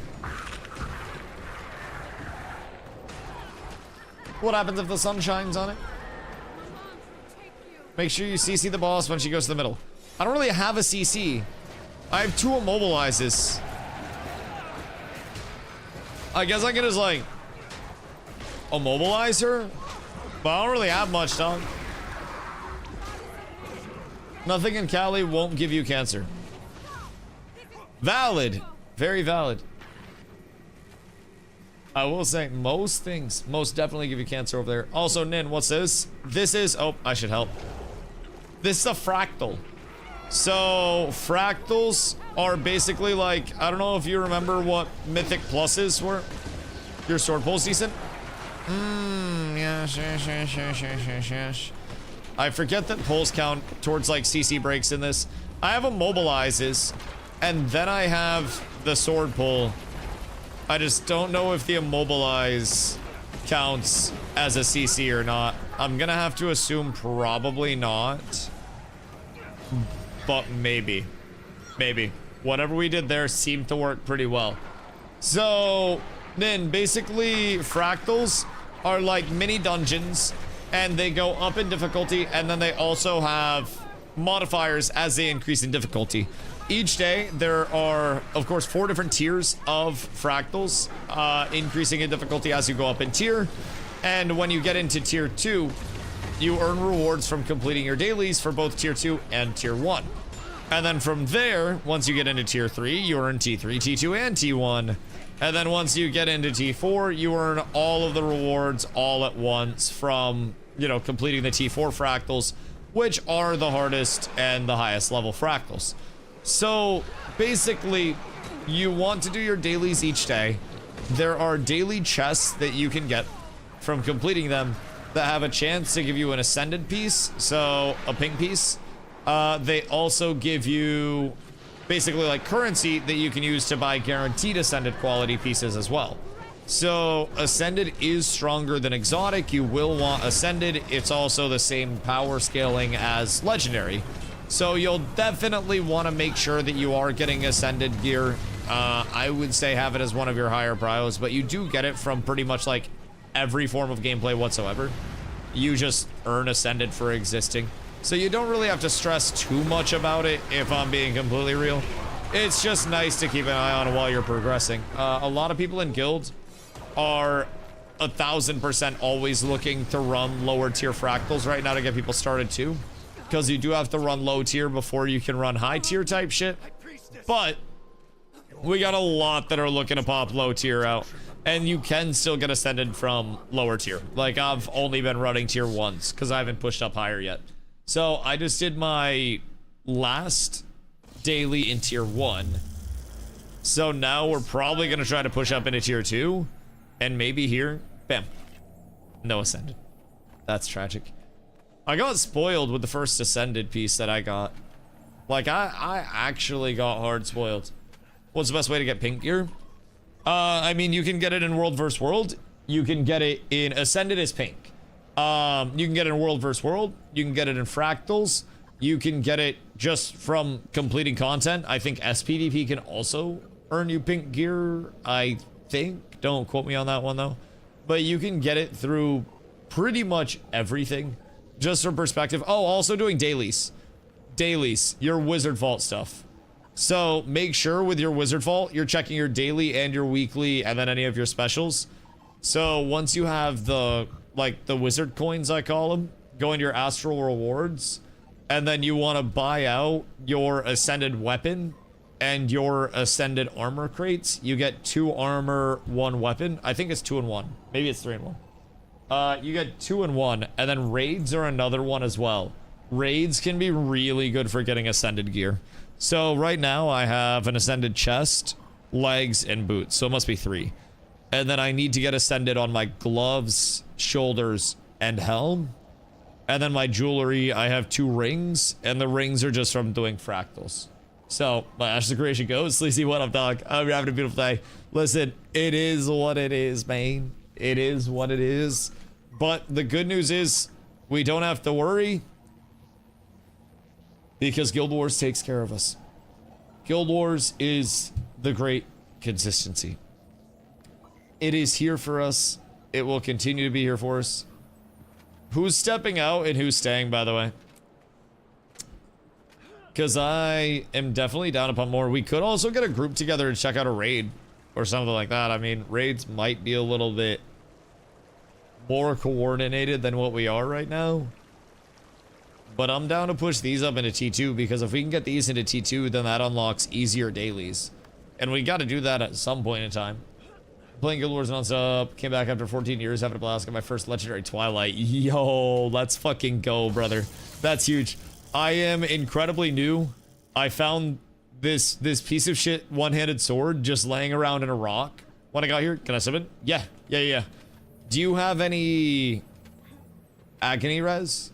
What happens if the sun shines on it? Make sure you CC the boss when she goes to the middle. I don't really have a CC. I have 2 immobilizes. I guess I can just like immobilize her, but I don't really have much, dog. Nothing in Cali won't give you cancer. Valid. Very valid. I will say most things most definitely give you cancer over there. Also, Nin, what's this? This is, oh, I should help. This is a fractal. So fractals are basically like, I don't know if you remember what mythic pluses were. Your sword pull's decent. Yes. I forget that pulls count towards like CC breaks in this. I have immobilizes, and then I have the sword pull. I just don't know if the immobilize counts as a CC or not. I'm gonna have to assume probably not. But maybe. Maybe. Whatever we did there seemed to work pretty well. So, then basically fractals are like mini dungeons, and they go up in difficulty, and then they also have modifiers as they increase in difficulty. Each day, there are, of course, 4 different tiers of fractals, increasing in difficulty as you go up in tier. And when you get into tier 2, you earn rewards from completing your dailies for both tier 2 and tier 1. And then from there, once you get into tier 3, you earn T3, T2, and T1. And then once you get into T4, you earn all of the rewards all at once from, you know, completing the T4 fractals, which are the hardest and the highest level fractals. So basically, you want to do your dailies each day. There are daily chests that you can get from completing them that have a chance to give you an ascended piece, so a pink piece. They also give you basically like currency that you can use to buy guaranteed ascended quality pieces as well. So ascended is stronger than exotic. You will want ascended. It's also the same power scaling as legendary. So you'll definitely want to make sure that you are getting ascended gear. I would say have it as one of your higher prios, but you do get it from pretty much like every form of gameplay whatsoever. You just earn ascended for existing. So you don't really have to stress too much about it, if I'm being completely real. It's just nice to keep an eye on while you're progressing. A lot of people in guilds are 1000% always looking to run lower tier fractals right now to get people started too. Because you do have to run low tier before you can run high tier type shit. But we got a lot that are looking to pop low tier out. And you can still get ascended from lower tier. Like, I've only been running tier 1s because I haven't pushed up higher yet. So I just did my last daily in tier 1. So now we're probably going to try to push up into tier 2. And maybe here, bam, no ascended. That's tragic. I got spoiled with the first ascended piece that I got. Like, I actually got hard spoiled. What's the best way to get pink gear? I mean, you can get it in World vs. World. You can get it in Ascended as pink. You can get it in World vs. World. You can get it in Fractals. You can get it just from completing content. I think SPVP can also earn you pink gear, I think. Don't quote me on that one, though. But you can get it through pretty much everything. Just for perspective. Oh, also doing dailies. Dailies. Your Wizard Vault stuff. So make sure with your Wizard Vault, you're checking your daily and your weekly and then any of your specials. So once you have the, like, the Wizard coins, I call them, go into your Astral Rewards, and then you want to buy out your Ascended Weapon and your Ascended Armor crates. You get 2 armor, 1 weapon. I think it's 2 in 1. Maybe it's 3 in 1. You get 2 in 1, and then raids are another one as well. Raids can be really good for getting Ascended gear. So right now I have an Ascended chest, legs, and boots. So it must be 3. And then I need to get Ascended on my gloves, shoulders, and helm. And then my jewelry, I have 2 rings, and the rings are just from doing fractals. So, my Ashes of Creation goes. Sleazy, what up, dog? I hope you're having a beautiful day. Listen, it is what it is, man. It is what it is. But the good news is, we don't have to worry, because Guild Wars takes care of us. Guild Wars is the great consistency. It is here for us. It will continue to be here for us. Who's stepping out and who's staying, by the way? Because I am definitely down upon more. We could also get a group together and check out a raid or something like that. I mean, raids might be a little bit more coordinated than what we are right now. But I'm down to push these up into T2, because if we can get these into T2, then that unlocks easier dailies. And we got to do that at some point in time. Playing Guild Wars non-stop, came back after 14 years, having a blast, got my first legendary Twilight. Yo, let's fucking go, brother. That's huge. I am incredibly new. I found this piece of shit one-handed sword just laying around in a rock when I got here. Can I summon? Yeah. Do you have any agony res?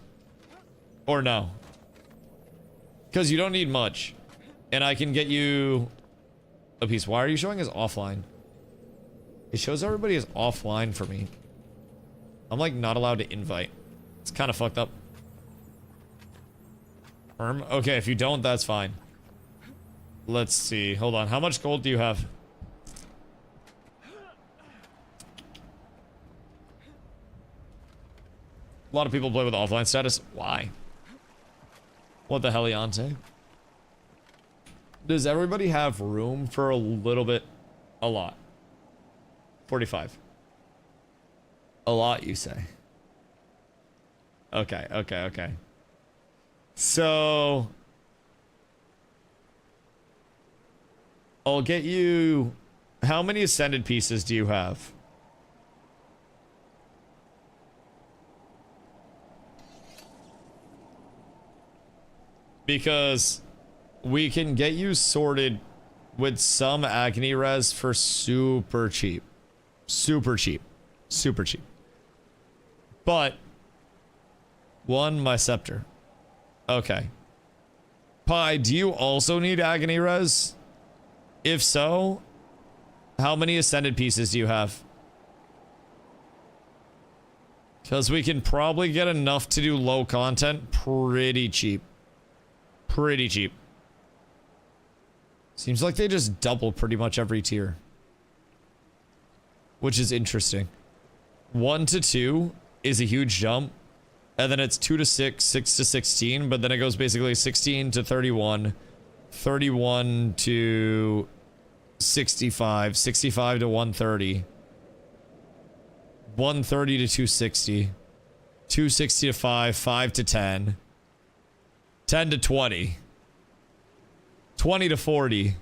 Or no? Because you don't need much. And I can get you a piece. Why are you showing as offline? It shows everybody as offline for me. I'm like not allowed to invite. It's kind of fucked up. Okay, if you don't, that's fine. Let's see. Hold on. How much gold do you have? A lot of people play with offline status. Why? What the heliante? Does everybody have room for a little bit? A lot. 45. A lot, you say? Okay. So I'll get you... How many Ascended pieces do you have? Because we can get you sorted with some Agony res for super cheap. Super cheap. But my scepter. Okay. Pi, do you also need Agony res? If so, how many Ascended pieces do you have? Because we can probably get enough to do low content pretty cheap. Seems like they just double pretty much every tier. Which is interesting. 1 to 2 is a huge jump. And then it's 2 to 6, 6 to 16. But then it goes basically 16 to 31. 31 to 65. 65 to 130. 130 to 260. 260 to 5. 5 to 10. 10 to 20. 20 to 40.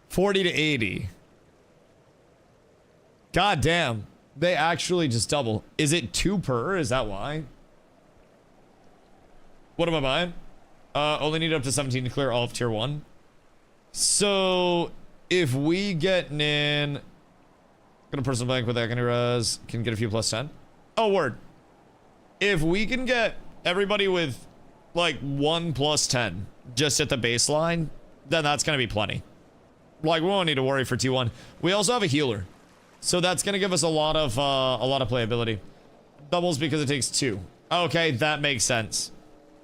40 to 80. God damn. They actually just double. Is it 2 per? Is that why? What am I buying? Only need up to 17 to clear all of tier 1. So, if we get in... Gonna personal bank with Agony res. Can get a few plus 10. Oh, word. If we can get everybody with, like, 1 plus 10 just at the baseline, then that's gonna be plenty. Like, we won't need to worry for T1. We also have a healer. So that's gonna give us a lot of playability. Doubles because it takes 2. Okay, that makes sense.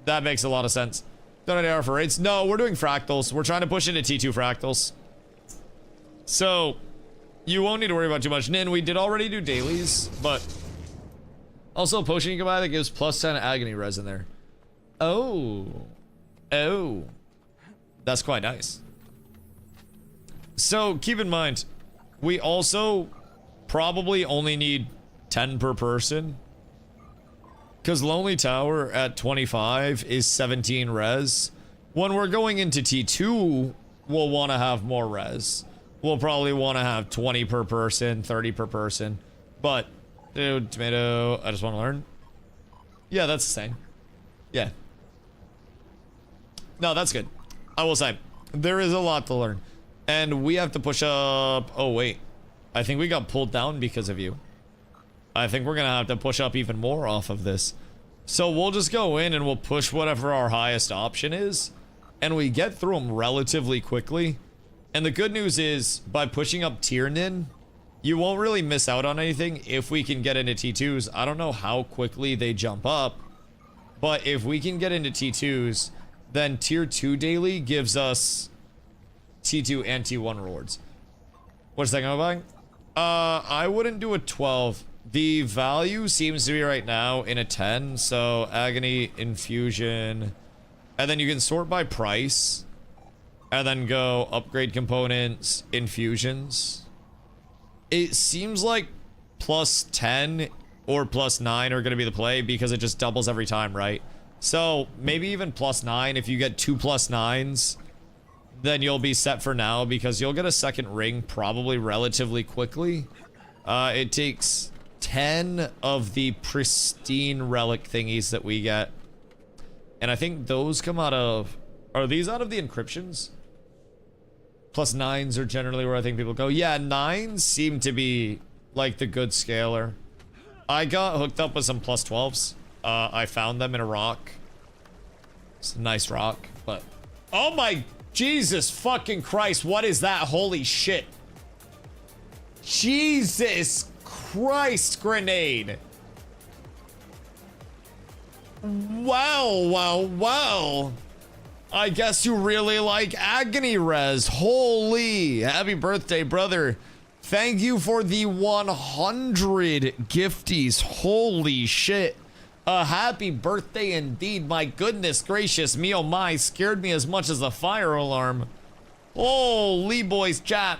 That makes a lot of sense. Don't need AR for raids. No, we're doing fractals. We're trying to push into T2 fractals. So, you won't need to worry about too much. Nin, we did already do dailies, but... Also, a potion you can buy that gives plus 10 agony res in there. Oh. Oh. That's quite nice. So, keep in mind, we also probably only need 10 per person. Because Lonely Tower at 25 is 17 res. When we're going into T2, we'll want to have more res. We'll probably want to have 20 per person, 30 per person. But, dude, tomato, I just want to learn. Yeah, that's the same. Yeah. No, that's good. I will say, there is a lot to learn. And we have to push up... Oh, wait. I think we got pulled down because of you. I think we're gonna have to push up even more off of this. So we'll just go in and we'll push whatever our highest option is. And we get through them relatively quickly. And the good news is, by pushing up tier nin, you won't really miss out on anything if we can get into T2s. I don't know how quickly they jump up. But if we can get into T2s, then tier 2 daily gives us T2 and T1 rewards. What's that gonna buy? I wouldn't do a 12. The value seems to be right now in a 10, so agony, infusion, and then you can sort by price, and then go upgrade components, infusions. It seems like plus 10 or plus 9 are going to be the play because it just doubles every time, right? So maybe even plus 9. If you get 2 plus 9s, then you'll be set for now because you'll get a second ring probably relatively quickly. It takes 10 of the pristine relic thingies that we get. And I think those come out of... Are these out of the encryptions? Plus 9s are generally where I think people go. Yeah, 9s seem to be like the good scaler. I got hooked up with some plus 12s. I found them in a rock. It's a nice rock, but... Oh my... Jesus fucking Christ, what is that? Holy shit. Jesus Christ, grenade. Wow. I guess you really like agony res. Holy. Happy birthday, brother. Thank you for the 100 gifties. Holy shit. A happy birthday indeed. My goodness gracious, me oh my, scared me as much as a fire alarm. Holy boys, chat.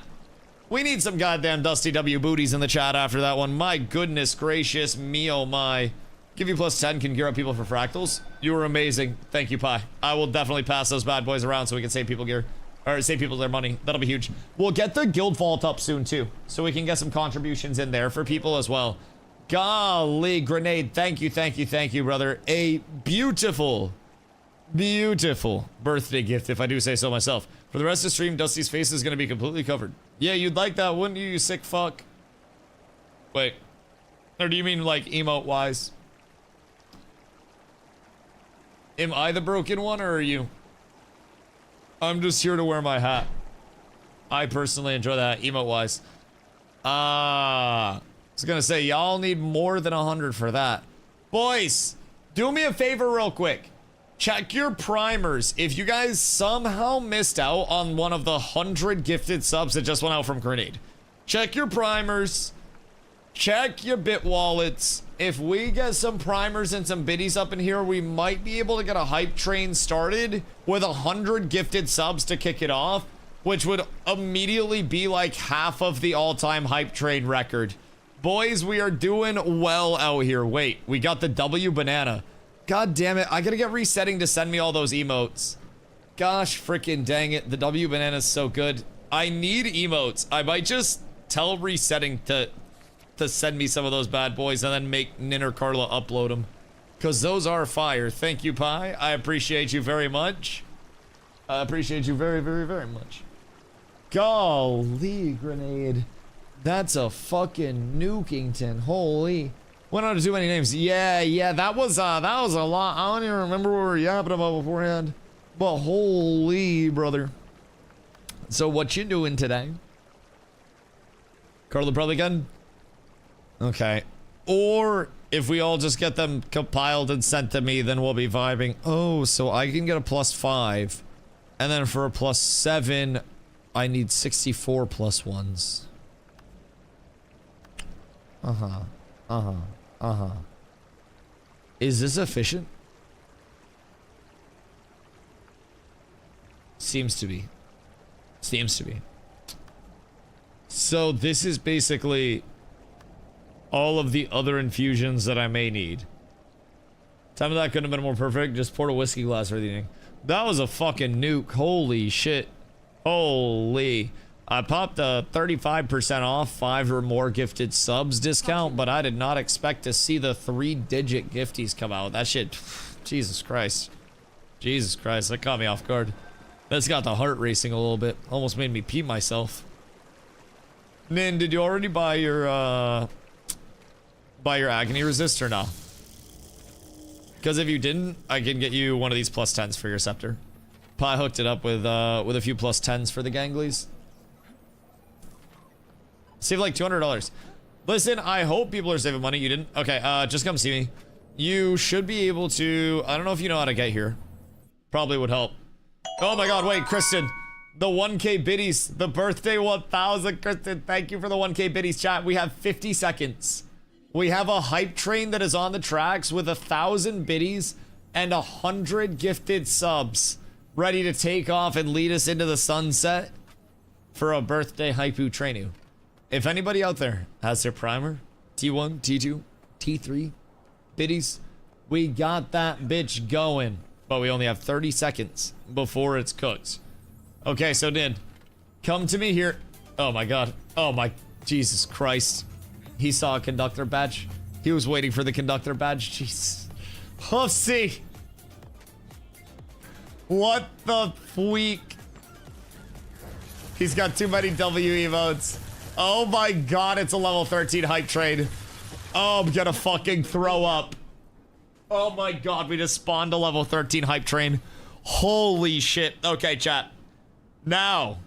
We need some goddamn Dusty W booties in the chat after that one. My goodness gracious, me oh my. Give you plus 10 can gear up people for fractals. You were amazing. Thank you, Pi. I will definitely pass those bad boys around so we can save people gear. Or save people their money. That'll be huge. We'll get the guild vault up soon too, so we can get some contributions in there for people as well. Golly, grenade. Thank you, brother. A beautiful birthday gift, if I do say so myself. For the rest of the stream, Dusty's face is going to be completely covered. Yeah, you'd like that, wouldn't you, you sick fuck? Wait. Or do you mean, like, emote-wise? Am I the broken one, or are you? I'm just here to wear my hat. I personally enjoy that, emote-wise. I was gonna say, y'all need more than 100 for that. Boys, do me a favor real quick. Check your primers. If you guys somehow missed out on one of the 100 gifted subs that just went out from Grenade, check your primers. Check your bit wallets. If we get some primers and some biddies up in here, we might be able to get a hype train started with 100 gifted subs to kick it off, which would immediately be like half of the all-time hype train record. Boys, we are doing well out here. Wait, we got the W banana. God damn it, I gotta get resetting to send me all those emotes. Gosh freaking dang it, the W banana is so good. I need emotes. I might just tell resetting to send me some of those bad boys and then make Nin or Carla upload them. Because those are fire. Thank you, Pi. I appreciate you very much. I appreciate you very, very, very much. Golly, grenade. That's a fucking Nukington. Holy. Went on to too many names. Yeah, that was a lot. I don't even remember what we were yapping about beforehand. But holy, brother. So what you doing today? Carla probably gun? Okay. Or if we all just get them compiled and sent to me, then we'll be vibing. Oh, so I can get a +5. And then for a +7, I need 64 +1s. Is this efficient? Seems to be. Seems to be. So this is basically all of the other infusions that I may need. Time of that couldn't have been more perfect. Just poured a whiskey glass for the evening. That was a fucking nuke. Holy shit. Holy. I popped a 35% off 5 or more gifted subs discount, but I did not expect to see the 3-digit gifties come out. That shit, Jesus Christ. Jesus Christ, that caught me off guard. That's got the heart racing a little bit. Almost made me pee myself. Nin, did you already buy your agony resist or no? Because if you didn't, I can get you one of these +10s for your scepter. Pi hooked it up with a few +10s for the ganglies. Save like $200. Listen, I hope people are saving money. You didn't? Okay, just come see me. You should be able to... I don't know if you know how to get here. Probably would help. Oh my god, wait, Kristen. The 1K biddies. The birthday 1000, Kristen. Thank you for the 1K biddies, chat. We have 50 seconds. We have a hype train that is on the tracks with 1,000 biddies and 100 gifted subs ready to take off and lead us into the sunset for a birthday hypeu trainu. If anybody out there has their primer, T1, T2, T3, biddies, we got that bitch going. But we only have 30 seconds before it's cooked. Okay, so Nin, come to me here. Oh my god. Oh my Jesus Christ. He saw a conductor badge. He was waiting for the conductor badge. Jeez. Hoofsy. What the freak? He's got too many W emotes. Oh my god, it's a level 13 hype train. Oh, I'm gonna fucking throw up. Oh my god, we just spawned a level 13 hype train. Holy shit. Okay, chat. Now,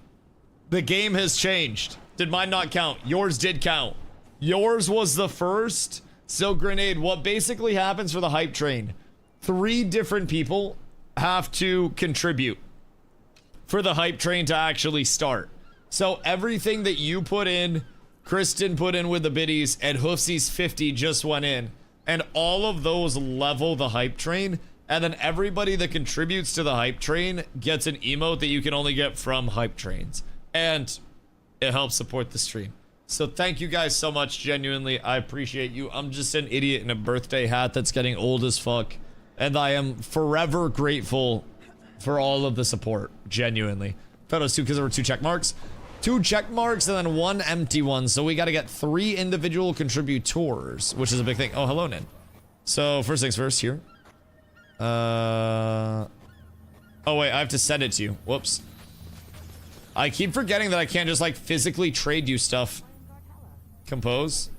the game has changed. Did mine not count? Yours did count. Yours was the first. So, Grenade, what basically happens for the hype train? 3 different people have to contribute for the hype train to actually start. So everything that you put in, Kristen put in with the biddies, and Hoofsy's 50 just went in. And all of those level the hype train. And then everybody that contributes to the hype train gets an emote that you can only get from hype trains. And it helps support the stream. So thank you guys so much, genuinely. I appreciate you. I'm just an idiot in a birthday hat that's getting old as fuck. And I am forever grateful for all of the support, genuinely. Photos too, because there were 2 check marks. 2 check marks and then 1 empty one. So we got to get 3 individual contributors, which is a big thing. Oh, hello, Nin. So first things first here. Oh, wait, I have to send it to you. Whoops. I keep forgetting that I can't just, like, physically trade you stuff. Compose.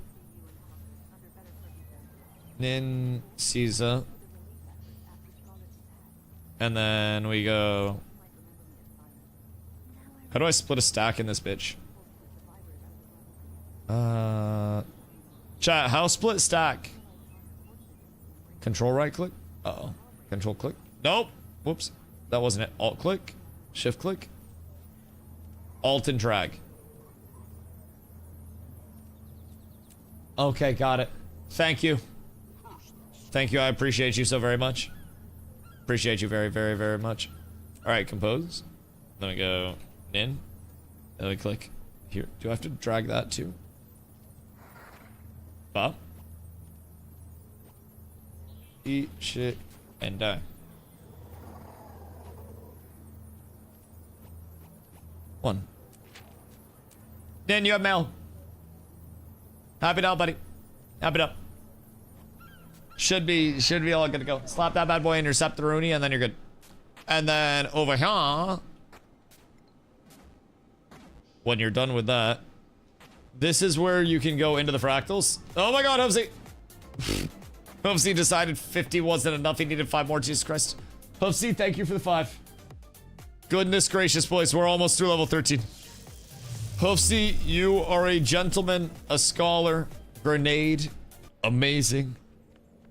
Nin, Caesar. And then we go... How do I split a stack in this bitch? Chat, how split stack? Control right click? Uh-oh. Control click? Nope. Whoops. That wasn't it. Alt click. Shift click. Alt and drag. Okay, got it. Thank you. Thank you. I appreciate you so very much. Appreciate you very, very, very much. Alright, compose. Then we go in. Then we click here. Do I have to drag that too? Bob? Eat shit and die. One. Dan, you have mail. Happy it out, buddy. Happy it up. Should be all good to go. Slap that bad boy, intercept the Rooney, and then you're good. And then over here, when you're done with that, this is where you can go into the fractals. Oh my god, Hubsy! Hubsy decided 50 wasn't enough. He needed 5 more. Jesus Christ. Hubsy, thank you for the 5. Goodness gracious, boys. We're almost through level 13. Hoofsy, you are a gentleman, a scholar, Grenade. Amazing.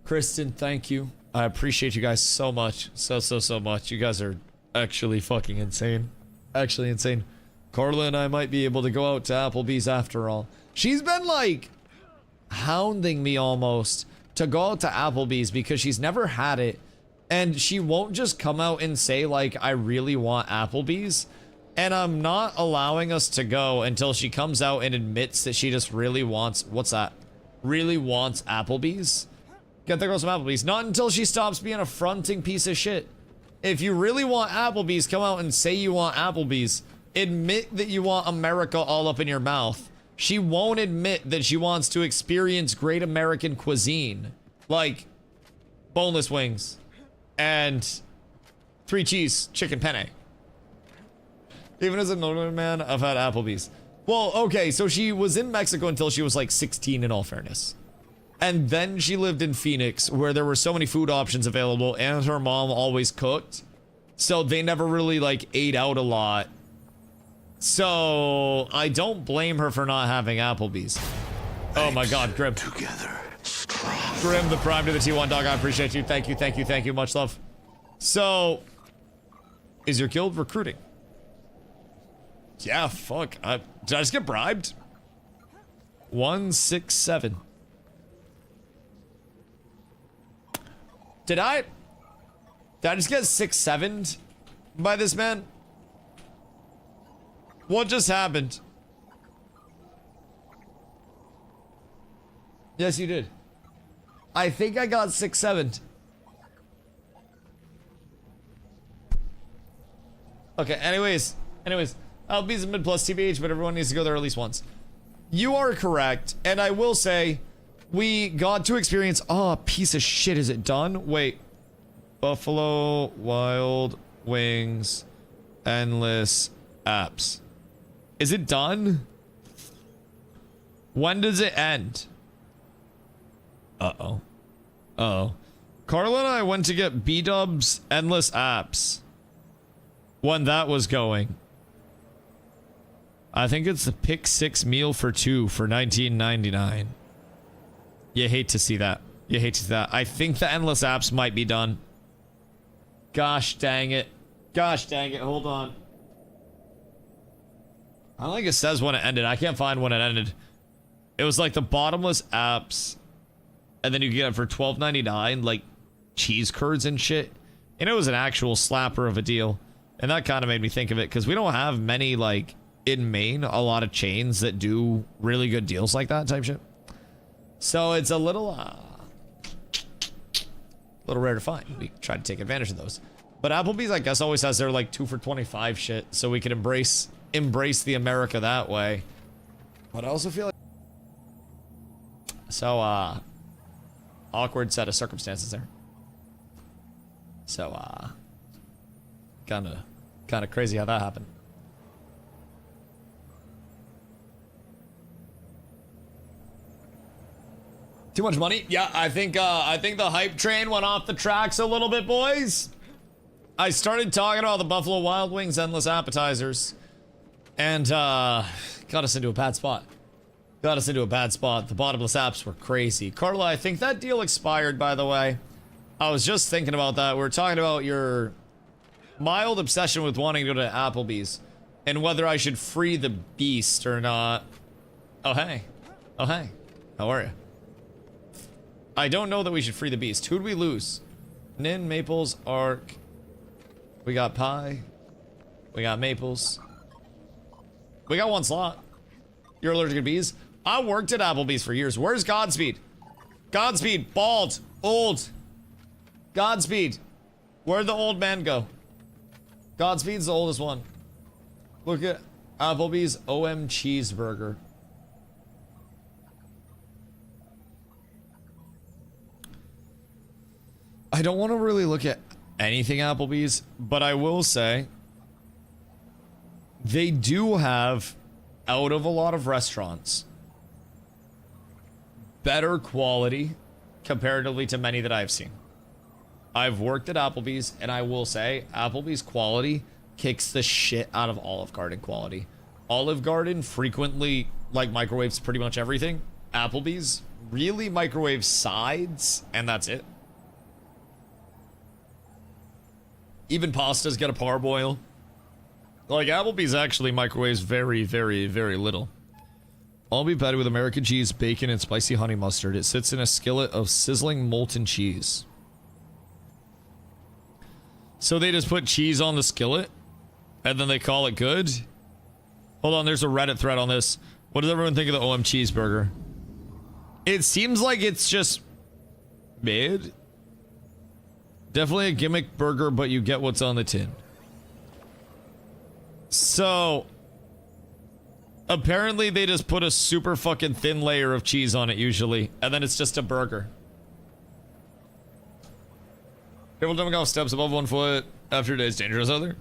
Kristen, thank you. I appreciate you guys so much. So much. You guys are actually fucking insane. Actually insane. Carla and I might be able to go out to Applebee's after all. She's been like hounding me almost to go out to Applebee's because she's never had it. And she won't just come out and say like, I really want Applebee's. And I'm not allowing us to go until she comes out and admits that she just really wants, what's that? Really wants Applebee's. Get the girl some Applebee's. Not until she stops being a fronting piece of shit. If you really want Applebee's, come out and say you want Applebee's. Admit that you want America all up in your mouth. She won't admit that she wants to experience great American cuisine. Like, boneless wings. And 3 cheese chicken penne. Even as a northern man, I've had Applebee's. Well, okay, so she was in Mexico until she was like 16 in all fairness. And then she lived in Phoenix where there were so many food options available and her mom always cooked. So they never really like ate out a lot. So I don't blame her for not having Applebee's. Oh my God, Grim. Together, strong. Grim, the prime to the T1 dog. I appreciate you. Thank you. Much love. So, is your guild recruiting? Yeah, fuck. Did I just get bribed? 167. Did I just get 6-7'd by this man? What just happened? Yes, you did. I think I got 6-7'd. Okay, anyways. I'll be some mid plus TBH, but everyone needs to go there at least once. You are correct, and I will say, we got to experience, oh, piece of shit, is it done? Wait. Buffalo Wild Wings Endless Apps. Is it done? When does it end? Uh-oh. Uh-oh. Carla and I went to get B-Dub's Endless Apps. When that was going. I think it's the pick 6 meal for 2 for $19.99. You hate to see that. I think the Endless Apps might be done. Gosh dang it. Hold on. I don't think it says when it ended. I can't find when it ended. It was like the bottomless apps. And then you get it for $12.99, like cheese curds and shit. And it was an actual slapper of a deal. And that kind of made me think of it because we don't have many, like, in Maine, a lot of chains that do really good deals like that type shit. So it's a little rare to find. We try to take advantage of those. But Applebee's, I guess, always has their, like, 2 for $25 shit. So we can embrace the America that way. But I also feel like... So, awkward set of circumstances there. So, kind of crazy how that happened. Too much money? Yeah, I think the hype train went off the tracks a little bit, boys. I started talking about the Buffalo Wild Wings Endless Appetizers. And, got us into a bad spot. The bottomless apps were crazy. Carla, I think that deal expired, by the way. I was just thinking about that. We were talking about your mild obsession with wanting to go to Applebee's. And whether I should free the beast or not. Oh, hey. How are you? I don't know that we should free the beast. Who'd we lose? Nin, Maples, Ark. We got Pie. We got Maples. We got one slot. You're allergic to bees? I worked at Applebee's for years. Where's Godspeed? Godspeed, bald, old. Godspeed. Where'd the old man go? Godspeed's the oldest one. Look at Applebee's OM cheeseburger. I don't want to really look at anything Applebee's, but I will say they do have, out of a lot of restaurants, better quality comparatively to many that I've seen. I've worked at Applebee's, and I will say Applebee's quality kicks the shit out of Olive Garden quality. Olive Garden frequently, like, microwaves pretty much everything. Applebee's really microwave sides, and that's it. Even pastas get a parboil. Like, Applebee's actually microwaves very, very, very little. All beef patty with American cheese, bacon, and spicy honey mustard. It sits in a skillet of sizzling molten cheese. So they just put cheese on the skillet, and then they call it good? Hold on, there's a Reddit thread on this. What does everyone think of the OM cheeseburger? It seems like it's just mid. Definitely a gimmick burger, but you get what's on the tin. So, apparently they just put a super fucking thin layer of cheese on it usually, and then it's just a burger. People jumping off steps above 1 foot after today's dangerous out there.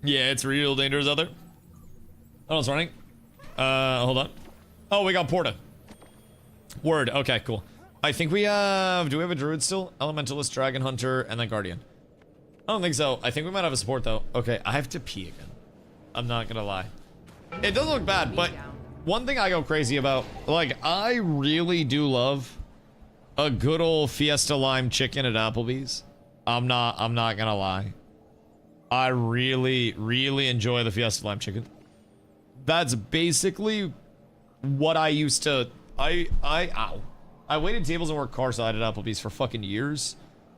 Yeah, it's real dangerous out there. Oh, it's running. Hold on. Oh, we got Porta. Word. Okay, cool. I think we have... Do we have a druid still? Elementalist, Dragon Hunter, and then Guardian. I don't think so. I think we might have a support, though. Okay, I have to pee again. I'm not gonna lie. It doesn't look bad, but one thing I go crazy about, like, I really do love a good old Fiesta Lime chicken at Applebee's. I'm not gonna lie. I really, really enjoy the Fiesta Lime chicken. That's basically what I used to... I waited tables and worked car side at Applebee's for fucking years.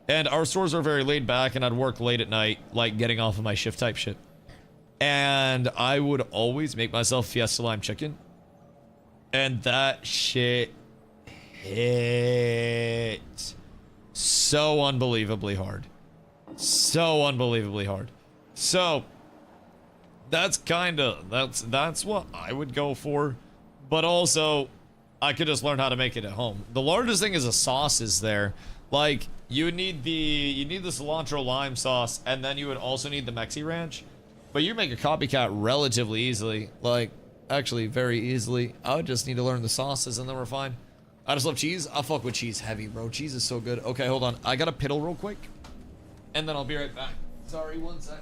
And our stores are very laid back, and I'd work late at night, like getting off of my shift type shit. And I would always make myself Fiesta Lime chicken. And that shit hit so unbelievably hard. So unbelievably hard. So that's that's what I would go for. But also, I could just learn how to make it at home. The largest thing is the sauces there. Like, you would need the cilantro lime sauce, and then you would also need the Mexi Ranch. But you make a copycat relatively easily. Like, actually very easily. I would just need to learn the sauces, and then we're fine. I just love cheese. I'll fuck with cheese heavy, bro. Cheese is so good. Okay, hold on. I gotta piddle real quick, and then I'll be right back. Sorry, one sec.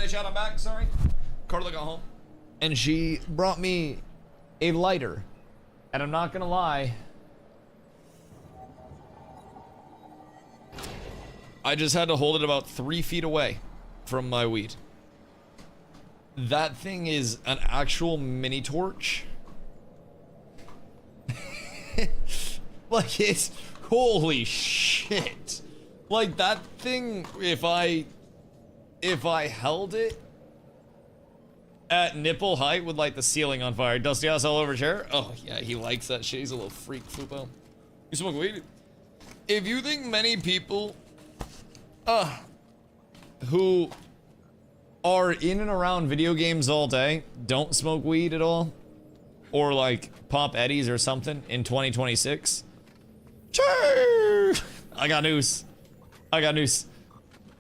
Hey, chat, I'm back. Sorry. Carla got home. And she brought me a lighter. And I'm not gonna lie. I just had to hold it about 3 feet away from my weed. That thing is an actual mini torch. Like, it's holy shit. Like, that thing, if I held it at nipple height, would light the ceiling on fire. Dusty ass all over chair. Oh yeah, he likes that shit. He's a little freak, Fupo. You smoke weed? If you think many people who are in and around video games all day don't smoke weed at all, or like pop eddies or something in 2026, I got news. I got news.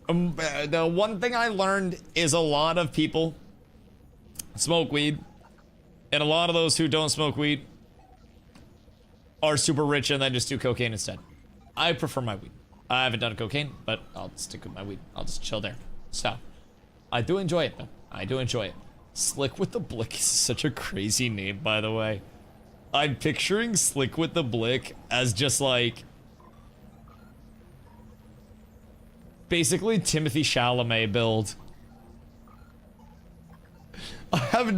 The one thing I learned is a lot of people smoke weed, and a lot of those who don't smoke weed are super rich and then just do cocaine instead. I prefer my weed. I haven't done cocaine, but I'll stick with my weed. I'll just chill there. So, I do enjoy it though. I do enjoy it. Slick with the Blick is such a crazy name, by the way. I'm picturing Slick with the Blick as just like basically Timothy Chalamet build. I have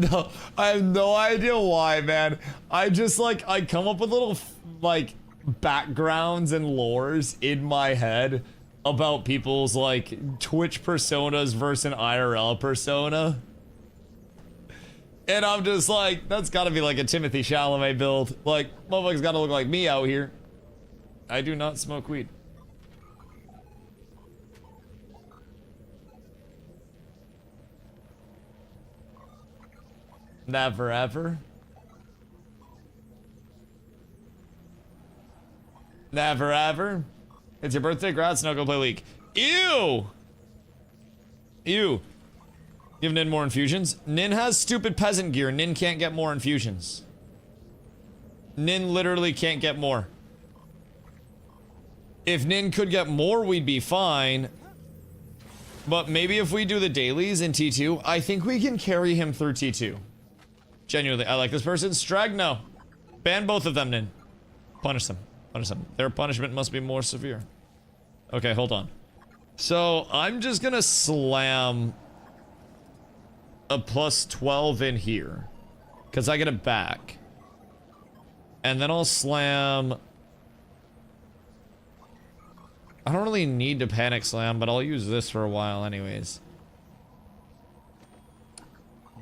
no idea why, man. I just like, I come up with little like backgrounds and lores in my head about people's like Twitch personas versus an IRL persona. And I'm just like, that's gotta be like a Timothy Chalamet build. Like, motherfucker's gotta look like me out here. I do not smoke weed. Never ever. Never ever. It's your birthday, grats, now go play League. Ew! Ew. Give Nin more infusions. Nin has stupid peasant gear. Nin can't get more infusions. Nin literally can't get more. If Nin could get more, we'd be fine. But maybe if we do the dailies in T2, I think we can carry him through T2. Genuinely, I like this person. Stragno. Ban both of them, Nin. Punish them. Punish them. Their punishment must be more severe. Okay, hold on. So, I'm just gonna slam a plus 12 in here. Because I get it back. And then I'll slam... I don't really need to panic slam, but I'll use this for a while anyways.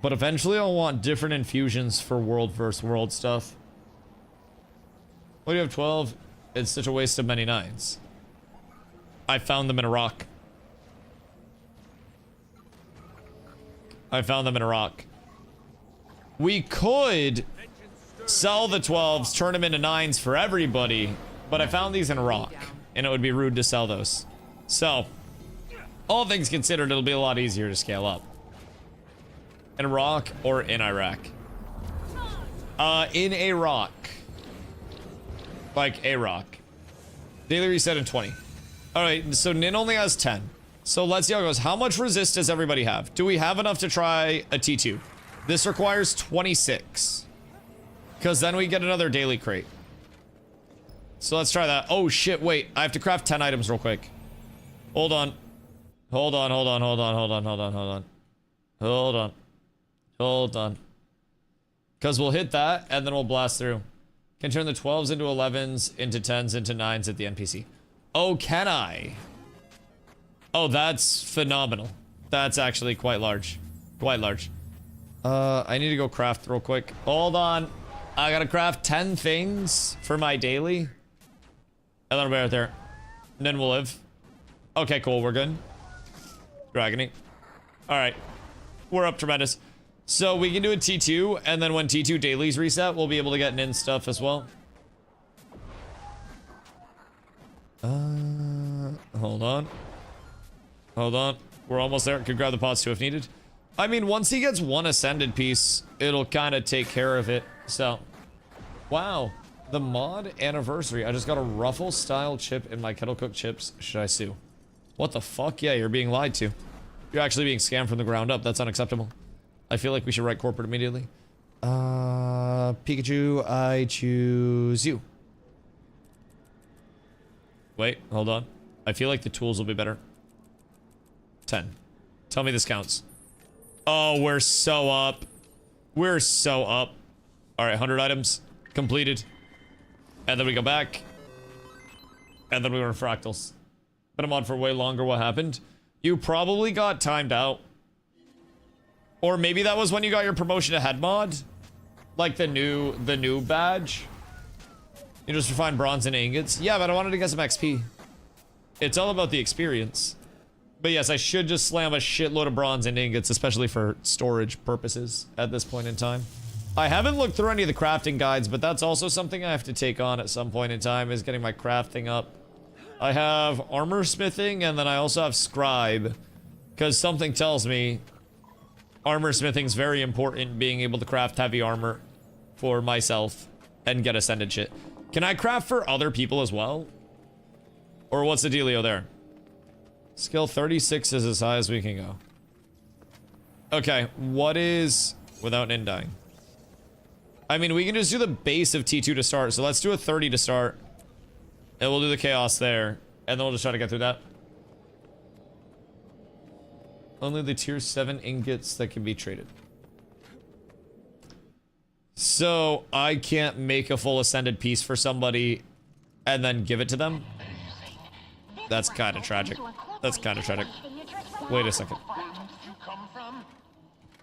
But eventually I'll want different infusions for world versus world stuff. Why do you have 12? It's such a waste of many nines. I found them in a rock. I found them in a rock. We could sell the 12s, turn them into 9s for everybody, but I found these in a rock, and it would be rude to sell those. So, all things considered, it'll be a lot easier to scale up. In Iraq or in Iraq? In Iraq. Like Iraq. Daily reset in 20. Alright, so Nin only has 10. So let's see how it goes. How much resist does everybody have? Do we have enough to try a T2? This requires 26. Because then we get another daily crate. So let's try that. Oh shit, wait. I have to craft 10 items real quick. Hold on. Hold on, hold on, hold on, hold on, hold on, hold on. Hold on. Hold on. Because we'll hit that, and then we'll blast through. Can turn the 12s into 11s, into 10s, into 9s at the NPC. Oh, can I? Oh, that's phenomenal. That's actually quite large. Quite large. I need to go craft real quick. Hold on. I gotta craft 10 things for my daily. And then I'll be right there. And then we'll live. Okay, cool. We're good. Dragony. Alright. We're up tremendous. So we can do a T2, and then when T2 dailies reset, we'll be able to get Nin stuff as well. Hold on. Hold on. We're almost there. Could grab the pots too if needed. I mean, once he gets one ascended piece, it'll kind of take care of it. So, wow. The mod anniversary. I just got a ruffle style chip in my kettle cooked chips. Should I sue? What the fuck? Yeah, you're being lied to. You're actually being scammed from the ground up. That's unacceptable. I feel like we should write corporate immediately. Pikachu, I choose you. Wait, hold on. I feel like the tools will be better. 10. Tell me this counts. Oh, we're so up. We're so up. All right, 100 items completed. And then we go back. And then we were in fractals. Been a mod for way longer. What happened? You probably got timed out. Or maybe that was when you got your promotion to head mod. Like the new badge. You just refine bronze and ingots. Yeah, but I wanted to get some XP. It's all about the experience. But yes, I should just slam a shitload of bronze and ingots, especially for storage purposes at this point in time. I haven't looked through any of the crafting guides, but that's also something I have to take on at some point in time, is getting my crafting up. I have armor smithing, and then I also have scribe, because something tells me armor smithing is very important, being able to craft heavy armor for myself and get ascended shit. Can I craft for other people as well? Or what's the dealio there? Skill 36 is as high as we can go. Okay, what is without an dying? I mean, we can just do the base of T2 to start, so let's do a 30 to start. And we'll do the chaos there, and then we'll just try to get through that. Only the tier 7 ingots that can be traded. So, I can't make a full ascended piece for somebody and then give it to them? That's kind of tragic. That's kind of tragic. Wait a second.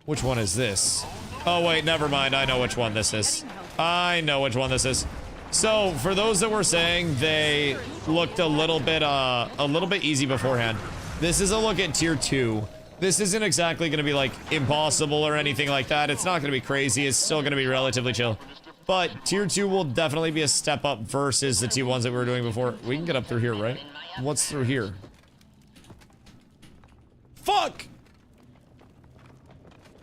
Which one is this? Oh wait, never mind. I know which one this is. I know which one this is. So, for those that were saying they looked a little bit easy beforehand, this is a look at tier 2. This isn't exactly going to be like impossible or anything like that. It's not going to be crazy. It's still going to be relatively chill. But tier 2 will definitely be a step up versus the tier 1s that we were doing before. We can get up through here, right? What's through here? Fuck!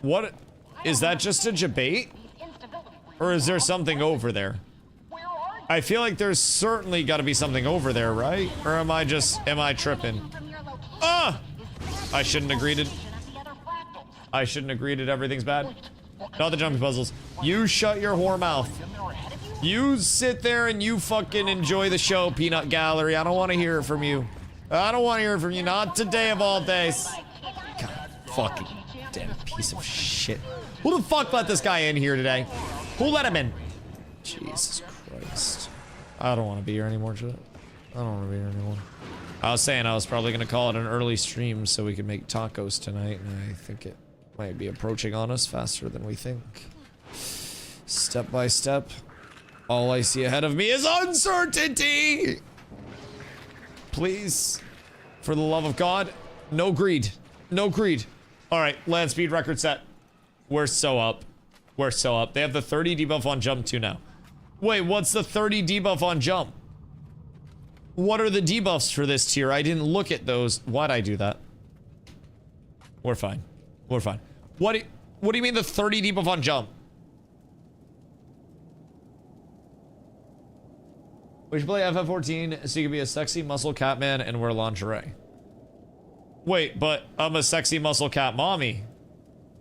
What? Is that just a debate? Or is there something over there? I feel like there's certainly got to be something over there, right? Or am I tripping? Ah! I shouldn't have greeted. I shouldn't have greeted. Everything's bad. Not the jumping puzzles. You shut your whore mouth. You sit there and you fucking enjoy the show, Peanut Gallery. I don't want to hear it from you. I don't want to hear it from you. Not today of all days. God, fucking damn piece of shit. Who the fuck let this guy in here today? Who let him in? Jesus Christ. I don't want to be here anymore, shit. I don't want to be here anymore. I was saying I was probably going to call it an early stream so we could make tacos tonight, and I think it might be approaching on us faster than we think. Step by step, all I see ahead of me is uncertainty! Please, for the love of God, no greed. No greed. Alright, land speed record set. We're so up. We're so up. They have the 30 debuff on jump too now. Wait, what's the 30 debuff on jump? What are the debuffs for this tier? I didn't look at those. Why'd I do that? We're fine. We're fine. What do you mean the 30 debuff on jump? We should play FF14 so you can be a sexy muscle cat man and wear lingerie. Wait, but I'm a sexy muscle cat mommy.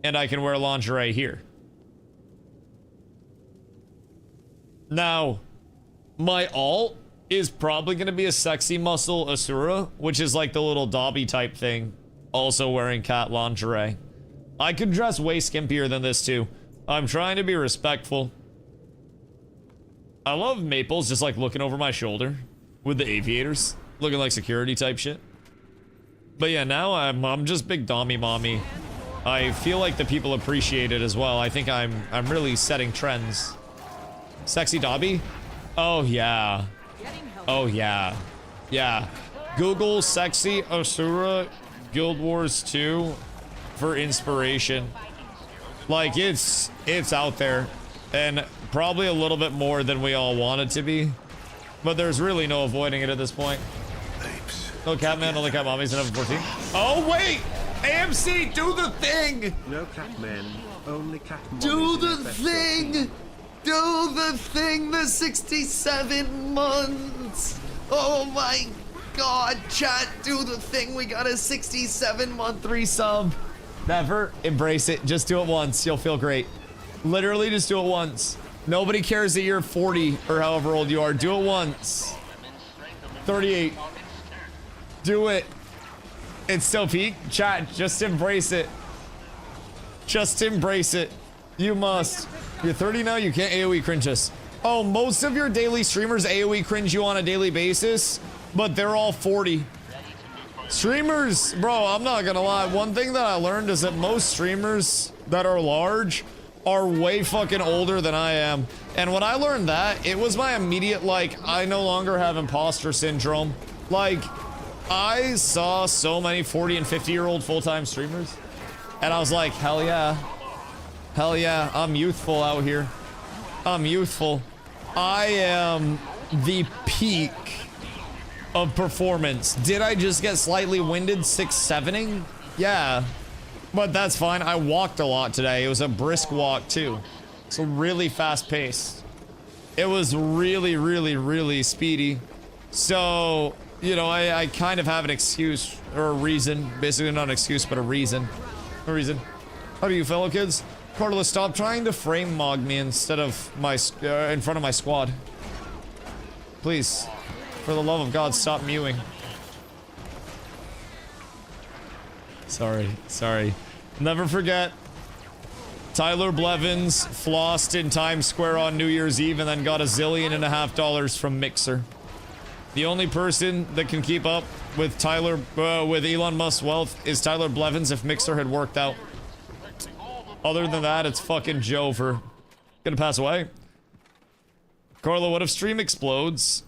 And I can wear lingerie here. Now, my alt is probably going to be a sexy muscle Asura, which is like the little Dobby type thing. Also wearing cat lingerie. I could dress way skimpier than this too. I'm trying to be respectful. I love Maples just like looking over my shoulder with the aviators. Looking like security type shit. But yeah, now I'm just big Dommy mommy. I feel like the people appreciate it as well. I think I'm really setting trends. Sexy Dobby? Oh yeah. Oh yeah. Yeah. Google sexy Asura Guild Wars 2 for inspiration. Like it's out there and probably a little bit more than we all want it to be. But there's really no avoiding it at this point. No Catman, only Cat Mommies in FF14. Oh wait! AMC, do the thing! No Catmen, only Cat Mommies. Do the thing! Do the thing, the 67 months! Oh my God, chat, do the thing. We got a 67-month resub. Never embrace it. Just do it once. You'll feel great. Literally just do it once. Nobody cares that you're 40 or however old you are. Do it once. 38. Do it. It's still peak. Chat, just embrace it. Just embrace it. You must. You're 30 now, you can't AoE cringe us. Oh, most of your daily streamers AoE cringe you on a daily basis, but they're all 40. Streamers, bro, I'm not gonna lie. One thing that I learned is that most streamers that are large are way fucking older than I am. And when I learned that, it was my immediate, like, I no longer have imposter syndrome. Like, I saw so many 40 and 50-year-old full-time streamers, and I was like, hell yeah. Hell yeah, I'm youthful out here. I'm youthful. I am the peak of performance. Did I just get slightly winded 6-7ing? Yeah, but that's fine. I walked a lot today. It was a brisk walk too. So really fast paced. It was really, really, really speedy. So, you know, I kind of have an excuse or a reason. Basically not an excuse, but a reason. A reason. How do you, fellow kids? Carla, stop trying to frame mog me instead of my in front of my squad. Please, for the love of God, stop mewing. Sorry. Never forget. Tyler Blevins flossed in Times Square on New Year's Eve and then got $1.5 billion from Mixer. The only person that can keep up with with Elon Musk's wealth is Tyler Blevins if Mixer had worked out. Other than that, it's fucking Jover. Gonna pass away. Carla, what if stream explodes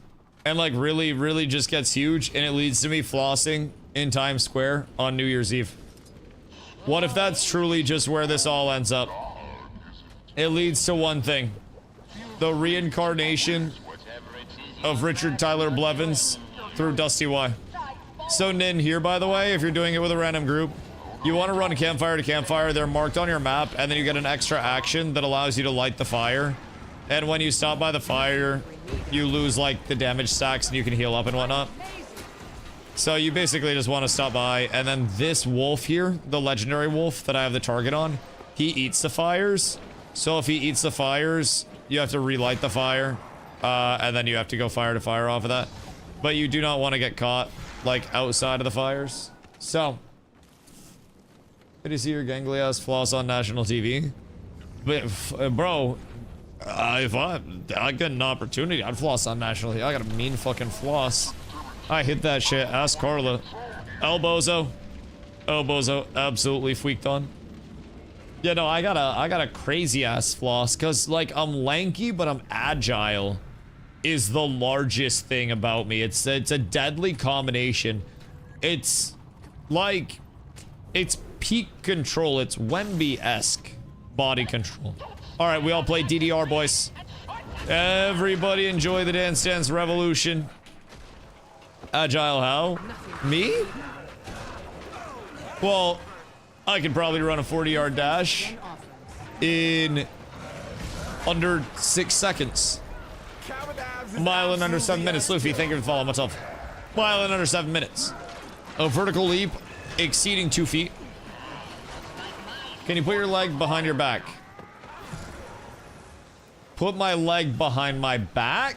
and like really, really just gets huge and it leads to me flossing in Times Square on New Year's Eve? What if that's truly just where this all ends up? It leads to one thing. The reincarnation of Richard Tyler Blevins through DustyWhy. So Nin here, by the way, if you're doing it with a random group, you want to run campfire to campfire. They're marked on your map, and then you get an extra action that allows you to light the fire. And when you stop by the fire, you lose like the damage stacks and you can heal up and whatnot. So you basically just want to stop by, and then this wolf here, the legendary wolf that I have the target on, he eats the fires. So if he eats the fires, you have to relight the fire, and then you have to go fire to fire off of that. But you do not want to get caught like outside of the fires. So good to see your gangly ass floss on national TV. But, bro, if I get an opportunity, I'd floss on national TV. I got a mean fucking floss. I hit that shit. Ask Carla. Elbozo. Elbozo. Absolutely freaked on. Yeah, no, I got a crazy ass floss. Cause like I'm lanky, but I'm agile. Is the largest thing about me. It's a deadly combination. It's like, it's peak control. It's Wemby-esque body control. All right, we all play DDR, boys. Everybody enjoy the Dance Dance Revolution. Agile how? Me? Well, I could probably run a 40-yard dash in under 6 seconds. A mile in under 7 minutes. Luffy, thank you for the follow. Myself. Mile in under 7 minutes. A vertical leap exceeding 2 feet. Can you put your leg behind your back? Put my leg behind my back?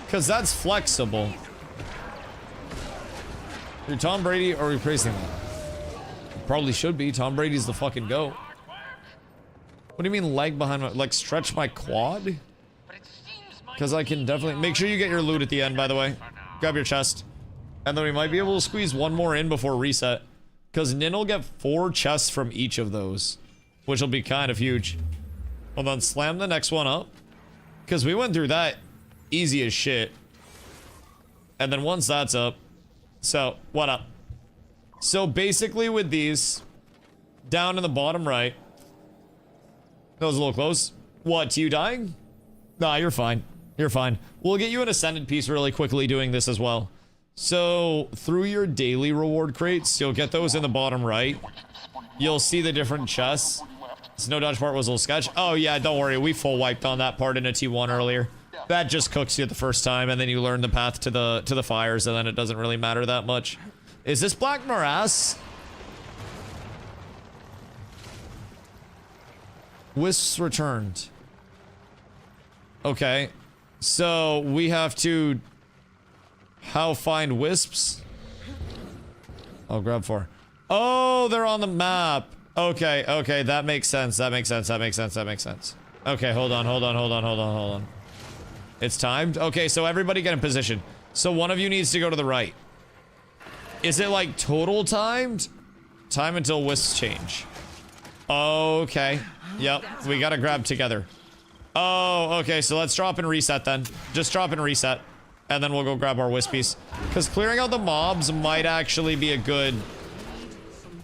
Because that's flexible. You're Tom Brady or are you praising that? Probably should be. Tom Brady's the fucking GOAT. What do you mean leg behind my... Like stretch my quad? Because I can definitely... Make sure you get your loot at the end, by the way. Grab your chest. And then we might be able to squeeze one more in before reset. Because Nin will get 4 chests from each of those. Which will be kind of huge. Hold on, slam the next one up. Because we went through that easy as shit. And then once that's up... So, what up? So basically with these... Down in the bottom right... That was a little close. What, you dying? Nah, you're fine. You're fine. We'll get you an ascended piece really quickly doing this as well. So, through your daily reward crates, you'll get those in the bottom right. You'll see the different chests. This no dodge part was a little sketch. Oh yeah, don't worry. We full wiped on that part in a T1 earlier. that just cooks you the first time, and then you learn the path to the fires, and then it doesn't really matter that much. Is this Black Morass? Wisps returned. Okay. So we have to how find wisps? Oh, grab 4. Oh, they're on the map. Okay, okay, that makes sense. That makes sense. That makes sense. That makes sense. Okay, hold on. It's timed. Okay, so everybody get in position. So one of you needs to go to the right. Is it like total timed? Time until wisps change. Okay. Yep, we gotta grab together. Oh, okay, so let's drop and reset then. Just drop and reset. And then we'll go grab our wispies. Because clearing out the mobs might actually be a good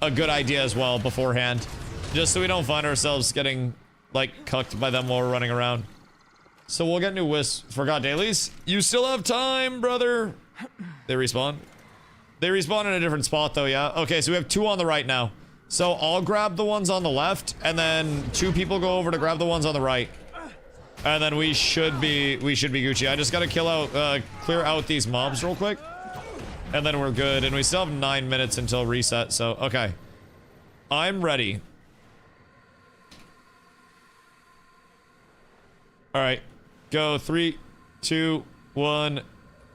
idea as well beforehand. Just so we don't find ourselves getting, like, cucked by them while we're running around. So we'll get new wisps. Forgot dailies? You still have time, brother! They respawn? They respawn in a different spot, though, yeah? Okay, so we have 2 on the right now. So I'll grab the ones on the left, and then 2 people go over to grab the ones on the right. And then we should be Gucci. I just gotta clear out these mobs real quick. And then we're good. And we still have 9 minutes until reset, so, okay. I'm ready. Alright. Go, 3, 2, 1.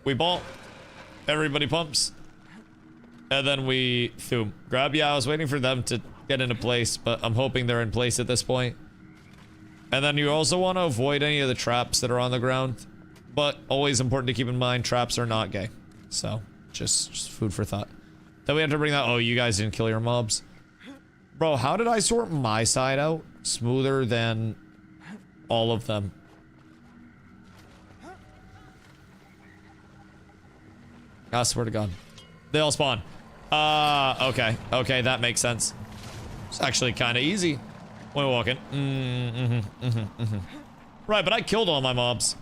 We ball. Everybody pumps. And then we thoom. Grab. Yeah, I was waiting for them to get into place, but I'm hoping they're in place at this point. And then you also want to avoid any of the traps that are on the ground. But always important to keep in mind, traps are not gay. So, just food for thought. Then we have to bring that. Oh, you guys didn't kill your mobs. Bro, how did I sort my side out smoother than all of them? I swear to God. They all spawn. Okay. Okay, that makes sense. It's actually kind of easy when we're walking. Right, but I killed all my mobs.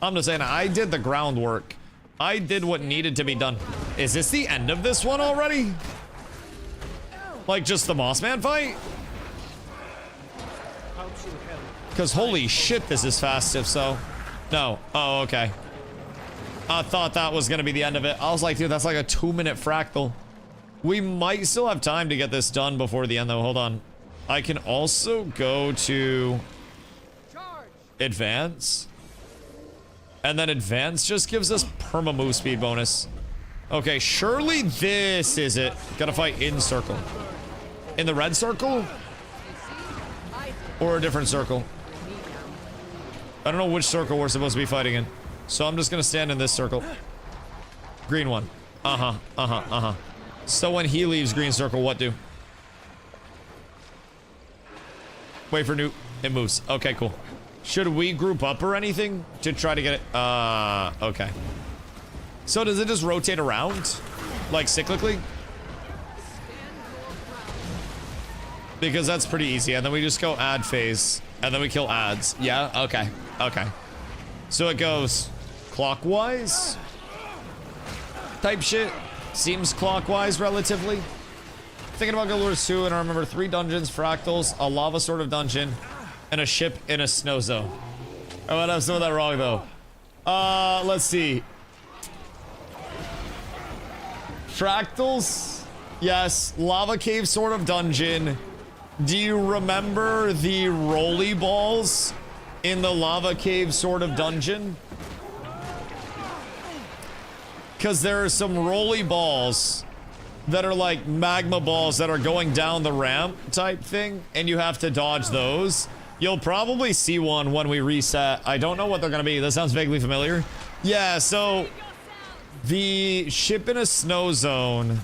I'm just saying, I did the groundwork. I did what needed to be done. Is this the end of this one already? Like, just the Moss Man fight? Because holy shit, this is fast, if so. No. Oh, okay. I thought that was gonna be the end of it. I was like, dude, that's like a 2-minute fractal. We might still have time to get this done before the end, though. Hold on. I can also go to advance. And then advance just gives us perma move speed bonus. Okay, surely this is it. Gotta fight in circle. In the red circle? Or a different circle? I don't know which circle we're supposed to be fighting in. So I'm just gonna stand in this circle. Green one. So when he leaves green circle, what do? Wait for Newt. It moves. Okay, cool. Should we group up or anything to try to get it? Okay. So does it just rotate around? Like cyclically? Because that's pretty easy. And then we just go add phase. And then we kill ads. Yeah? Okay. Okay. So it goes clockwise? Type shit. Seems clockwise relatively. Thinking about Guild Wars 2 and I remember 3 dungeons, fractals, a lava sort of dungeon, and a ship in a snow zone. I might have some of that wrong though. Let's see. Fractals? Yes. Lava cave sort of dungeon. Do you remember the rolly balls in the lava cave sort of dungeon? Because there are some rolly balls that are like magma balls that are going down the ramp type thing, and you have to dodge those. You'll probably see one when we reset. I don't know what they're gonna be. That sounds vaguely familiar. Yeah, so the ship in a snow zone.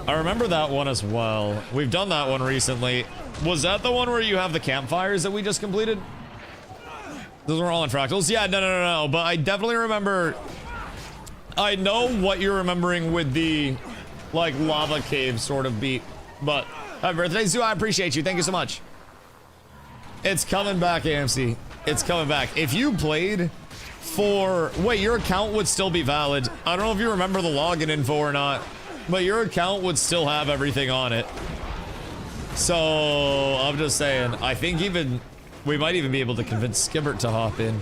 I remember that one as well. We've done that one recently. Was that the one where you have the campfires that we just completed? Those were all in fractals? Yeah, no. But I definitely remember... I know what you're remembering with the, like, lava cave sort of beat. But, happy birthday, Zoo. I appreciate you. Thank you so much. It's coming back, AMC. It's coming back. If you played for... Wait, your account would still be valid. I don't know if you remember the login info or not. But your account would still have everything on it. So, I'm just saying. I think even We might even be able to convince Skibbert to hop in.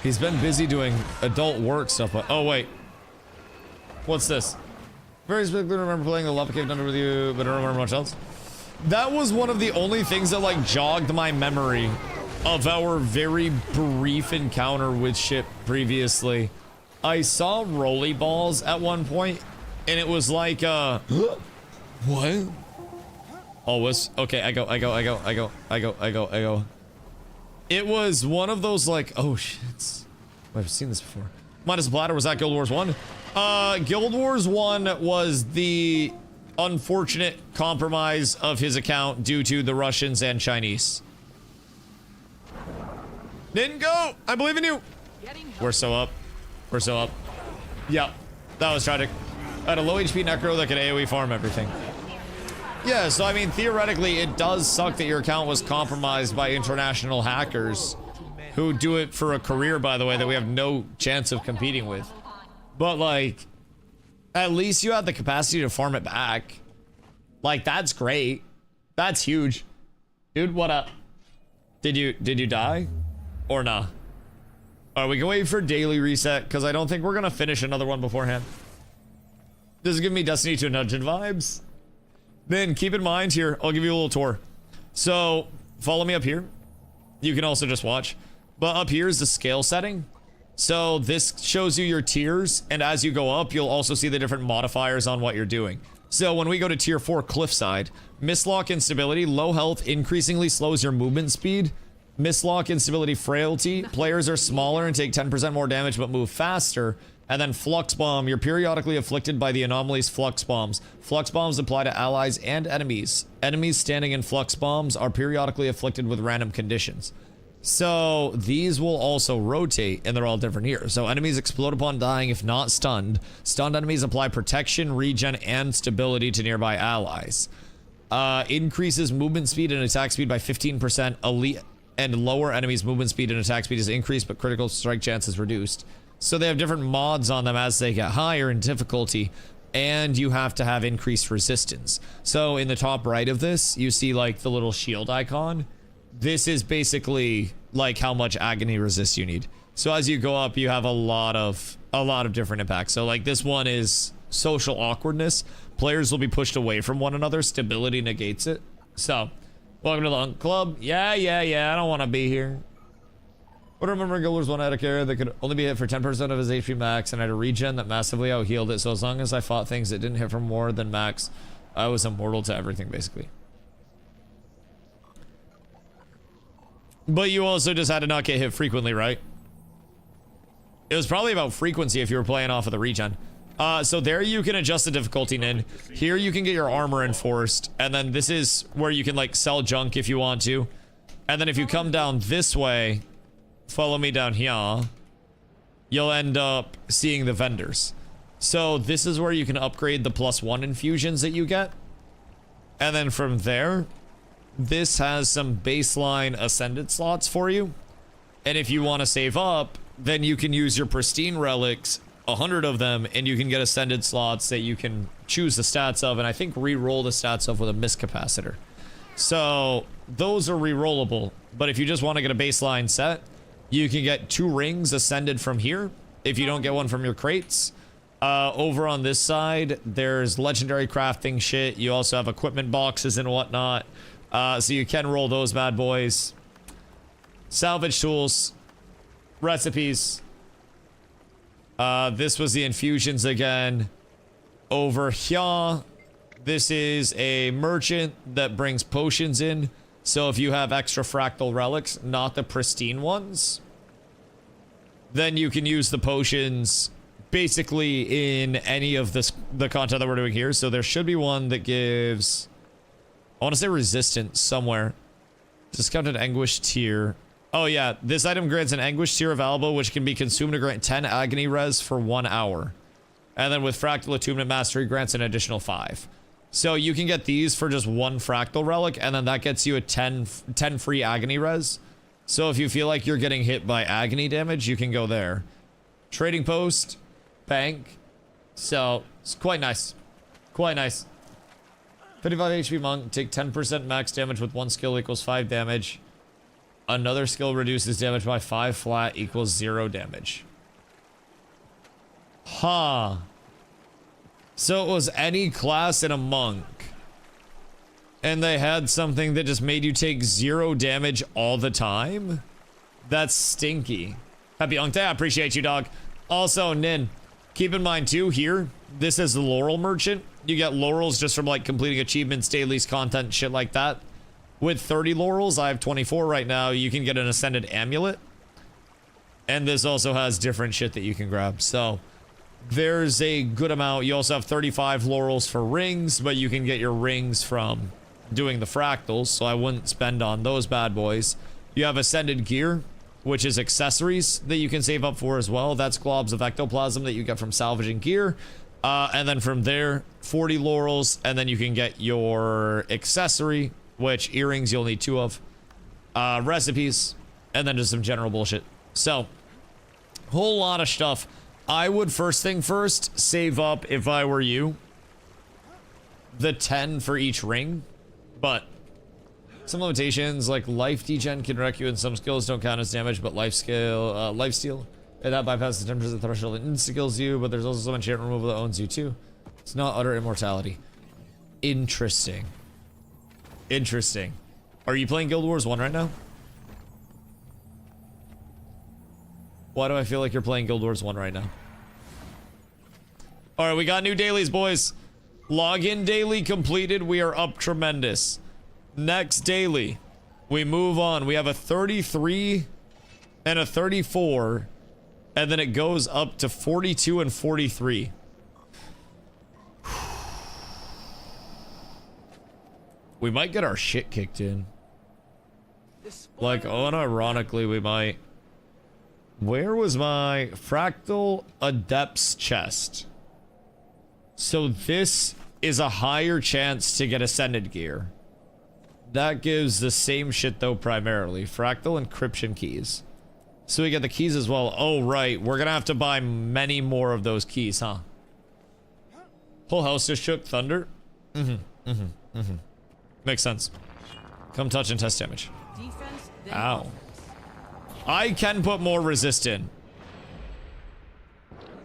He's been busy doing adult work stuff, but oh wait. What's this? Very specifically remember playing the Lava Cave Dungeon with you, but I don't remember much else. That was one of the only things that like jogged my memory of our very brief encounter with ship previously. I saw rolly balls at one point, and it was like, what? Always. Okay, I go. It was one of those like, oh shit. I've seen this before. Minus Bladder, was that Guild Wars 1? Guild Wars 1 was the unfortunate compromise of his account due to the Russians and Chinese. Didn't go! I believe in you! We're so up. We're so up. Yep. That was tragic. I had a low HP Necro that could AoE farm everything. Yeah, so I mean, theoretically, it does suck that your account was compromised by international hackers who do it for a career, by the way, that we have no chance of competing with. But, like, at least you have the capacity to farm it back. Like, that's great. That's huge. Dude, what up? Did you die? Or nah? Alright, we can wait for daily reset, because I don't think we're gonna finish another one beforehand. Does it give me Destiny 2 Dungeon vibes? Then keep in mind here, I'll give you a little tour. So, follow me up here. You can also just watch. But up here is the scale setting. So this shows you your tiers, and as you go up, you'll also see the different modifiers on what you're doing. So when we go to tier 4 Cliffside, Mistlock Instability, low health increasingly slows your movement speed. Mistlock Instability Frailty, players are smaller and take 10% more damage but move faster. And then Flux Bomb, you're periodically afflicted by the anomalous Flux Bombs. Flux Bombs apply to allies and enemies. Enemies standing in Flux Bombs are periodically afflicted with random conditions. So these will also rotate, and they're all different here. So enemies explode upon dying if not stunned. Stunned enemies apply protection, regen, and stability to nearby allies. Increases movement speed and attack speed by 15%. Elite and lower enemies' movement speed and attack speed is increased, but critical strike chance is reduced. So they have different mods on them as they get higher in difficulty, and you have to have increased resistance. So in the top right of this, you see like the little shield icon. This is basically like how much agony resist you need. So as you go up, you have a lot of different impacts. So like this one is social awkwardness. Players will be pushed away from one another. Stability negates it. So welcome to the club. Yeah. I don't want to be here. But remember, Guild Wars 1 had a carrier that could only be hit for 10% of his HP max, and I had a regen that massively out-healed it. So as long as I fought things that didn't hit for more than max, I was immortal to everything, basically. But you also just had to not get hit frequently, right? It was probably about frequency if you were playing off of the regen. So there you can adjust the difficulty, Nin. Here you can get your armor enforced, and then this is where you can like sell junk if you want to. And then if you come down this way, follow me down here, you'll end up seeing the vendors. So this is where you can upgrade the +1 infusions that you get. And then from there, this has some baseline ascended slots for you. And if you want to save up, then you can use your pristine relics, 100 of them, and you can get ascended slots that you can choose the stats of, and I think re-roll the stats of with a mist capacitor. So those are re-rollable, but if you just want to get a baseline set, you can get 2 rings ascended from here if you don't get one from your crates. Over on this side, there's legendary crafting shit. You also have equipment boxes and whatnot. So you can roll those bad boys. Salvage tools. Recipes. This was the infusions again. Over here, this is a merchant that brings potions in. So if you have extra fractal relics, not the pristine ones, then you can use the potions basically in any of the content that we're doing here. So there should be one that gives, I want to say resistance somewhere. Discounted anguish tier. Oh yeah, this item grants an anguish tier available, which can be consumed to grant 10 agony res for 1 hour. And then with fractal attunement mastery grants an additional 5. So you can get these for just 1 fractal relic, and then that gets you a 10 free agony res. So if you feel like you're getting hit by agony damage, you can go there. Trading post, bank. So it's quite nice. Quite nice. 55 HP monk, take 10% max damage with 1 skill equals 5 damage. Another skill reduces damage by 5 flat equals 0 damage. Huh. So it was any class in a monk. And they had something that just made you take 0 damage all the time? That's stinky. Happy Unk Day, I appreciate you, dog. Also, Nin, keep in mind too, here, this is the Laurel Merchant. You get laurels just from like completing achievements, dailies, content, shit like that. With 30 laurels, I have 24 right now, you can get an Ascended Amulet. And this also has different shit that you can grab, so there's a good amount. You also have 35 laurels for rings, but you can get your rings from doing the fractals, so I wouldn't spend on those bad boys. You have Ascended Gear, which is accessories that you can save up for as well. That's globs of ectoplasm that you get from salvaging gear. And then from there, 40 laurels, and then you can get your accessory, which earrings you'll need 2 of, recipes, and then just some general bullshit. So, whole lot of stuff. I would first thing first, save up, if I were you, the 10 for each ring, but some limitations, like life degen can wreck you, and some skills don't count as damage, but life steal, and that bypasses the 10% threshold and insta-kills you, but there's also some enchant removal that owns you too. It's not utter immortality. Interesting. Interesting. Are you playing Guild Wars 1 right now? Why do I feel like you're playing Guild Wars 1 right now? Alright, we got new dailies, boys. Login daily completed. We are up tremendous. Next daily, we move on. We have a 33 and a 34, and then it goes up to 42 and 43. We might get our shit kicked in. Like, unironically, we might. Where was my Fractal Adept's chest? So this is a higher chance to get Ascended Gear. That gives the same shit though primarily. Fractal Encryption keys. So we get the keys as well. Oh right, we're gonna have to buy many more of those keys, huh? Whole house just shook. Thunder? Makes sense. Come touch and test damage. Defense, then Ow. offense. I can put more resist in.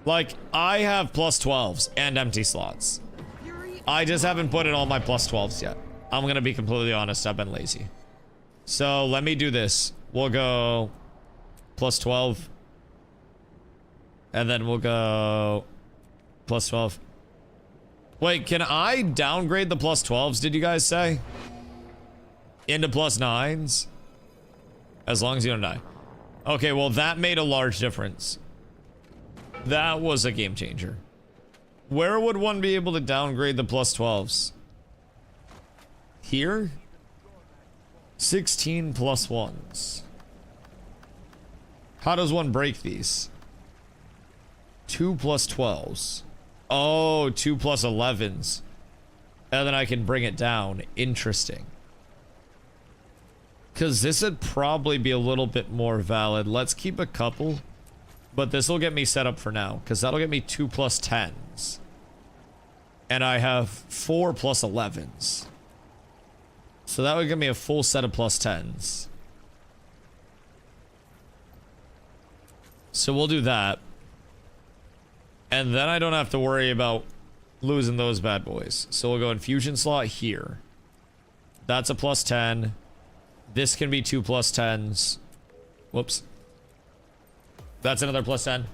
Like, I have plus 12s and empty slots. I just haven't put in all my plus 12s yet. I'm gonna be completely honest, I've been lazy. So, let me do this. We'll go plus 12. And then we'll go plus 12. Wait, can I downgrade the plus 12s, did you guys say? Into plus 9s? As long as you don't die. Okay, well that made a large difference. That was a game changer. Where would one be able to downgrade the plus 12s? Here? 16 plus 1s. How does one break these? 2 plus 12s. Oh, 2 plus 11s. And then I can bring it down. Interesting. Because this would probably be a little bit more valid. Let's keep a couple. But this will get me set up for now. Because that'll get me 2 plus 10s. And I have 4 plus 11s. So that would give me a full set of plus 10s. So we'll do that. And then I don't have to worry about losing those bad boys. So we'll go infusion slot here. That's a plus 10. This can be 2 plus 10s. Whoops. That's another plus 10.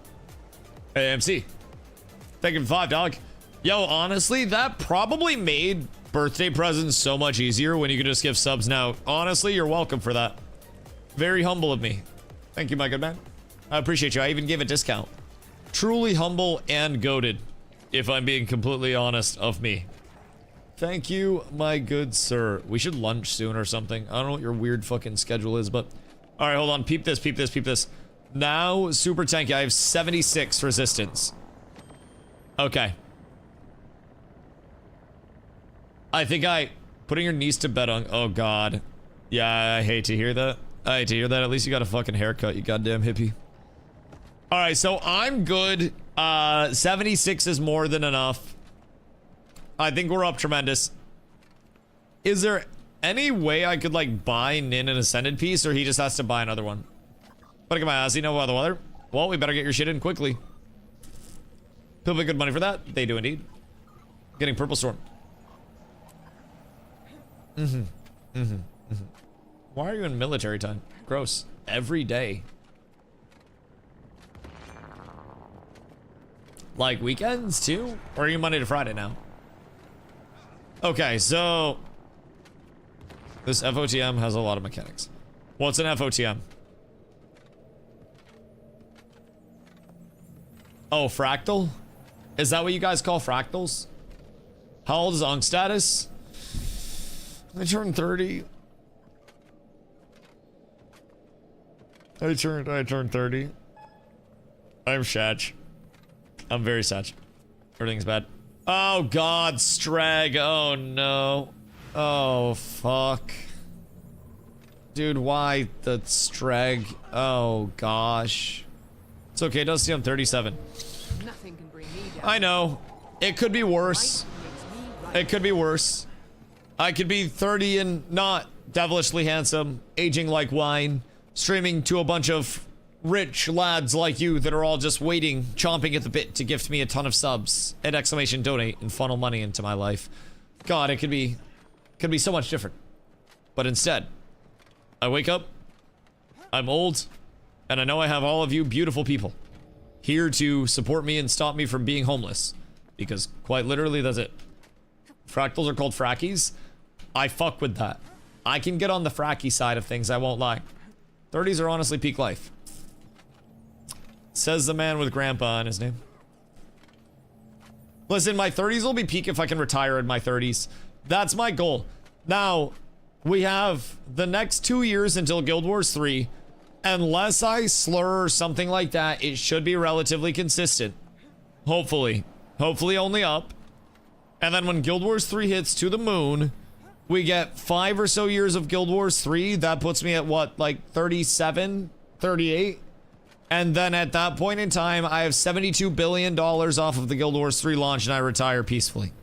AMC. Thank you for 5, dog. Yo, honestly, that probably made birthday presents so much easier when you could just give subs now. Honestly, you're welcome for that. Very humble of me. Thank you, my good man. I appreciate you. I even gave a discount. Truly humble and goated, if I'm being completely honest of me. Thank you, my good sir. We should lunch soon or something. I don't know what your weird fucking schedule is, but... Alright, hold on. Peep this, peep this, peep this. Now, super tanky. I have 76 resistance. Okay. I think putting your niece to bed on... Oh, God. Yeah, I hate to hear that. I hate to hear that. At least you got a fucking haircut, you goddamn hippie. Alright, so I'm good. 76 is more than enough. I think we're up tremendous. Is there any way I could like buy Nin an ascended piece, or he just has to buy another one? But I get my ass, you know about the weather? Well, we better get your shit in quickly. People pay good money for that? They do indeed. Getting purple storm. Why are you in military time? Gross. Every day. Like weekends too? Or are you Monday to Friday now? Okay, so this FOTM has a lot of mechanics. What's an FOTM? Oh, fractal? Is that what you guys call fractals? How old is Unk status? I turned 30. I turned 30. I'm Shach. I'm very Shach. Everything's bad. Oh god, Strag. Oh no. Oh fuck. Dude, why the Strag? Oh gosh. It's okay, Dusty, I'm 37. Nothing can bring me down. I know. It could be worse. It could be worse. I could be 30 and not devilishly handsome, aging like wine, streaming to a bunch of rich lads like you that are all just waiting, chomping at the bit to gift me a ton of subs and exclamation donate and funnel money into my life. God, it could be so much different. But instead, I wake up, I'm old, and I know I have all of you beautiful people here to support me and stop me from being homeless. Because quite literally, that's it. Fractals are called frackies. I fuck with that. I can get on the fracky side of things, I won't lie. 30s are honestly peak life. Says the man with grandpa on his name. Listen, my 30s will be peak if I can retire in my 30s. That's my goal. Now, we have the next 2 years until Guild Wars 3. Unless I slur or something like that, it should be relatively consistent. Hopefully. Hopefully only up. And then when Guild Wars 3 hits to the moon, we get 5 or so years of Guild Wars 3. That puts me at what, like 37, 38? And then at that point in time, I have $72 billion off of the Guild Wars 3 launch and I retire peacefully.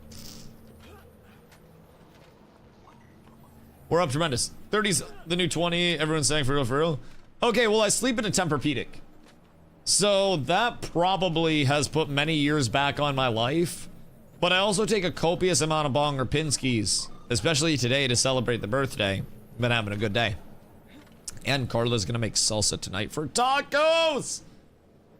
We're up tremendous. 30's the new 20. Everyone's saying for real, for real. Okay, well, I sleep in a Tempur-Pedic. So that probably has put many years back on my life. But I also take a copious amount of bong or pinskis, especially today to celebrate the birthday. Been having a good day. And Carla's gonna make salsa tonight for tacos!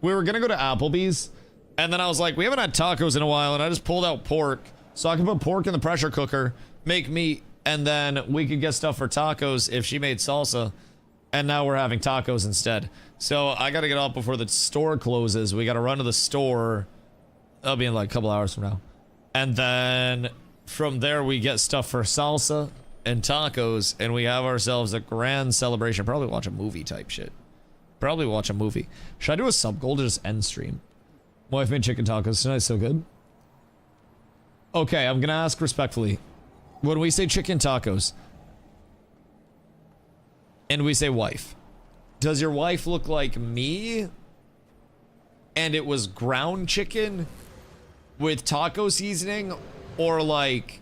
We were gonna go to Applebee's, and then I was like, we haven't had tacos in a while, and I just pulled out pork, so I can put pork in the pressure cooker, make meat, and then we could get stuff for tacos if she made salsa. And now we're having tacos instead. So I gotta get up before the store closes. We gotta run to the store. That'll be in like a couple hours from now. And then from there we get stuff for salsa and tacos, and we have ourselves a grand celebration. Probably watch a movie type shit. Probably watch a movie. Should I do a sub goal to just end stream? Wife made chicken tacos tonight, so good. Okay, I'm gonna ask respectfully. When we say chicken tacos, and we say wife, does your wife look like me? And it was ground chicken with taco seasoning, or like...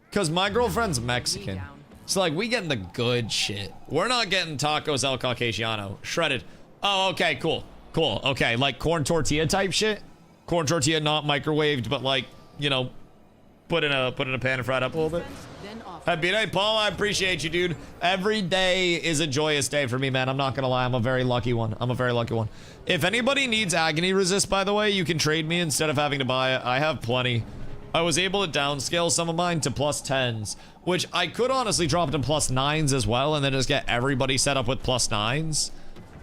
Because my girlfriend's Mexican. So like, we getting the good shit. We're not getting tacos El Caucasiano. Shredded. Oh, okay, cool. Cool, okay, like corn tortilla type shit? Corn tortilla not microwaved, but like, you know, put in a pan and fried up a little bit. Happy day, Paul. I appreciate you, dude. Every day is a joyous day for me, man. I'm not gonna lie. I'm a very lucky one. I'm a very lucky one. If anybody needs agony resist, by the way, you can trade me instead of having to buy it. I have plenty. I was able to downscale some of mine to +10s, which I could honestly drop to +9s as well, and then just get everybody set up with +9s,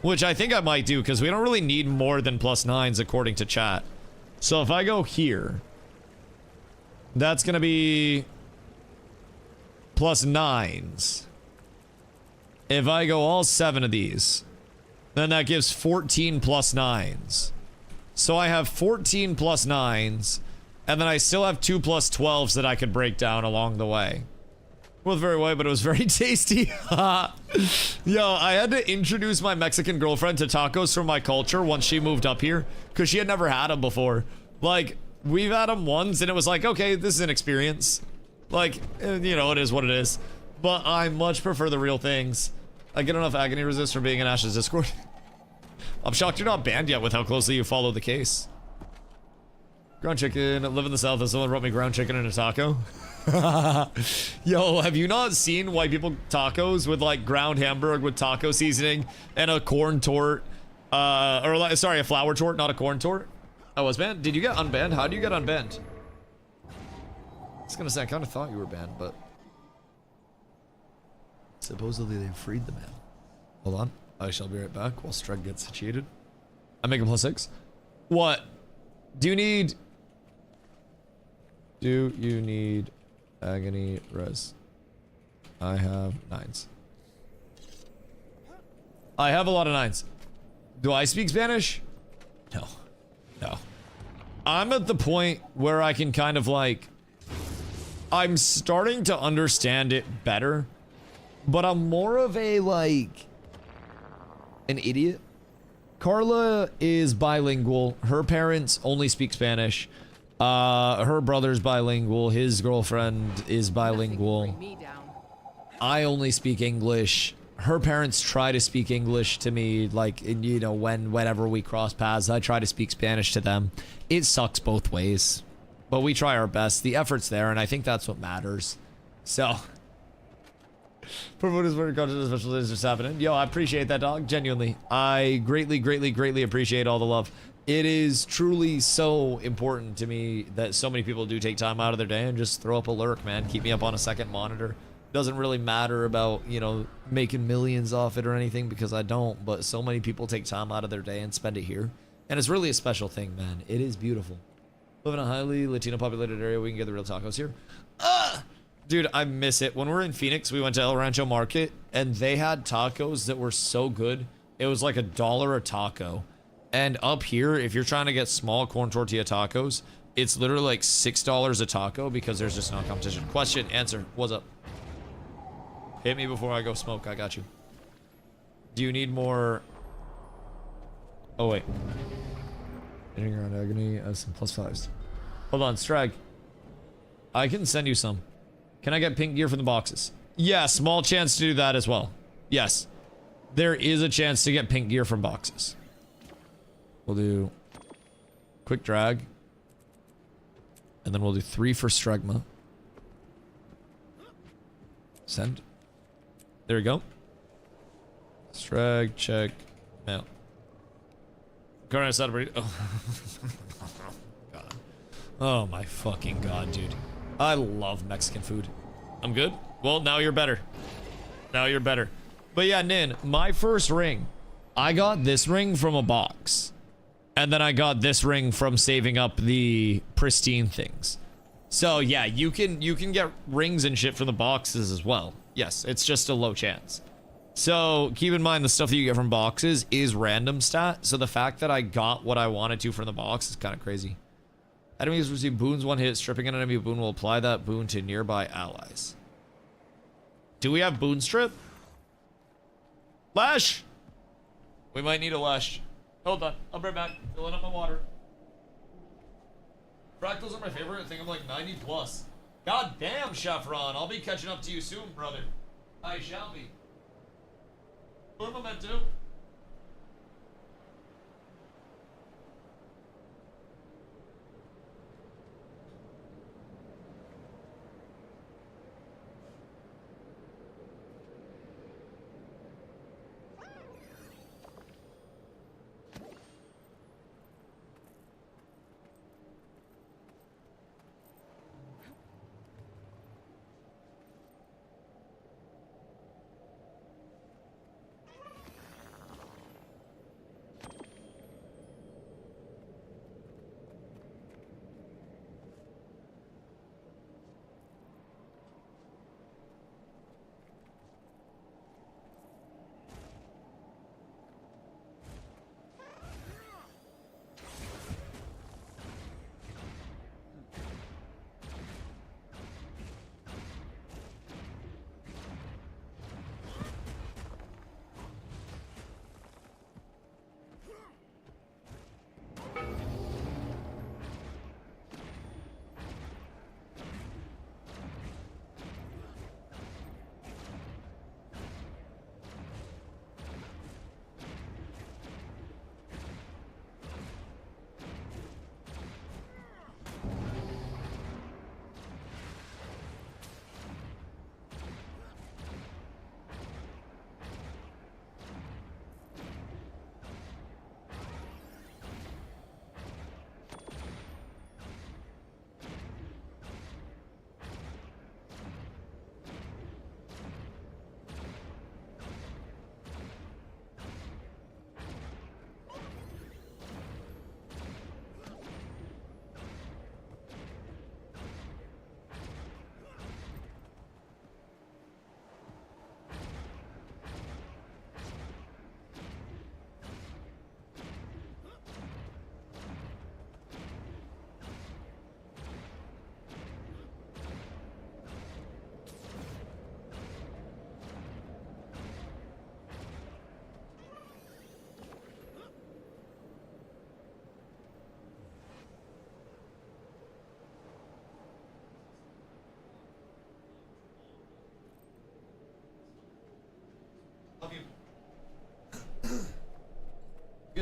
which I think I might do, because we don't really need more than +9s according to chat. So if I go here, that's gonna be +9s. If I go all 7 of these, then that gives 14 +9s. So I have 14 +9s, and then I still have 2 +12s that I could break down along the way. Both very white, but it was very tasty. Yo, I had to introduce my Mexican girlfriend to tacos from my culture once she moved up here, because she had never had them before. Like, we've had them once, and it was like, okay, this is an experience. Like, you know, it is what it is. But I much prefer the real things. I get enough agony resist from being in Ash's Discord. I'm shocked you're not banned yet with how closely you follow the case. Ground chicken, live in the south, and someone brought me ground chicken and a taco. Yo, have you not seen white people tacos with like ground hamburger with taco seasoning and a corn tort? Or like, sorry, a flour tort, not a corn tort? I was banned? Did you get unbanned? How do you get unbanned? I was gonna say, I kind of thought you were banned, but... Supposedly they freed the man. Hold on. I shall be right back while Streg gets cheated. I make him +6. What? Do you need agony res? I have 9s. I have a lot of 9s. Do I speak Spanish? No. No. I'm at the point where I can kind of like... I'm starting to understand it better. But I'm more of a, like... an idiot. Carla is bilingual. Her parents only speak Spanish. Her brother's bilingual. His girlfriend is bilingual. I only speak English. Her parents try to speak English to me, like, you know, whenever we cross paths, I try to speak Spanish to them. It sucks both ways. But we try our best. The effort's there, and I think that's what matters. So... Promote is where content special is just happening. Yo, I appreciate that, dog. Genuinely. I greatly appreciate all the love. It is truly so important to me that so many people do take time out of their day and just throw up a lurk, man. Keep me up on a second monitor. Doesn't really matter about, you know, making millions off it or anything because I don't, but so many people take time out of their day and spend it here. And it's really a special thing, man. It is beautiful. Live in a highly Latino populated area, we can get the real tacos here. Dude, I miss it. When we were in Phoenix, we went to El Rancho Market, and they had tacos that were so good. It was like $1 a taco. And up here, if you're trying to get small corn tortilla tacos, it's literally like $6 a taco because there's just no competition. Question, answer. What's up? Hit me before I go smoke. I got you. Do you need more... Oh, wait. Hitting around agony as some +5s. Hold on, Strag. I can send you some. Can I get pink gear from the boxes? Yeah, small chance to do that as well. Yes. There is a chance to get pink gear from boxes. We'll do quick drag. And then we'll do 3 for Stregma. Send. There we go. Strag, check, mail. Current celebrate. Oh. God. Oh my fucking god, dude. I love Mexican food. I'm good? Well, now you're better. Now you're better. But yeah, Nin, my first ring, I got this ring from a box. And then I got this ring from saving up the pristine things. So yeah, you can get rings and shit from the boxes as well. Yes, it's just a low chance. So keep in mind the stuff that you get from boxes is random stat. So the fact that I got what I wanted to from the box is kind of crazy. Enemies receive boons 1 hit. Stripping an enemy boon will apply that boon to nearby allies. Do we have boon strip? Lash! We might need a lash. Hold on. I'll be right back. Filling up my water. Fractals are my favorite. I think I'm like 90 plus. God damn, Chefron. I'll be catching up to you soon, brother. I shall be. What am I meant to?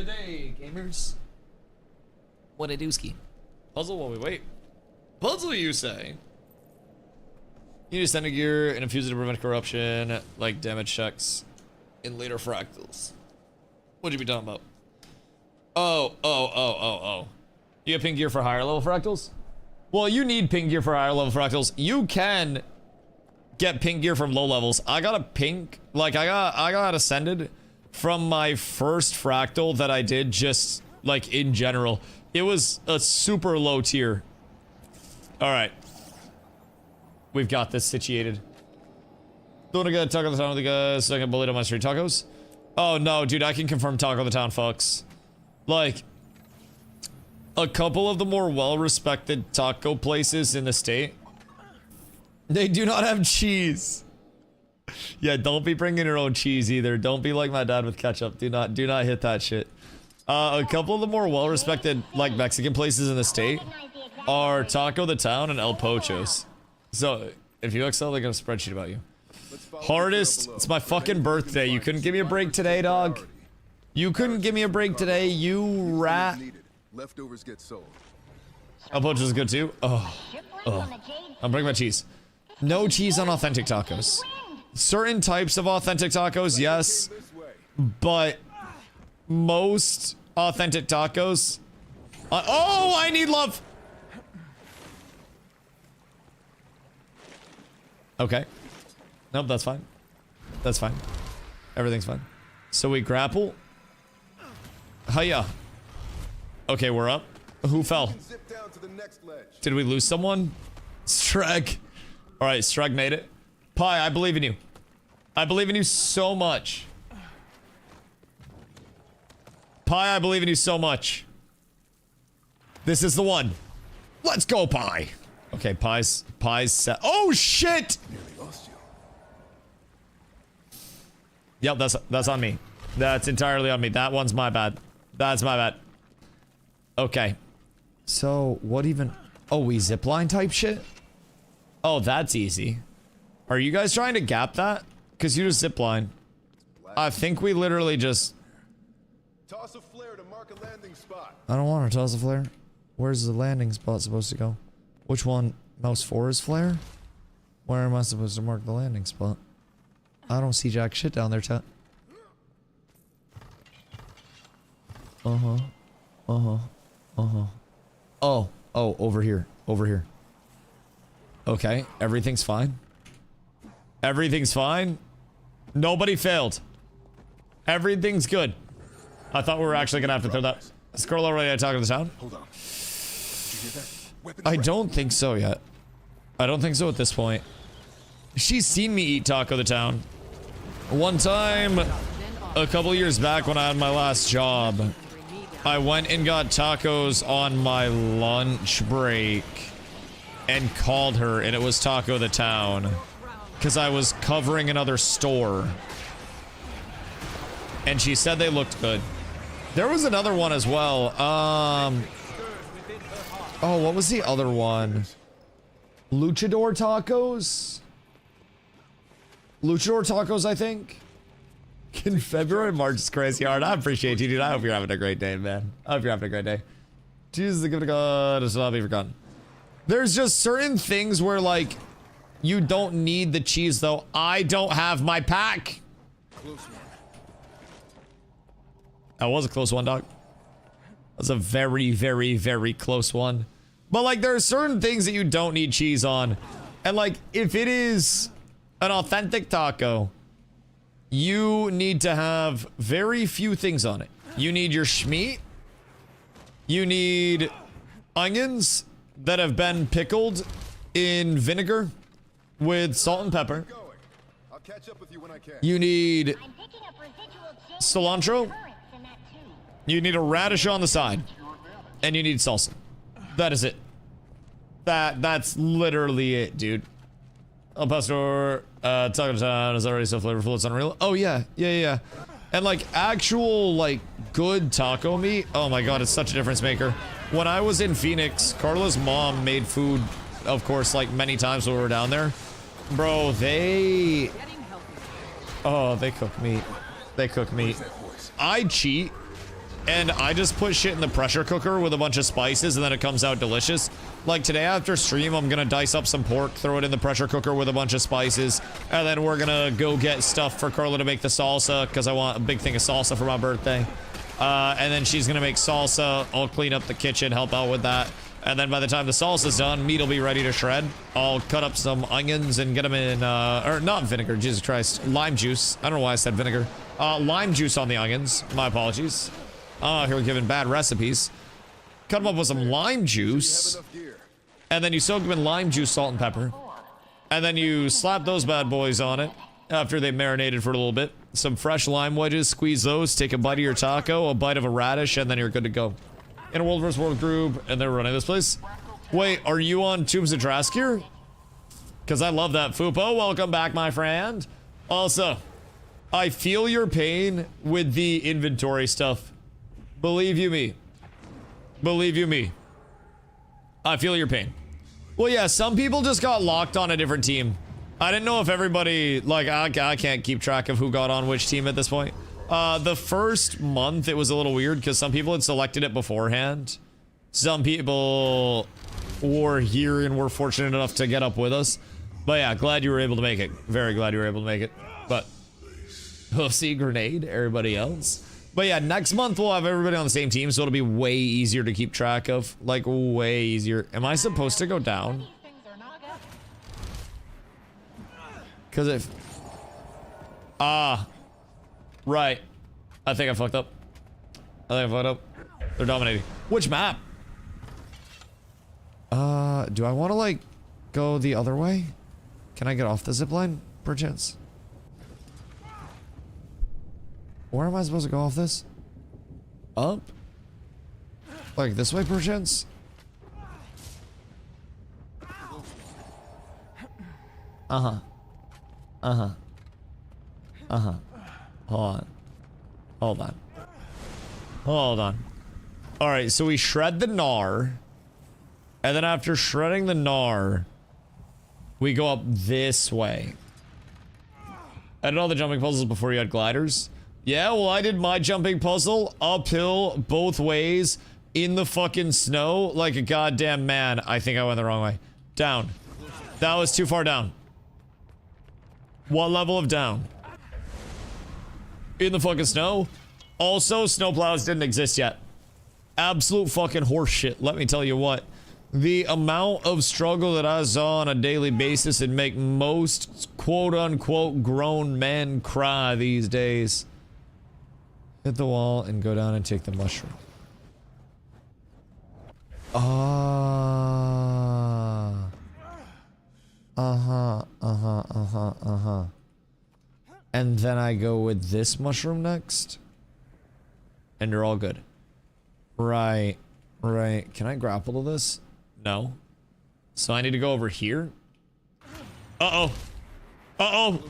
Good day, gamers. What a dooski. Puzzle while we wait. Puzzle, you say? You need standing gear and infuse it to prevent corruption, like damage checks in later fractals. What'd you be talking about? Oh. You have pink gear for higher level fractals? Well, you need pink gear for higher level fractals. You can get pink gear from low levels. I got a pink, like I got ascended from my first fractal that I did just like in general. It was a super low tier. All right. We've got this situated. Don't I get Taco the Town with the guys so I can bully on my street tacos? Oh no, dude, I can confirm Taco the Town fucks. Like, a couple of the more well-respected taco places in the state, they do not have cheese. Yeah, don't be bringing your own cheese either. Don't be like my dad with ketchup. Do not hit that shit. A couple of the more well-respected, like, Mexican places in the state are Taco the Town and El Pocho's. So, if you excel, they got a spreadsheet about you. Hardest, it's my fucking birthday. You couldn't give me a break today, dog? You couldn't give me a break today, you rat. Leftovers get sold. El Pocho's is good too. Oh. I'm bringing my cheese. No cheese on authentic tacos. Certain types of authentic tacos, yes. But most authentic tacos. Oh, I need love. Okay. Nope, that's fine. That's fine. Everything's fine. So we grapple. Hiya. Okay, we're up. Who fell? Did we lose someone? Streg. Alright, Streg made it. Pi, I believe in you. I believe in you so much. Pi, I believe in you so much. This is the one. Let's go, Pi. Okay, Pi's set. Oh, shit! Yep, that's on me. That's entirely on me. That one's my bad. That's my bad. Okay. So, what even... Oh, we zipline type shit? Oh, that's easy. Are you guys trying to gap that? Because you just zipline. I think we literally just... Toss a flare to mark a landing spot. I don't want to toss a flare. Where's the landing spot supposed to go? Which one? Mouse 4 is flare? Where am I supposed to mark the landing spot? I don't see jack shit down there, chat. Oh, over here. Over here. Okay, everything's fine. Everything's fine. Nobody failed. Everything's good. I thought we were actually gonna have to throw that. Is Girl already talking to the town? Hold on. Did you hear that? Weapons I ready. don't think so yet. I don't think so at this point. She's seen me eat Taco the Town. One time, a couple years back when I had my last job, I went and got tacos on my lunch break and called her, and it was Taco the Town because I was covering another store. And she said they looked good. There was another one as well. Oh, what was the other one? Luchador tacos? Luchador tacos, I think. In February, March is crazy hard. I appreciate you, dude. I hope you're having a great day, man. I hope you're having a great day. Jesus, the gift of God is not be forgotten. There's just certain things where, like, you don't need the cheese, though. I don't have my pack. That was a close one, dog. That's a very, very, very close one. But, like, there are certain things that you don't need cheese on. And, like, if it is an authentic taco, you need to have very few things on it. You need your schmeat. You need onions that have been pickled in vinegar with salt and pepper. I'll catch up with you when I can. You need cilantro. You need a radish on the side. And you need salsa. That is it. That's literally it, dude. El Pastor, Taco Town is already so flavorful, it's unreal. Oh, yeah. Yeah. And, like, actual, like, good taco meat. Oh, my God, it's such a difference maker. When I was in Phoenix, Carla's mom made food, of course, like, many times when we were down there. Bro, they... Oh, they cook meat. They cook meat. I cheat and I just put shit in the pressure cooker with a bunch of spices and then it comes out delicious. Like today after stream, I'm gonna dice up some pork, throw it in the pressure cooker with a bunch of spices, and then we're gonna go get stuff for Carla to make the salsa because I want a big thing of salsa for my birthday. And then she's gonna make salsa. I'll clean up the kitchen, help out with that. And then by the time the salsa's done, meat will be ready to shred. I'll cut up some onions and get them in, or not vinegar, Jesus Christ, lime juice. I don't know why I said vinegar. Lime juice on the onions. My apologies. Here we're giving bad recipes. Cut them up with some lime juice. And then you soak them in lime juice, salt, and pepper. And then you slap those bad boys on it after they marinated for a little bit. Some fresh lime wedges, squeeze those, take a bite of your taco, a bite of a radish, and then you're good to go. In a World vs. World group, and they're running this place. Wait, are you on Tombs of Draskir? Because I love that. Fupo, welcome back, my friend. Also, I feel your pain with the inventory stuff. Believe you me. Believe you me. I feel your pain. Well, yeah, some people just got locked on a different team. I didn't know if everybody, like, I can't keep track of who got on which team at this point. The first month, it was a little weird because some people had selected it beforehand. Some people were here and were fortunate enough to get up with us. But yeah, glad you were able to make it. Very glad you were able to make it. But, see, grenade, everybody else. But yeah, next month we'll have everybody on the same team, so it'll be way easier to keep track of. Like, way easier. Am I supposed to go down? Because if... Right. I think I fucked up. They're dominating. Which map? Do I want to, like, go the other way? Can I get off the zipline, perchance? Where am I supposed to go off this? Up? Like this way, perchance? Uh-huh. Uh-huh. Uh-huh. Hold on. Hold on. Hold on. Alright, so we shred the gnar. And then after shredding the gnar, we go up this way. I did all the jumping puzzles before you had gliders. Yeah, well, I did my jumping puzzle uphill both ways in the fucking snow like a goddamn man. I think I went the wrong way. Down. That was too far down. What level of down? In the fucking snow. Also, snowplows didn't exist yet. Absolute fucking horseshit, let me tell you what. The amount of struggle that I saw on a daily basis and make most quote-unquote grown men cry these days. Hit the wall and go down and take the mushroom. And then I go with this mushroom next. And you're all good. Right. Right. Can I grapple to this? No. So I need to go over here? Uh-oh. Uh-oh.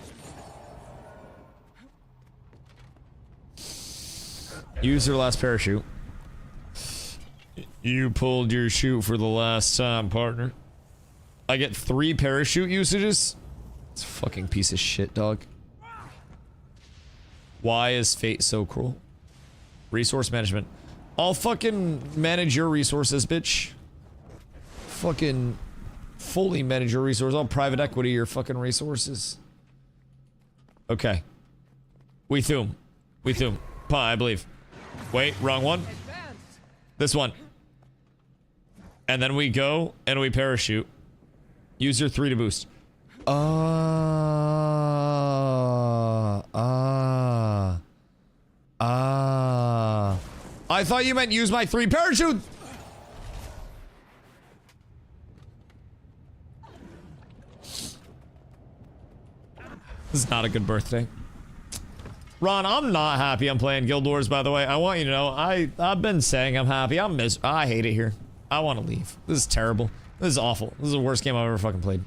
Use your last parachute. You pulled your chute for the last time, partner. I get 3 parachute usages? It's a fucking piece of shit, dog. Why is fate so cruel? Resource management. I'll fucking manage your resources, bitch. Fucking fully manage your resources. I'll private equity your fucking resources. Okay. We thum. We thum. I believe. Wait, wrong one. This one. And then we go and we parachute. Use your 3 to boost. I thought you meant use my 3 parachute. This is not a good birthday. Ron, I'm not happy I'm playing Guild Wars, by the way. I want you to know, I've been saying I'm happy. I hate it here. I want to leave. This is terrible. This is awful. This is the worst game I've ever fucking played.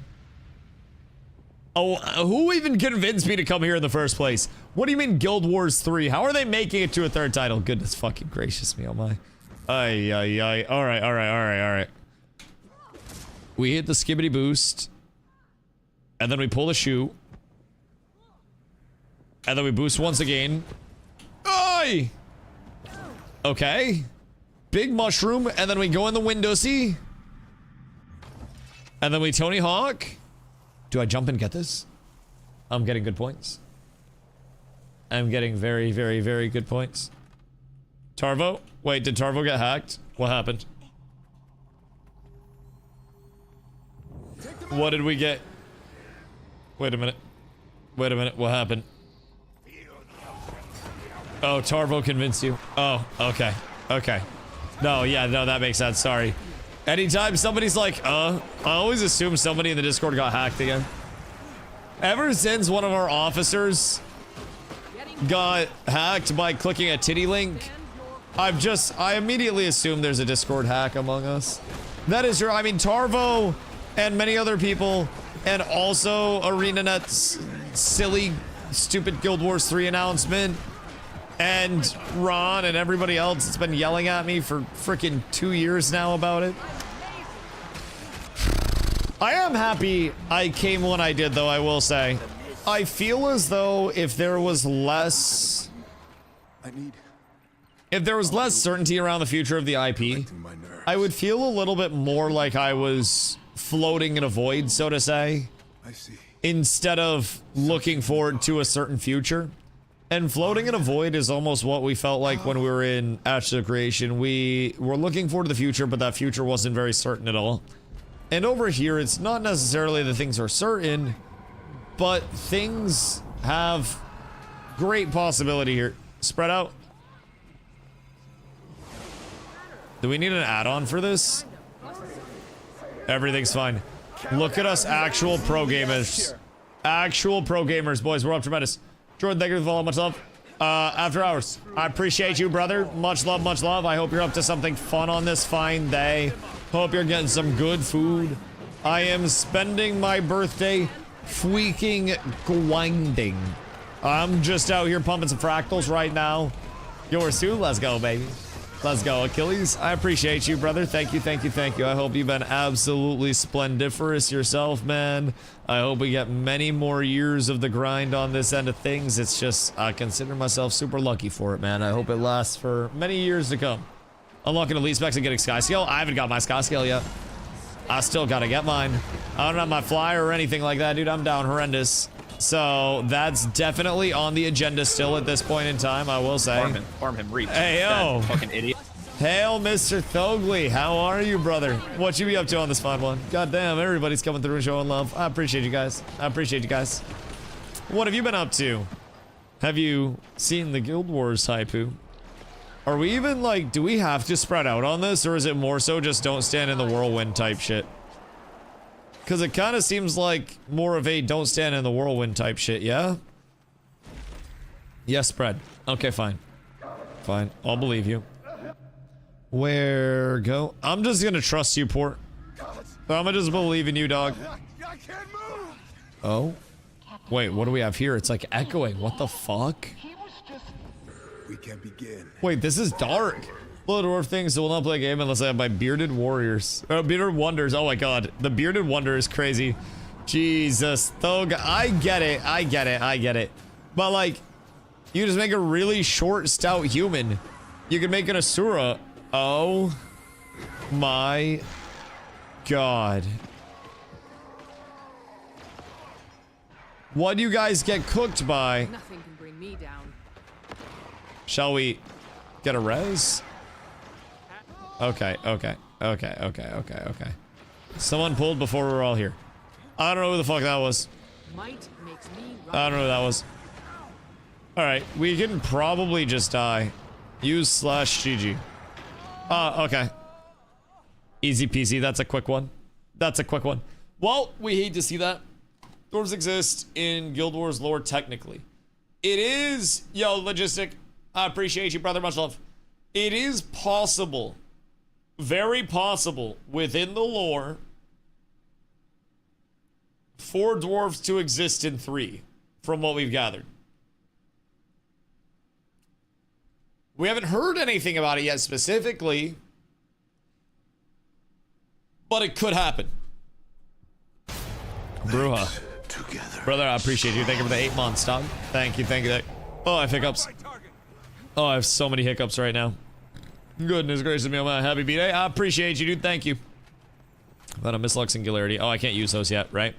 Oh, who even convinced me to come here in the first place? What do you mean Guild Wars 3? How are they making it to a 3rd title? Goodness fucking gracious me, oh my. Ay, ay, ay. Alright, alright, alright, alright. We hit the skibbity boost. And then we pull the shoe. And then we boost once again. Ay! Okay. Big mushroom, and then we go in the window, see? And then we Tony Hawk. Do I jump and get this? I'm getting good points. I'm getting very, very, very good points. Tarvo? Wait, did Tarvo get hacked? What happened? What did we get? Wait a minute. Wait a minute, what happened? Oh, Tarvo convinced you. Oh, okay. Okay. No, yeah, no, that makes sense. Sorry. Anytime somebody's like, I always assume somebody in the Discord got hacked again. Ever since one of our officers got hacked by clicking a titty link, I immediately assume there's a Discord hack among us. That is true. I mean, Tarvo and many other people, and also ArenaNet's silly, stupid Guild Wars 3 announcement, and Ron and everybody else that's been yelling at me for freaking 2 years now about it. I am happy I came when I did, though, I will say. I feel as though if there was less... If there was less certainty around the future of the IP, I would feel a little bit more like I was floating in a void, so to say, instead of looking forward to a certain future. And floating in a void is almost what we felt like when we were in Ashes of Creation. We were looking forward to the future, but that future wasn't very certain at all. And over here, it's not necessarily that things are certain, but things have great possibility here. Spread out. Do we need an add-on for this? Everything's fine. Look at us, actual pro gamers. Actual pro gamers, boys. We're up tremendous. Jordan, thank you for the follow. Much love. After hours. I appreciate you, brother. Much love, much love. I hope you're up to something fun on this fine day. Hope you're getting some good food. I am spending my birthday freaking grinding. I'm just out here pumping some fractals right now. Yours too. Let's go, baby. Let's go, Achilles. I appreciate you, brother. Thank you, thank you, thank you. I hope you've been absolutely splendiferous yourself, man. I hope we get many more years of the grind on this end of things. It's just, I consider myself super lucky for it, man. I hope it lasts for many years to come. Unlocking elite specs and getting sky scale. I haven't got my sky scale yet. I still gotta get mine. I don't have my flyer or anything like that, dude. I'm down horrendous. So that's definitely on the agenda still at this point in time, I will say. Farm him, reach. Hey, yo. That fucking idiot. Hail, Mr. Thogley. How are you, brother? What you be up to on this fine one? God damn, everybody's coming through and showing love. I appreciate you guys. I appreciate you guys. What have you been up to? Have you seen the Guild Wars, Haipu? Are we even, like, do we have to spread out on this, or is it more so just don't stand in the whirlwind type shit? Because it kind of seems like more of a don't stand in the whirlwind type shit, yeah? Yes, spread. Okay, fine. Fine. I'll believe you. Where go? I'm just gonna trust you, Port. I'm gonna just believe in you, dog. Oh? Wait, what do we have here? It's like echoing. What the fuck? We can begin. Wait, this is dark. Little dwarf things will not play a game unless I have my bearded warriors. Bearded wonders. Oh my god. The bearded wonder is crazy. Jesus. Thog. I get it. I get it. I get it. But like, you just make a really short, stout human. You can make an Asura. Oh my god. What do you guys get cooked by? Nothing can bring me down. Shall we get a res? Okay, okay, okay, okay, okay, okay. Someone pulled before we were all here. I don't know who the fuck that was. Might makes me I don't know who that was. Alright, we can probably just die. Use /GG. Okay. Easy peasy, that's a quick one. That's a quick one. Well, we hate to see that. Dwarves exist in Guild Wars lore technically. It is, yo, Logistic, I appreciate you, brother, much love. It is possible, very possible, within the lore, for dwarves to exist in 3, from what we've gathered. We haven't heard anything about it yet specifically, but it could happen. Bruja. Brother, I appreciate you. Thank you for the 8 months, dog. Thank you, thank you. Oh, I have hiccups. Oh, I have so many hiccups right now. Goodness gracious me, my happy B-Day. I appreciate you, dude. Thank you. But I miss Lux Singularity. Oh, I can't use those yet, right?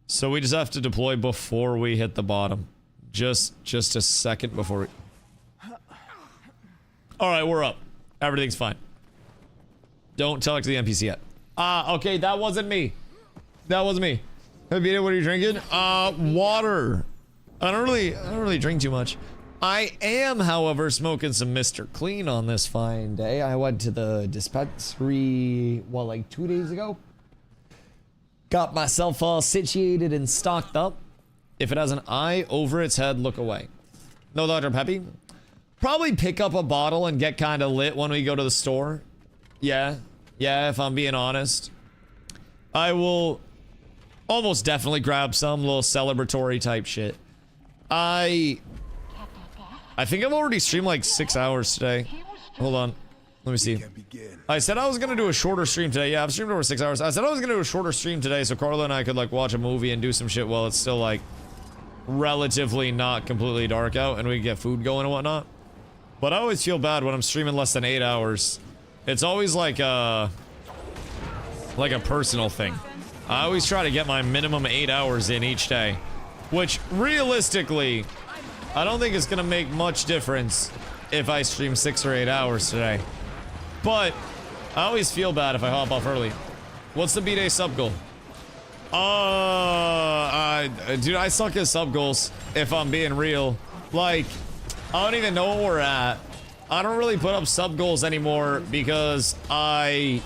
So we just have to deploy before we hit the bottom. Just a second before we... Alright, we're up. Everything's fine. Don't talk to the NPC yet. Okay, that wasn't me. That wasn't me. Hey, Vita, what are you drinking? Water. I don't really drink too much. I am, however, smoking some Mr. Clean on this fine day. I went to the dispensary, what, like 2 days ago? Got myself all situated and stocked up. If it has an eye over its head, look away. No, Dr. Peppy? Probably pick up a bottle and get kind of lit when we go to the store. Yeah, if I'm being honest. I will almost definitely grab some little celebratory type shit. I think I've already streamed like 6 hours today. Hold on. Let me see. I said I was gonna do a shorter stream today. Yeah, I've streamed over 6 hours. I said I was gonna do a shorter stream today so Carla and I could like watch a movie and do some shit while it's still like relatively not completely dark out and we can get food going and whatnot. But I always feel bad when I'm streaming less than 8 hours. It's always like a personal thing. I always try to get my minimum 8 hours in each day, which realistically, I don't think it's gonna make much difference if I stream 6 or 8 hours today. But I always feel bad if I hop off early. What's the B-Day sub goal? Dude, I suck at sub goals, if I'm being real. Like, I don't even know where we're at. I don't really put up sub goals anymore because I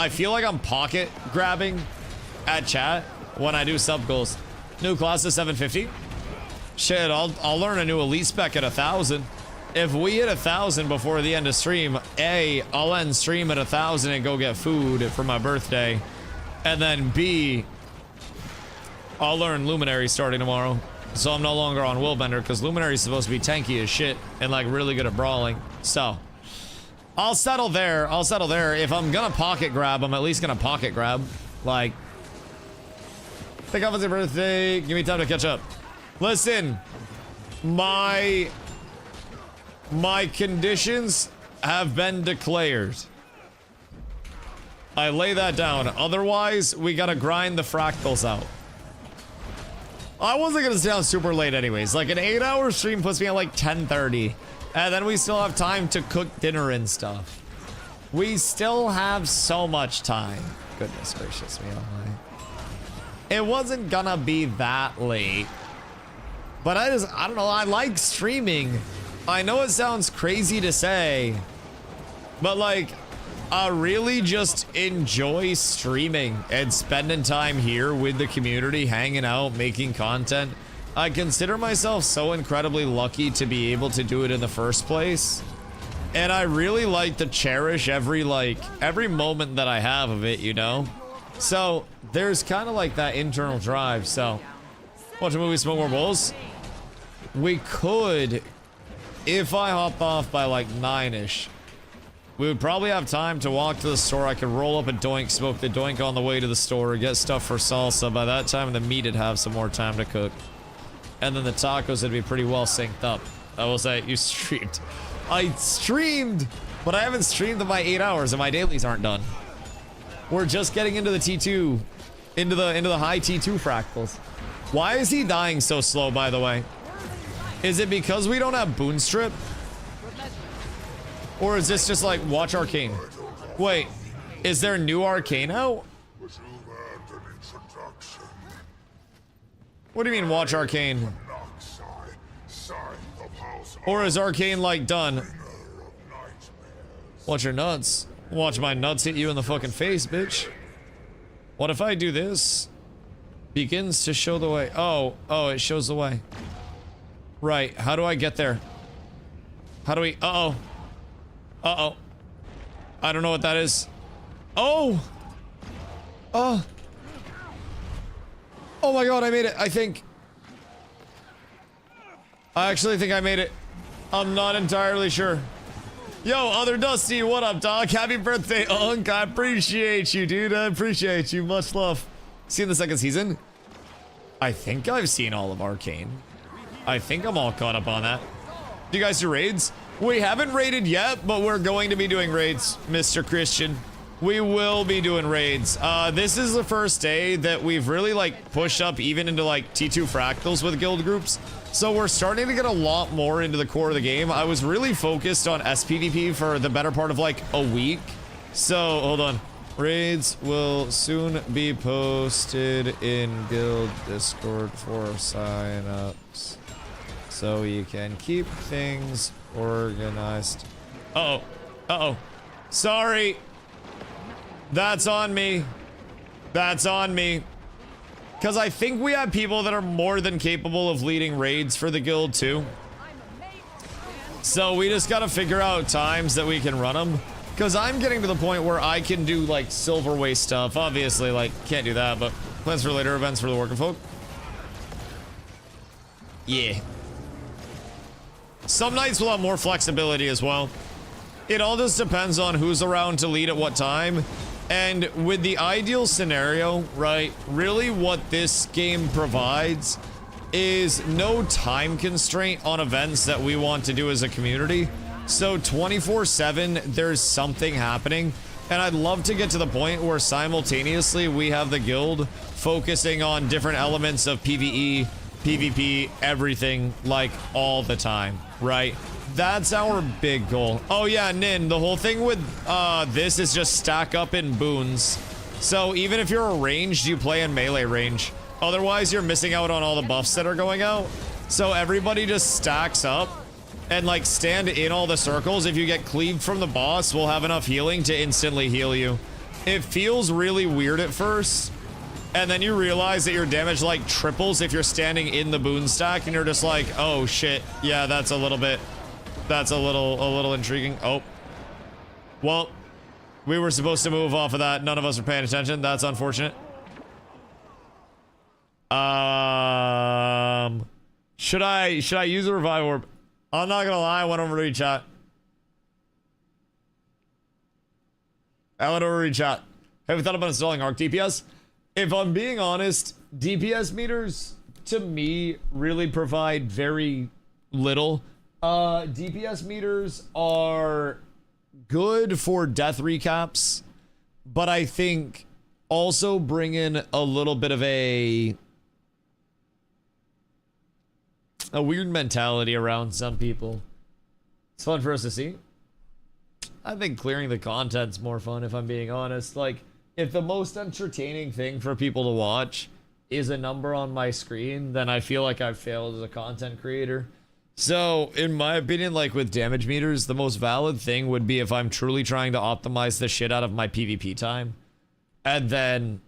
feel like I'm pocket grabbing at chat when I do sub goals. New class is 750. Shit, I'll learn a new elite spec at 1,000. If we hit 1,000 before the end of stream, A, I'll end stream at 1,000 and go get food for my birthday. And then B, I'll learn Luminary starting tomorrow. So I'm no longer on Willbender because Luminary is supposed to be tanky as shit and like really good at brawling. So I'll settle there. I'll settle there. If I'm gonna pocket grab, I'm at least gonna pocket grab. Like, take off on your birthday. Give me time to catch up. Listen, my conditions have been declared. I lay that down. Otherwise, we gotta grind the fractals out. I wasn't gonna stay on super late anyways. Like an 8-hour stream puts me at like 10:30. And then we still have time to cook dinner and stuff. We still have so much time. Goodness gracious me, oh my. It wasn't gonna be that late. But I don't know, I like streaming. I know it sounds crazy to say, but like, I really just enjoy streaming and spending time here with the community, hanging out, making content. I consider myself so incredibly lucky to be able to do it in the first place. And I really like to cherish every moment that I have of it, you know? So there's kind of like that internal drive. So watch a movie, smoke more bowls. We could, if I hop off by like 9-ish, we would probably have time to walk to the store. I could roll up a doink, smoke the doink on the way to the store, get stuff for salsa. By that time, the meat would have some more time to cook. And then the tacos would be pretty well synced up. I will say, you streamed. I streamed, but I haven't streamed in my 8 hours and my dailies aren't done. We're just getting into the T2, into the high T2 fractals. Why is he dying so slow, by the way? Is it because we don't have Boon Strip? Or is this just like Watch Arcane? Wait, is there new Arcane out? What do you mean Watch Arcane? Or is Arcane like done? Watch your nuts. Watch my nuts hit you in the fucking face, bitch. What if I do this? Begins to show the way. Oh, it shows the way. Right, how do I get there? How do we, uh-oh. I don't know what that is. Oh my god, I made it, I think. I actually think I made it. I'm not entirely sure. Yo, other Dusty, what up, dog? Happy birthday, Unk. I appreciate you, dude. I appreciate you. Much love. Seen the second season? I think I've seen all of Arcane. I think I'm all caught up on that. Do you guys do raids? We haven't raided yet, but we're going to be doing raids, Mr. Christian. We will be doing raids. This is the first day that we've really like pushed up even into like T2 fractals with guild groups. So we're starting to get a lot more into the core of the game. I was really focused on SPVP for the better part of like a week. So hold on. Raids will soon be posted in guild Discord for signups, so you can keep things organized. Uh-oh. Uh-oh. Sorry. That's on me. That's on me. Because I think we have people that are more than capable of leading raids for the guild too. So we just gotta figure out times that we can run them. Because I'm getting to the point where I can do like silverway stuff. Obviously, like, can't do that, but plans for later events for the working folk. Yeah. Some nights will have more flexibility as well. It all just depends on who's around to lead at what time. And with the ideal scenario, right, really what this game provides is no time constraint on events that we want to do as a community. So 24/7, there's something happening. And I'd love to get to the point where simultaneously we have the guild focusing on different elements of PvE, PvP, everything, like all the time, right? That's our big goal. Oh yeah, Nin, the whole thing with this is just stack up in boons. So even if you're a ranged, you play in melee range. Otherwise, you're missing out on all the buffs that are going out. So everybody just stacks up and like stand in all the circles. If you get cleaved from the boss, we'll have enough healing to instantly heal you. It feels really weird at first, and then you realize that your damage like triples if you're standing in the boon stack, and you're just like, oh shit, yeah, that's a little intriguing. Oh, well, we were supposed to move off of that. None of us are paying attention. That's unfortunate. Should I use a revive orb? I'm not gonna lie, I went over to read chat. Have you thought about installing Arc DPS? If I'm being honest, DPS meters to me really provide very little. DPS meters are good for death recaps, but I think also bring in a little bit of a weird mentality around some people. It's fun for us to see. I think clearing the content's more fun, if I'm being honest. Like, if the most entertaining thing for people to watch is a number on my screen, then I feel like I've failed as a content creator. So, in my opinion, like with damage meters, the most valid thing would be if I'm truly trying to optimize the shit out of my PvP time. And then,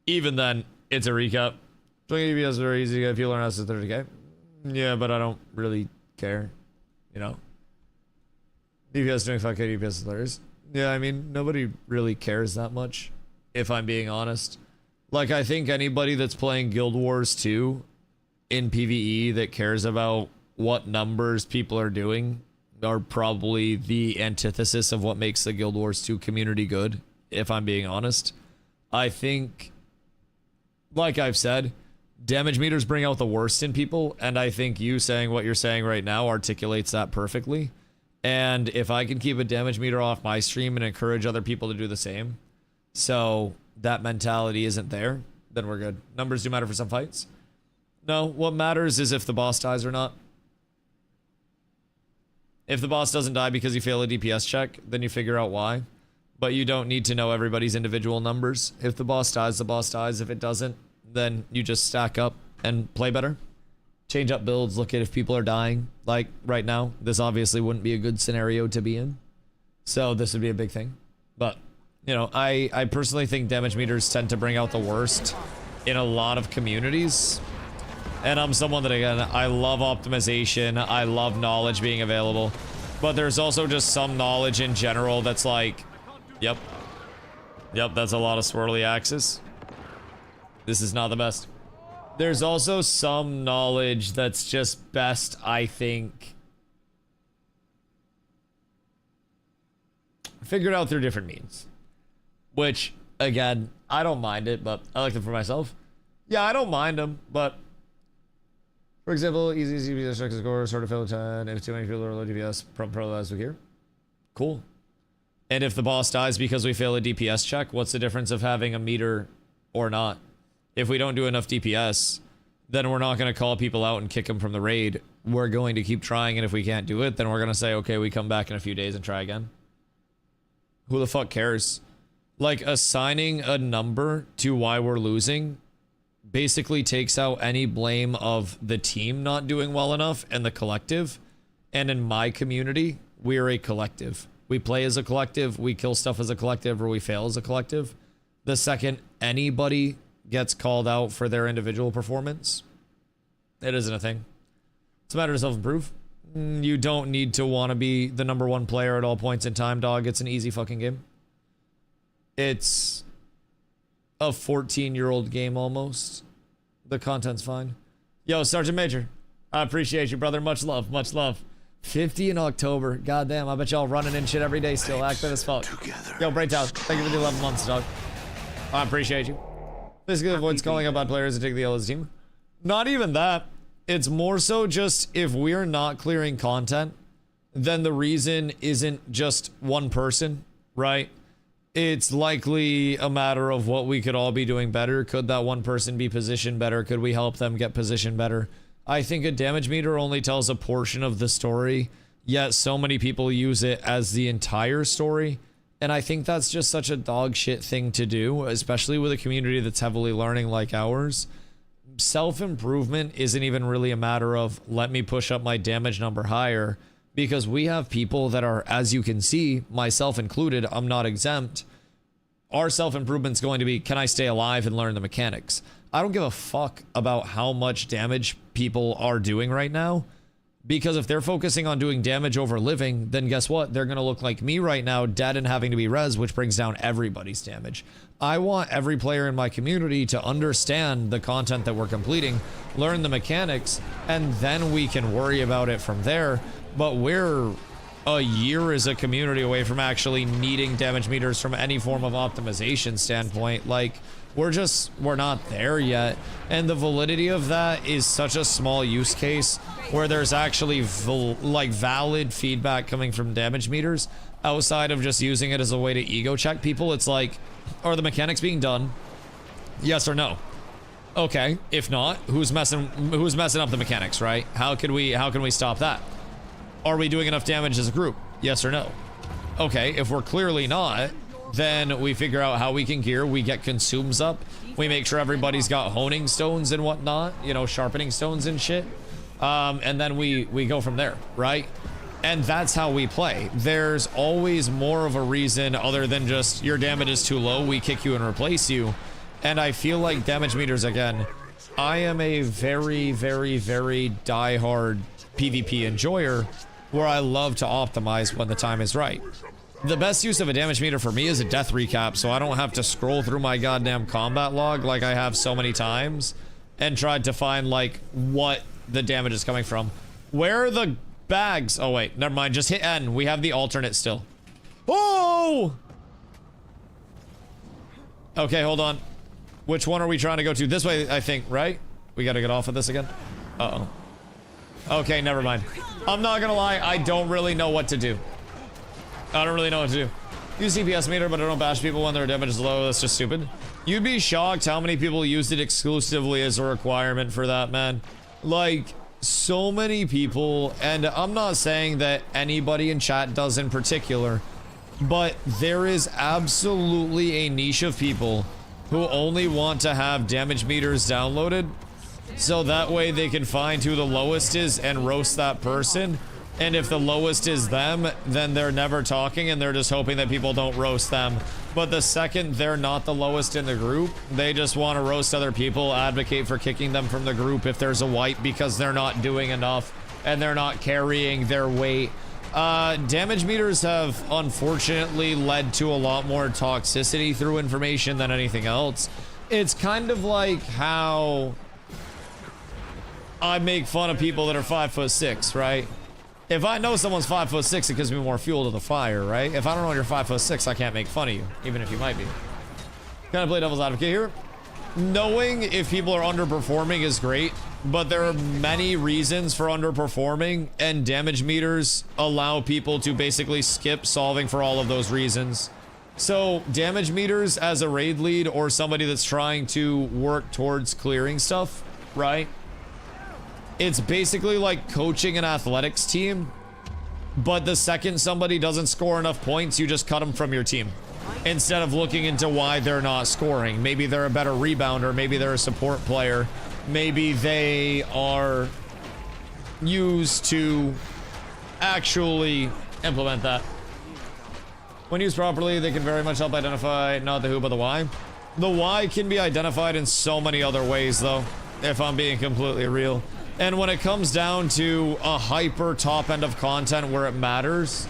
even then, it's a recap. 20 DPS is very easy if you learn us to 30k. Yeah, but I don't really care. You know? DPS doing 5k, DPS is hilarious. Yeah, I mean, nobody really cares that much, if I'm being honest. Like, I think anybody that's playing Guild Wars 2 in PvE that cares about what numbers people are doing are probably the antithesis of what makes the Guild Wars 2 community good, if I'm being honest. I think, like I've said, damage meters bring out the worst in people, and I think you saying what you're saying right now articulates that perfectly. And if I can keep a damage meter off my stream and encourage other people to do the same, so that mentality isn't there, then we're good. Numbers do matter for some fights. No, what matters is if the boss dies or not. If the boss doesn't die because you fail a DPS check, then you figure out why. But you don't need to know everybody's individual numbers. If the boss dies, the boss dies. If it doesn't, then you just stack up and play better. Change up builds, look at if people are dying. Like, right now, this obviously wouldn't be a good scenario to be in. So this would be a big thing. But, you know, I personally think damage meters tend to bring out the worst in a lot of communities. And I'm someone that, again, I love optimization. I love knowledge being available. But there's also just some knowledge in general that's like, yep, that's a lot of swirly axes. This is not the best. There's also some knowledge that's just best, I think, figured out through different means. Which, again, I don't mind it, but I like them for myself. Yeah, I don't mind them, but For example, easy DPS check score, sort of fail 10. If too many people are low DPS, pro as we here. Cool. And if the boss dies because we fail a DPS check, what's the difference of having a meter or not? If we don't do enough DPS, then we're not going to call people out and kick them from the raid. We're going to keep trying, and if we can't do it, then we're going to say, okay, we come back in a few days and try again. Who the fuck cares? Like, assigning a number to why we're losing basically takes out any blame of the team not doing well enough and the collective. And in my community, we are a collective. We play as a collective, we kill stuff as a collective, or we fail as a collective. The second anybody gets called out for their individual performance, it isn't a thing. It's a matter of self-improve. You don't need to want to be the #1 player at all points in time, dog. It's an easy fucking game. It's a 14-year-old game almost. The content's fine. Yo, Sergeant Major, I appreciate you, brother. Much love, much love. 50 in October. Goddamn, I bet y'all running in shit every day still. Active as fuck. Yo, Braytown, thank you for the 11 months, dog. I appreciate you. Basically avoids calling out bad players and take the L as a team. Not even that. It's more so just if we're not clearing content, then the reason isn't just one person, right? It's likely a matter of what we could all be doing better. Could that one person be positioned better? Could we help them get positioned better? I think a damage meter only tells a portion of the story, yet so many people use it as the entire story. And I think that's just such a dog shit thing to do, especially with a community that's heavily learning like ours. Self-improvement isn't even really a matter of let me push up my damage number higher, because we have people that are, as you can see, myself included, I'm not exempt. Our self-improvement's going to be, can I stay alive and learn the mechanics? I don't give a fuck about how much damage people are doing right now, because if they're focusing on doing damage over living, then guess what? They're going to look like me right now, dead and having to be res, which brings down everybody's damage. I want every player in my community to understand the content that we're completing, learn the mechanics, and then we can worry about it from there. But we're a year as a community away from actually needing damage meters from any form of optimization standpoint. Like, we're not there yet. And the validity of that is such a small use case where there's actually valid feedback coming from damage meters outside of just using it as a way to ego check people. It's like, are the mechanics being done? Yes or no? Okay, if not, who's messing up the mechanics, right? How can we stop that? Are we doing enough damage as a group? Yes or no? Okay, if we're clearly not, then we figure out how we can gear, we get consumes up, we make sure everybody's got honing stones and whatnot, you know, sharpening stones and shit, and then we go from there, right? And that's how we play. There's always more of a reason other than just your damage is too low, we kick you and replace you. And I feel like damage meters, again, I am a very, very, very diehard PvP enjoyer where I love to optimize when the time is right. The best use of a damage meter for me is a death recap, so I don't have to scroll through my goddamn combat log like I have so many times and tried to find, like, what the damage is coming from. Where are the bags? Oh, wait, never mind. Just hit N. We have the alternate still. Oh! Okay, hold on. Which one are we trying to go to? This way, I think, right? We gotta get off of this again? Uh-oh. Okay, never mind. I'm not gonna lie, I don't really know what to do. I don't really know what to do. Use DPS meter, but I don't bash people when their damage is low. That's just stupid. You'd be shocked how many people used it exclusively as a requirement for that, man. Like, so many people, and I'm not saying that anybody in chat does in particular, but there is absolutely a niche of people who only want to have damage meters downloaded so that way they can find who the lowest is and roast that person. And if the lowest is them, then they're never talking and they're just hoping that people don't roast them. But the second they're not the lowest in the group, they just want to roast other people, advocate for kicking them from the group if there's a wipe because they're not doing enough and they're not carrying their weight. Damage meters have unfortunately led to a lot more toxicity through information than anything else. It's kind of like how I make fun of people that are 5'6", right? If I know someone's 5'6", it gives me more fuel to the fire, right? If I don't know you're 5'6", I can't make fun of you, even if you might be. Kind of play devil's advocate here. Knowing if people are underperforming is great, but there are many reasons for underperforming, and damage meters allow people to basically skip solving for all of those reasons. So damage meters as a raid lead or somebody that's trying to work towards clearing stuff, right? It's basically like coaching an athletics team, but the second somebody doesn't score enough points, you just cut them from your team. Instead of looking into why they're not scoring. Maybe they're a better rebounder, maybe they're a support player, maybe they are used to actually implement that. When used properly, they can very much help identify not the who but the why. The why can be identified in so many other ways though, if I'm being completely real. And when it comes down to a hyper top end of content where it matters,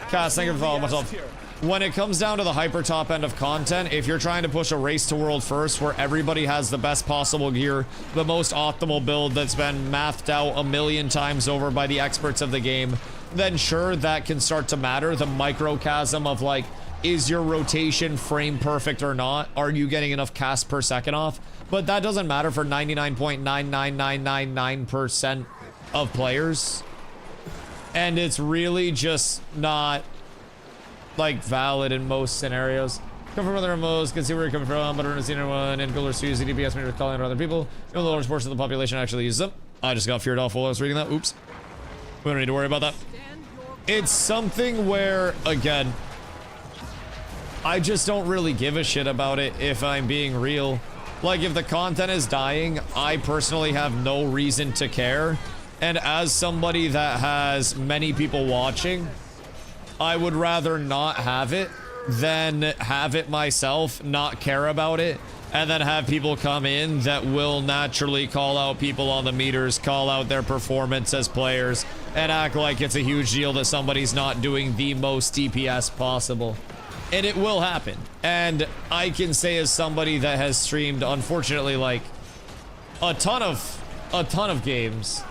Cass, thank you for following myself. When it comes down to the hyper top end of content, if you're trying to push a race to world first where everybody has the best possible gear, the most optimal build that's been mathed out a million times over by the experts of the game, then sure, that can start to matter. The microcosm of like, is your rotation frame perfect or not? Are you getting enough casts per second off? But that doesn't matter for 99.99999% of players. And it's really just not like valid in most scenarios. Come from other MMOs, can see where you're coming from, but I don't see anyone in Guilders use DPS meters calling out other people. Even the large portion of the population actually uses them. I just got feared off while I was reading that. Oops. We don't need to worry about that. It's something where, again, I just don't really give a shit about it if I'm being real. Like, if the content is dying, I personally have no reason to care. And as somebody that has many people watching, I would rather not have it than have it myself, not care about it, and then have people come in that will naturally call out people on the meters, call out their performance as players, and act like it's a huge deal that somebody's not doing the most DPS possible. And it will happen. And I can say as somebody that has streamed, unfortunately, like a ton of games,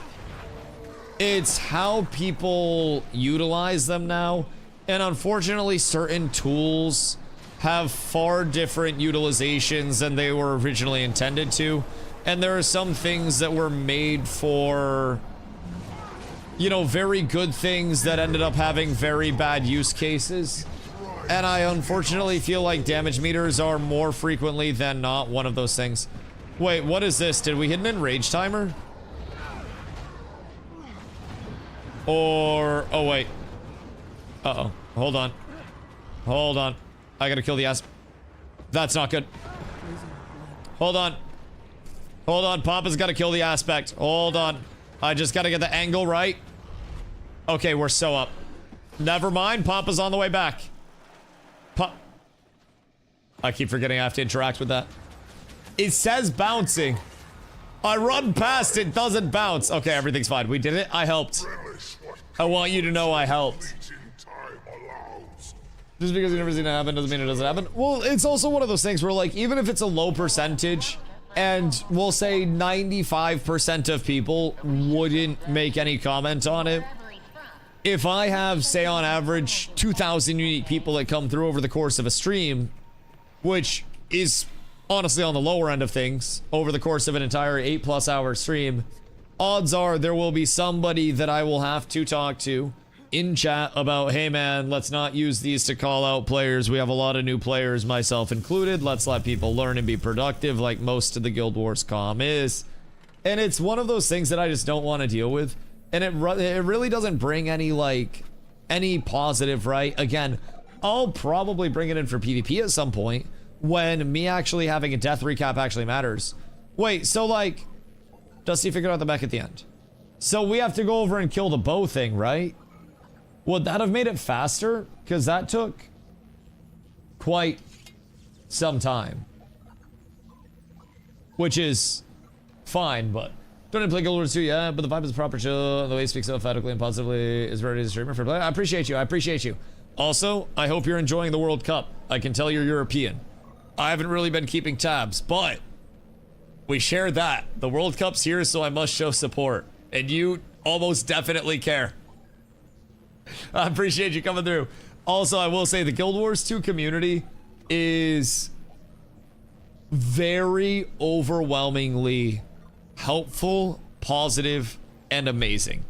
it's how people utilize them now. And unfortunately, certain tools have far different utilizations than they were originally intended to. And there are some things that were made for, you know, very good things that ended up having very bad use cases. And I unfortunately feel like damage meters are more frequently than not one of those things. Wait, what is this? Did we hit an enrage timer? Or, oh wait. Uh-oh, hold on. Hold on. I gotta kill the ass. That's not good. Hold on. Hold on, Papa's gotta kill the aspect. Hold on. I just gotta get the angle right. Okay, we're so up. Never mind, Papa's on the way back. I keep forgetting I have to interact with that. It says bouncing. I run past, it doesn't bounce. Okay, everything's fine. We did it. I helped. I want you to know I helped. Just because you've never seen it happen doesn't mean it doesn't happen. Well, it's also one of those things where, like, even if it's a low percentage, and we'll say 95% of people wouldn't make any comment on it, if I have, say, on average, 2,000 unique people that come through over the course of a stream, which is honestly on the lower end of things, over the course of an entire 8+ hour stream, odds are there will be somebody that I will have to talk to in chat about, hey man, let's not use these to call out players. We have a lot of new players, myself included. Let's let people learn and be productive like most of the Guild Wars comm is. And it's one of those things that I just don't want to deal with. And it really doesn't bring any, like, any positive, right? Again, I'll probably bring it in for PvP at some point when me actually having a death recap actually matters. Wait, so, like, Dusty figured out the mech at the end. So we have to go over and kill the bow thing, right? Would that have made it faster? Because that took quite some time. Which is fine, but... Don't play Guild Wars 2 yet, but the vibe is proper chill, and the way he speaks so emphatically and positively is ready to streamer for play. I appreciate you, I appreciate you. Also, I hope you're enjoying the World Cup. I can tell you're European. I haven't really been keeping tabs, but we share that. The World Cup's here, so I must show support. And you almost definitely care. I appreciate you coming through. Also, I will say the Guild Wars 2 community is very overwhelmingly helpful, positive, and amazing,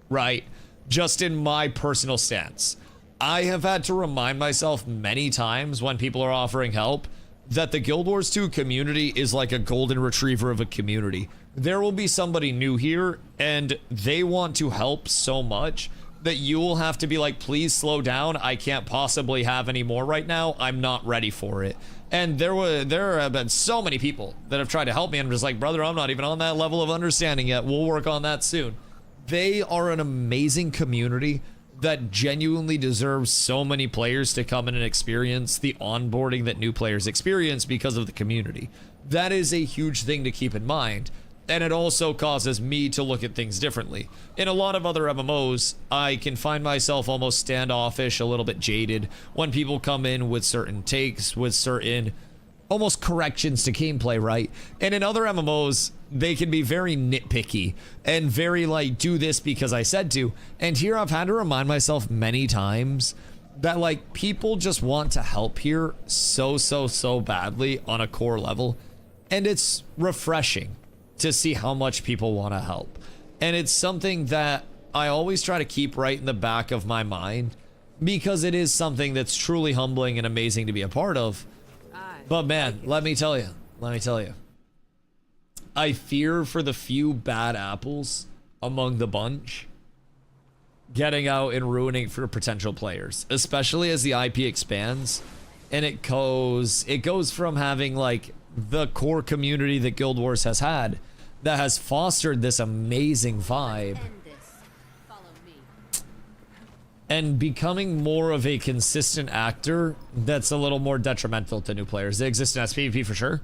right? Just in my personal stance. I have had to remind myself many times when people are offering help that the Guild Wars 2 community is like a golden retriever of a community. There will be somebody new here and they want to help so much that you will have to be like, please slow down. I can't possibly have any more right now. I'm not ready for it. And there have been so many people that have tried to help me. And I'm just like, brother, I'm not even on that level of understanding yet. We'll work on that soon. They are an amazing community that genuinely deserves so many players to come in and experience the onboarding that new players experience because of the community. That is a huge thing to keep in mind. And it also causes me to look at things differently. In a lot of other MMOs, I can find myself almost standoffish, a little bit jaded, when people come in with certain takes, with certain almost corrections to gameplay, right? And in other MMOs, they can be very nitpicky and very like, do this because I said to. And here I've had to remind myself many times that like people just want to help here so badly on a core level. And it's refreshing to see how much people want to help. And it's something that I always try to keep right in the back of my mind because it is something that's truly humbling and amazing to be a part of. But man, let me tell you, I fear for the few bad apples among the bunch getting out and ruining for potential players, especially as the IP expands and it goes from having like the core community that Guild Wars has had that has fostered this amazing vibe and becoming more of a consistent actor that's a little more detrimental to new players. They exist in SPVP for sure.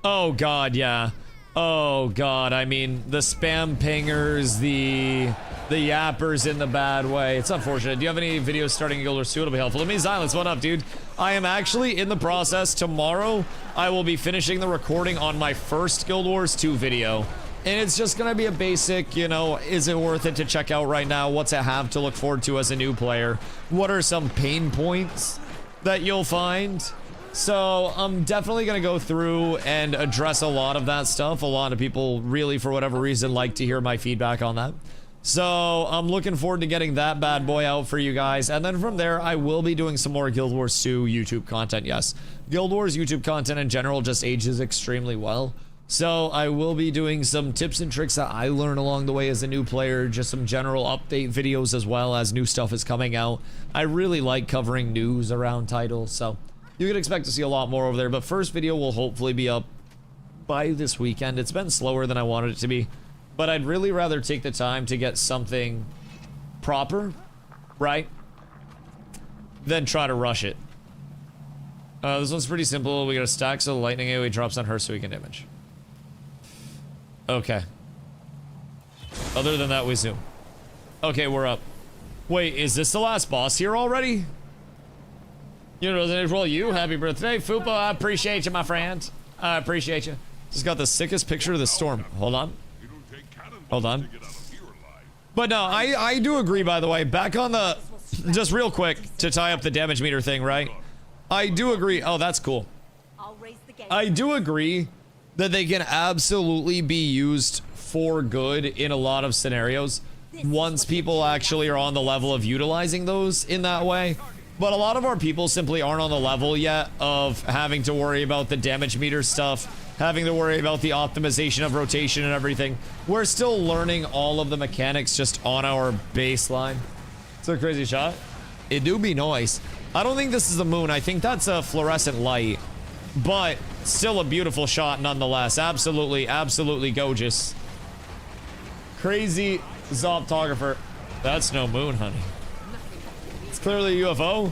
Oh god, yeah. Oh god, I mean, the spam pingers, the yappers in the bad way. It's unfortunate. Do you have any videos starting Guild Wars 2? It'll be helpful. Let me silence. What up, dude? I am actually in the process. Tomorrow, I will be finishing the recording on my first Guild Wars 2 video. And it's just gonna be a basic, you know, is it worth it to check out right now? What's it have to look forward to as a new player? What are some pain points that you'll find? So I'm definitely gonna go through and address a lot of that stuff. A lot of people really, for whatever reason, like to hear my feedback on that. So I'm looking forward to getting that bad boy out for you guys. And then from there, I will be doing some more Guild Wars 2 YouTube content, yes. Guild Wars YouTube content in general just ages extremely well. So I will be doing some tips and tricks that I learn along the way as a new player, just some general update videos as well as new stuff is coming out. I really like covering news around titles, so you can expect to see a lot more over there. But first video will hopefully be up by this weekend. It's been slower than I wanted it to be, but I'd really rather take the time to get something proper, right, than try to rush it. This one's pretty simple. We got a stack so the lightning AoE drops on her so we can damage. Okay. Other than that, we zoom. Okay, we're up. Wait, is this the last boss here already? You know, Resident Evil, you. Happy birthday, Fupo. I appreciate you, my friend. I appreciate you. Just got the sickest picture of the storm. Hold on. Hold on. But no, I do agree, by the way. Back on the... Just real quick, to tie up the damage meter thing, right? I do agree. Oh, that's cool. I do agree that they can absolutely be used for good in a lot of scenarios once people actually are on the level of utilizing those in that way. But a lot of our people simply aren't on the level yet of having to worry about the damage meter stuff, having to worry about the optimization of rotation and everything. We're still learning all of the mechanics just on our baseline. It's a crazy shot. It do be nice. I don't think this is the moon. I think that's a fluorescent light. But still a beautiful shot nonetheless. Absolutely, absolutely gorgeous. Crazy Zoptographer. That's no moon, honey. It's clearly a UFO.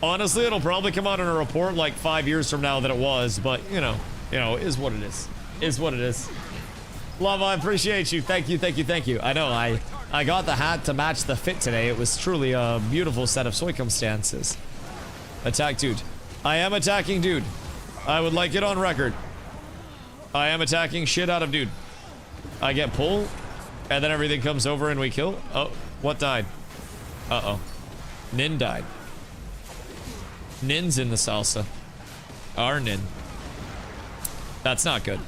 Honestly, it'll probably come out in a report like 5 years from now that it was, but you know, is what it is. Is what it is. Love, I appreciate you. Thank you, thank you, thank you. I know, I got the hat to match the fit today. It was truly a beautiful set of circumstances. Attack dude. I am attacking dude. I would like it on record. I am attacking shit out of dude. I get pull, and then everything comes over and we kill. Oh, what died? Uh-oh. Nin died. Nin's in the salsa. Our Nin. That's not good.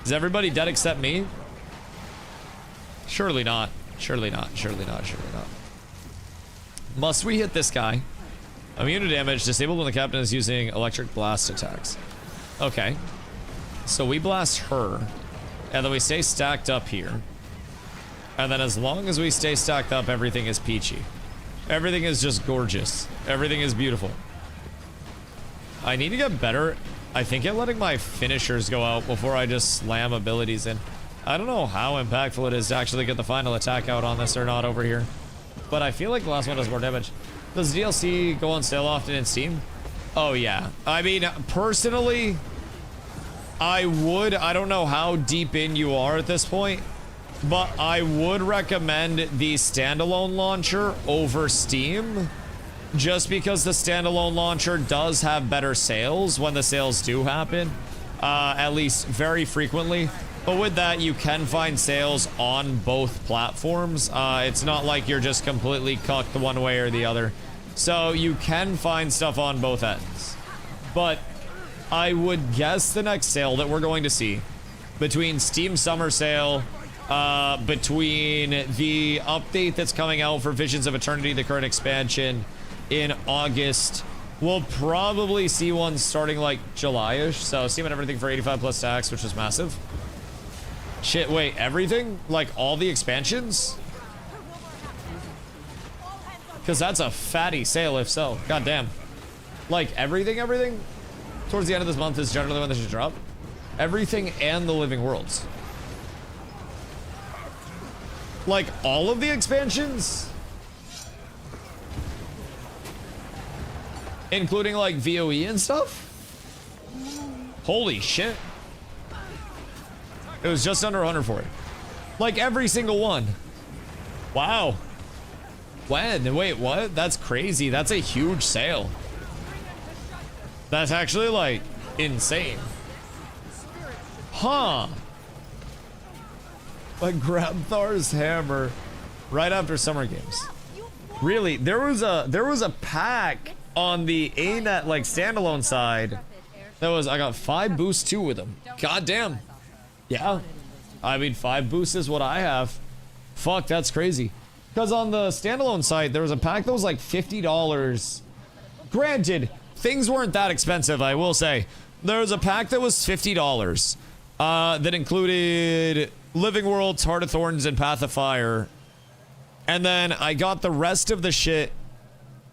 Is everybody dead except me? Surely not. Surely not. Surely not. Surely not. Must we hit this guy? Immune to damage. Disabled when the captain is using electric blast attacks. Okay. So we blast her. And then we stay stacked up here. And then as long as we stay stacked up, everything is peachy. Everything is just gorgeous. Everything is beautiful. I need to get better, I think, at letting my finishers go out before I just slam abilities in. I don't know how impactful it is to actually get the final attack out on this or not over here. But I feel like the last one does more damage. Does DLC go on sale often in Steam? Oh, yeah. I mean, personally, I don't know how deep in you are at this point, but I would recommend the standalone launcher over Steam, just because the standalone launcher does have better sales when the sales do happen, at least very frequently. But with that, you can find sales on both platforms. It's not like you're just completely cucked one way or the other. So you can find stuff on both ends. But I would guess the next sale that we're going to see, between Steam Summer Sale, between the update that's coming out for Visions of Eternity, the current expansion, in August, we'll probably see one starting like July-ish. So Steam and everything for 85 plus tax, which is massive. Shit, wait, everything? Like all the expansions? Because that's a fatty sale if so. God damn. Like everything? Towards the end of this month is generally when they should drop. Everything and the Living Worlds. Like all of the expansions? Including like VOE and stuff? Holy shit. It was just under 100 for it. Like every single one. Wow. When? Wait, what? That's crazy. That's a huge sale. That's actually like insane. Huh. Like grab Thar's hammer right after Summer Games. Really? There was a pack on the ANET like standalone side that was, I got 5 boosts too with them. God damn. Yeah. I mean, 5 boosts is what I have. Fuck, that's crazy. Because on the standalone site, there was a pack that was like $50. Granted, things weren't that expensive, I will say. There was a pack that was $50 that included Living Worlds, Heart of Thorns, and Path of Fire. And then I got the rest of the shit,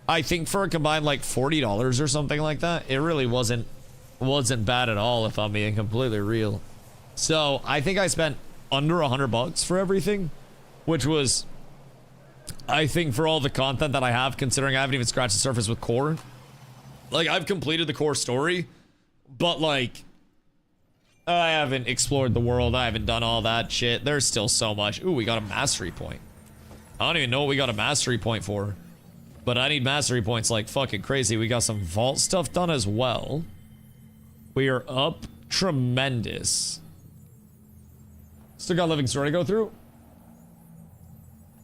I think, for a combined like $40 or something like that. It really wasn't bad at all, if I'm being completely real. So I think I spent under $100 for everything, which was, I think, for all the content that I have, considering I haven't even scratched the surface with core. Like, I've completed the core story, but like, I haven't explored the world. I haven't done all that shit. There's still so much. Ooh, we got a mastery point. I don't even know what we got a mastery point for, but I need mastery points like fucking crazy. We got some vault stuff done as well. We are up tremendous. Still got Living Story to go through.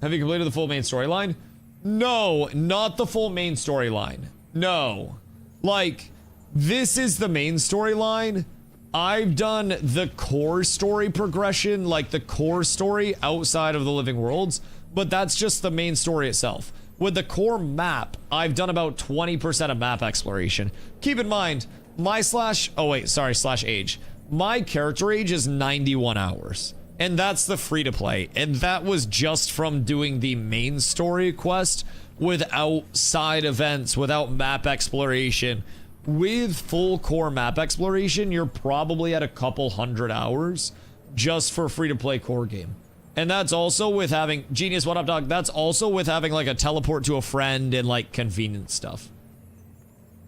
Have you completed the full main storyline? No, not the full main storyline. No. Like, this is the main storyline. I've done the core story progression, like the core story outside of the Living Worlds, but that's just the main story itself. With the core map, I've done about 20% of map exploration. Keep in mind, my slash age. My character age is 91 hours. And that's the free-to-play. And that was just from doing the main story quest without side events, without map exploration. With full core map exploration, you're probably at a couple hundred hours just for free-to-play core game. And that's also with having... Genius, what up, dog? That's also with having, like, a teleport to a friend and, like, convenient stuff.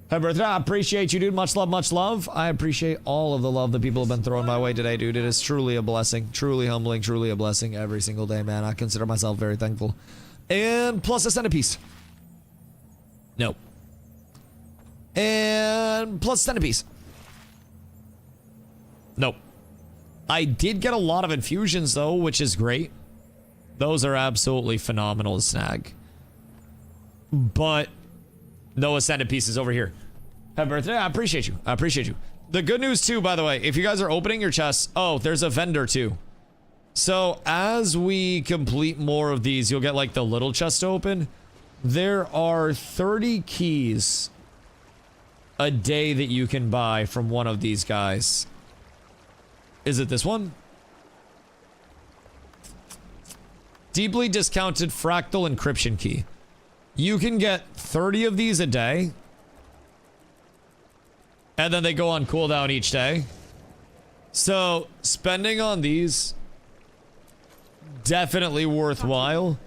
Happy birthday. I appreciate you, dude. Much love, much love. I appreciate all of the love that people have been throwing my way today, dude. It is truly a blessing. Truly humbling. Truly a blessing every single day, man. I consider myself very thankful. And plus a centerpiece. No. And plus centerpiece. Nope. I did get a lot of infusions, though, which is great. Those are absolutely phenomenal to snag. But no ascended pieces over here. Happy birthday. I appreciate you. I appreciate you. The good news too, by the way, if you guys are opening your chests, oh, there's a vendor too. So as we complete more of these, you'll get like the little chest to open. There are 30 keys a day that you can buy from one of these guys. Is it this one? Deeply discounted fractal encryption key. You can get 30 of these a day. And then they go on cooldown each day. So spending on these, definitely worthwhile.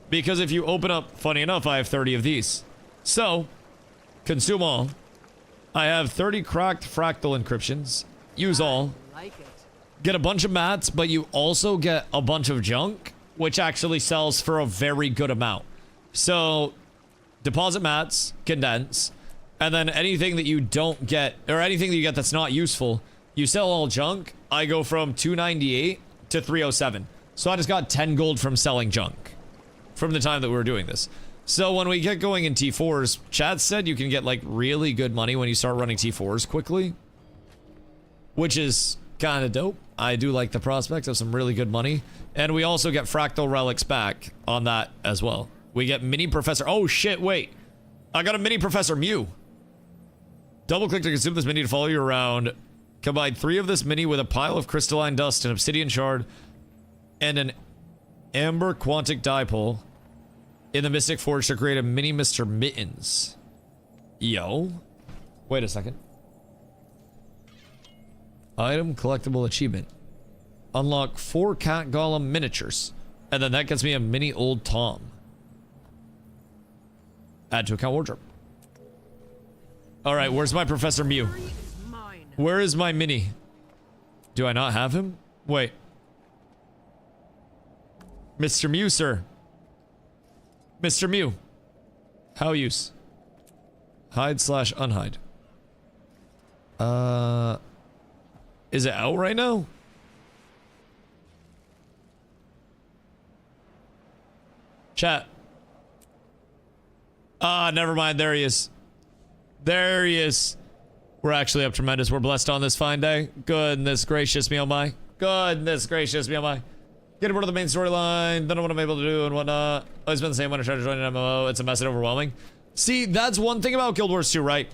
Because if you open up, funny enough, I have 30 of these. So, consume all. I have 30 cracked fractal encryptions. Use all. Like it. Get a bunch of mats, but you also get a bunch of junk, which actually sells for a very good amount. So, deposit mats, condense, and then anything that you don't get, or anything that you get that's not useful, you sell all junk. I go from 298 to 307. So I just got 10 gold from selling junk from the time that we were doing this. So when we get going in T4s, Chad said you can get like really good money when you start running T4s quickly, which is kind of dope. I do like the prospect of some really good money. And we also get fractal relics back on that as well. We get mini professor. Oh shit, wait. I got a mini Professor Mew. Double click to consume this mini to follow you around. Combine 3 of this mini with a pile of crystalline dust, an obsidian shard, and an amber quantic dipole in the Mystic Forge to create a mini Mr. Mittens. Yo. Wait a second. Item collectible achievement. Unlock 4 cat golem miniatures. And then that gets me a mini old Tom. Add to account wardrobe. Alright, where's my Professor Mew? Where is my mini? Do I not have him? Wait. Mr. Mew, sir. Mr. Mew. How use? Hide / unhide. Is it out right now? Chat. Ah, never mind. There he is. There he is. We're actually up tremendous. We're blessed on this fine day. Goodness gracious me, oh my. Goodness gracious me, oh my. Get aboard of the main storyline. Don't know what I'm able to do and whatnot. Always been the same when I try to join an MMO. It's a mess and overwhelming. See, that's one thing about Guild Wars 2, right?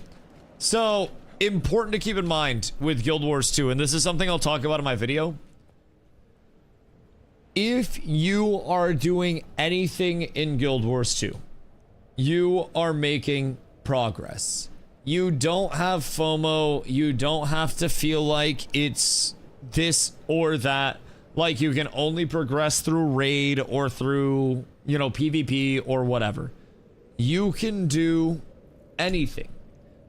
So, important to keep in mind with Guild Wars 2, and this is something I'll talk about in my video. If you are doing anything in Guild Wars 2, you are making progress. You don't have FOMO. You don't have to feel like it's this or that. Like you can only progress through raid or through, you know, PvP or whatever. You can do anything.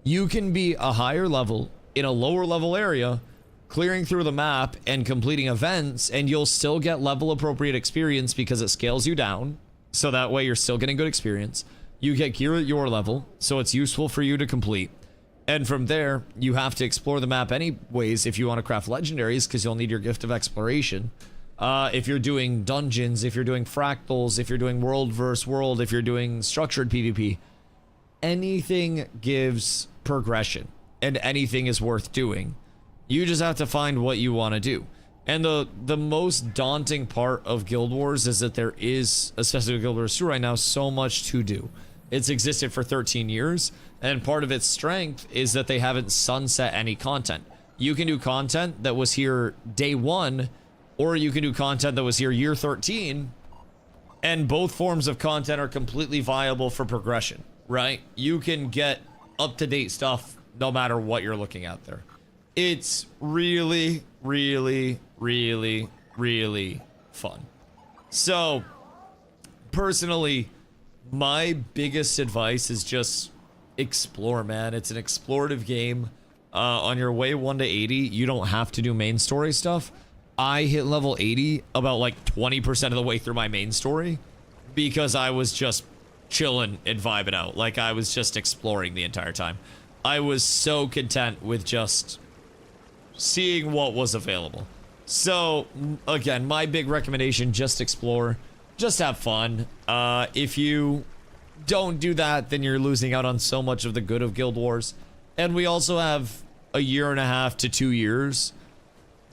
You can be a higher level in a lower level area, clearing through the map and completing events, and you'll still get level appropriate experience because it scales you down. So that way you're still getting good experience. You get gear at your level, so it's useful for you to complete. And from there, you have to explore the map anyways if you want to craft legendaries, because you'll need your gift of exploration. If you're doing dungeons, if you're doing fractals, if you're doing world versus world, if you're doing structured PvP, anything gives progression, and anything is worth doing. You just have to find what you want to do. And the most daunting part of Guild Wars is that there is, especially with Guild Wars 2 right now, so much to do. It's existed for 13 years, and part of its strength is that they haven't sunset any content. You can do content that was here day 1, or you can do content that was here year 13, and both forms of content are completely viable for progression, right? You can get up-to-date stuff no matter what you're looking at there. It's really, really, really, really fun. So, personally, my biggest advice is just explore, man. It's an explorative game. On your way 1 to 80, you don't have to do main story stuff. I hit level 80 about like 20% of the way through my main story because I was just chilling and vibing out. Like I was just exploring the entire time. I was so content with just seeing what was available. So again, my big recommendation, just explore, just have fun. If you don't do that, then you're losing out on so much of the good of Guild Wars. And we also have a year and a half to 2 years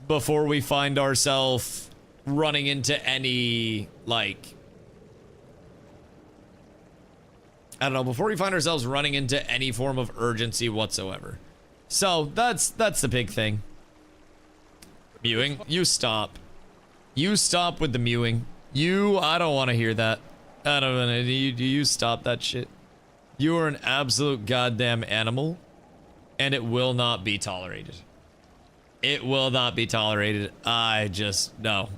before we find ourselves running into any, like, I don't know, before we find ourselves running into any form of urgency whatsoever. So that's the big thing. Mewing, you stop. You stop with the mewing. I don't want to hear that. I don't want to, you stop that shit. You are an absolute goddamn animal, and it will not be tolerated. It will not be tolerated. I just, no.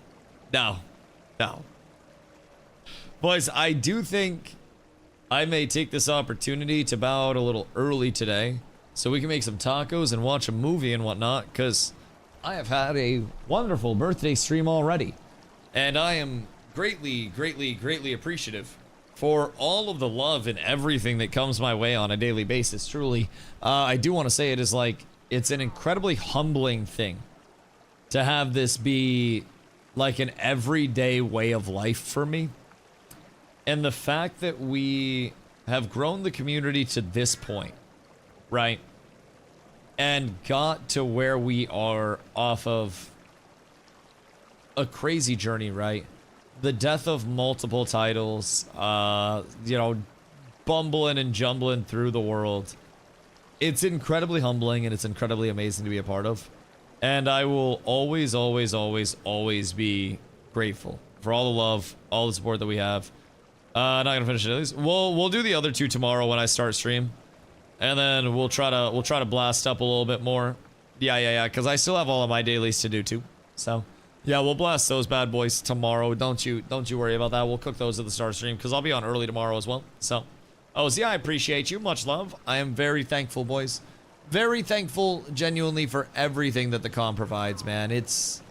No. No. Boys, I do think I may take this opportunity to bow out a little early today so we can make some tacos and watch a movie and whatnot, because I have had a wonderful birthday stream already. And I am greatly, greatly, greatly appreciative for all of the love and everything that comes my way on a daily basis. Truly, I do want to say it is like, it's an incredibly humbling thing to have this be like an everyday way of life for me. And the fact that we have grown the community to this point, right? And got to where we are off of a crazy journey, right? The death of multiple titles, you know, bumbling and jumbling through the world. It's incredibly humbling and it's incredibly amazing to be a part of. And I will always, always, always, always be grateful for all the love, all the support that we have. Not gonna finish it at least. We'll do the other two tomorrow when I start stream. And then we'll try to blast up a little bit more. Yeah, because I still have all of my dailies to do too. So yeah, we'll blast those bad boys tomorrow. Don't you worry about that. We'll cook those at the start stream because I'll be on early tomorrow as well. So, yeah, I appreciate you. Much love. I am very thankful, boys. Very thankful, genuinely, for everything that the con provides, man. It's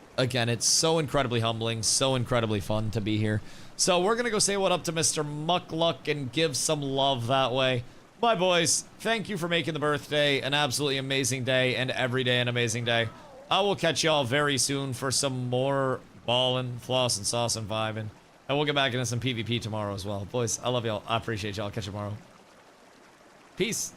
so incredibly humbling, so incredibly fun to be here. So we're gonna go say what up to Mr. Muckluck and give some love that way. Bye, boys. Thank you for making the birthday an absolutely amazing day, and every day an amazing day. I will catch y'all very soon for some more ballin', floss, and sauce and vibing. And we'll get back into some PvP tomorrow as well. Boys, I love y'all. I appreciate y'all. Catch you tomorrow. Peace.